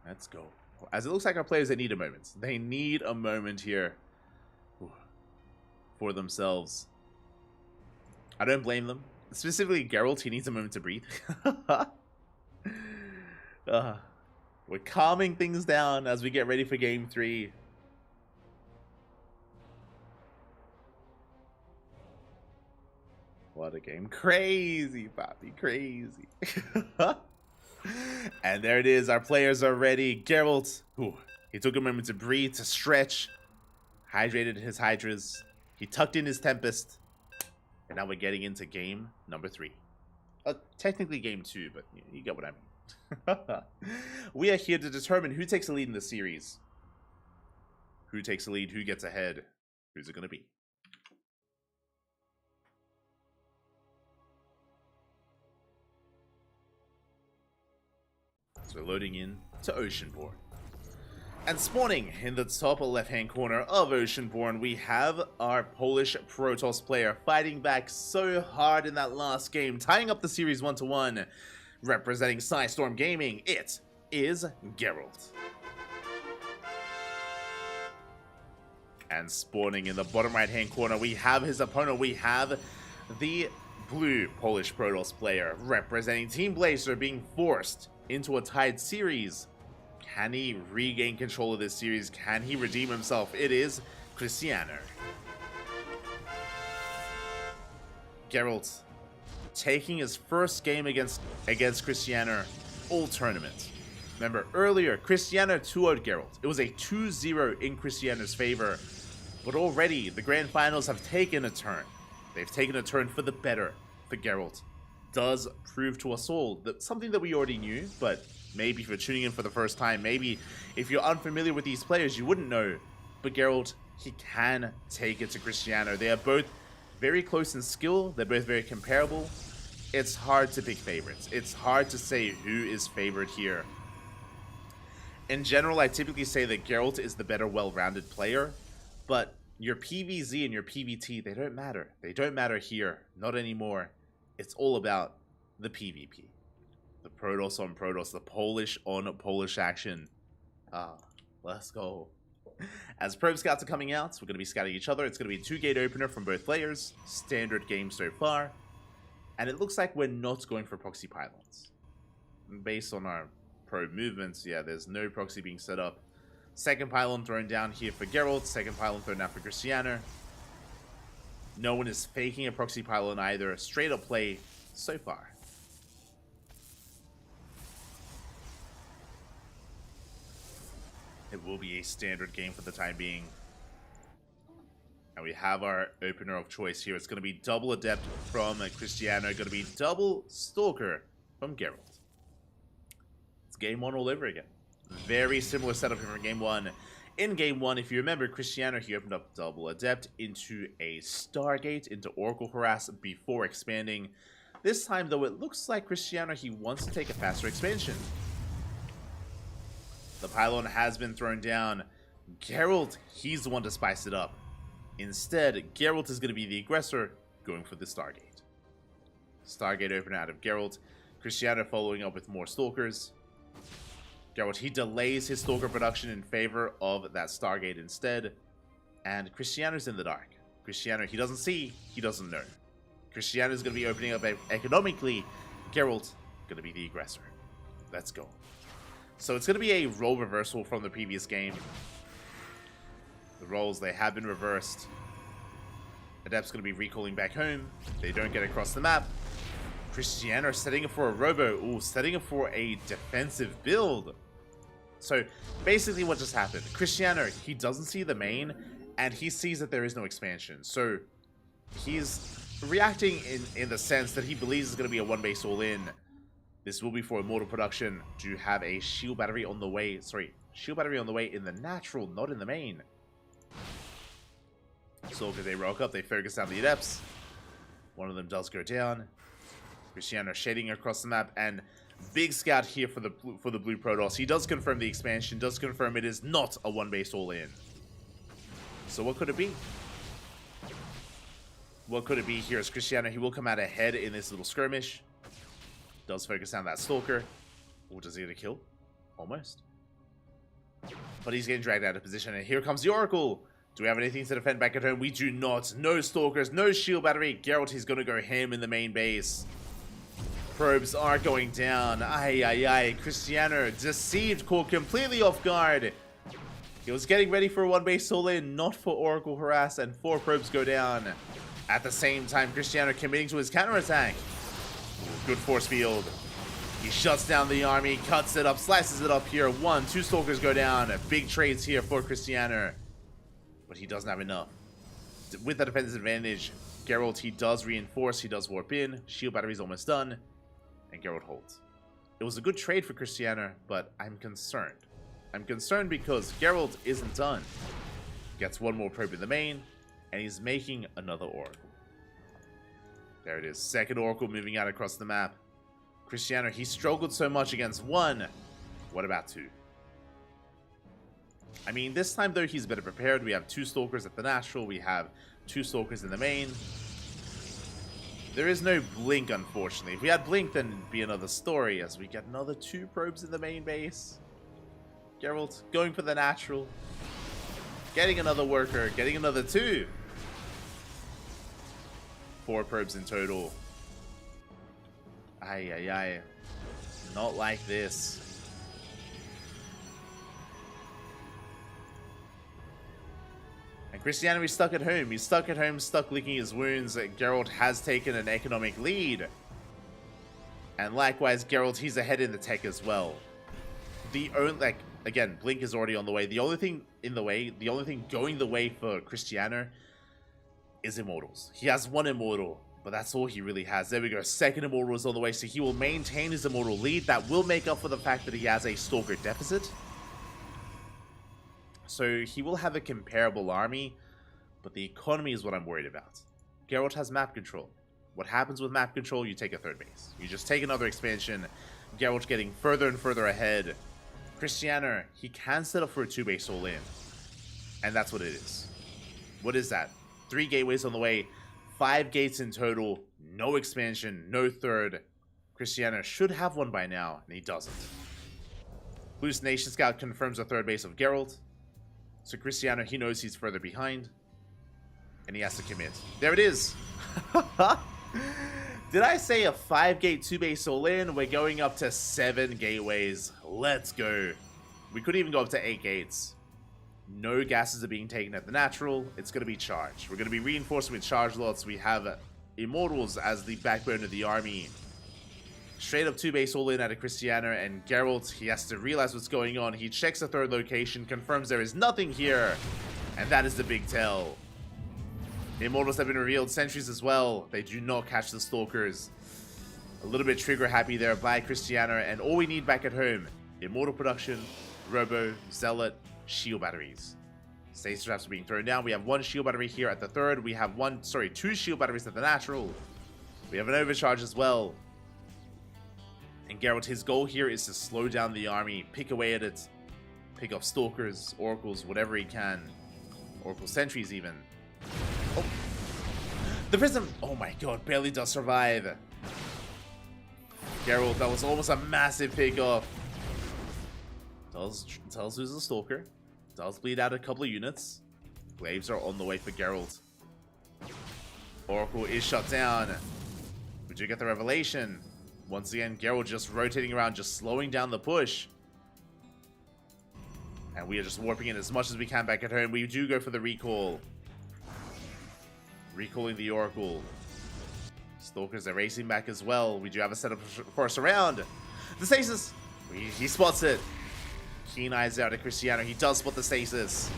Let's go. As it looks like our players, they need a moment. They need a moment here for themselves. I don't blame them. Specifically, Geralt, he needs a moment to breathe. We're calming things down as we get ready for game 3. What a game. Crazy, Poppy. Crazy. And there it is. Our players are ready. Geralt, he took a moment to breathe, to stretch. Hydrated his Hydras. He tucked in his Tempest. And now we're getting into game number 3. Technically game 2, but you get what I mean. We are here to determine who takes the lead in the series. Who takes the lead? Who gets ahead? Who's it going to be? So we're loading in to Oceanborn. And spawning in the top left-hand corner of Oceanborn, we have our Polish Protoss player fighting back so hard in that last game, tying up the series 1-1. Representing Psystorm Gaming, it is Geralt. And spawning in the bottom right-hand corner, we have his opponent. We have the blue Polish Protoss player representing Team Blazer, being forced into a tied series. Can he regain control of this series? Can he redeem himself? It is Cristiano. Geralt taking his first game against Cristiano all tournament. Remember, earlier, Cristiano 2-0'd Geralt. It was a 2-0 in Cristiano's favor. But already, the Grand Finals have taken a turn. They've taken a turn for the better for Geralt. does prove to us all that something that we already knew, but maybe if you're tuning in for the first time, maybe if you're unfamiliar with these players, you wouldn't know. But Geralt, he can take it to Cristiano. They are both very close in skill. They're both very comparable. It's hard to pick favorites. It's hard to say who is favored here. In general, I typically say that Geralt is the better, well-rounded player, but your PvZ and your PvT, they don't matter. They don't matter here. Not anymore. It's all about the PvP. The Protoss on Protoss, the Polish on Polish action. Let's go. As probe scouts are coming out, we're going to be scouting each other. It's going to be a 2-gate opener from both players. Standard game so far. And it looks like we're not going for proxy pylons. Based on our probe movements, yeah, there's no proxy being set up. Second pylon thrown down here for Geralt. Second pylon thrown down for Cristiano. No one is faking a proxy pylon either. Straight up play so far. It will be a standard game for the time being. And we have our opener of choice here. It's going to be double Adept from Cristiano. Going to be double Stalker from Geralt. It's game one all over again. Very similar setup here from game one. In game one, if you remember, Cristiano, he opened up double Adept into a Stargate, into Oracle Harass before expanding. This time, though, it looks like Cristiano, he wants to take a faster expansion. The pylon has been thrown down. Geralt, he's the one to spice it up. Instead, Geralt is going to be the aggressor, going for the Stargate. Stargate opener out of Geralt. Cristiano following up with more Stalkers. Geralt, he delays his Stalker production in favor of that Stargate instead. And Cristiano's in the dark. Cristiano, he doesn't see, he doesn't know. Cristiano's going to be opening up economically. Geralt, going to be the aggressor. Let's go. So it's going to be a role reversal from the previous game. The roles, they have been reversed. Adept's going to be recalling back home. They don't get across the map. Cristiano setting it for a robo. Ooh, setting it for a defensive build. So basically what just happened, Cristiano, he doesn't see the main, and he sees that there is no expansion. So he's reacting in the sense that he believes it's going to be a one-base all-in. This will be for Immortal production to have a shield battery on the way. Sorry, shield battery on the way in the natural, not in the main. So they rock up, they focus down the Adepts. One of them does go down. Cristiano shading across the map, and big scout here for the blue Protoss. He does confirm the expansion, does confirm it is not a one-base all-in. So what could it be? What could it be here is Cristiano, he will come out ahead in this little skirmish. Does focus down that Stalker. Or does he get a kill? Almost. But he's getting dragged out of position, and here comes the Oracle. Do we have anything to defend back at home? We do not. No Stalkers, no shield battery. Geralt is going to go ham in the main base. Probes are going down. Ay, ay, ay. Cristiano deceived, caught completely off guard. He was getting ready for a one-base all-in, not for Oracle Harass, and 4 probes go down. At the same time, Cristiano committing to his counterattack. Good force field. He shuts down the army, cuts it up, slices it up here. 1, 2 Stalkers go down. Big trades here for Cristiano. But he doesn't have enough. With the defensive advantage, Geralt, he does reinforce, he does warp in. Shield battery's almost done. And Geralt holds. It was a good trade for Cristiano, but I'm concerned. I'm concerned because Geralt isn't done. Gets 1 more probe in the main, and he's making another Oracle. There it is. Second Oracle moving out across the map. Cristiano, he struggled so much against 1. What about 2? I mean, this time, though, he's better prepared. We have 2 Stalkers at the natural. We have 2 Stalkers in the main. There is no Blink, unfortunately. If we had Blink, then it'd be another story, as we get another 2 probes in the main base. Geralt going for the natural. Getting another worker. Getting another 2. 4 probes in total. Ay, ay, ay. Not like this. And Cristiano is stuck at home. He's stuck at home, stuck licking his wounds. Geralt has taken an economic lead. And likewise, Geralt, he's ahead in the tech as well. The only, again, Blink is already on the way. The only thing in the way, the only thing going the way for Cristiano is Immortals. He has 1 Immortal, But that's all he really has. There we go. Second Immortal is on the way, so he will maintain his Immortal lead. That will make up for the fact that he has a Stalker deficit. So he will have a comparable army, but the economy is what I'm worried about. Geralt has map control. What happens with map control? You take a third base. You just take another expansion. Geralt getting further and further ahead. Cristiano, he can set up for a 2-base all-in. And that's what it is. What is that? 3 gateways on the way. 5 gates in total. No expansion. No third. Cristiano should have one by now, and he doesn't. Blue's Nation Scout confirms the third base of Geralt. So Cristiano, he knows he's further behind. And he has to commit. There it is. Did I say a 5-gate 2-base all-in? We're going up to 7 gateways. Let's go. We could even go up to 8 gates. No gases are being taken at the natural. It's going to be charged. We're going to be reinforcing with charge lots. We have Immortals as the backbone of the army. Straight up 2-base all-in out of Cristiano, and Geralt, he has to realize what's going on. He checks the third location, confirms there is nothing here, and that is the big tell. The Immortals have been revealed, sentries as well. They do not catch the Stalkers. A little bit trigger happy there by Cristiano, and all we need back at home, Immortal production, Robo, Zealot, shield batteries. Stasis traps are being thrown down. We have 1 shield battery here at the third. We have 2 shield batteries at the natural. We have an overcharge as well. And Geralt, his goal here is to slow down the army, pick away at it, pick up Stalkers, Oracles, whatever he can. Oracle sentries even. Oh. The Prism, oh my god, barely does survive. Geralt, that was almost a massive pickoff. Does lose a Stalker. Does bleed out a couple of units. Glaives are on the way for Geralt. Oracle is shut down. We do get the Revelation. Once again, Geralt just rotating around, just slowing down the push. And we are just warping in as much as we can back at home. We do go for the recall. Recalling the Oracle. Stalkers are racing back as well. We do have a setup for us around. The stasis! He spots it. Keen eyes out at Cristiano. He does spot the stasis.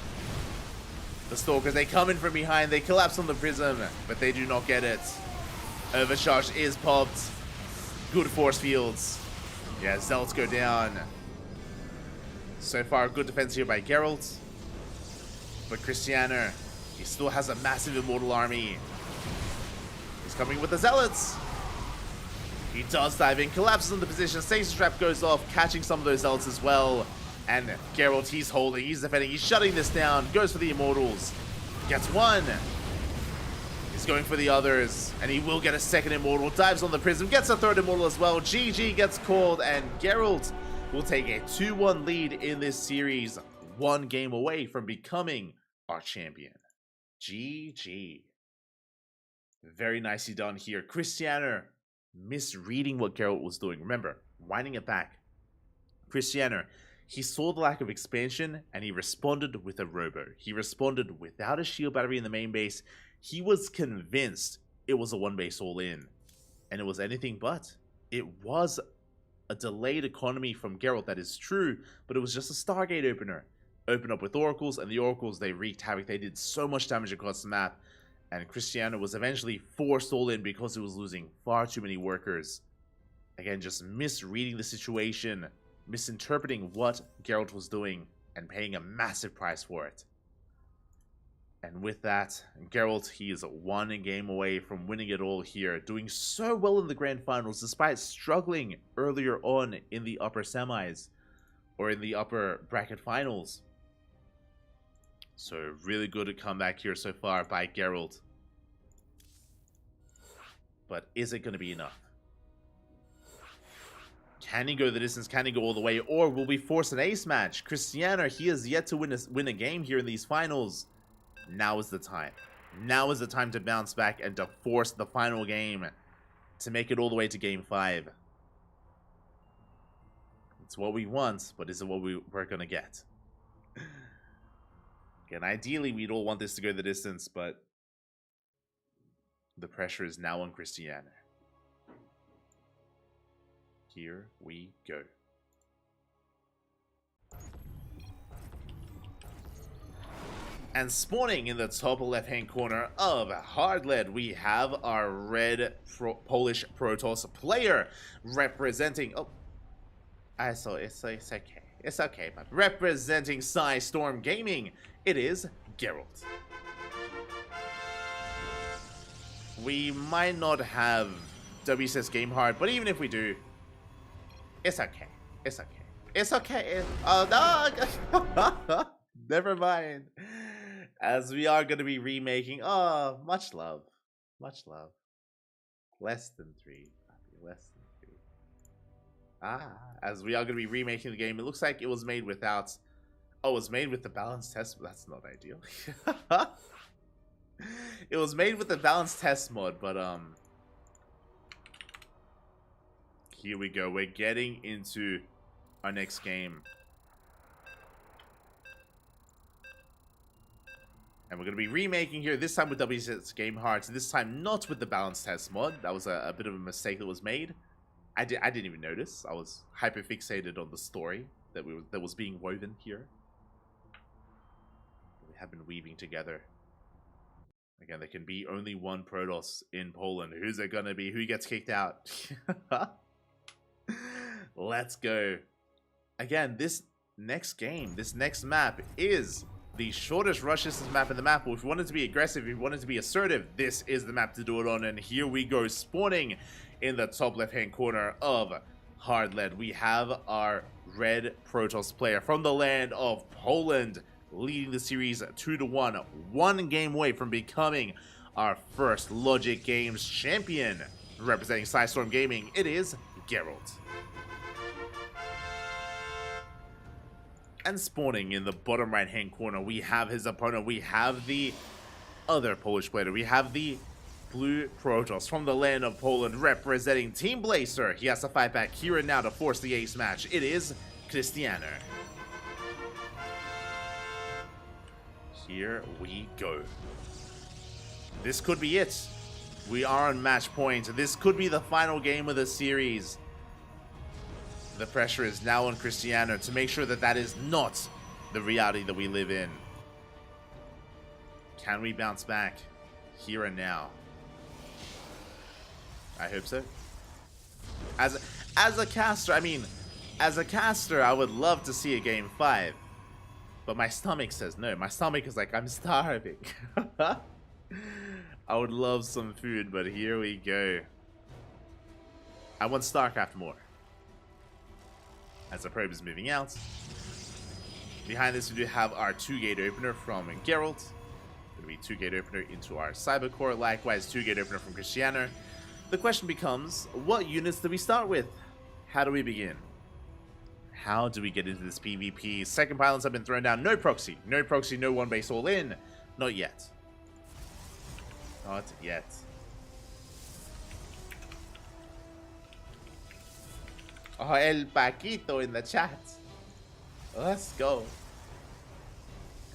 The Stalkers, they come in from behind. They collapse on the Prism, but they do not get it. Overcharge is popped. Good force fields. Yeah, Zealots go down. So far, good defense here by Geralt. But Cristiano, he still has a massive Immortal army. He's coming with the Zealots. He does dive in, collapses on the position. Stasis Trap goes off, catching some of those Zealots as well. And Geralt, he's holding, he's defending, he's shutting this down. Goes for the Immortals. Gets 1. He's going for the others, and he will get a second Immortal. Dives on the Prism, gets a third Immortal as well. GG gets called, and Geralt will take a 2-1 lead in this series. 1 game away from becoming our champion. GG. Very nicely done here. Cristiano misreading what Geralt was doing. Remember, winding it back. Cristiano, he saw the lack of expansion, and he responded with a Robo. He responded without a shield battery in the main base. He was convinced it was a 1-base all-in, and it was anything but. It was a delayed economy from Geralt, that is true, but it was just a Stargate opener. Open up with Oracles, and the Oracles, they wreaked havoc. They did so much damage across the map, and Cristiano was eventually forced all-in because he was losing far too many workers. Again, just misreading the situation, misinterpreting what Geralt was doing, and paying a massive price for it. And with that, Geralt, he is 1 game away from winning it all here, doing so well in the grand finals despite struggling earlier on in the upper semis or in the upper bracket finals. So really good comeback here so far by Geralt. But is it going to be enough? Can he go the distance? Can he go all the way? Or will we force an ace match? Cristiano, he has yet to win a game here in these finals. Now is the time. Now is the time to bounce back and to force the final game to make it all the way to game 5. It's what we want, but is it what we're going to get? Again, ideally, we'd all want this to go the distance, but the pressure is now on Cristiano. Here we go. And spawning in the top left-hand corner of Hard Lead, we have our red Polish Protoss player representing... Oh, it's okay. It's okay, but representing Storm Gaming, it is Geralt. We might not have WCS Game Hard, but even if we do, it's okay. It's okay. It's okay. Oh, no! Never mind. As we are going to be remaking... Oh, much love. Much love. Less than 3. Less than 3. As we are going to be remaking the game, it looks like it was made without... Oh, it was made with the balance test... That's not ideal. It was made with the balance test mod, but here we go. We're getting into our next game. And we're going to be remaking here, this time with WCS Game Hearts, this time not with the balance test mod. That was a bit of a mistake that was made. I didn't even notice. I was hyper fixated on the story that was being woven here. We have been weaving together. Again, there can be only one Protoss in Poland. Who's it going to be? Who gets kicked out? Let's go. Again, this next game, this next map is the shortest rush distance map in the map. But if you wanted to be aggressive, if you wanted to be assertive, this is the map to do it on. And here we go, spawning in the top left-hand corner of Hard Lead. We have our red Protoss player from the land of Poland, leading the series 2-1, one game away from becoming our first Logic Games champion. Representing Storm Gaming, it is Geralt. And spawning in the bottom right hand corner, we have his opponent. We have the other Polish player. We have the blue Protoss from the land of Poland, representing Team Blazer. He has to fight back here and now to force the ace match. It is Christianer. Here we go. This could be it. We are on match point. This could be the final game of the series. The pressure is now on Christianer to make sure that that is not the reality that we live in. Can we bounce back here and now? I hope so. As a caster, I would love to see a game 5. But my stomach says no. My stomach is like, I'm starving. I would love some food, but here we go. I want StarCraft more. As the probe is moving out. Behind this, we do have our 2-gate opener from Geralt. Going to be 2-gate opener into our Cybercore. Likewise, 2-gate opener from Christianer. The question becomes, what units do we start with? How do we begin? How do we get into this PvP? Second pylons have been thrown down. No proxy. No proxy, no one base all in. Not yet. Not yet. Oh, El Paquito in the chat. Let's go.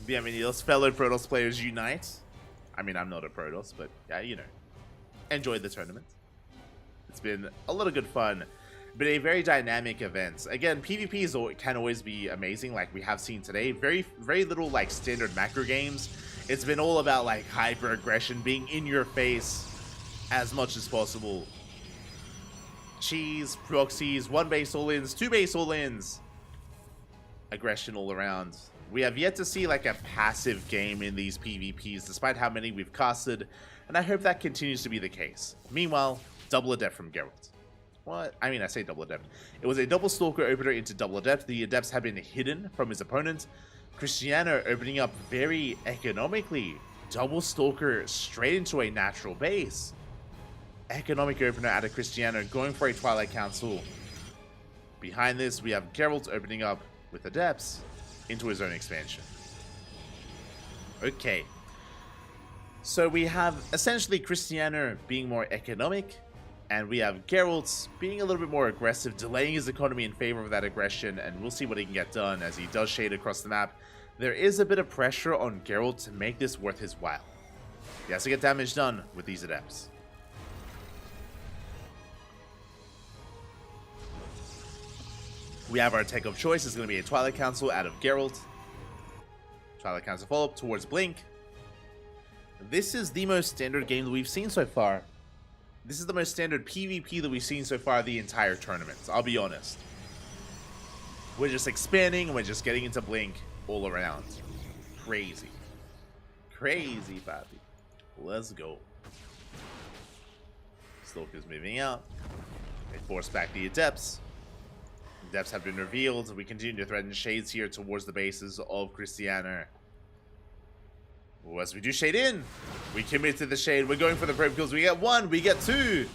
Bienvenidos, fellow Protoss players unite. I mean, I'm not a Protoss, but yeah, you know. Enjoyed the tournament. It's been a lot of good fun. But a very dynamic event. Again, PvP can always be amazing, like we have seen today. Very little like standard macro games. It's been all about like hyper aggression, being in your face as much as possible. Cheese, proxies, 1 base all-ins, 2 base all-ins. Aggression all around. We have yet to see like a passive game in these PvPs, despite how many we've casted, and I hope that continues to be the case. Meanwhile, double adept from Geralt. What? I mean, I say double adept. It was a double stalker opener into double adept. The adepts have been hidden from his opponent. Christianer opening up very economically. Double stalker straight into a natural base. Economic opener out of Christianer going for a Twilight Council. Behind this, we have Geralt opening up with adepts into his own expansion. Okay. So we have essentially Christianer being more economic. And we have Geralt being a little bit more aggressive, delaying his economy in favor of that aggression, and we'll see what he can get done as he does shade across the map. There is a bit of pressure on Geralt to make this worth his while. He has to get damage done with these adepts. We have our tech of choice. It's going to be a Twilight Council out of Geralt. Twilight Council follow-up towards Blink. This is the most standard game that we've seen so far. This is the most standard PvP that we've seen so far the entire tournament, I'll be honest. We're just expanding, and we're just getting into Blink all around. Crazy. Crazy, papi. Let's go. Stalker's moving out. They force back the Adepts. Adepts have been revealed. We continue to threaten shades here towards the bases of Cristiano. As we do shade in, we commit to the shade. We're going for the probe kills. We get 1, we get 2.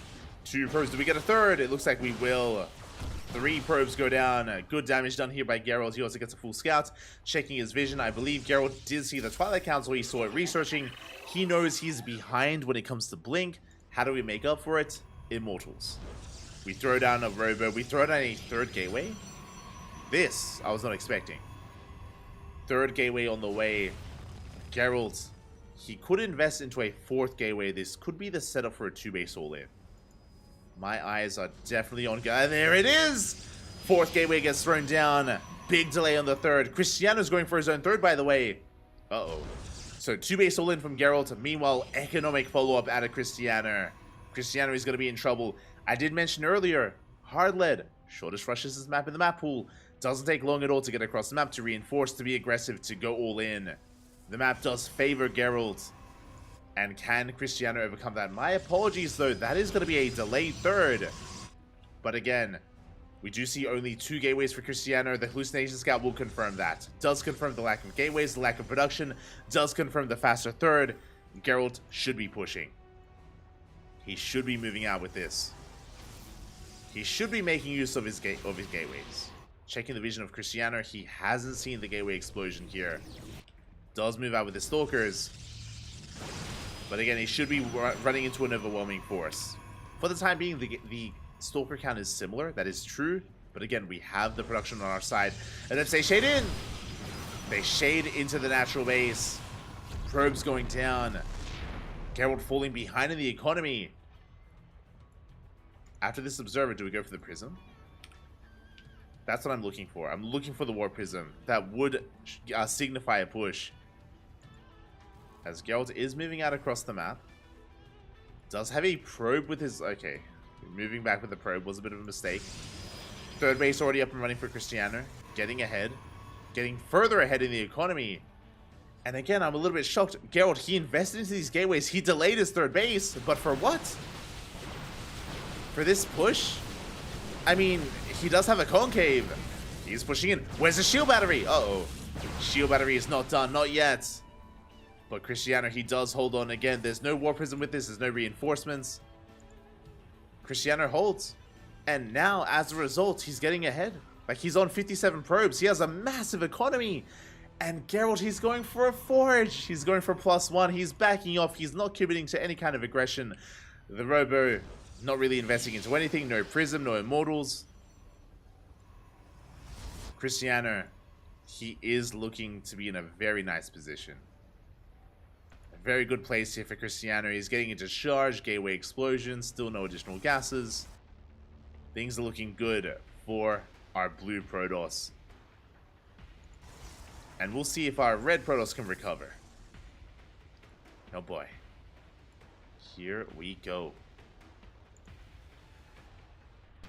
2 probes, do we get a 3rd? It looks like we will. 3 probes go down. Good damage done here by Geralt. He also gets a full scout. Checking his vision. I believe Geralt did see the Twilight Council. He saw it researching. He knows he's behind when it comes to Blink. How do we make up for it? Immortals. We throw down a Robo. We throw down a 3rd gateway. This, I was not expecting. 3rd gateway on the way. Geralt, he could invest into a 4th gateway. This could be the setup for a 2-base all-in. My eyes are definitely on... There it is! 4th gateway gets thrown down. Big delay on the 3rd. Cristiano's going for his own 3rd, by the way. Uh-oh. So 2-base all-in from Geralt. Meanwhile, economic follow-up out of Cristiano. Cristiano is going to be in trouble. I did mention earlier, hard lead. Shortest rushes his map in the map pool. Doesn't take long at all to get across the map, to reinforce, to be aggressive, to go all in. The map does favor Geralt. And can Cristiano overcome that? My apologies, though. That is going to be a delayed 3rd. But again, we do see only 2 gateways for Cristiano. The Hallucination Scout will confirm that. Does confirm the lack of gateways, the lack of production. Does confirm the faster 3rd. Geralt should be pushing. He should be moving out with this. He should be making use of his gateways. Checking the vision of Cristiano. He hasn't seen the gateway explosion here. Does move out with the Stalkers. But again, he should be running into an overwhelming force. For the time being, the Stalker count is similar. That is true. But again, we have the production on our side. And then they shade in. They shade into the natural base. Probes going down. Geralt falling behind in the economy. After this Observer, do we go for the Prism? That's what I'm looking for. I'm looking for the War Prism. That would signify a push. As Geralt is moving out across the map. Does have a probe with his... Okay. Moving back with the probe was a bit of a mistake. 3rd base already up and running for Cristiano. Getting ahead. Getting further ahead in the economy. And again, I'm a little bit shocked. Geralt, he invested into these gateways. He delayed his 3rd base. But for what? For this push? I mean, he does have a concave. He's pushing in. Where's the shield battery? Uh-oh. Shield battery is not done. Not yet. But Cristiano, he does hold on again. There's no War Prism with this. There's no reinforcements. Cristiano holds. And now, as a result, he's getting ahead. Like, he's on 57 probes. He has a massive economy. And Geralt, he's going for a Forge. He's going for +1. He's backing off. He's not committing to any kind of aggression. The Robo, not really investing into anything. No Prism, no Immortals. Cristiano, he is looking to be in a very nice position. Very good place here for Cristiano. He's getting into charge, gateway explosion, still no additional gases. Things are looking good for our blue Protoss. And we'll see if our red Protoss can recover. Oh boy. Here we go.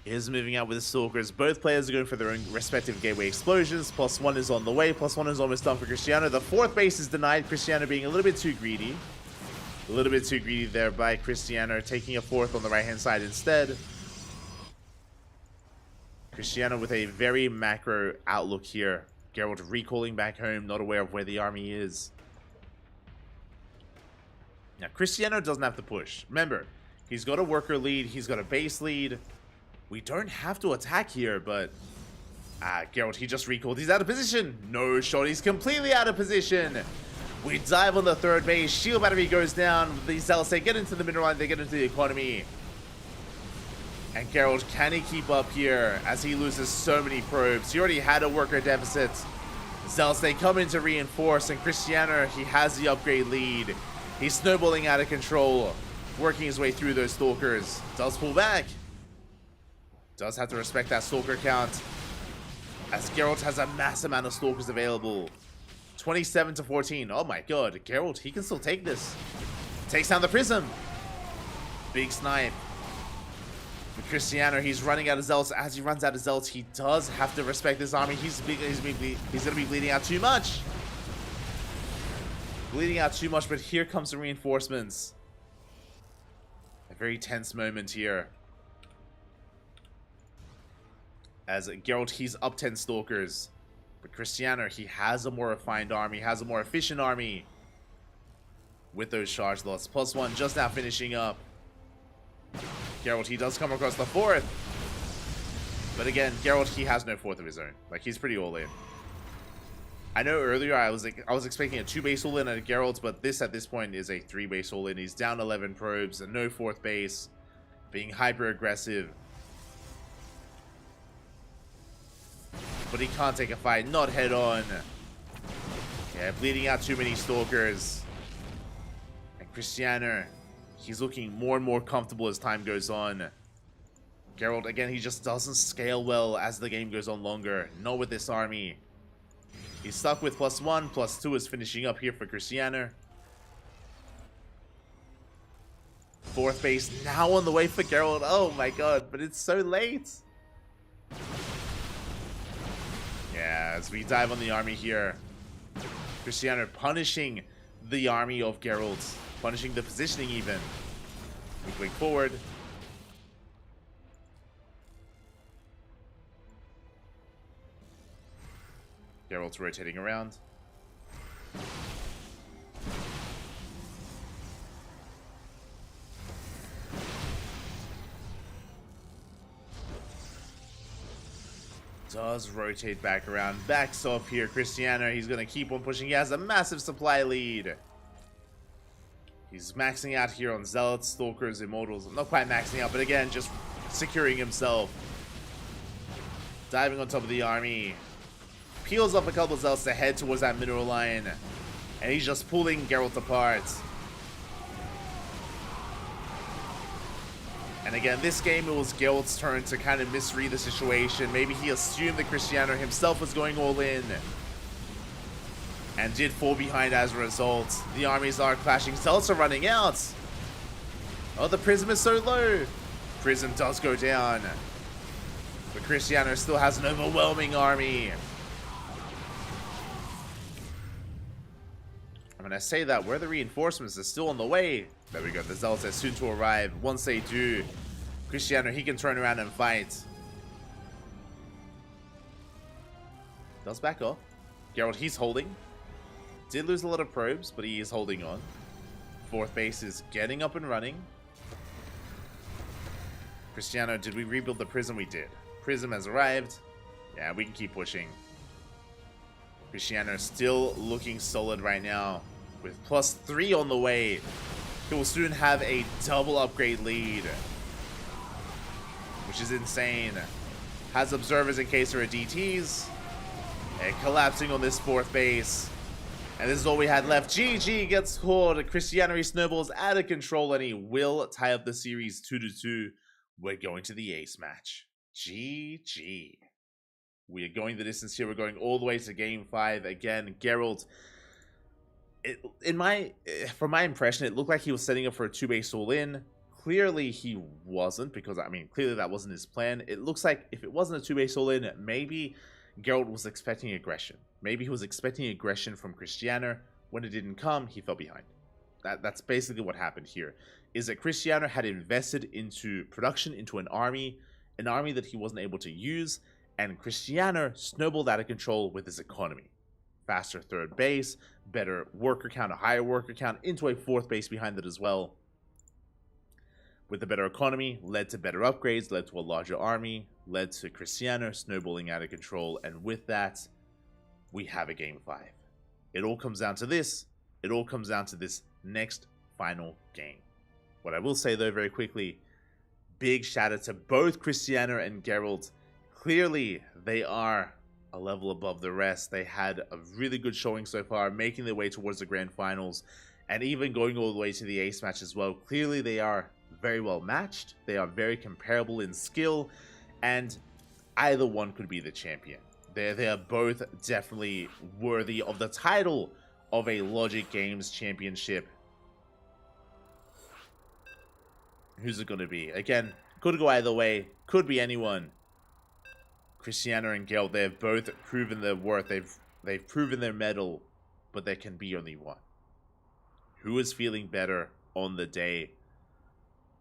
Is moving out with the Stalkers. Both players are going for their own respective gateway explosions. +1 is on the way. +1 is almost done for Cristiano. The 4th base is denied. Cristiano being a little bit too greedy. A little bit too greedy there by Cristiano, taking a 4th on the right-hand side instead. Cristiano with a very macro outlook here. Geralt recalling back home, not aware of where the army is. Now, Cristiano doesn't have to push. Remember, he's got a worker lead. He's got a base lead. We don't have to attack here, but... Geralt, he just recalled. He's out of position. No shot. He's completely out of position. We dive on the 3rd base. Shield battery goes down. The Zealots, they get into the middle line. They get into the economy. And Geralt, can he keep up here as he loses so many probes? He already had a worker deficit. Zealots, they come in to reinforce. And Cristiano, he has the upgrade lead. He's snowballing out of control. Working his way through those Stalkers. Does pull back. Does have to respect that Stalker count, as Geralt has a mass amount of Stalkers available. 27 to 14. Oh my god, Geralt, he can still take this. Takes down the Prism. Big snipe. But Cristiano, he's running out of Zealots. As he runs out of Zealots, he does have to respect this army. He's going to be bleeding out too much. Bleeding out too much, but here comes the reinforcements. A very tense moment here. As Geralt, he's up 10 Stalkers. But Cristiano, he has a more refined army, has a more efficient army. With those charge lots. +1 just now finishing up. Geralt, he does come across the 4th. But again, Geralt, he has no 4th of his own. Like, he's pretty all in. I know earlier I was expecting a 2 base all in at Geralt, but this at this point is a 3 base all in. He's down 11 probes and no 4th base. Being hyper aggressive. But he can't take a fight, not head on. Yeah, bleeding out too many Stalkers. And Cristiano, he's looking more and more comfortable as time goes on. Geralt, again, he just doesn't scale well as the game goes on longer. Not with this army. He's stuck with +1, +2 is finishing up here for Cristiano. 4th base now on the way for Geralt. Oh my god, but it's so late. Yeah, as we dive on the army here. Cristiano punishing the army of Geralt. Punishing the positioning even. Weak wing forward. Geralt's rotating around. Does rotate back around. Backs off here. Cristiano, he's going to keep on pushing. He has a massive supply lead. He's maxing out here on Zealots, Stalkers, Immortals. Not quite maxing out, but again, just securing himself. Diving on top of the army. Peels up a couple of Zealots to head towards that mineral line. And he's just pulling Geralt apart. And again, this game, it was Geralt's turn to kind of misread the situation. Maybe he assumed that Cristiano himself was going all in. And did fall behind as a result. The armies are clashing. Zealots are running out. Oh, the Prism is so low. Prism does go down. But Cristiano still has an overwhelming army. I'm going to say that where the reinforcements are still on the way. There we go. The Zealots are soon to arrive. Once they do, Cristiano, he can turn around and fight. Does back off. Geralt, he's holding. Did lose a lot of probes, but he is holding on. 4th base is getting up and running. Cristiano, did we rebuild the Prism? We did. Prism has arrived. Yeah, we can keep pushing. Cristiano still looking solid right now. With +3 on the way. He will soon have a double upgrade lead. Which is insane. Has observers in case there are DTs. And collapsing on this 4th base. And this is all we had left. GG gets caught. Cristiano, he snowballs out of control and he will tie up the series 2-2. We're going to the ace match. GG. We are going the distance here. We're going all the way to game 5. Again, Geralt. From my impression, it looked like he was setting up for a 2-base all-in. Clearly, he wasn't, because, I mean, clearly that wasn't his plan. It looks like if it wasn't a 2-base all-in, maybe Geralt was expecting aggression. Maybe he was expecting aggression from Cristiano. When it didn't come, he fell behind. That's basically what happened here. Is that Cristiano had invested into production, into an army that he wasn't able to use, and Cristiano snowballed out of control with his economy. Faster 3rd base, better worker count, a higher worker count, into a 4th base behind it as well. With the better economy, led to better upgrades, led to a larger army, led to Cristiano snowballing out of control, and with that, we have a game 5. It all comes down to this. It all comes down to this next final game. What I will say though, very quickly, big shout out to both Cristiano and Geralt. Clearly, they are a level above the rest. They had a really good showing so far, making their way towards the grand finals, and even going all the way to the ace match as well. Clearly, they are very well matched. They are very comparable in skill, and either one could be the champion. They're both definitely worthy of the title of a Logic Games Championship. Who's it going to be? Again, could go either way. Could be anyone. Cristiano and Geralt, they've both proven their worth. They've proven their mettle, but there can be only one. Who is feeling better on the day?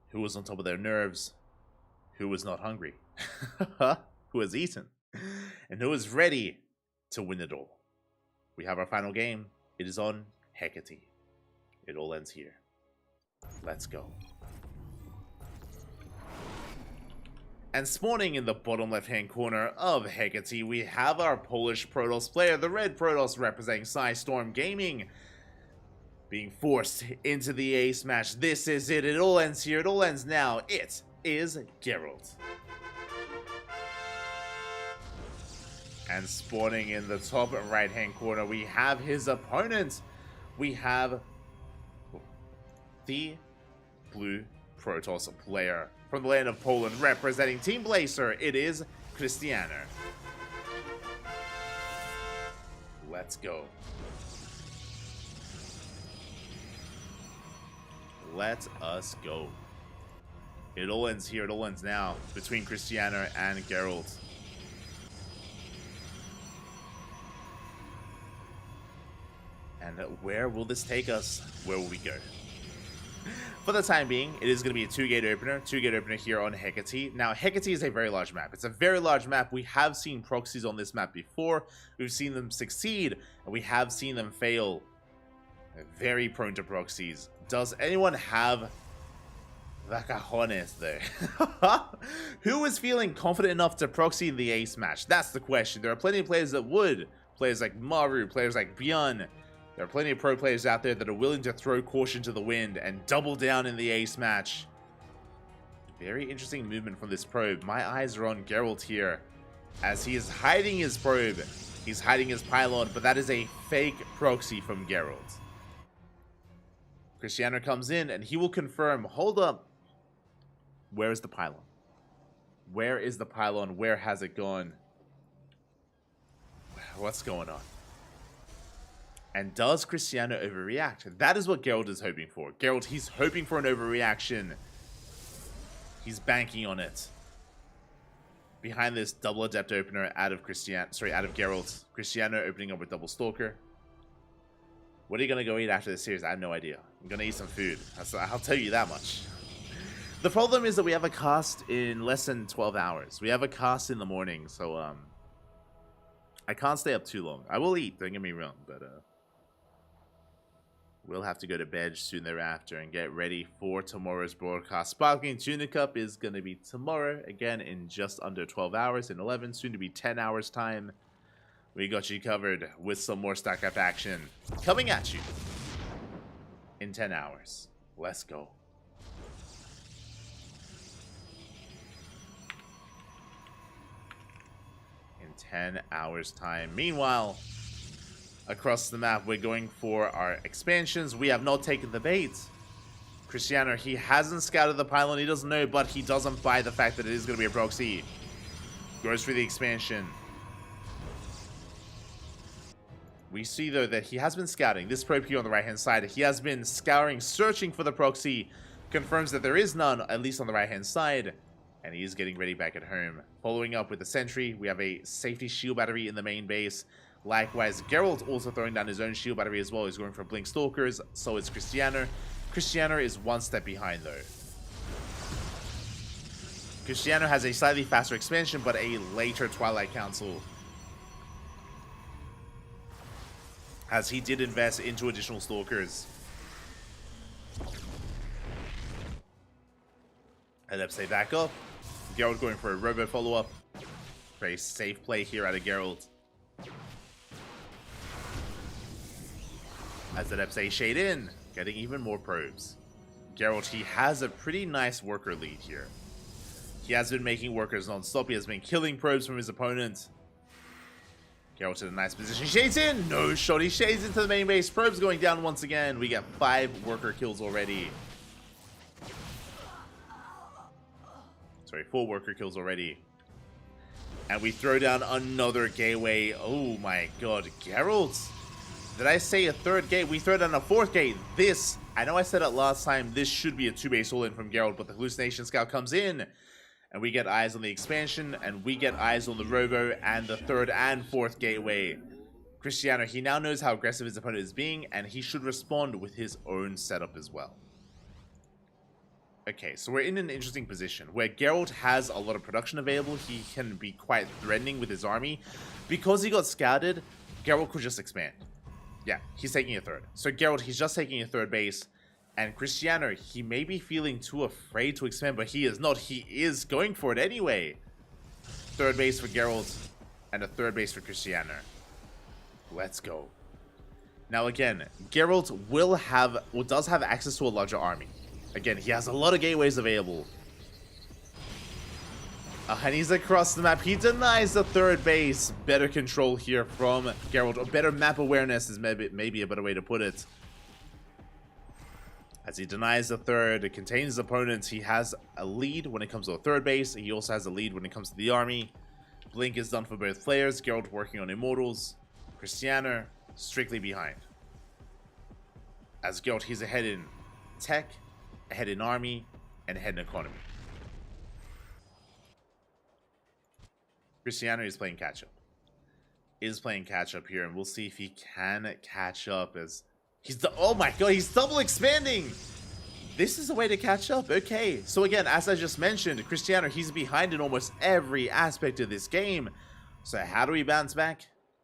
Who was on top of their nerves? Who was not hungry? Who has eaten? And who is ready to win it all? We have our final game. It is on Hecate. It all ends here. Let's go. And spawning in the bottom left-hand corner of Hecate, we have our Polish Protoss player, the Red Protoss representing Storm Gaming, being forced into the ace match. This is it. It all ends here. It all ends now. It is Geralt. And spawning in the top right-hand corner, we have his opponent. We have the Blue Protoss player from the land of Poland, representing Team Blazer. It is Cristiano. Let's go. Let us go. It all ends here. It all ends now between Cristiano and Geralt. And where will this take us? Where will we go? For the time being, it is going to be a two-gate opener here on Hecate. Now, Hecate is a very large map. It's a very large map. We have seen proxies on this map before. We've seen them succeed, and we have seen them fail. They're very prone to proxies. Does anyone have the cojones there? Who is feeling confident enough to proxy in the ace match? That's the question. There are plenty of players that would. Players like Maru, players like Bjorn. There are plenty of pro players out there that are willing to throw caution to the wind and double down in the ace match. Very interesting movement from this probe. My eyes are on Geralt here as he is hiding his probe. He's hiding his pylon, but that is a fake proxy from Geralt. Cristiano comes in and he will confirm, hold up, where is the pylon? Where is the pylon? Where has it gone? What's going on? And does Cristiano overreact? That is what Geralt is hoping for. Geralt, he's hoping for an overreaction. He's banking on it. Behind this double adept opener out of Geralt. Cristiano opening up with double stalker. What are you gonna go eat after this series? I have no idea. I'm gonna eat some food. I'll tell you that much. The problem is that we have a cast in less than 12 hours. We have a cast in the morning, so I can't stay up too long. I will eat, don't get me wrong, but we'll have to go to bed soon thereafter and get ready for tomorrow's broadcast. Sparkling Tuna Cup is going to be tomorrow, again, in just under 12 hours, in 11, soon to be 10 hours time. We got you covered with some more Stack Up action coming at you in 10 hours. Let's go. In 10 hours time. Meanwhile, across the map, we're going for our expansions. We have not taken the bait. Cristiano, he hasn't scouted the pylon. He doesn't know, but he doesn't buy the fact that it is going to be a proxy. Goes for the expansion. We see, though, that he has been scouting. This probe here on the right-hand side, he has been scouring, searching for the proxy. Confirms that there is none, at least on the right-hand side. And he is getting ready back at home. Following up with the sentry, we have a safety shield battery in the main base. Likewise, Geralt also throwing down his own shield battery as well. He's going for Blink Stalkers. So is Cristiano. Cristiano is one step behind, though. Cristiano has a slightly faster expansion, but a later Twilight Council, as he did invest into additional Stalkers. And let's say back up. Geralt going for a Robo follow-up. Very safe play here out of Geralt. As the Epsay shade in, getting even more probes. Geralt, he has a pretty nice worker lead here. He has been making workers non-stop. He has been killing probes from his opponent. Geralt in a nice position. Shades in! No shot. He shades into the main base. Probes going down once again. We get 5 worker kills already. Sorry, 4 worker kills already. And we throw down another gateway. Oh my god, Geralt. Did I say a third gate? We throw down a fourth gate. This, I know I said it last time, this should be a 2-base all-in from Geralt, but the Hallucination Scout comes in. And we get eyes on the expansion, and we get eyes on the Robo and the third and fourth gateway. Cristiano, he now knows how aggressive his opponent is being, and he should respond with his own setup as well. Okay, so we're in an interesting position where Geralt has a lot of production available. He can be quite threatening with his army. Because he got scouted, Geralt could just expand. Yeah, he's taking a third. So Geralt, he's just taking a third base. And Cristiano, he may be feeling too afraid to expand, but he is not. He is going for it anyway. Third base for Geralt, and a third base for Cristiano. Let's go. Now again, Geralt does have access to a larger army. Again, he has a lot of gateways available. And he's across the map. He denies the third base. Better control here from Geralt. Or better map awareness is maybe a better way to put it. As he denies the third, it contains his opponents. He has a lead when it comes to a third base. He also has a lead when it comes to the army. Blink is done for both players. Geralt working on Immortals. Cristiano strictly behind. As Geralt, he's ahead in tech, ahead in army, and ahead in economy. Cristiano is playing catch up. Here, and we'll see if he can catch up as oh my god, he's double expanding! This is a way to catch up. Okay, so again, as I just mentioned, Cristiano, he's behind in almost every aspect of this game. So how do we bounce back?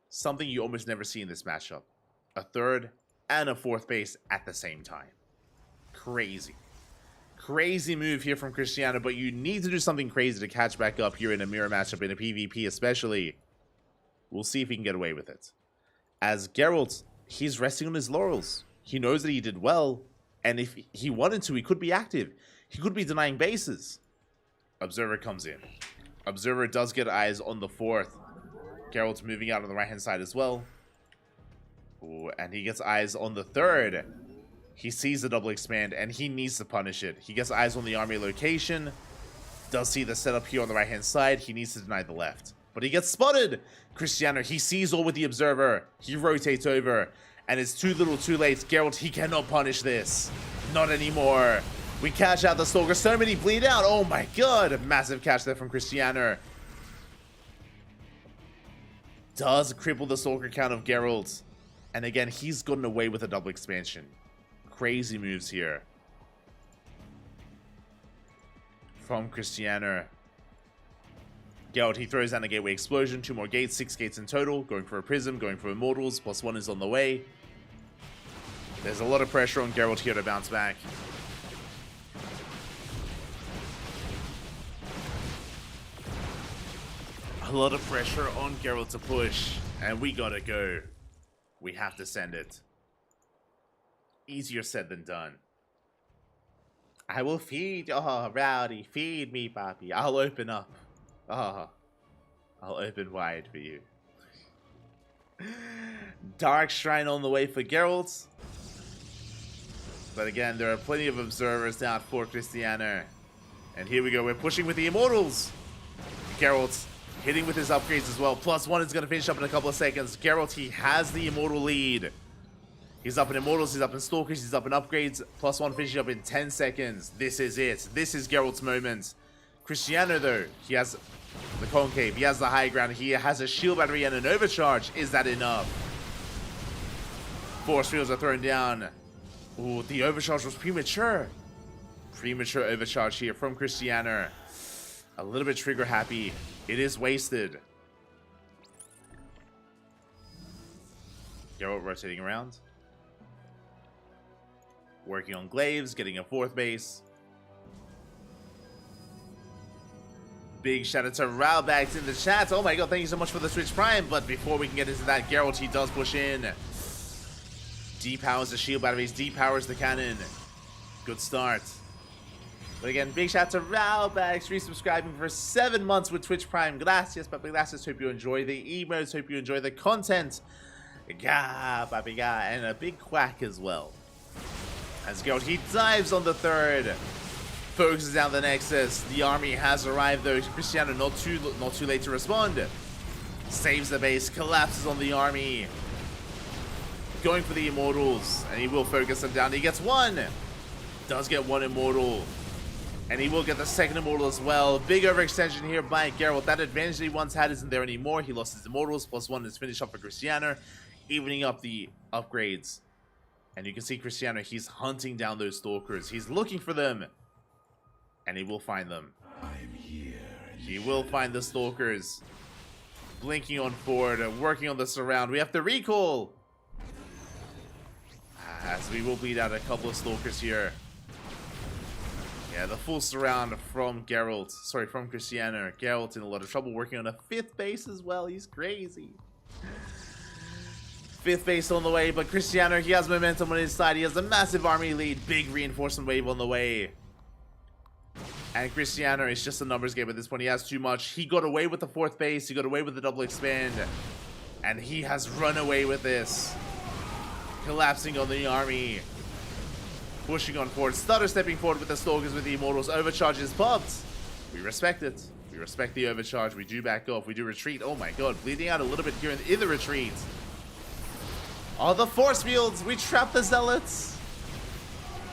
Something you almost never see in this matchup. A third and a fourth base at the same time. Crazy. Crazy move here from Cristiano, but you need to do something crazy to catch back up here in a mirror matchup, in a PvP especially. We'll see if he can get away with it. As Geralt, he's resting on his laurels. He knows that he did well, and if he wanted to, he could be active. He could be denying bases. Observer comes in. Observer does get eyes on the fourth. Geralt's moving out on the right-hand side as well. Ooh, and he gets eyes on the third. He sees the double expand, and he needs to punish it. He gets eyes on the army location. Does see the setup here on the right-hand side. He needs to deny the left. But he gets spotted. Cristiano, he sees all with the observer. He rotates over. And it's too little too late. Geralt, he cannot punish this. Not anymore. We catch out the Stalker. So many bleed out. Oh my god. Massive catch there from Cristiano. Does cripple the Stalker count of Geralt. And again, he's gotten away with a double expansion. Crazy moves here from Cristiano. Geralt, he throws down a gateway explosion. 2 more gates, 6 gates in total. Going for a prism, going for Immortals. +1 is on the way. There's a lot of pressure on Geralt here to bounce back. A lot of pressure on Geralt to push. And we gotta go. We have to send it. Easier said than done. I will feed. Oh, Rowdy, feed me, Papi. I'll open up. Oh, I'll open wide for you. Dark Shrine on the way for Geralt. But again, there are plenty of observers down for Cristiano. And here we go. We're pushing with the Immortals. Geralt hitting with his upgrades as well. +1 is going to finish up in a couple of seconds. Geralt, he has the Immortal lead. He's up in Immortals, he's up in Stalkers, he's up in upgrades. +1 finishing up in 10 seconds. This is it. This is Geralt's moment. Cristiano, though, he has the concave, he has the high ground, he has a shield battery and an overcharge. Is that enough? Force fields are thrown down. Ooh, the overcharge was premature. Premature overcharge here from Cristiano. A little bit trigger happy. It is wasted. Geralt rotating around. Working on glaives, getting a 4th base. Big shout out to Rowbags in the chat. Oh my god, thank you so much for the Switch Prime. But before we can get into that, Geralt, he does push in. Depowers the shield batteries, depowers the cannon. Good start. But again, big shout out to Rowbags resubscribing for 7 months with Twitch Prime. Gracias, papi, gracias. Hope you enjoy the emotes, hope you enjoy the content. Ga, papi, ga. And a big quack as well. As Geralt, he dives on the 3rd. focuses down the Nexus. The army has arrived though. Cristiano not too late to respond. Saves the base, collapses on the army. Going for the Immortals, and he will focus them down. He gets one. Does get one Immortal. And he will get the second Immortal as well. Big overextension here by Geralt. That advantage that he once had isn't there anymore. He lost his Immortals. +1 is finished up for Cristiano, evening up the upgrades. And you can see Cristiano, he's hunting down those Stalkers. He's looking for them. And he will find them. I'm here. He will find the Stalkers. Blinking on forward, working on the surround. We have to recall. As we will bleed out a couple of Stalkers here. Yeah, the full surround from Geralt. Sorry, from Cristiano. Geralt in a lot of trouble, working on a 5th base as well. He's crazy. 5th base on the way, but Cristiano, he has momentum on his side. He has a massive army lead. Big reinforcement wave on the way. And Cristiano is just a numbers game at this point. He has too much. He got away with the 4th base. He got away with the double expand. And he has run away with this. Collapsing on the army. Pushing on forward. Stutter stepping forward with the Stalkers with the Immortals. Overcharge is popped. We respect it. We respect the overcharge. We do back off. We do retreat. Oh my god. Bleeding out a little bit here in the retreat. Oh, the force fields. We trap the Zealots.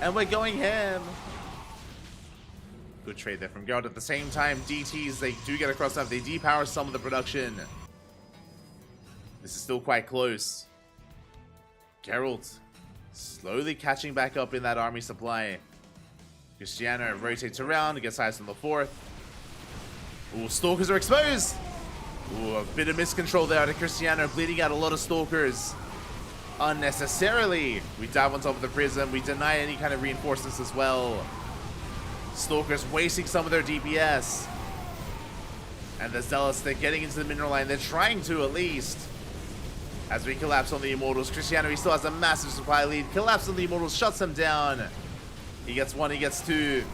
And we're going ham. Good trade there from Geralt. At the same time, DTs, they do get across enough. They depower some of the production. This is still quite close. Geralt slowly catching back up in that army supply. Cristiano rotates around, gets eyes on the 4th. Ooh, Stalkers are exposed! Ooh, a bit of miscontrol there out of Cristiano, bleeding out a lot of Stalkers. Unnecessarily. We dive on top of the prism, we deny any kind of reinforcements as well. Stalkers wasting some of their DPS. And the Zealots, they're getting into the mineral line, they're trying to at least. As we collapse on the Immortals, Cristiano, he still has a massive supply lead. Collapse on the Immortals, shuts them down. He gets 1, he gets 2.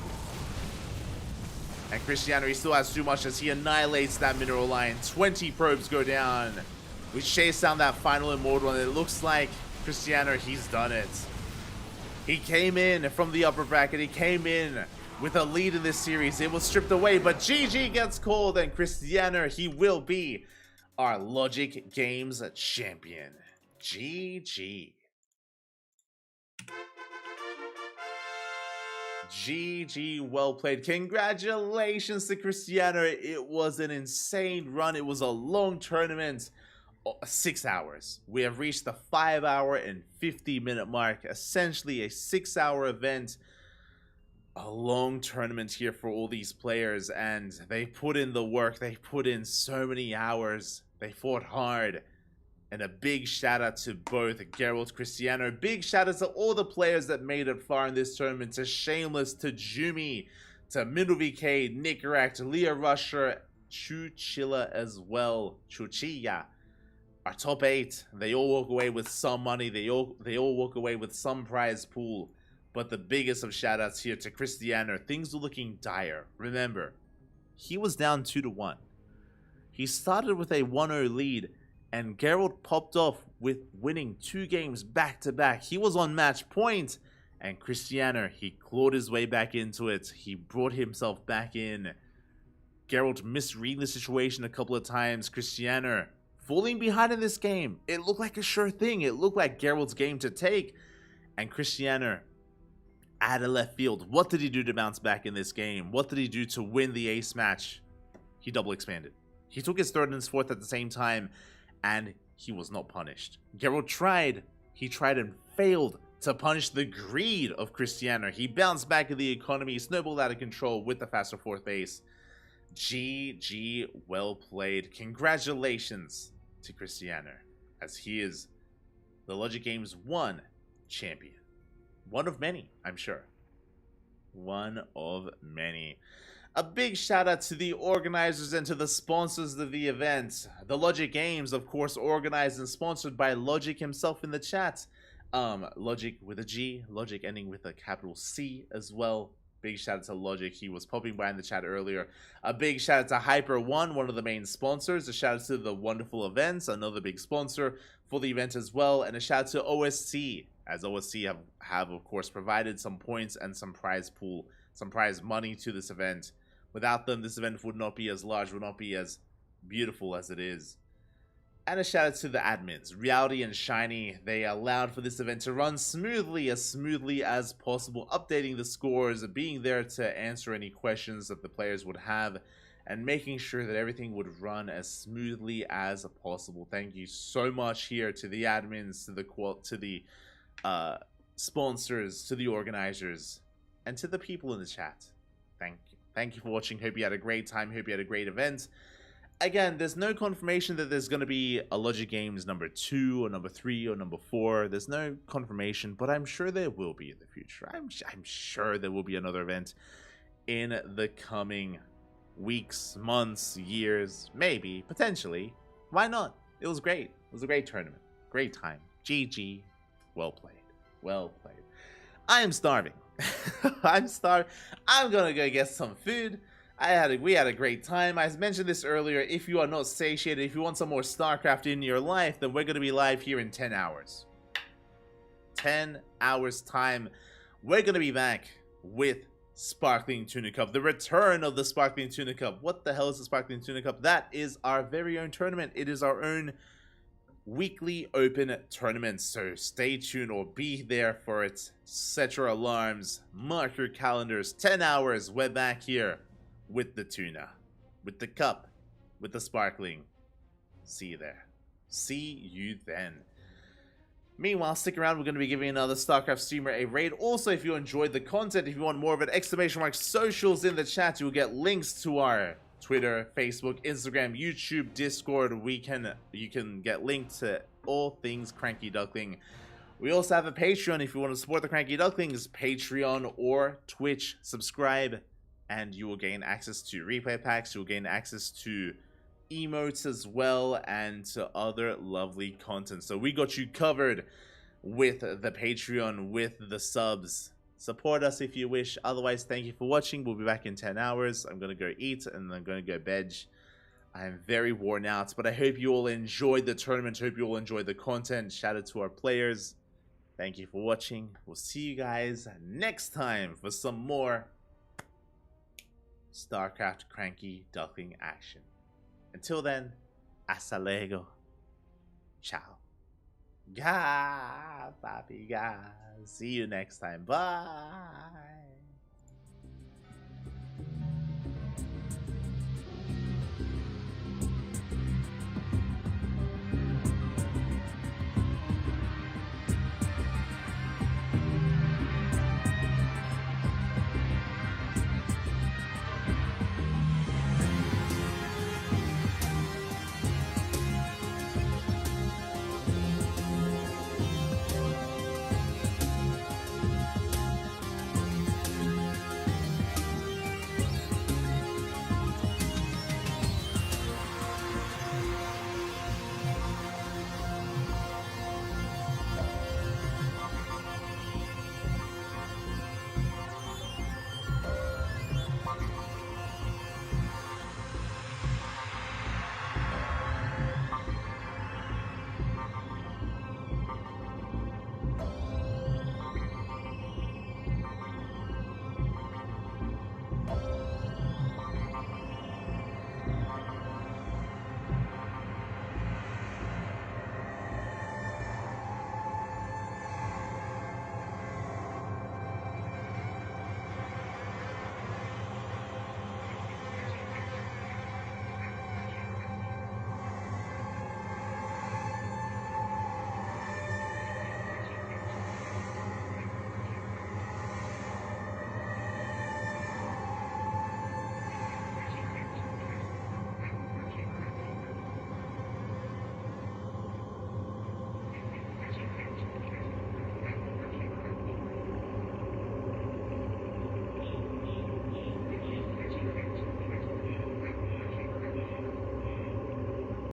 And Cristiano, he still has too much as he annihilates that mineral line. 20 probes go down. We chase down that final Immortal, and it looks like Cristiano, he's done it. He came in from the upper bracket. He came in with a lead in this series. It was stripped away, but GG gets called, and Cristiano, he will be our Logic Games champion. GG. GG, well played. Congratulations to Cristiano. It was an insane run. It was a long tournament. 6 hours. We have reached the 5-hour and 50-minute mark. Essentially a 6-hour event. A long tournament here for all these players, and they put in the work. They put in so many hours. They fought hard. And a big shout out to both Geralt, Cristiano. Big shout out to all the players that made it far in this tournament. To Shameless, to Jumi, to Middle VK, Nickerack, to Leah Rusher, Chuchilla as well. Chuchilla. Our top 8, they all walk away with some money. They all walk away with some prize pool. But the biggest of shout outs here to Cristiano. Things were looking dire. Remember, he was down 2-1. He started with a 1-0 lead, and Geralt popped off with winning 2 games back-to-back. He was on match point, and Cristiano, he clawed his way back into it. He brought himself back in. Geralt misreading the situation a couple of times. Cristiano falling behind in this game. It looked like a sure thing. It looked like Geralt's game to take. And Cristiano, out of left field, what did he do to bounce back in this game? What did he do to win the ace match? He double expanded. He took his 3rd and his 4th at the same time, and he was not punished. Geralt tried. He tried and failed to punish the greed of Cristiano. He bounced back in the economy, snowballed out of control with the faster 4th base. GG, well played. Congratulations to Cristiano, as he is the Logic Games 1 champion. One of many, I'm sure. One of many. A big shout out to the organizers and to the sponsors of the event. The Logic Games, of course, organized and sponsored by Logic himself in the chat. Logic with a G, Logic ending with a capital C as well. Big shout out to Logic. He was popping by in the chat earlier. A big shout out to Hyper One, one of the main sponsors. A shout out to the Wonderful Events, another big sponsor for the event as well. And a shout out to OSC, as OSC have of course provided some points and some prize pool some prize money to this event. Without them, this event would not be as large, would not be as beautiful as it is. And a shout out to the admins, Reality and Shiny. They allowed for this event to run smoothly as possible, updating the scores, being there to answer any questions that the players would have, and making sure that everything would run as smoothly as possible. Thank you so much here to the admins, to the sponsors, to the organizers, and to the people in the chat. Thank you. Thank you for watching. Hope you had a great time. Hope you had a great event. Again, there's no confirmation that there's going to be a Logic Games number 2 or number 3 or number 4. There's no confirmation, but I'm sure there will be in the future. I'm sure there will be another event in the coming weeks, months, years, maybe, potentially. Why not? It was great. It was a great tournament. Great time. GG. Well played. Well played. I am starving. I'm starving. I'm going to go get some food. We had a great time. I mentioned this earlier. If you are not satiated, if you want some more StarCraft in your life, then we're going to be live here in 10 hours. 10 hours time. We're going to be back with Sparkling Tuna Cup. The return of the Sparkling Tuna Cup. What the hell is the Sparkling Tuna Cup? That is our very own tournament. It is our own weekly open tournament. So stay tuned or be there for it. Set your alarms. Mark your calendars. 10 hours. We're back here. With the tuna, with the cup, with the sparkling. See you there. See you then. Meanwhile, stick around. We're going to be giving another StarCraft streamer a raid. Also, if you enjoyed the content, if you want more of it, exclamation mark socials in the chat. You'll get links to our Twitter, Facebook, Instagram, YouTube, Discord. You can get links to all things CranKy Duckling. We also have a Patreon if you want to support the CranKy Ducklings. Patreon or Twitch. Subscribe. And you will gain access to replay packs, you'll gain access to emotes as well, and to other lovely content. So we got you covered with the Patreon, with the subs. Support us if you wish. Otherwise, thank you for watching. We'll be back in 10 hours. I'm going to go eat, and I'm going to go bed. I'm very worn out, but I hope you all enjoyed the tournament. Hope you all enjoyed the content. Shout out to our players. Thank you for watching. We'll see you guys next time for some more StarCraft CranKy Duckling action. Until then, hasta luego. Ciao. Ga, papi, ga. See you next time. Bye.